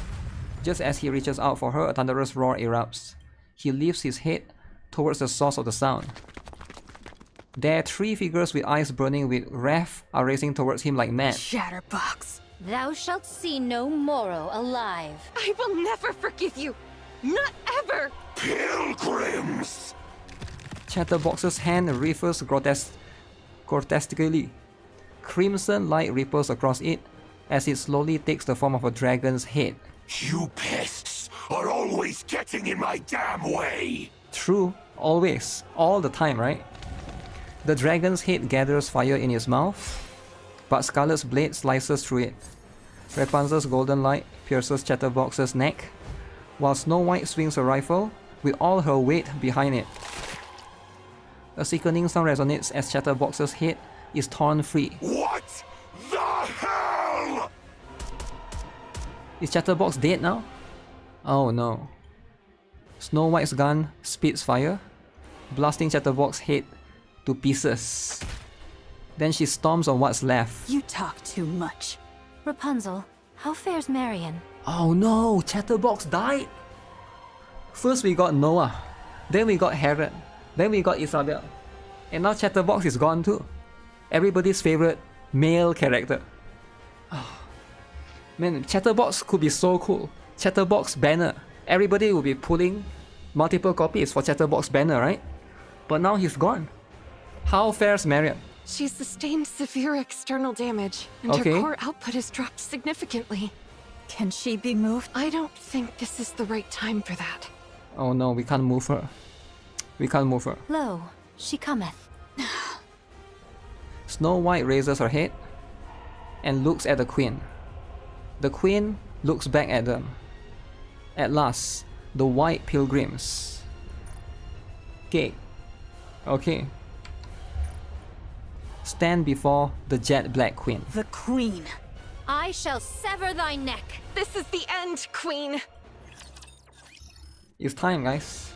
Just as he reaches out for her, a thunderous roar erupts. He lifts his head towards the source of the sound. There, three figures with eyes burning with wrath are racing towards him like mad. Chatterbox. Thou shalt see no Moro alive. I will never forgive you. Not ever. Pilgrims! Chatterbox's hand ripples grotesquely. Crimson light ripples across it as it slowly takes the form of a dragon's head. You pests are always getting in my damn way! True, always, all the time, right? The dragon's head gathers fire in its mouth, but Scarlet's blade slices through it. Rapunzel's golden light pierces Chatterbox's neck, while Snow White swings a rifle with all her weight behind it. A sickening sound resonates as Chatterbox's head is torn free. What the hell? Is Chatterbox dead now? Oh no. Snow White's gun spits fire, blasting Chatterbox's head to pieces. Then she storms on what's left. You talk too much. Rapunzel, how fares Marion? Oh no, Chatterbox died! First we got Noah, then we got Herod, then we got Isabel, and now Chatterbox is gone too. Everybody's favorite male character. Oh. Man, Chatterbox could be so cool. Chatterbox banner. Everybody will be pulling multiple copies for Chatterbox banner, right? But now he's gone. How fares Marion? She's sustained severe external damage, and Okay. her core output has dropped significantly. Can she be moved? I don't think this is the right time for that. Oh no, we can't move her. We can't move her. Lo, she cometh. Snow White raises her head and looks at the Queen. The Queen looks back at them. At last, the White Pilgrims. Okay. Okay. Stand before the Jet Black Queen. The Queen. I shall sever thy neck. This is the end, Queen! It's time, guys.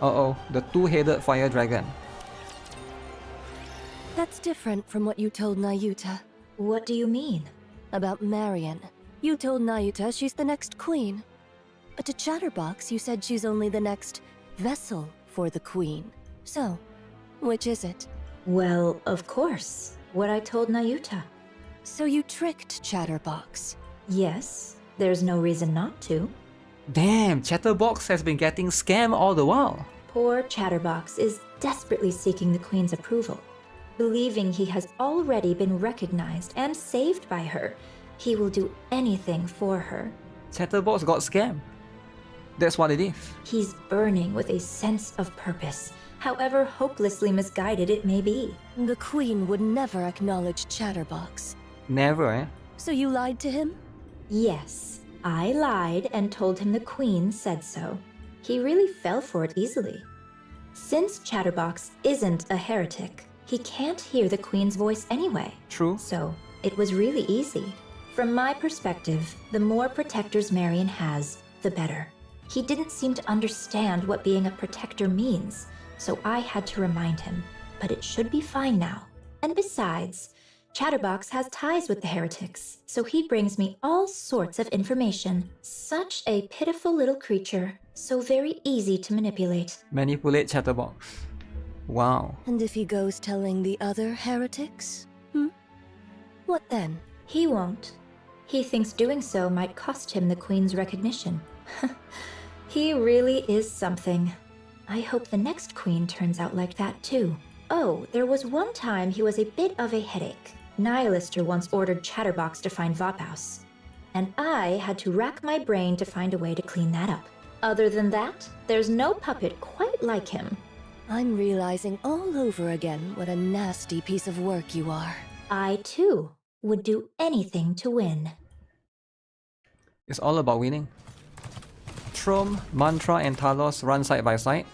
Uh-oh, the two-headed fire dragon. That's different from what you told Nayuta. What do you mean? About Marion. You told Nayuta she's the next queen. But to Chatterbox, you said she's only the next vessel for the queen. So, which is it? Well, of course. What I told Nayuta. So you tricked Chatterbox? Yes, there's no reason not to. Damn, Chatterbox has been getting scammed all the while. Poor Chatterbox is desperately seeking the Queen's approval. Believing he has already been recognized and saved by her, he will do anything for her. Chatterbox got scammed. That's what it is. He's burning with a sense of purpose, however hopelessly misguided it may be. The queen would never acknowledge Chatterbox. Never, eh? So you lied to him? Yes, I lied and told him the Queen said so. He really fell for it easily. Since Chatterbox isn't a heretic, he can't hear the Queen's voice anyway. True. So, it was really easy. From my perspective, the more protectors Marion has, the better. He didn't seem to understand what being a protector means, so I had to remind him. But it should be fine now. And besides, Chatterbox has ties with the heretics, so he brings me all sorts of information. Such a pitiful little creature, so very easy to manipulate. Manipulate Chatterbox. Wow. And if he goes telling the other heretics? What then? He won't. He thinks doing so might cost him the Queen's recognition. He really is something. I hope the next Queen turns out like that too. Oh, there was one time he was a bit of a headache. Nihilister once ordered Chatterbox to find Vophouse, and I had to rack my brain to find a way to clean that up. Other than that, there's no puppet quite like him. I'm realizing all over again what a nasty piece of work you are. I, too, would do anything to win. It's all about winning. Trom, Mantra, and Talos run side by side.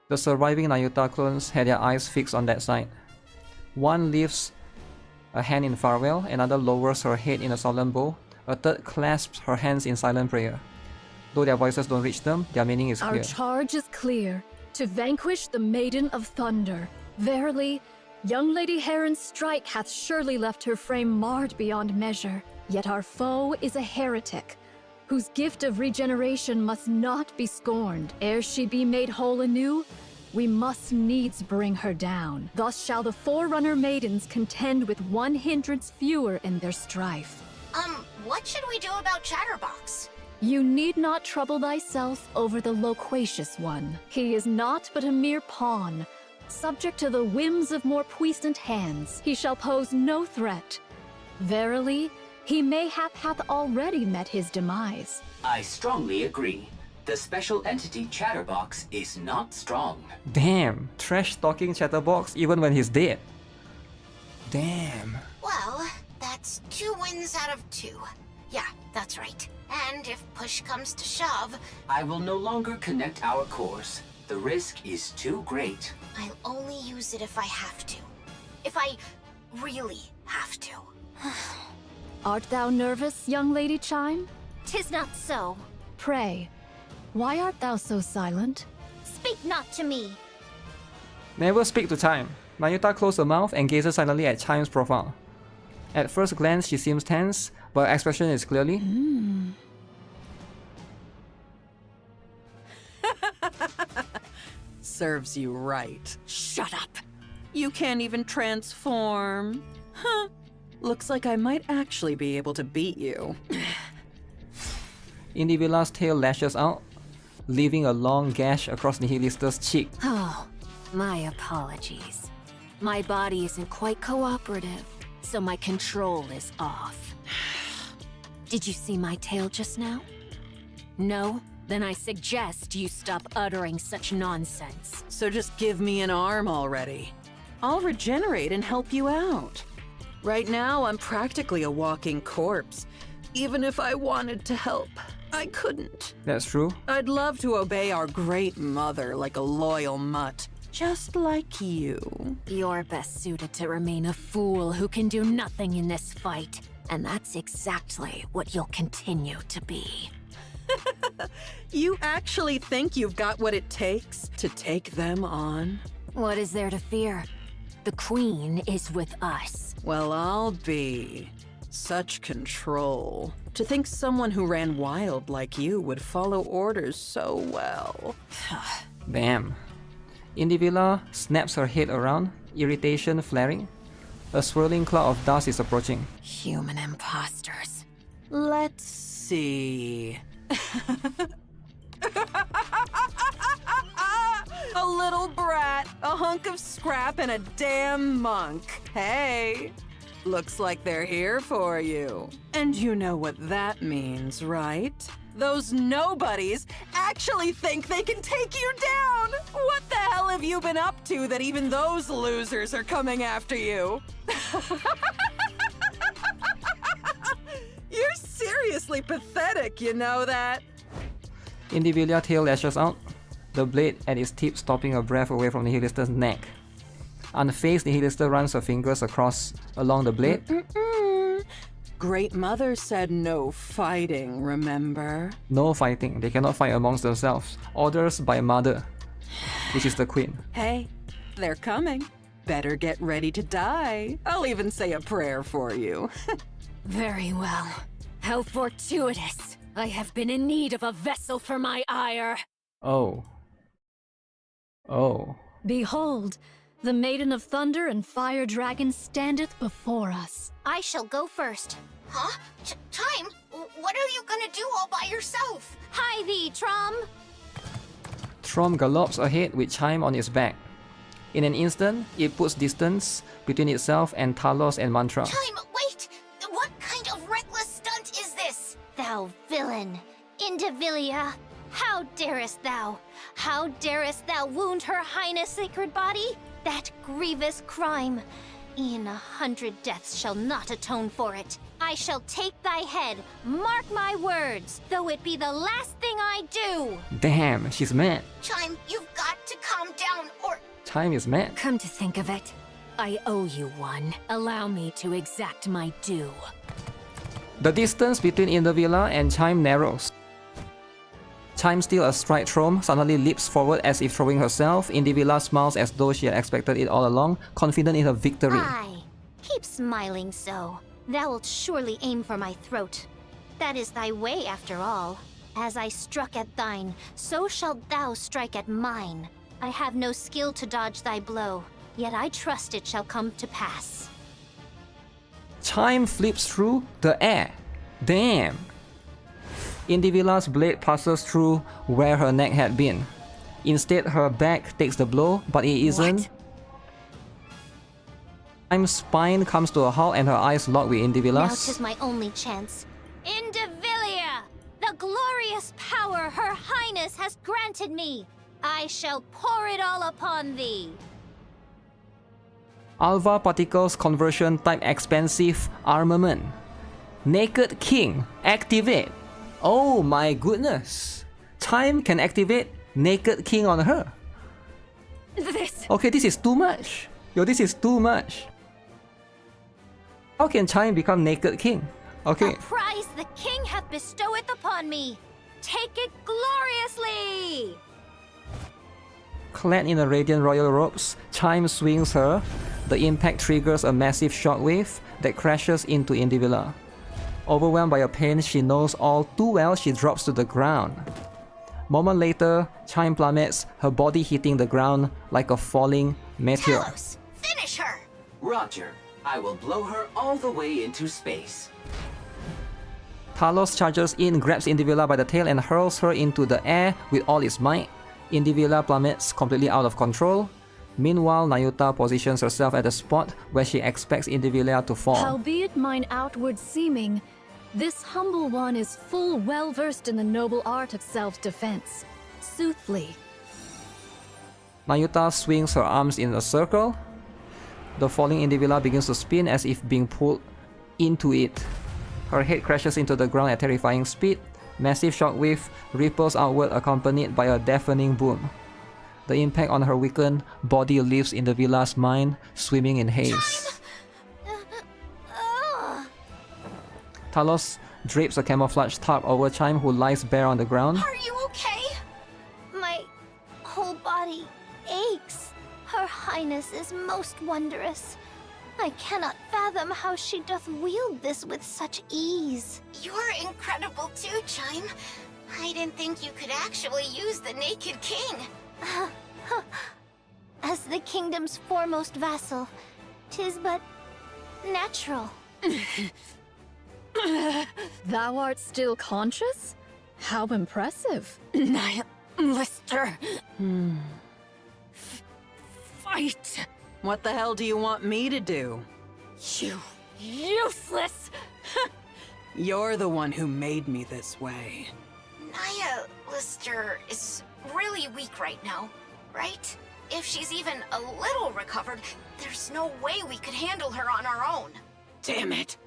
The surviving Nayuta clones had their eyes fixed on that side. One lifts a hand in farewell, another lowers her head in a solemn bow, a third clasps her hands in silent prayer. Though their voices don't reach them, their meaning is Our clear. charge is clear, to vanquish the Maiden of Thunder. Verily, young Lady Heron's strike hath surely left her frame marred beyond measure. Yet our foe is a heretic, whose gift of regeneration must not be scorned. Ere she be made whole anew, we must needs bring her down. Thus shall the Forerunner Maidens contend with one hindrance fewer in their strife. What should we do about Chatterbox? You need not trouble thyself over the loquacious one. He is naught but a mere pawn, subject to the whims of more puissant hands. He shall pose no threat. Verily, He mayhap hath already met his demise. I strongly agree. The special entity Chatterbox is not strong. Damn, trash-talking Chatterbox even when he's dead. Damn. Well, that's 2 wins out of 2. Yeah, that's right. And if push comes to shove, I will no longer connect our cores. The risk is too great. I'll only use it if I have to. If I really have to. Art thou nervous, young Lady Chime? 'Tis not so. Pray, why art thou so silent? Speak not to me. Never speak to Chime. Mayuta closed her mouth and gazes silently at Chime's profile. At first glance, she seems tense, but her expression is clearly... Serves you right. Shut up. You can't even transform. Huh. Looks like I might actually be able to beat you. Indivila's tail lashes out, leaving a long gash across Nihilista's cheek. Oh, my apologies. My body isn't quite cooperative, so my control is off. Did you see my tail just now? No? Then I suggest you stop uttering such nonsense. So just give me an arm already. I'll regenerate and help you out. Right now, I'm practically a walking corpse. Even if I wanted to help, I couldn't. That's true. I'd love to obey our great mother like a loyal mutt, just like you. You're best suited to remain a fool who can do nothing in this fight. And that's exactly what you'll continue to be. You actually think you've got what it takes to take them on? What is there to fear? The Queen is with us. Well, I'll be. Such control. To think someone who ran wild like you would follow orders so well. Damn. Indivila snaps her head around, irritation flaring. A swirling cloud of dust is approaching. Human imposters. Let's see. A little brat, a hunk of scrap, and a damn monk. Hey, looks like they're here for you. And you know what that means, right? Those nobodies actually think they can take you down! What the hell have you been up to that even those losers are coming after you? You're seriously pathetic, you know that? Indivilia tail lashes out, the blade at its tip stopping her breath away from Nihilista's neck. Unfazed, Nihilista runs her fingers across along the blade. Great Mother said no fighting, remember? No fighting, they cannot fight amongst themselves. Orders by Mother, which is the Queen. Hey, they're coming. Better get ready to die. I'll even say a prayer for you. Very well. How fortuitous. I have been in need of a vessel for my ire. Oh. Oh. Behold, the Maiden of Thunder and Fire Dragon standeth before us. I shall go first. Huh? Time? What are you gonna do all by yourself? Hi thee, Trom! Trom gallops ahead with Chime on its back. In an instant, it puts distance between itself and Talos and Mantra. Time, wait! What kind of reckless stunt is this? Thou villain! Indivilia! How darest thou? How darest thou wound her highness' sacred body? That grievous crime! E'en 100 deaths shall not atone for it. I shall take thy head, mark my words, though it be the last thing I do! Damn, she's mad. Chime, you've got to calm down, or... Chime is mad. Come to think of it, I owe you one. Allow me to exact my due. The distance between Indivila and Chime narrows. Chime, still astride Trom, suddenly leaps forward as if throwing herself. Indivila smiles as though she had expected it all along, confident in her victory. Aye, keep smiling so. Thou wilt surely aim for my throat. That is thy way, after all. As I struck at thine, so shalt thou strike at mine. I have no skill to dodge thy blow, yet I trust it shall come to pass. Chime flips through the air. Damn! Indivila's blade passes through where her neck had been. Instead, her back takes the blow, but it isn't. Chime's spine comes to a halt and her eyes lock with Now Indivila's. 'tis my only chance. Indivilia! The glorious power Her Highness has granted me! I shall pour it all upon thee! Alpha Particles Conversion Type Expensive Armament. Naked King. Activate. Oh my goodness. Chime can activate Naked King on her. This. Okay, this is too much. Yo, this is too much. How can Chime become Naked King? Okay. A prize the king hath bestoweth upon me! Take it gloriously! Clad in the radiant royal robes, Chime swings her. The impact triggers a massive shockwave that crashes into Indivilla. Overwhelmed by her pain, she knows all too well she drops to the ground. Moment later, Chime plummets, her body hitting the ground like a falling meteor. Talos, finish her! Roger. I will blow her all the way into space. Talos charges in, grabs Indivilla by the tail and hurls her into the air with all its might. Indivilla plummets completely out of control. Meanwhile, Nayuta positions herself at the spot where she expects Indivilla to fall. Howbeit mine outward seeming, this humble one is full well versed in the noble art of self-defense. Soothly. Nayuta swings her arms in a circle. The falling Indivilla begins to spin as if being pulled into it. Her head crashes into the ground at terrifying speed. Massive shockwave ripples outward accompanied by a deafening boom. The impact on her weakened body leaves Indivilla's mind swimming in haze. Talos drapes a camouflage tarp over Chime, who lies bare on the ground. Are you okay? My whole body aches. Her Highness is most wondrous. I cannot fathom how she doth wield this with such ease. You're incredible too, Chime. I didn't think you could actually use the Naked King. As the kingdom's foremost vassal, 'tis but natural. Thou art still conscious? How impressive. Lister. Fight. What the hell do you want me to do? You useless. You're the one who made me this way. Naya Lister is really weak right now, right? If she's even a little recovered, there's no way we could handle her on our own. Damn it!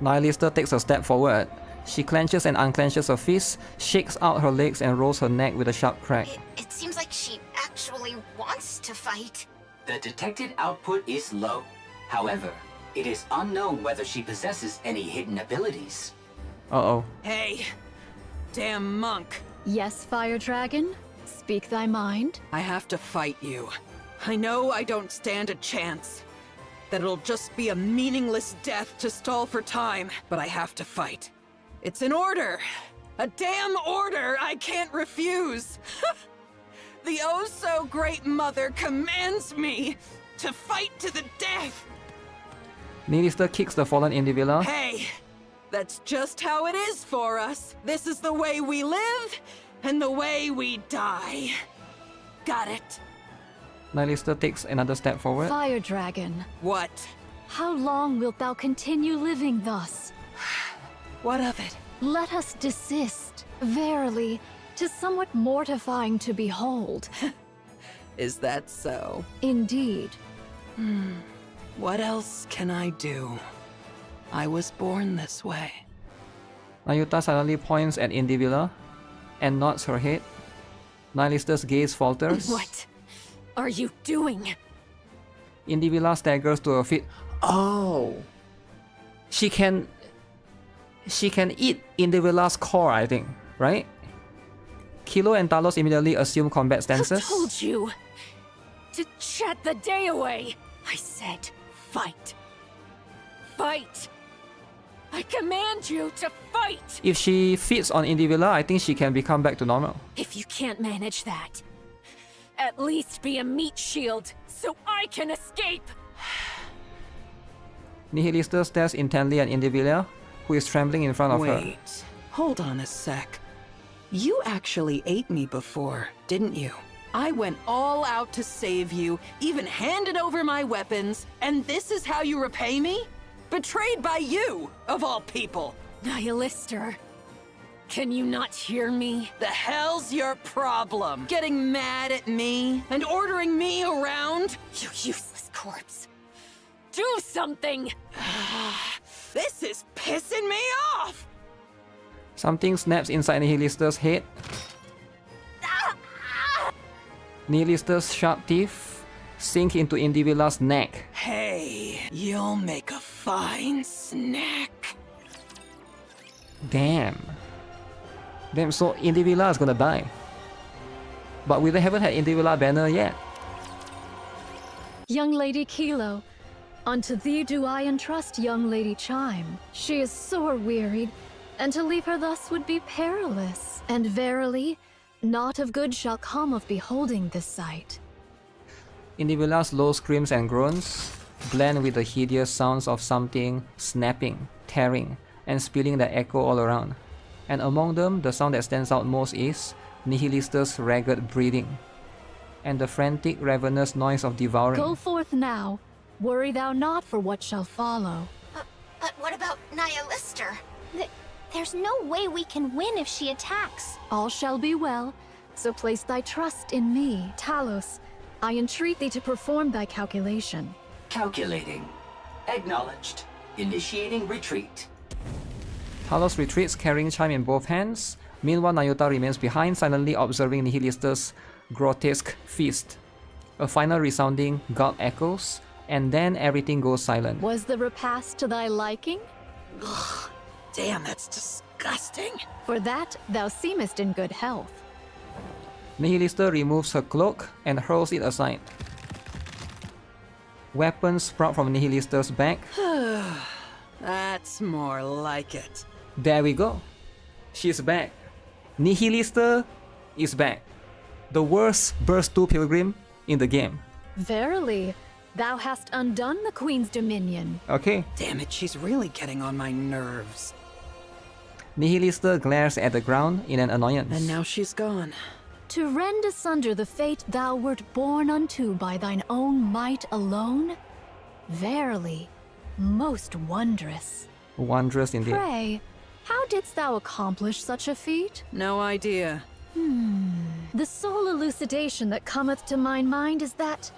Nihilista takes a step forward. She clenches and unclenches her fists, shakes out her legs and rolls her neck with a sharp crack. It seems like she actually wants to fight. The detected output is low. However, it is unknown whether she possesses any hidden abilities. Uh-oh. Hey! Damn monk! Yes, Fire Dragon? Speak thy mind. I have to fight you. I know I don't stand a chance. That it'll just be a meaningless death to stall for time, but I have to fight. It's an order! A damn order I can't refuse! The oh-so-great mother commands me to fight to the death! Nihilista kicks the fallen Indivilla. Hey! That's just how it is for us. This is the way we live, and the way we die. Got it. Nihilista takes another step forward. Fire Dragon. What? How long wilt thou continue living thus? What of it? Let us desist. Verily, 'tis somewhat mortifying to behold. Is that so? Indeed. What else can I do? I was born this way. Nayuta suddenly points at Indivilla and nods her head. Nihilista's gaze falters. What are you doing? Indivilla staggers to her feet. Oh! She can eat Indivilla's core, I think, right? Kilo and Talos immediately assume combat stances. Who told you to chat the day away? I said, fight. Fight. I command you to fight! If she feeds on Indivilla, I think she can become back to normal. If you can't manage that, at least be a meat shield so I can escape! Nihilista stares intently at Indivilla, who is trembling in front of her. Wait, hold on a sec. You actually ate me before, didn't you? I went all out to save you, even handed over my weapons, and this is how you repay me? Betrayed by you, of all people! Nihilister, can you not hear me? The hell's your problem? Getting mad at me and ordering me around? You useless corpse. Do something! This is pissing me off! Something snaps inside Nihilister's head. Nihilister's sharp teeth sink into Indivila's neck. Hey, you'll make a fine snack. Damn. Damn, so Indivila is gonna die. But we haven't had Indivila banner yet. Young Lady Kilo, unto thee do I entrust young Lady Chime. She is sore wearied, and to leave her thus would be perilous. And verily, naught of good shall come of beholding this sight. Indivila's low screams and groans blend with the hideous sounds of something snapping, tearing, and spilling that echo all around. And among them, the sound that stands out most is Nihilister's ragged breathing, and the frantic, ravenous noise of devouring. Go forth now, worry thou not for what shall follow. But what about Nihilister? There's no way we can win if she attacks. All shall be well, so place thy trust in me. Talos, I entreat thee to perform thy calculation. Calculating. Acknowledged. Initiating retreat. Talos retreats, carrying Chime in both hands. Meanwhile, Nayuta remains behind, silently observing Nihilister's grotesque feast. A final resounding gulp echoes, and then everything goes silent. Was the repast to thy liking? Damn, that's disgusting. For that, thou seemest in good health. Nihilister removes her cloak and hurls it aside. Weapons sprout from Nihilister's back. That's more like it. There we go. She's back. Nihilister is back. The worst Burst 2 Pilgrim in the game. Verily, thou hast undone the Queen's dominion. Okay. Damn it, she's really getting on my nerves. Nihilister glares at the ground in an annoyance. And now she's gone. To rend asunder the fate thou wert born unto by thine own might alone? Verily, most wondrous. Wondrous indeed. Pray, how didst thou accomplish such a feat? No idea. The sole elucidation that cometh to mine mind is that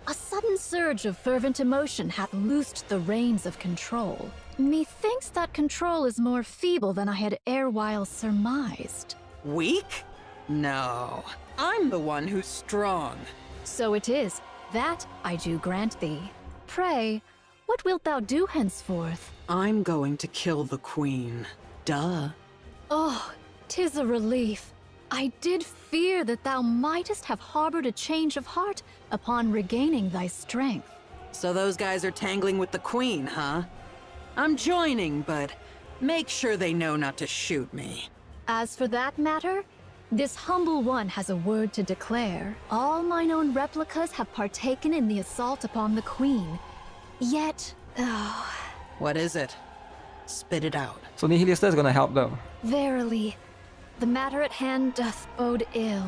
a sudden surge of fervent emotion hath loosed the reins of control. Methinks that control is more feeble than I had erewhile surmised. Weak? No. I'm the one who's strong. So it is. That I do grant thee. Pray, what wilt thou do henceforth? I'm going to kill the Queen. Duh. Oh, 'tis a relief. I did fear that thou mightest have harbored a change of heart upon regaining thy strength. So those guys are tangling with the Queen, huh? I'm joining, but make sure they know not to shoot me. As for that matter, this humble one has a word to declare. All mine own replicas have partaken in the assault upon the Queen. Yet, What is it? Spit it out. So Nihilister is gonna help though. verily, the matter at hand doth bode ill.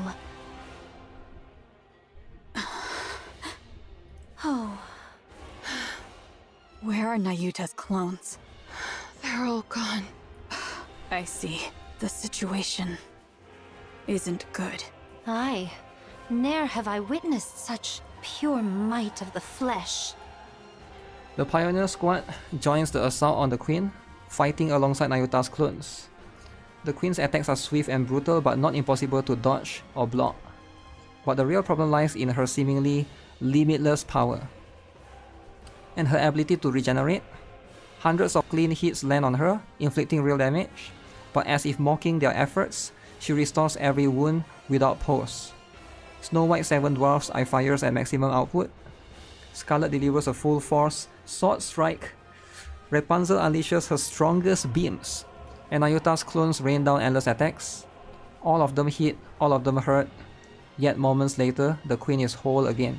Oh. Where are Nayuta's clones? They're all gone. I see. The situation isn't good. Aye. Ne'er have I witnessed such pure might of the flesh. The Pioneer Squad joins the assault on the Queen, fighting alongside Nayuta's clones. The Queen's attacks are swift and brutal, but not impossible to dodge or block. But the real problem lies in her seemingly limitless power and her ability to regenerate. Hundreds of clean hits land on her, inflicting real damage, but as if mocking their efforts, she restores every wound without pause. Snow White 7 Dwarfs eye fires at maximum output. Scarlet delivers a full force sword strike. Rapunzel unleashes her strongest beams, and Nayuta's clones rain down endless attacks. All of them hit, all of them hurt, yet moments later, the Queen is whole again,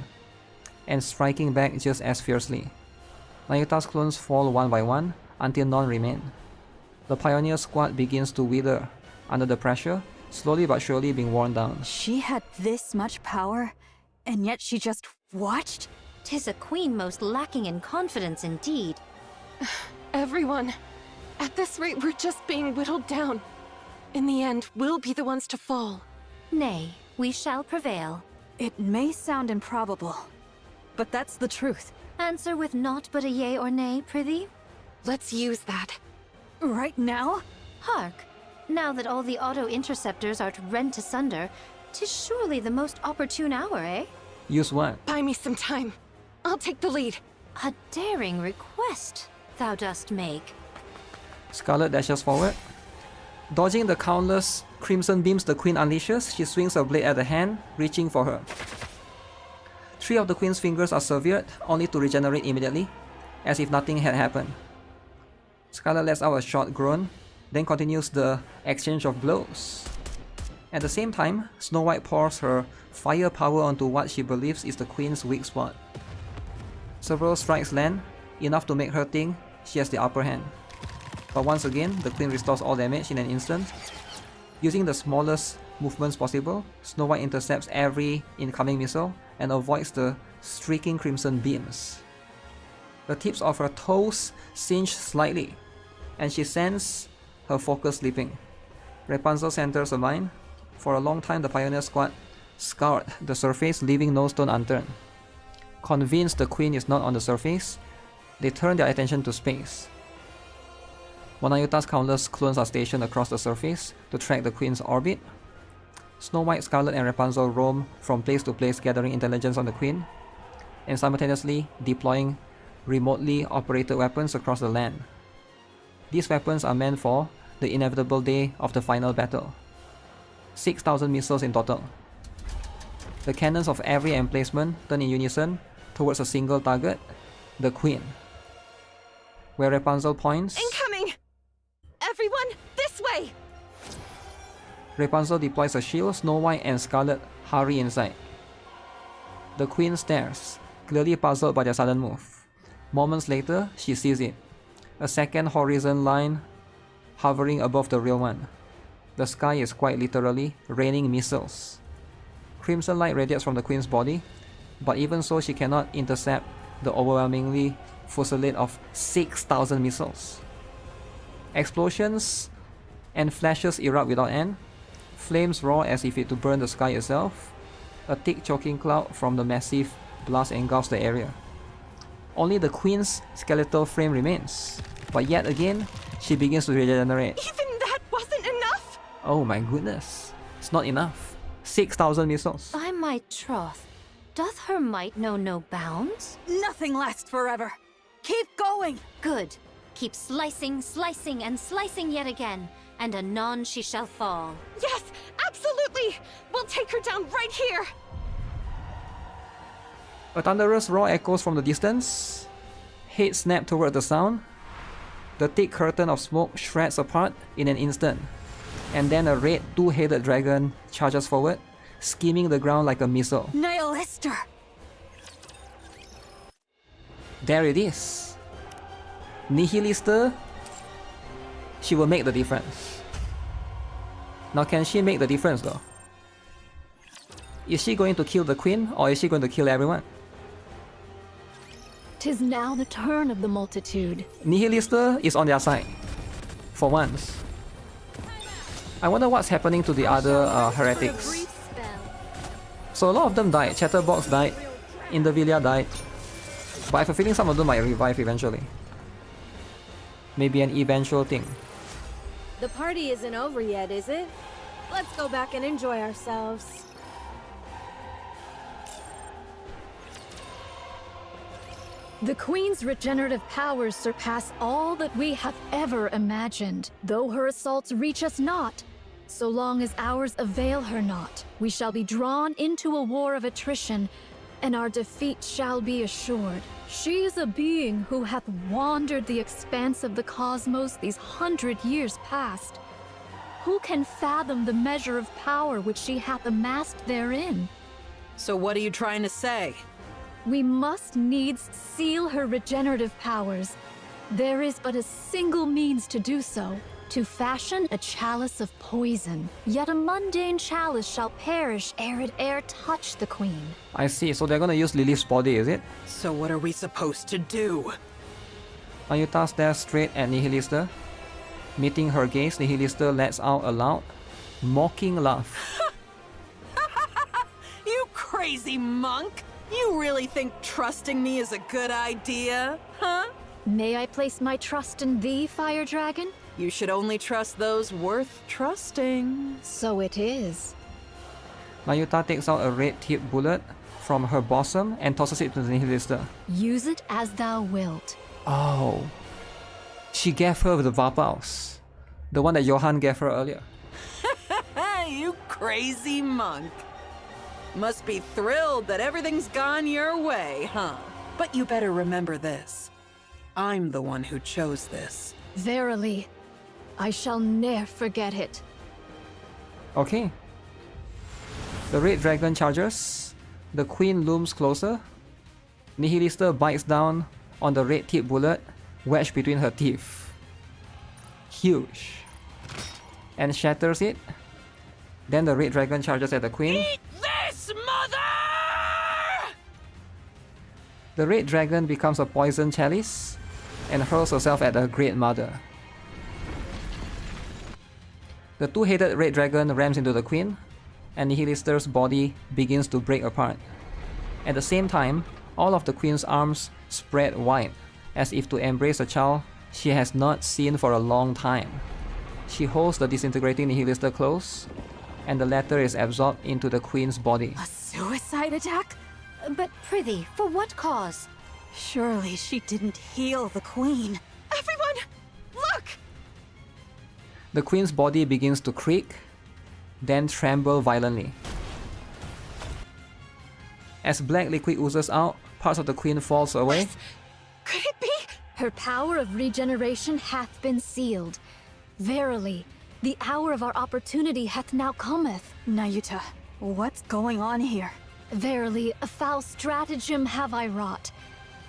and striking back just as fiercely. Nayuta's clones fall one by one, until none remain. The Pioneer Squad begins to wither under the pressure, slowly but surely being worn down. She had this much power, and yet she just watched? 'Tis a queen most lacking in confidence indeed. Everyone, at this rate, we're just being whittled down. In the end, we'll be the ones to fall. Nay, we shall prevail. It may sound improbable, but that's the truth. Answer with naught but a yea or nay, prithee? Let's use that. Right now? Hark! Now that all the auto-interceptors are rent asunder, 'tis surely the most opportune hour, eh? Use what? Buy me some time. I'll take the lead. A daring request thou dost make. Scarlet dashes forward. Dodging the countless crimson beams the queen unleashes, she swings her blade at the hand, reaching for her. 3 of the queen's fingers are severed, only to regenerate immediately, as if nothing had happened. Scarlet lets out a short groan, then continues the exchange of blows. At the same time, Snow White pours her fire power onto what she believes is the queen's weak spot. Several strikes land, enough to make her think she has the upper hand. But once again, the queen restores all damage in an instant. Using the smallest movements possible, Snow White intercepts every incoming missile and avoids the streaking crimson beams. The tips of her toes singe slightly, and she sends her focus slipping. Rapunzel centers a mine. For a long time, the Pioneer Squad scoured the surface, leaving no stone unturned. Convinced the queen is not on the surface, they turn their attention to space. Wanayuta's countless clones are stationed across the surface to track the queen's orbit. Snow White, Scarlet, and Rapunzel roam from place to place gathering intelligence on the queen, and simultaneously deploying remotely operated weapons across the land. These weapons are meant for the inevitable day of the final battle. 6,000 missiles in total. The cannons of every emplacement turn in unison towards a single target, the queen. Where Rapunzel points, Incoming! Everyone, this way! Rapunzel deploys a shield. Snow White and Scarlet hurry inside. The queen stares, clearly puzzled by their sudden move. Moments later, she sees it. A second horizon line hovering above the real one. The sky is quite literally raining missiles. Crimson light radiates from the queen's body, but even so she cannot intercept the overwhelmingly fusillade of 6,000 missiles. Explosions and flashes erupt without end. Flames roar as if it to burn the sky itself. A thick choking cloud from the massive blast engulfs the area. Only the queen's skeletal frame remains, but yet again, she begins to regenerate. Even that wasn't enough? Oh my goodness, it's not enough. 6,000 missiles. By my troth, doth her might know no bounds? Nothing lasts forever. Keep going! Good. Keep slicing, slicing, and slicing yet again, and anon she shall fall. Yes, absolutely! We'll take her down right here! A thunderous roar echoes from the distance. Heads snap toward the sound. The thick curtain of smoke shreds apart in an instant, and then a red two-headed dragon charges forward, skimming the ground like a missile. Nihilister! There it is. Nihilister. She will make the difference. Now, can she make the difference though? Is she going to kill the queen, or is she going to kill everyone? 'Tis now the turn of the multitude. Nihilister is on their side. For once. I wonder what's happening to the other heretics. So a lot of them died. Chatterbox died. Indivilia died. But I have a feeling some of them might revive eventually. Maybe an eventual thing. The party isn't over yet, is it? Let's go back and enjoy ourselves. The Queen's regenerative powers surpass all that we have ever imagined. Though her assaults reach us not, so long as ours avail her not, we shall be drawn into a war of attrition, and our defeat shall be assured. She is a being who hath wandered the expanse of the cosmos these 100 years past. Who can fathom the measure of power which she hath amassed therein? So what are you trying to say? We must needs seal her regenerative powers. There is but a single means to do so. To fashion a chalice of poison, yet a mundane chalice shall perish ere it touch the queen. I see, so they're gonna use Lilith's body, is it? So what are we supposed to do? Mayuta stares straight at Nihilista. Meeting her gaze, Nihilista lets out a loud, mocking laugh. You crazy monk! You really think trusting me is a good idea, huh? May I place my trust in thee, Fire Dragon? You should only trust those worth trusting. So it is. Mayuta takes out a red-tipped bullet from her bosom and tosses it to Nihilista. Use it as thou wilt. Oh. She gave her the Vapaus. The one that Johan gave her earlier. You crazy monk. Must be thrilled that everything's gone your way, huh? But you better remember this. I'm the one who chose this. Verily, I shall ne'er forget it. Okay. The red dragon charges. The queen looms closer. Nihilista bites down on the red-tipped bullet wedged between her teeth. Huge. And shatters it. Then the red dragon charges at the queen. Eat this, mother! The red dragon becomes a poison chalice and hurls herself at the great mother. The two-headed red dragon rams into the queen, and Nihilista's body begins to break apart. At the same time, all of the queen's arms spread wide, as if to embrace a child she has not seen for a long time. She holds the disintegrating Nihilista close, and the latter is absorbed into the queen's body. A suicide attack? But prithee, for what cause? Surely she didn't heal the queen. Everyone, look! The queen's body begins to creak, then tremble violently. As black liquid oozes out, parts of the queen falls away. Could it be? Her power of regeneration hath been sealed. Verily, the hour of our opportunity hath now cometh. Nayuta, what's going on here? Verily, a foul stratagem have I wrought,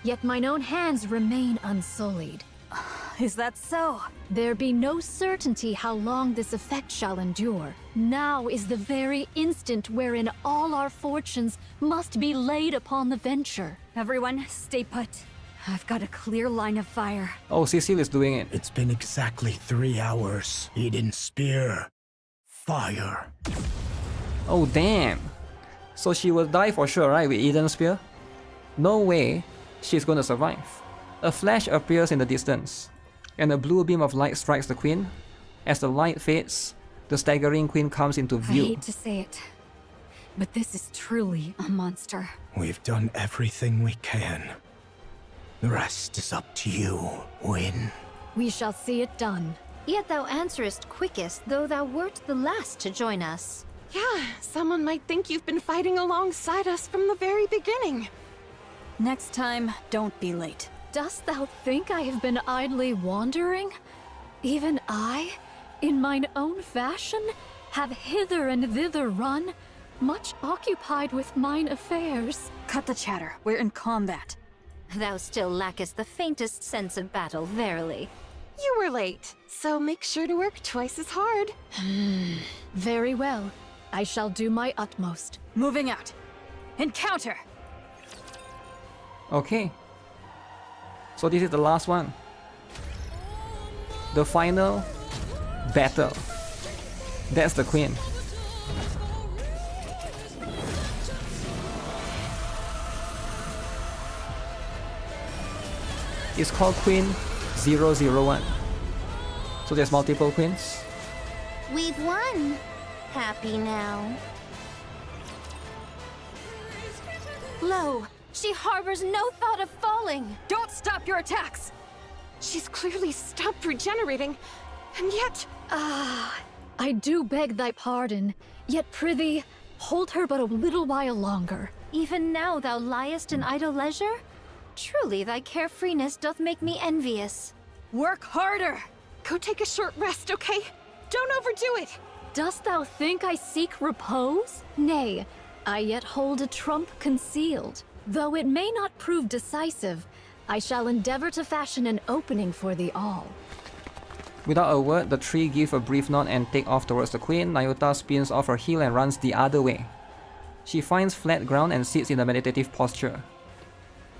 yet mine own hands remain unsullied. Is that so? There be no certainty how long this effect shall endure. Now is the very instant wherein all our fortunes must be laid upon the venture. Everyone, stay put. I've got a clear line of fire. Oh, Cecile is doing it. It's been exactly 3 hours. Eden Spear. Fire. Oh, damn. So she will die for sure, right, with Eden's Spear? No way she's gonna survive. A flash appears in the distance, and a blue beam of light strikes the queen. As the light fades, the staggering queen comes into view. I hate to say it, but this is truly a monster. We've done everything we can. The rest is up to you, Win. We shall see it done. Yet thou answerest quickest, though thou wert the last to join us. Yeah, someone might think you've been fighting alongside us from the very beginning. Next time, don't be late. Dost thou think I have been idly wandering? Even I, in mine own fashion, have hither and thither run, much occupied with mine affairs. Cut the chatter, we're in combat. Thou still lackest the faintest sense of battle, verily. You were late, so make sure to work twice as hard. Very well. I shall do my utmost. Moving out. Encounter! Okay. So this is the last one. The final battle. That's the queen. It's called Queen 001. So there's multiple queens. We've won. Happy now. Lo, she harbors no thought of falling. Don't stop your attacks! She's clearly stopped regenerating, and yet... I do beg thy pardon, yet prithee, hold her but a little while longer. Even now thou liest in idle leisure? Truly thy carefreeness doth make me envious. Work harder! Go take a short rest, okay? Don't overdo it! Dost thou think I seek repose? Nay, I yet hold a trump concealed. Though it may not prove decisive, I shall endeavor to fashion an opening for thee all. Without a word, the three give a brief nod and take off towards the queen. Nayuta spins off her heel and runs the other way. She finds flat ground and sits in a meditative posture.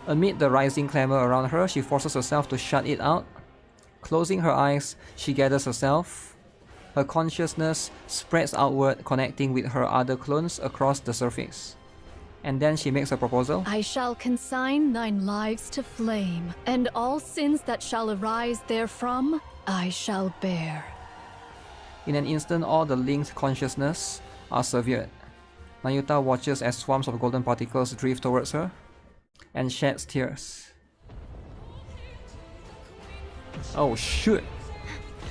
Amid the rising clamor around her, she forces herself to shut it out. Closing her eyes, she gathers herself. Her consciousness spreads outward, connecting with her other clones across the surface. And then she makes a proposal. I shall consign thine lives to flame, and all sins that shall arise therefrom, I shall bear. In an instant, all the linked consciousness are severed. Nayuta watches as swarms of golden particles drift towards her and sheds tears. Oh shoot!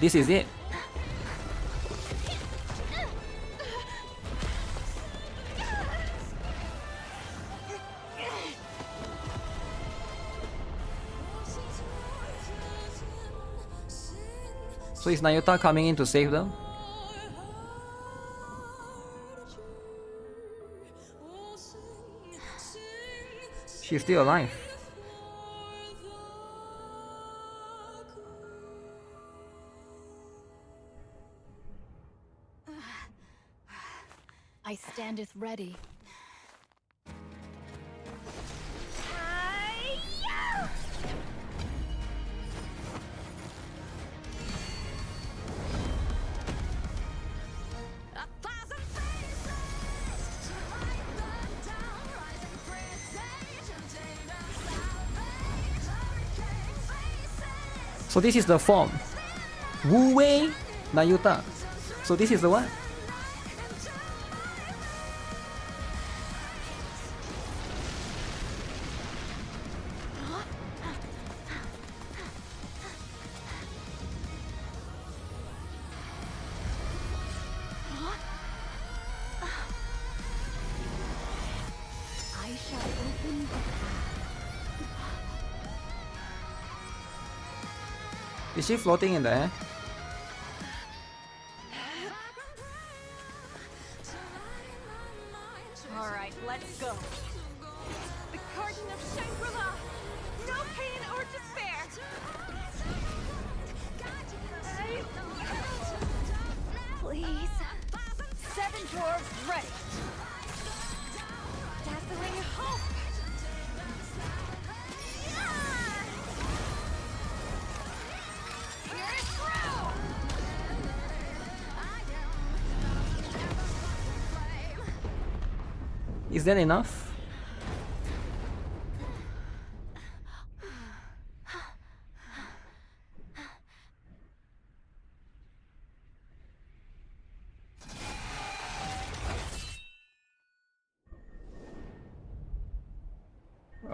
This is it! So is Nayuta coming in to save them? She's still alive. I standeth ready. So this is the form. Wu Wei Nayuta. So this is the what? Is she floating in the air? Alright, let's go. The Garden of Shangri-La! No pain or despair! Please. 7 dwarves ready. Dazzling hope! Is that enough?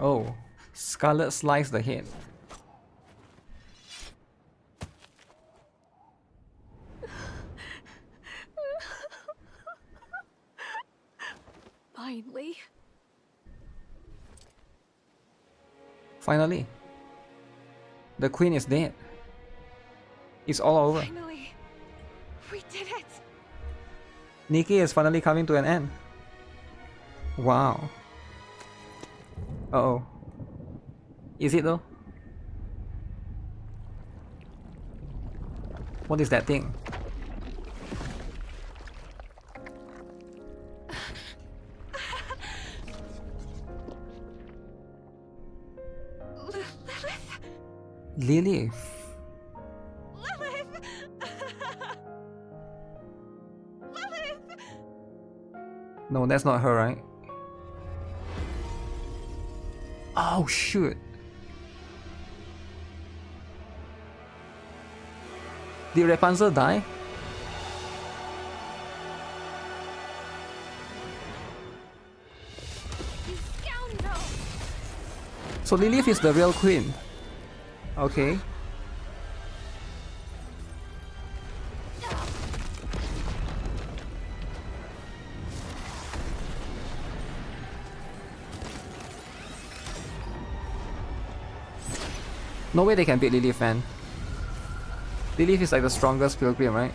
Oh, Scarlet sliced the head. Finally. Finally. The queen is dead. It's all over. Finally. We did it. Nikke is finally coming to an end. Wow. Uh-oh. Is it though? What is that thing? Lilith. No, that's not her, right? Oh shoot. Did Rapunzel die? So Lilith is the real queen. Okay. No way they can beat Lilith, man. Lilith is like the strongest pilgrim, right?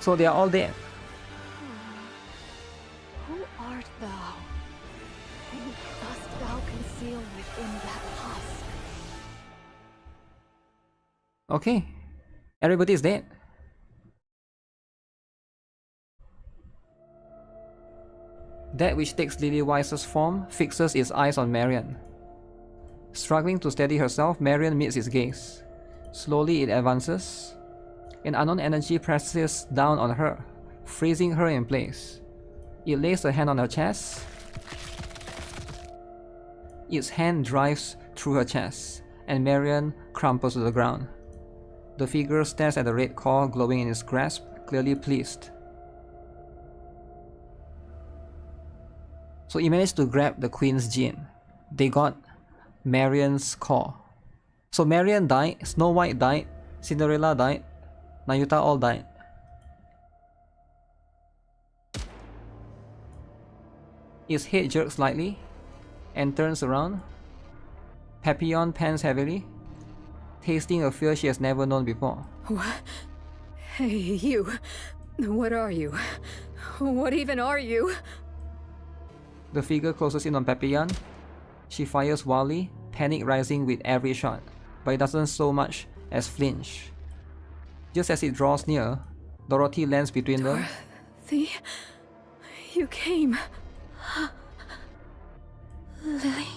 So they are all dead. Who art thou? Who dost thou conceal within that husk? Okay. Everybody is dead. That which takes Lily Wise's form fixes its eyes on Marion. Struggling to steady herself, Marion meets its gaze. Slowly it advances. An unknown energy presses down on her, freezing her in place. It lays a hand on her chest. Its hand drives through her chest, and Marion crumples to the ground. The figure stares at the red core glowing in its grasp, clearly pleased. So he managed to grab the Queen's gene. They got Marion's core. So Marion died, Snow White died, Cinderella died, Nayuta all died. Its head jerks slightly and turns around. Papillon pants heavily, tasting a fear she has never known before. What? Hey, you. What are you? What even are you? The figure closes in on Papillon. She fires wildly, panic rising with every shot, but it doesn't so much as flinch. Just as it draws near, Dorothy lands between them. Dorothy? You came. Lily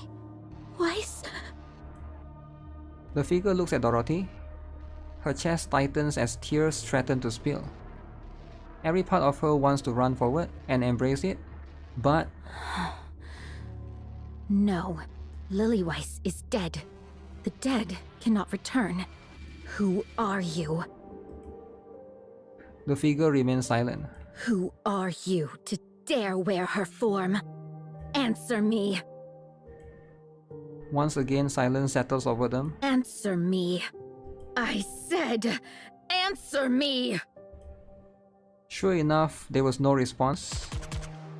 Weiss? The figure looks at Dorothy. Her chest tightens as tears threaten to spill. Every part of her wants to run forward and embrace it, but... No. Lily Weiss is dead. The dead cannot return. Who are you? The figure remains silent. Who are you to dare wear her form? Answer me. Once again, silence settles over them. Answer me. I said, answer me! Sure enough, there was no response.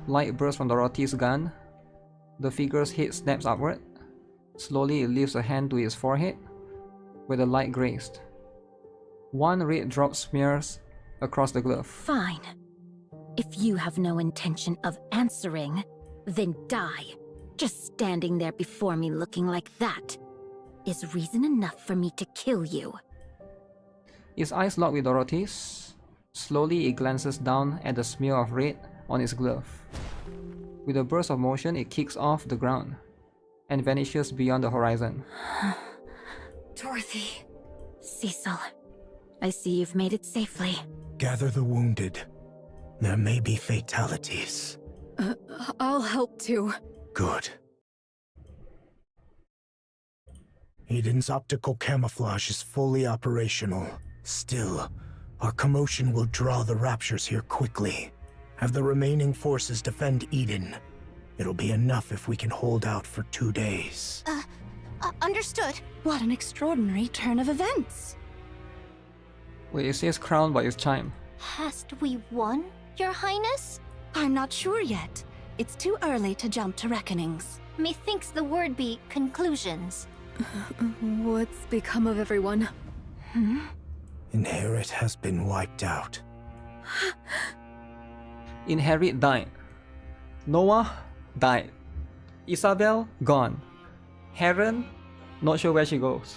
Light bursts from Dorothy's gun. The figure's head snaps upward. Slowly it lifts a hand to its forehead, where the light grazed. One red drop smears across the glove. Fine. If you have no intention of answering, then die. Just standing there before me looking like that is reason enough for me to kill you. Its eyes lock with Dorothy's. Slowly it glances down at the smear of red on its glove. With a burst of motion, it kicks off the ground and vanishes beyond the horizon. Dorothy. Cecil. I see you've made it safely. Gather the wounded. There may be fatalities. I'll help too. Good. Eden's optical camouflage is fully operational. Still, our commotion will draw the Raptures here quickly. Have the remaining forces defend Eden. It'll be enough if we can hold out for 2 days. Understood. What an extraordinary turn of events. Wait, it says crown but it's chime. Hast we won, Your Highness? I'm not sure yet. It's too early to jump to reckonings. Methinks the word be conclusions. What's become of everyone? Inherit has been wiped out. Inherit died. Noah died. Isabel gone. Heron, not sure where she goes.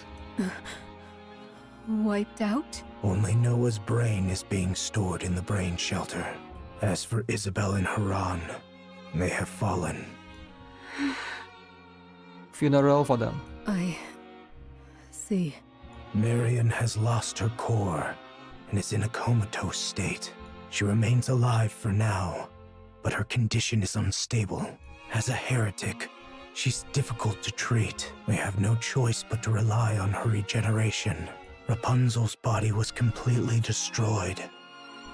Wiped out? Only Noah's brain is being stored in the brain shelter. As for Isabel and Haran, they have fallen. Funeral for them. I see. Marion has lost her core and is in a comatose state. She remains alive for now, but her condition is unstable. As a heretic, she's difficult to treat. We have no choice but to rely on her regeneration. Rapunzel's body was completely destroyed,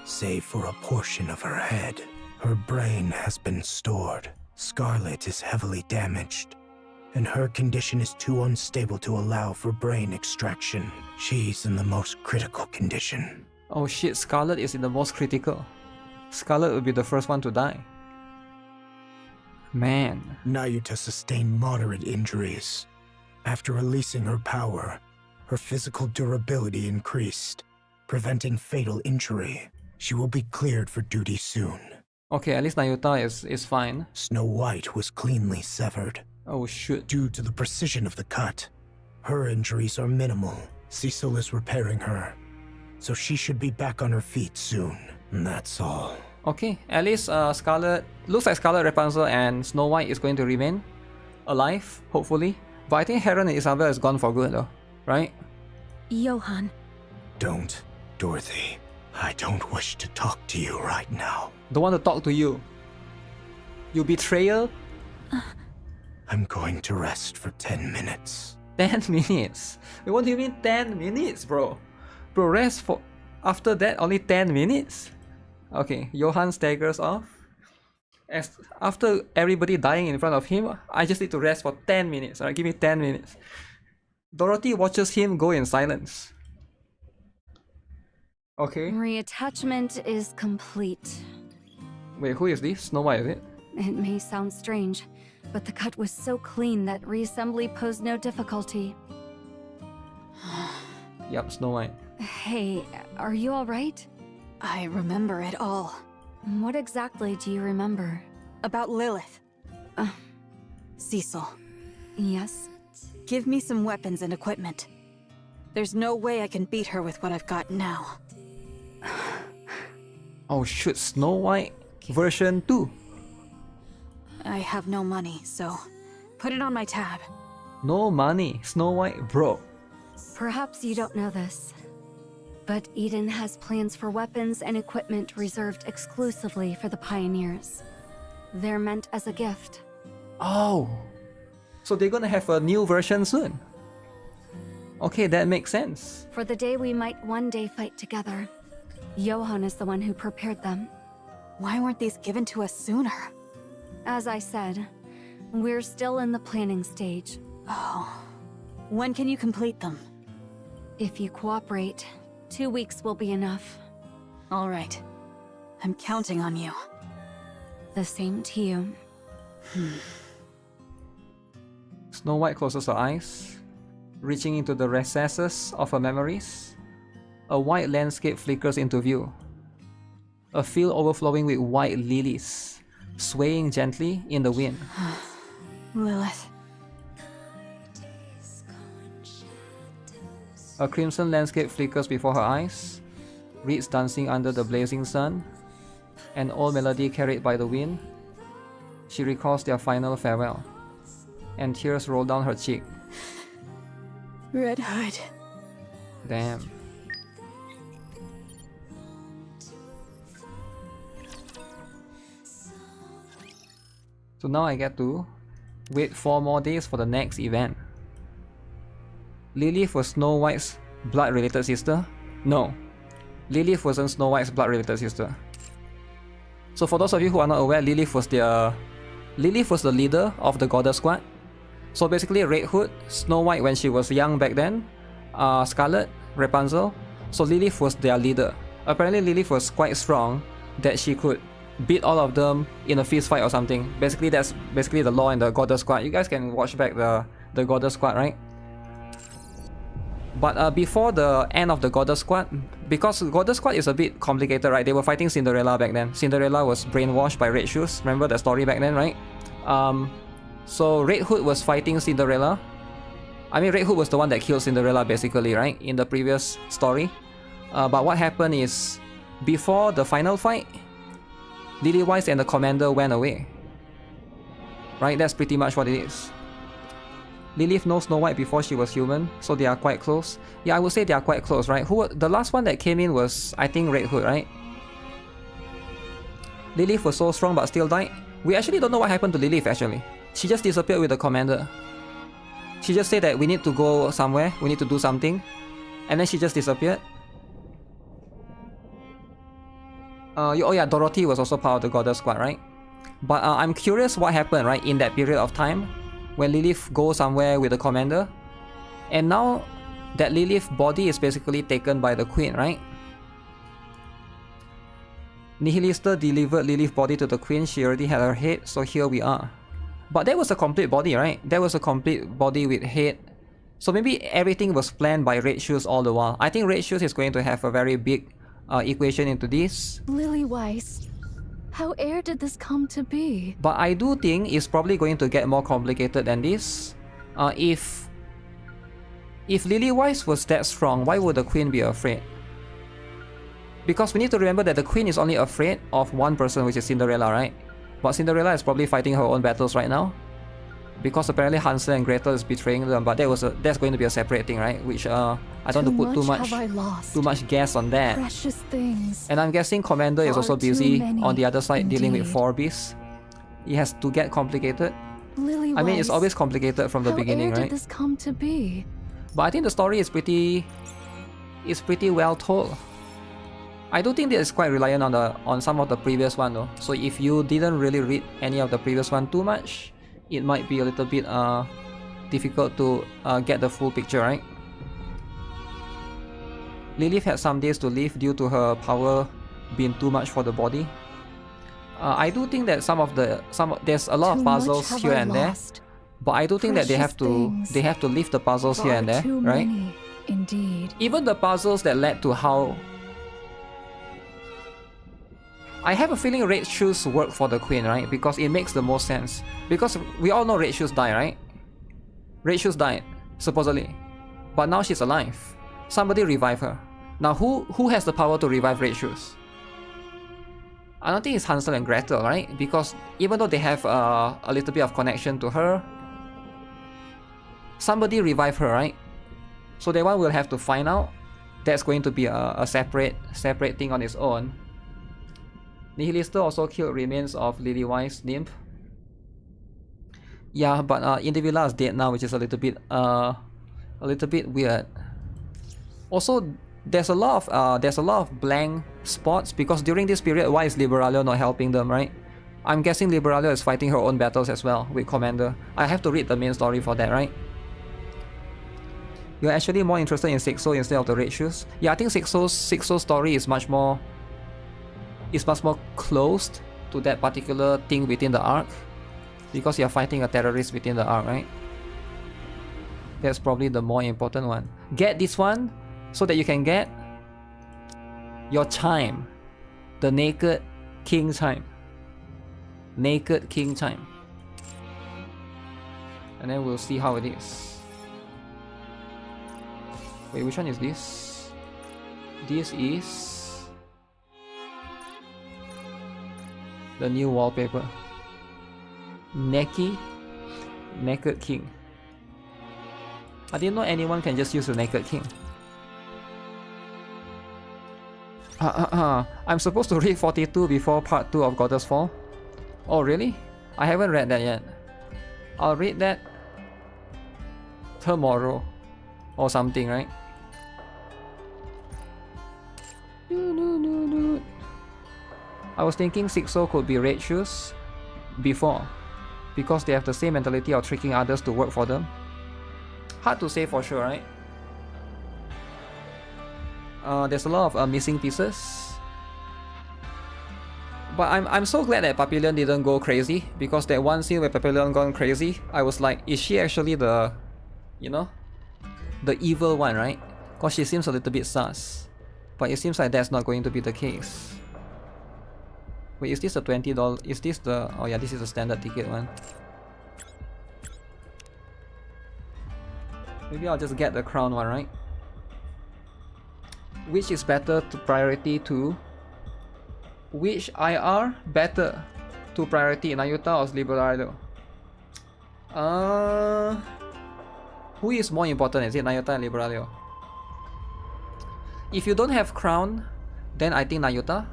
save for a portion of her head. Her brain has been stored. Scarlet is heavily damaged, and her condition is too unstable to allow for brain extraction. She's in the most critical condition. Oh shit, Scarlet is in the most critical. Scarlet will be the first one to die. Man. Nayuta sustained moderate injuries. After releasing her power, her physical durability increased, preventing fatal injury. She will be cleared for duty soon. Okay, at least Nayuta is fine. Snow White was cleanly severed. Oh shit. Due to the precision of the cut, her injuries are minimal. Cecil is repairing her, so she should be back on her feet soon. And that's all. Okay, at least Scarlet... Looks like Scarlet, Rapunzel and Snow White is going to remain alive, hopefully. But I think Heron and Isabel is gone for good though, right? Johan. Don't, Dorothy. I don't wish to talk to you right now. Don't want to talk to you. You betrayer? I'm going to rest for 10 minutes. 10 minutes? Wait, what do you mean 10 minutes, bro? Bro, rest for... After that, only 10 minutes? Okay, Johan staggers off. After everybody dying in front of him, I just need to rest for 10 minutes. Alright, give me 10 minutes. Dorothy watches him go in silence. Okay. Reattachment is complete. Wait, who is this? Snow White, is it? It may sound strange, but the cut was so clean that reassembly posed no difficulty. Yup, Snow White. Hey, are you alright? I remember it all. What exactly do you remember? About Lilith. Cecil. Yes? Give me some weapons and equipment. There's no way I can beat her with what I've got now. Oh shoot, Snow White version 2. I have no money, so put it on my tab. No money, Snow White broke. Perhaps you don't know this, but Eden has plans for weapons and equipment reserved exclusively for the pioneers. They're meant as a gift. Oh, so they're gonna have a new version soon. Okay, that makes sense. For the day we might one day fight together. Johan is the one who prepared them. Why weren't these given to us sooner? As I said, we're still in the planning stage. Oh. When can you complete them? If you cooperate, 2 weeks will be enough. All right. I'm counting on you. The same to you. Snow White closes her eyes, reaching into the recesses of her memories. A white landscape flickers into view. A field overflowing with white lilies, swaying gently in the wind. Lilith. A crimson landscape flickers before her eyes, reeds dancing under the blazing sun, an old melody carried by the wind. She recalls their final farewell, and tears roll down her cheek. Red Hood. Damn. So now I get to wait 4 more days for the next event. Lilith was Snow White's blood-related sister? No. Lilith wasn't Snow White's blood-related sister. So for those of you who are not aware, Lilith was the leader of the Goddess Squad. So basically Red Hood, Snow White when she was young back then, Scarlet, Rapunzel. So Lilith was their leader. Apparently Lilith was quite strong that she could beat all of them in a fist fight or something. Basically that's basically the law in the Goddess Squad. You guys can watch back the Goddess Squad, right? But before the end of the Goddess Squad, because Goddess Squad is a bit complicated, right? They were fighting Cinderella back then. Cinderella was brainwashed by Red Shoes. Remember the story back then, right? So Red Hood was fighting Cinderella. I mean, Red Hood was the one that killed Cinderella basically, right? In the previous story. But what happened is, before the final fight, Lillywise and the commander went away. Right? That's pretty much what it is. Lilith knows Snow White before she was human, so they are quite close. Yeah, I would say they are quite close, right? The last one that came in was, I think, Red Hood, right? Lilith was so strong but still died. We actually don't know what happened to Lilith, actually. She just disappeared with the commander. She just said that we need to go somewhere, we need to do something. And then she just disappeared. Oh yeah, Dorothy was also part of the Goddess Squad, right? But I'm curious what happened, right, in that period of time when Lilith goes somewhere with the commander. And now that Lilith's body is basically taken by the queen, right? Nihilista delivered Lilith's body to the queen. She already had her head, so here we are. But that was a complete body, right? That was a complete body with head. So maybe everything was planned by Red Shoes all the while. I think Red Shoes is going to have a very big equation into this. Lily Weiss, how ere did this come to be? But I do think it's probably going to get more complicated than this. If Lily Weiss was that strong, why would the queen be afraid? Because we need to remember that the queen is only afraid of one person, which is Cinderella, right? But Cinderella is probably fighting her own battles right now, because apparently Hansel and Gretel is betraying them. But that's going to be a separate thing, right? Which I don't want to put too much gas on that. Precious things. And I'm guessing Commander is also busy on the other side dealing with 4 beasts. It has to get complicated. Lily I mean, it's Weiss, always complicated from the beginning, how ere right? did this come to be? But I think the story is pretty well told. I do think that it's quite reliant on some of the previous one though. So if you didn't really read any of the previous one too much, it might be a little bit difficult to get the full picture, right? Lilith had some days to live due to her power being too much for the body. I do think that there's a lot of puzzles here and there, but I do think that they have to leave the puzzles here and there, right? Indeed. Even the puzzles that led to how. I have a feeling red shoes work for the queen, right? Because it makes the most sense. Because we all know red shoes died, right? Red shoes died, supposedly. But now she's alive. Somebody revive her. Now who has the power to revive red shoes? I don't think it's Hansel and Gretel, right? Because even though they have a little bit of connection to her, somebody revive her, right? So that one will have to find out. That's going to be a separate thing on its own. Nihilister also killed remains of Lily Weiss nymph. Yeah, but Indivilla is dead now, which is a little bit weird. Also, there's a lot of blank spots because during this period, why is Liberalia not helping them, right? I'm guessing Liberalia is fighting her own battles as well with Commander. I have to read the main story for that, right? You're actually more interested in Sixo instead of the Red Shoes? Yeah, I think Sixo's story is much more closed to that particular thing within the arc, because you're fighting a terrorist within the arc, right? That's probably the more important one. Get this one so that you can get your chime, the Naked King chime. Naked King chime. And then we'll see how it is. Wait, which one is this? This is the new wallpaper. Nikke, Naked King. I didn't know anyone can just use the Naked King. I'm supposed to read 42 before part 2 of Goddess Fall. Oh really? I haven't read that yet. I'll read that tomorrow or something, right? I was thinking Sixo could be Red Shoes before, because they have the same mentality of tricking others to work for them. Hard to say for sure, right? There's a lot of missing pieces. But I'm so glad that Papillon didn't go crazy, because that one scene where Papillon gone crazy, I was like, is she actually the, the evil one, right? Because she seems a little bit sus. But it seems like that's not going to be the case. Wait, is this a $20? Is this the... Oh yeah, this is a standard ticket one. Maybe I'll just get the crown one, right? Which is better to priority to... Which IR better to priority, Nayuta or Liberario? Who is more important? Is it Nayuta and Liberario? If you don't have crown, then I think Nayuta.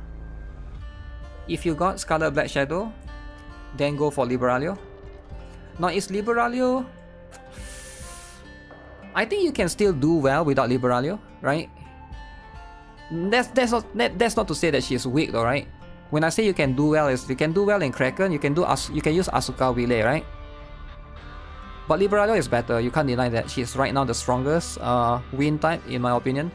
If you got Scarlet Black Shadow, then go for Liberalia. Now is Liberalia... I think you can still do well without Liberalia, right? That's not to say that she's weak though, right? When I say you can do well, is you can do well in Kraken, you can use Asuka Wile, right? But Liberalia is better, you can't deny that. She's right now the strongest wind type in my opinion.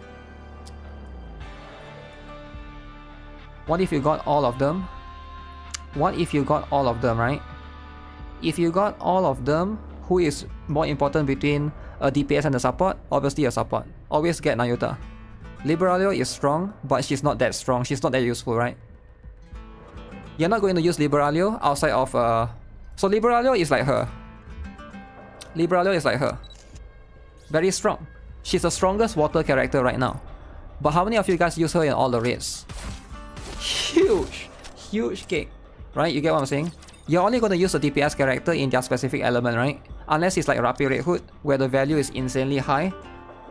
What if you got all of them? What if you got all of them, right? If you got all of them, who is more important between a DPS and a support? Obviously a support. Always get Nayuta. Liberalia is strong, but she's not that strong. She's not that useful, right? You're not going to use Liberalia outside of so Liberalia is like her. Liberalia is like her. Very strong. She's the strongest water character right now. But how many of you guys use her in all the raids? Huge cake. Right? You get what I'm saying? You're only going to use a DPS character in their specific element, right? Unless it's like Rapid Red Hood, where the value is insanely high.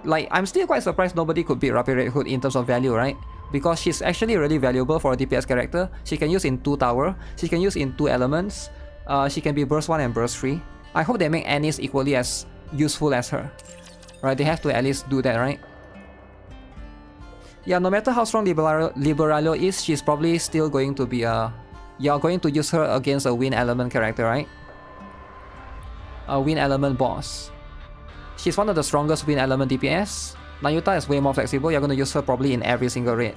Like, I'm still quite surprised nobody could beat Rapid Red Hood in terms of value, right? Because she's actually really valuable for a DPS character. She can use in 2 tower. She can use in 2 elements. She can be burst 1 and burst 3. I hope they make Annis equally as useful as her. Right? They have to at least do that, right? Yeah, no matter how strong Liberalia is, she's probably still going to be a... You're going to use her against a wind element character, right? A wind element boss. She's one of the strongest wind element DPS. Nayuta is way more flexible. You're going to use her probably in every single raid.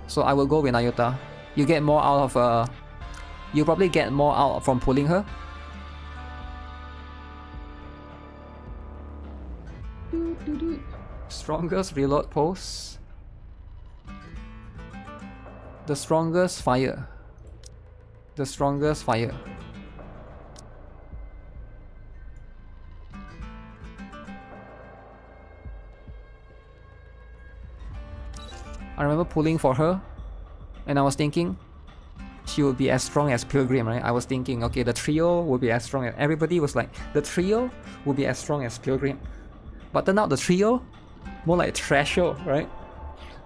So I will go with Nayuta. You get more out of you probably get more out from pulling her. Strongest reload pose. The strongest fire. The strongest fire. I remember pulling for her, and I was thinking she would be as strong as Pilgrim, right? I was thinking, okay, the trio would be as strong as... Everybody was like, the trio would be as strong as Pilgrim. But turned out the trio, more like Trasho, right?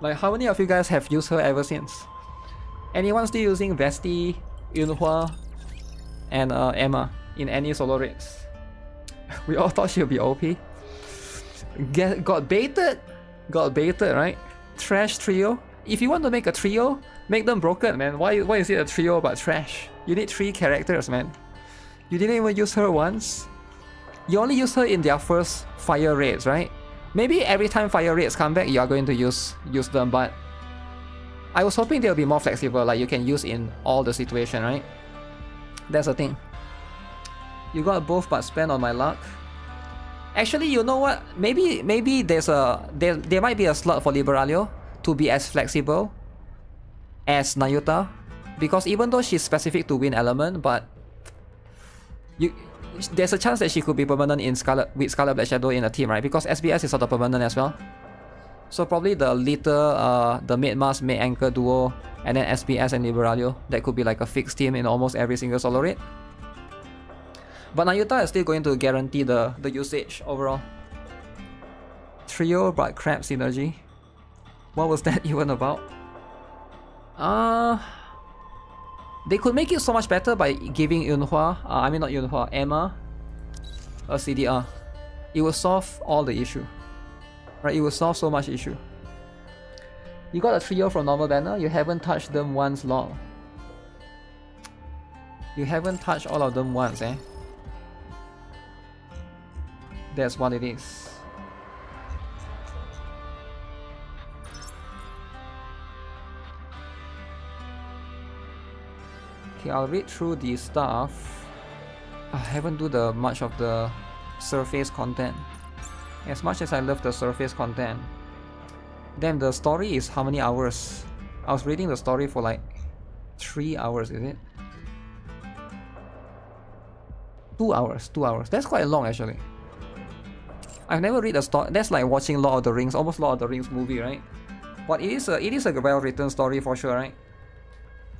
Like, how many of you guys have used her ever since? Anyone still using Vesti, Yunhua, and Emma in any solo raids? We all thought she would be OP. Got baited, right? Trash trio. If you want to make a trio, make them broken, man. Why is it a trio but trash? You need 3 characters, man. You didn't even use her once. You only use her in their first fire raids, right? Maybe every time fire raids come back, you are going to use them, but I was hoping they'll be more flexible, like you can use in all the situation, right? That's the thing. You got both but spend on my luck. Actually, you know what? Maybe there might be a slot for Liberalia to be as flexible as Nayuta, because even though she's specific to wind element, but there's a chance that she could be permanent in with Scarlet Black Shadow in a team, right? Because SBS is sort of permanent as well. So probably the mid mass mid anchor duo, and then SBS and Liberalia, that could be like a fixed team in almost every single solo raid. But Nayuta is still going to guarantee the usage overall. Trio but crap synergy. What was that even about? They could make it so much better by giving Emma a CDR. It will solve all the issue. Right? It will solve so much issue. You got a trio from normal banner, you haven't touched them once, lol. You haven't touched all of them once, eh? That's what it is. Okay, I'll read through the stuff. I haven't do much of the surface content. As much as I love the surface content. Damn, the story is how many hours? I was reading the story for like 3 hours, is it? 2 hours, 2 hours. That's quite long actually. I've never read a story. That's like watching Lord of the Rings, almost Lord of the Rings movie, right? But it is a well-written story for sure, right?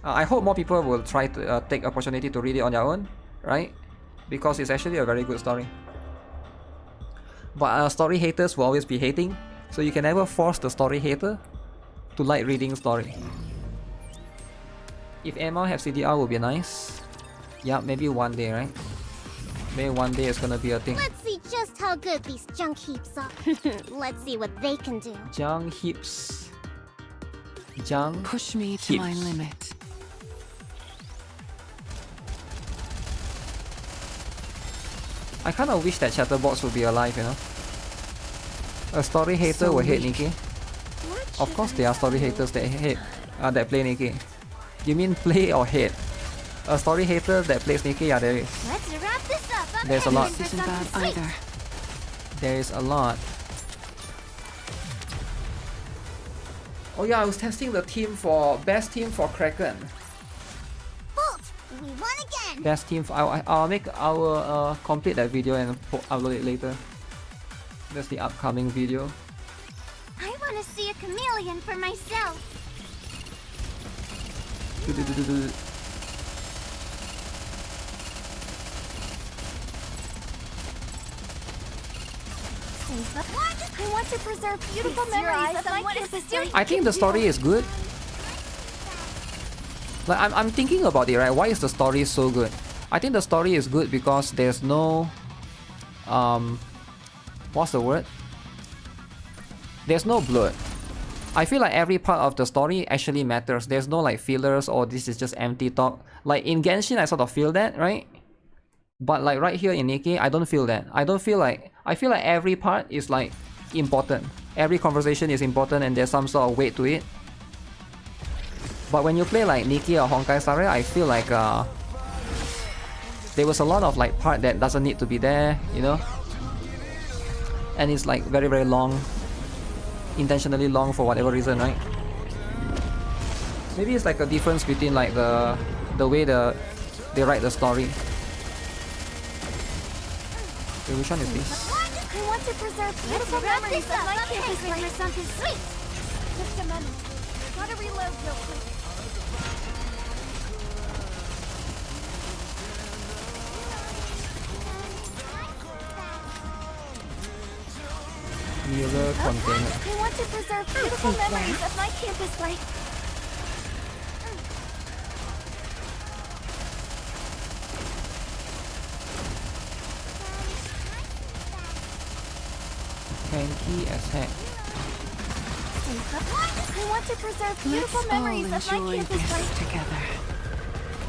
I hope more people will try to take opportunity to read it on their own, right? Because it's actually a very good story. But story haters will always be hating, so you can never force the story hater to like reading story. If Emma have CDR would be nice. Yeah, maybe one day, right? Maybe one day it's gonna be a thing. Let's see just how good these junk heaps are. Let's see what they can do. Junk heaps. Junk Push me to my limit. I kind of wish that Chatterbox would be alive, you know. A story hater will hate Nikke. Of course there are story haters that hate that play Nikke. You mean play or hate? A story hater that plays Nikke, yeah, there is. Let's wrap this up. There's a lot. This isn't bad either. There is a lot. Oh yeah, I was testing the team for best team for Kraken. Bolt, we won again. Best team. I'll complete that video and upload it later. That's the upcoming video. I want to see a chameleon for myself. I want to preserve beautiful memories of my campus life. I think the story is good. Like I'm thinking about it, right? Why is the story so good? I think the story is good because there's no what's the word? There's no blood. I feel like every part of the story actually matters. There's no like fillers or this is just empty talk. Like in Genshin I sort of feel that, right? But like right here in Nikke, I don't feel that. I feel like every part is like important. Every conversation is important and there's some sort of weight to it. But when you play like Nikke or Honkai Star Rail, I feel like there was a lot of like part that doesn't need to be there, you know? And it's like very very long. Intentionally long for whatever reason, right? Maybe it's like a difference between like the way they write the story. Okay, which one is this? I want to preserve beautiful memories of my campus life. Something sweet. Just a moment. Gotta reload real quick. Mirror container. I want to preserve beautiful memories of my campus life. Hanky as heck. I want to preserve beautiful memories of my campus life together.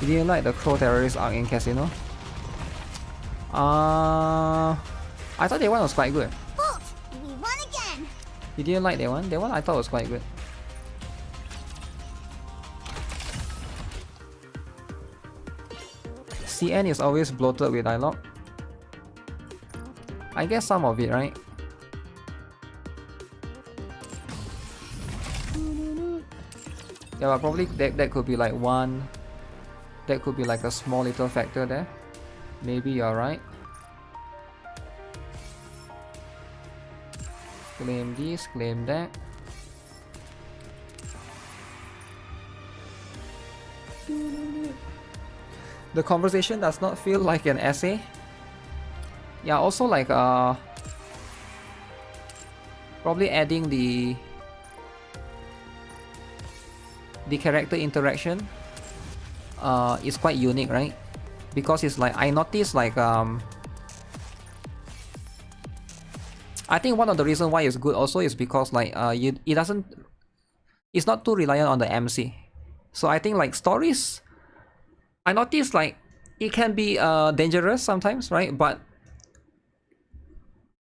Did you like the Crow Terrorist arc in Casino? I thought that one was quite good. Bolt, we won again. You didn't like that one? That one I thought was quite good. CN is always bloated with dialogue. I guess some of it, right? Yeah, but probably that could be like one. That could be like a small little factor there. Maybe you're right. Claim this, claim that. The conversation does not feel like an essay. Yeah, also like probably adding the character interaction is quite unique, right? Because it's like I noticed like I think one of the reasons why it's good also is because like it's not too reliant on the MC. So I think like stories, I noticed like it can be dangerous sometimes, right? But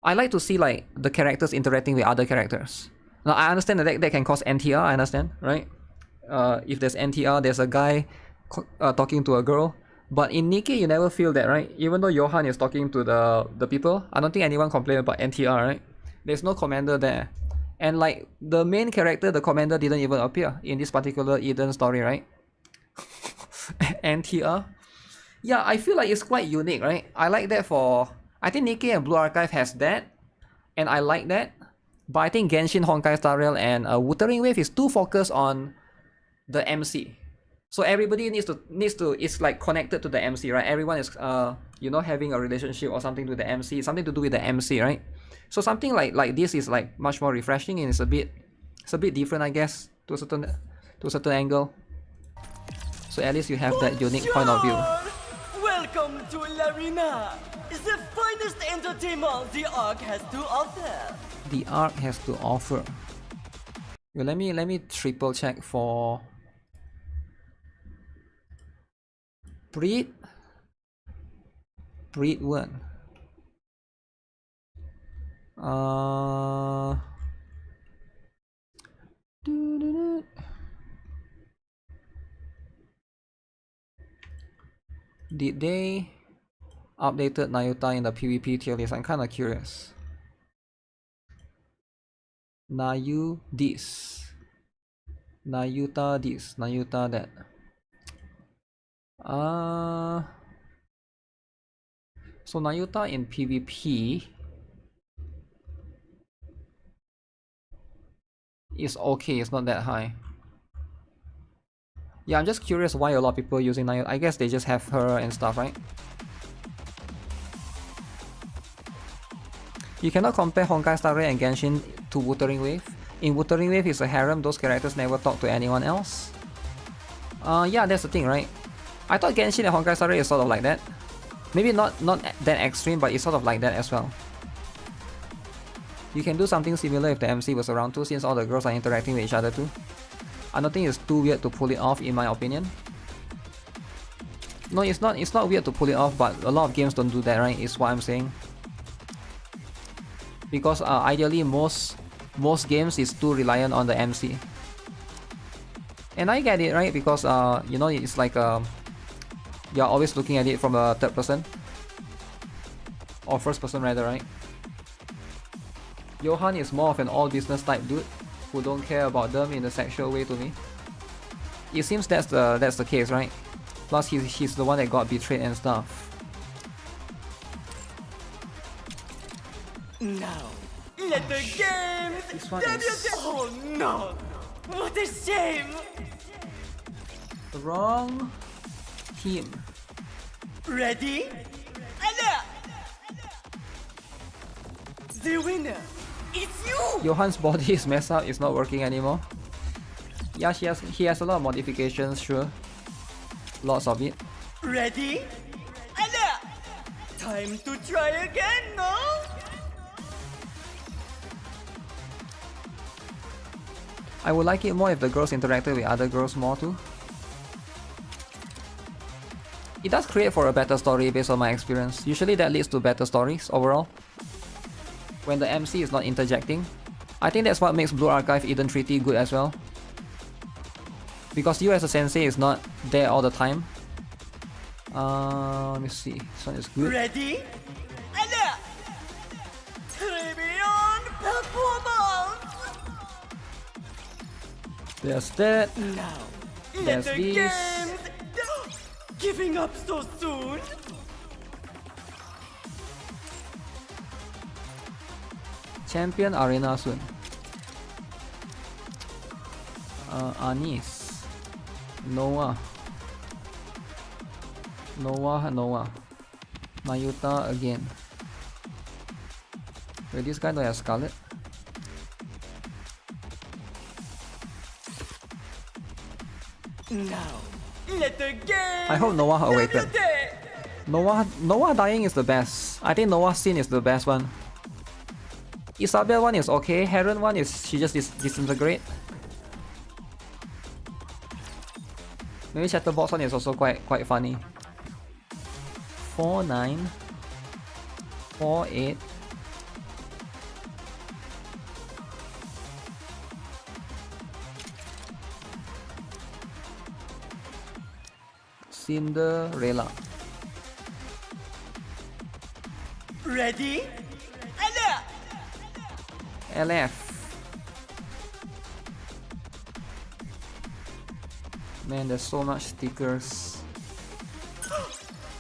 I like to see like the characters interacting with other characters. Now I understand that can cause NTR, I understand, right? If there's NTR, there's a guy talking to a girl. But in Nikke, you never feel that, right? Even though Johan is talking to the people, I don't think anyone complained about NTR, right? There's no commander there. And like, the main character, the commander didn't even appear in this particular Eden story, right? NTR? Yeah, I feel like it's quite unique, right? I like that for... I think Nikke and Blue Archive has that. And I like that. But I think Genshin, Honkai Star Rail, and Wuthering Wave is too focused on the MC. So everybody needs to it's like connected to the MC, right? Everyone is you know, having a relationship or something to the MC, something to do with the MC, right? So something like this is like much more refreshing and it's a bit different, I guess, to a certain angle. So at least you have that unique point of view. Welcome to Larina, the finest entertainment the Ark has to offer. The Ark has to offer. Well, let me triple check for Breed 1. Did they updated Nayuta in the PvP tier list? I'm kind of curious. Nayu this. Nayuta this, Nayuta that. So Nayuta in PvP is okay, it's not that high. Yeah, I'm just curious why a lot of people using Nayuta. I guess they just have her and stuff, right? You cannot compare Honkai Star Rail and Genshin to Wuthering Wave. In Wuthering Wave, it's a harem, those characters never talk to anyone else. Yeah, that's the thing, right? I thought Genshin and Honkai Star Rail is sort of like that. Maybe not that extreme, but it's sort of like that as well. You can do something similar if the MC was around too, since all the girls are interacting with each other too. I don't think it's too weird to pull it off, in my opinion. No, it's not weird to pull it off, but a lot of games don't do that, right? Is what I'm saying. Because ideally most games is too reliant on the MC. And I get it, right? Because you know, it's like you're always looking at it from a third person or first person rather, right? Johan is more of an all business type dude who don't care about them in a sexual way to me. It seems that's the case, right? Plus he's the one that got betrayed and stuff. Now, let the games This one debut. is... Oh no! What a shame! The wrong team. Ready? And the winner, it's you! Johan's body is messed up, it's not working anymore. Yeah, he has a lot of modifications, sure. Lots of it. Ready? And time to try again, no? I would like it more if the girls interacted with other girls more too. It does create for a better story based on my experience. Usually that leads to better stories overall. When the MC is not interjecting. I think that's what makes Blue Archive Eden Treaty good as well. Because you as a sensei is not there all the time. Let me see. This one is good. Ready? And Tribune performance! There's that. Now, There's let the this. games... Giving up so soon? Champion Arena soon. Anis. Noah. Nayuta again. Wait, this guy don't have Scarlet? Now, let the game... I hope Noah awakened. Noah dying is the best. I think Noah's scene is the best one. Isabel one is okay. Heron one is she just disintegrate. Maybe Chatterbox one is also quite funny. 4-9 4-8 Cinderella. Ready? LF. Man, there's so much stickers.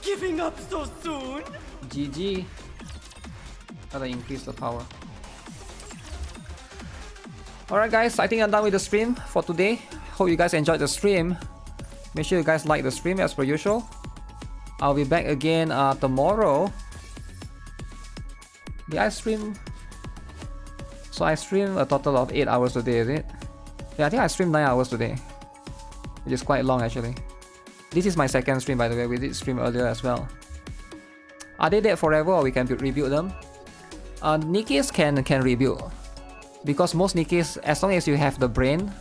Giving up so soon? GG. Gotta increase the power. Alright guys, I think I'm done with the stream for today. Hope you guys enjoyed the stream. Make sure you guys like the stream as per usual. I'll be back again tomorrow. Did I stream? So I stream a total of 8 hours today, is it? Yeah, I think I streamed 9 hours today. Which is quite long actually. This is my second stream by the way, we did stream earlier as well. Are they dead forever or we can rebuild them? Nikkes can rebuild. Because most Nikkes, as long as you have the brain,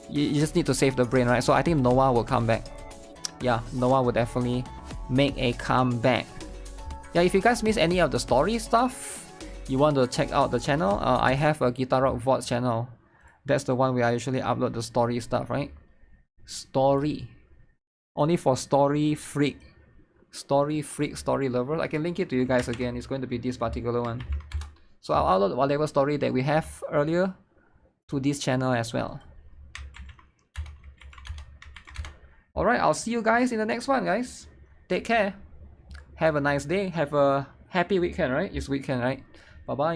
you just need to save the brain, right? So I think Noah will come back. Yeah, Noah will definitely make a comeback. Yeah, if you guys miss any of the story stuff, you want to check out the channel, I have a GuitarRock VOD channel. That's the one where I usually upload the story stuff, right? Story. Only for story freak, story lovers. I can link it to you guys again. It's going to be this particular one. So I'll upload whatever story that we have earlier to this channel as well. Alright, I'll see you guys in the next one, guys. Take care. Have a nice day. Have a happy weekend, right? It's weekend, right? Bye-bye.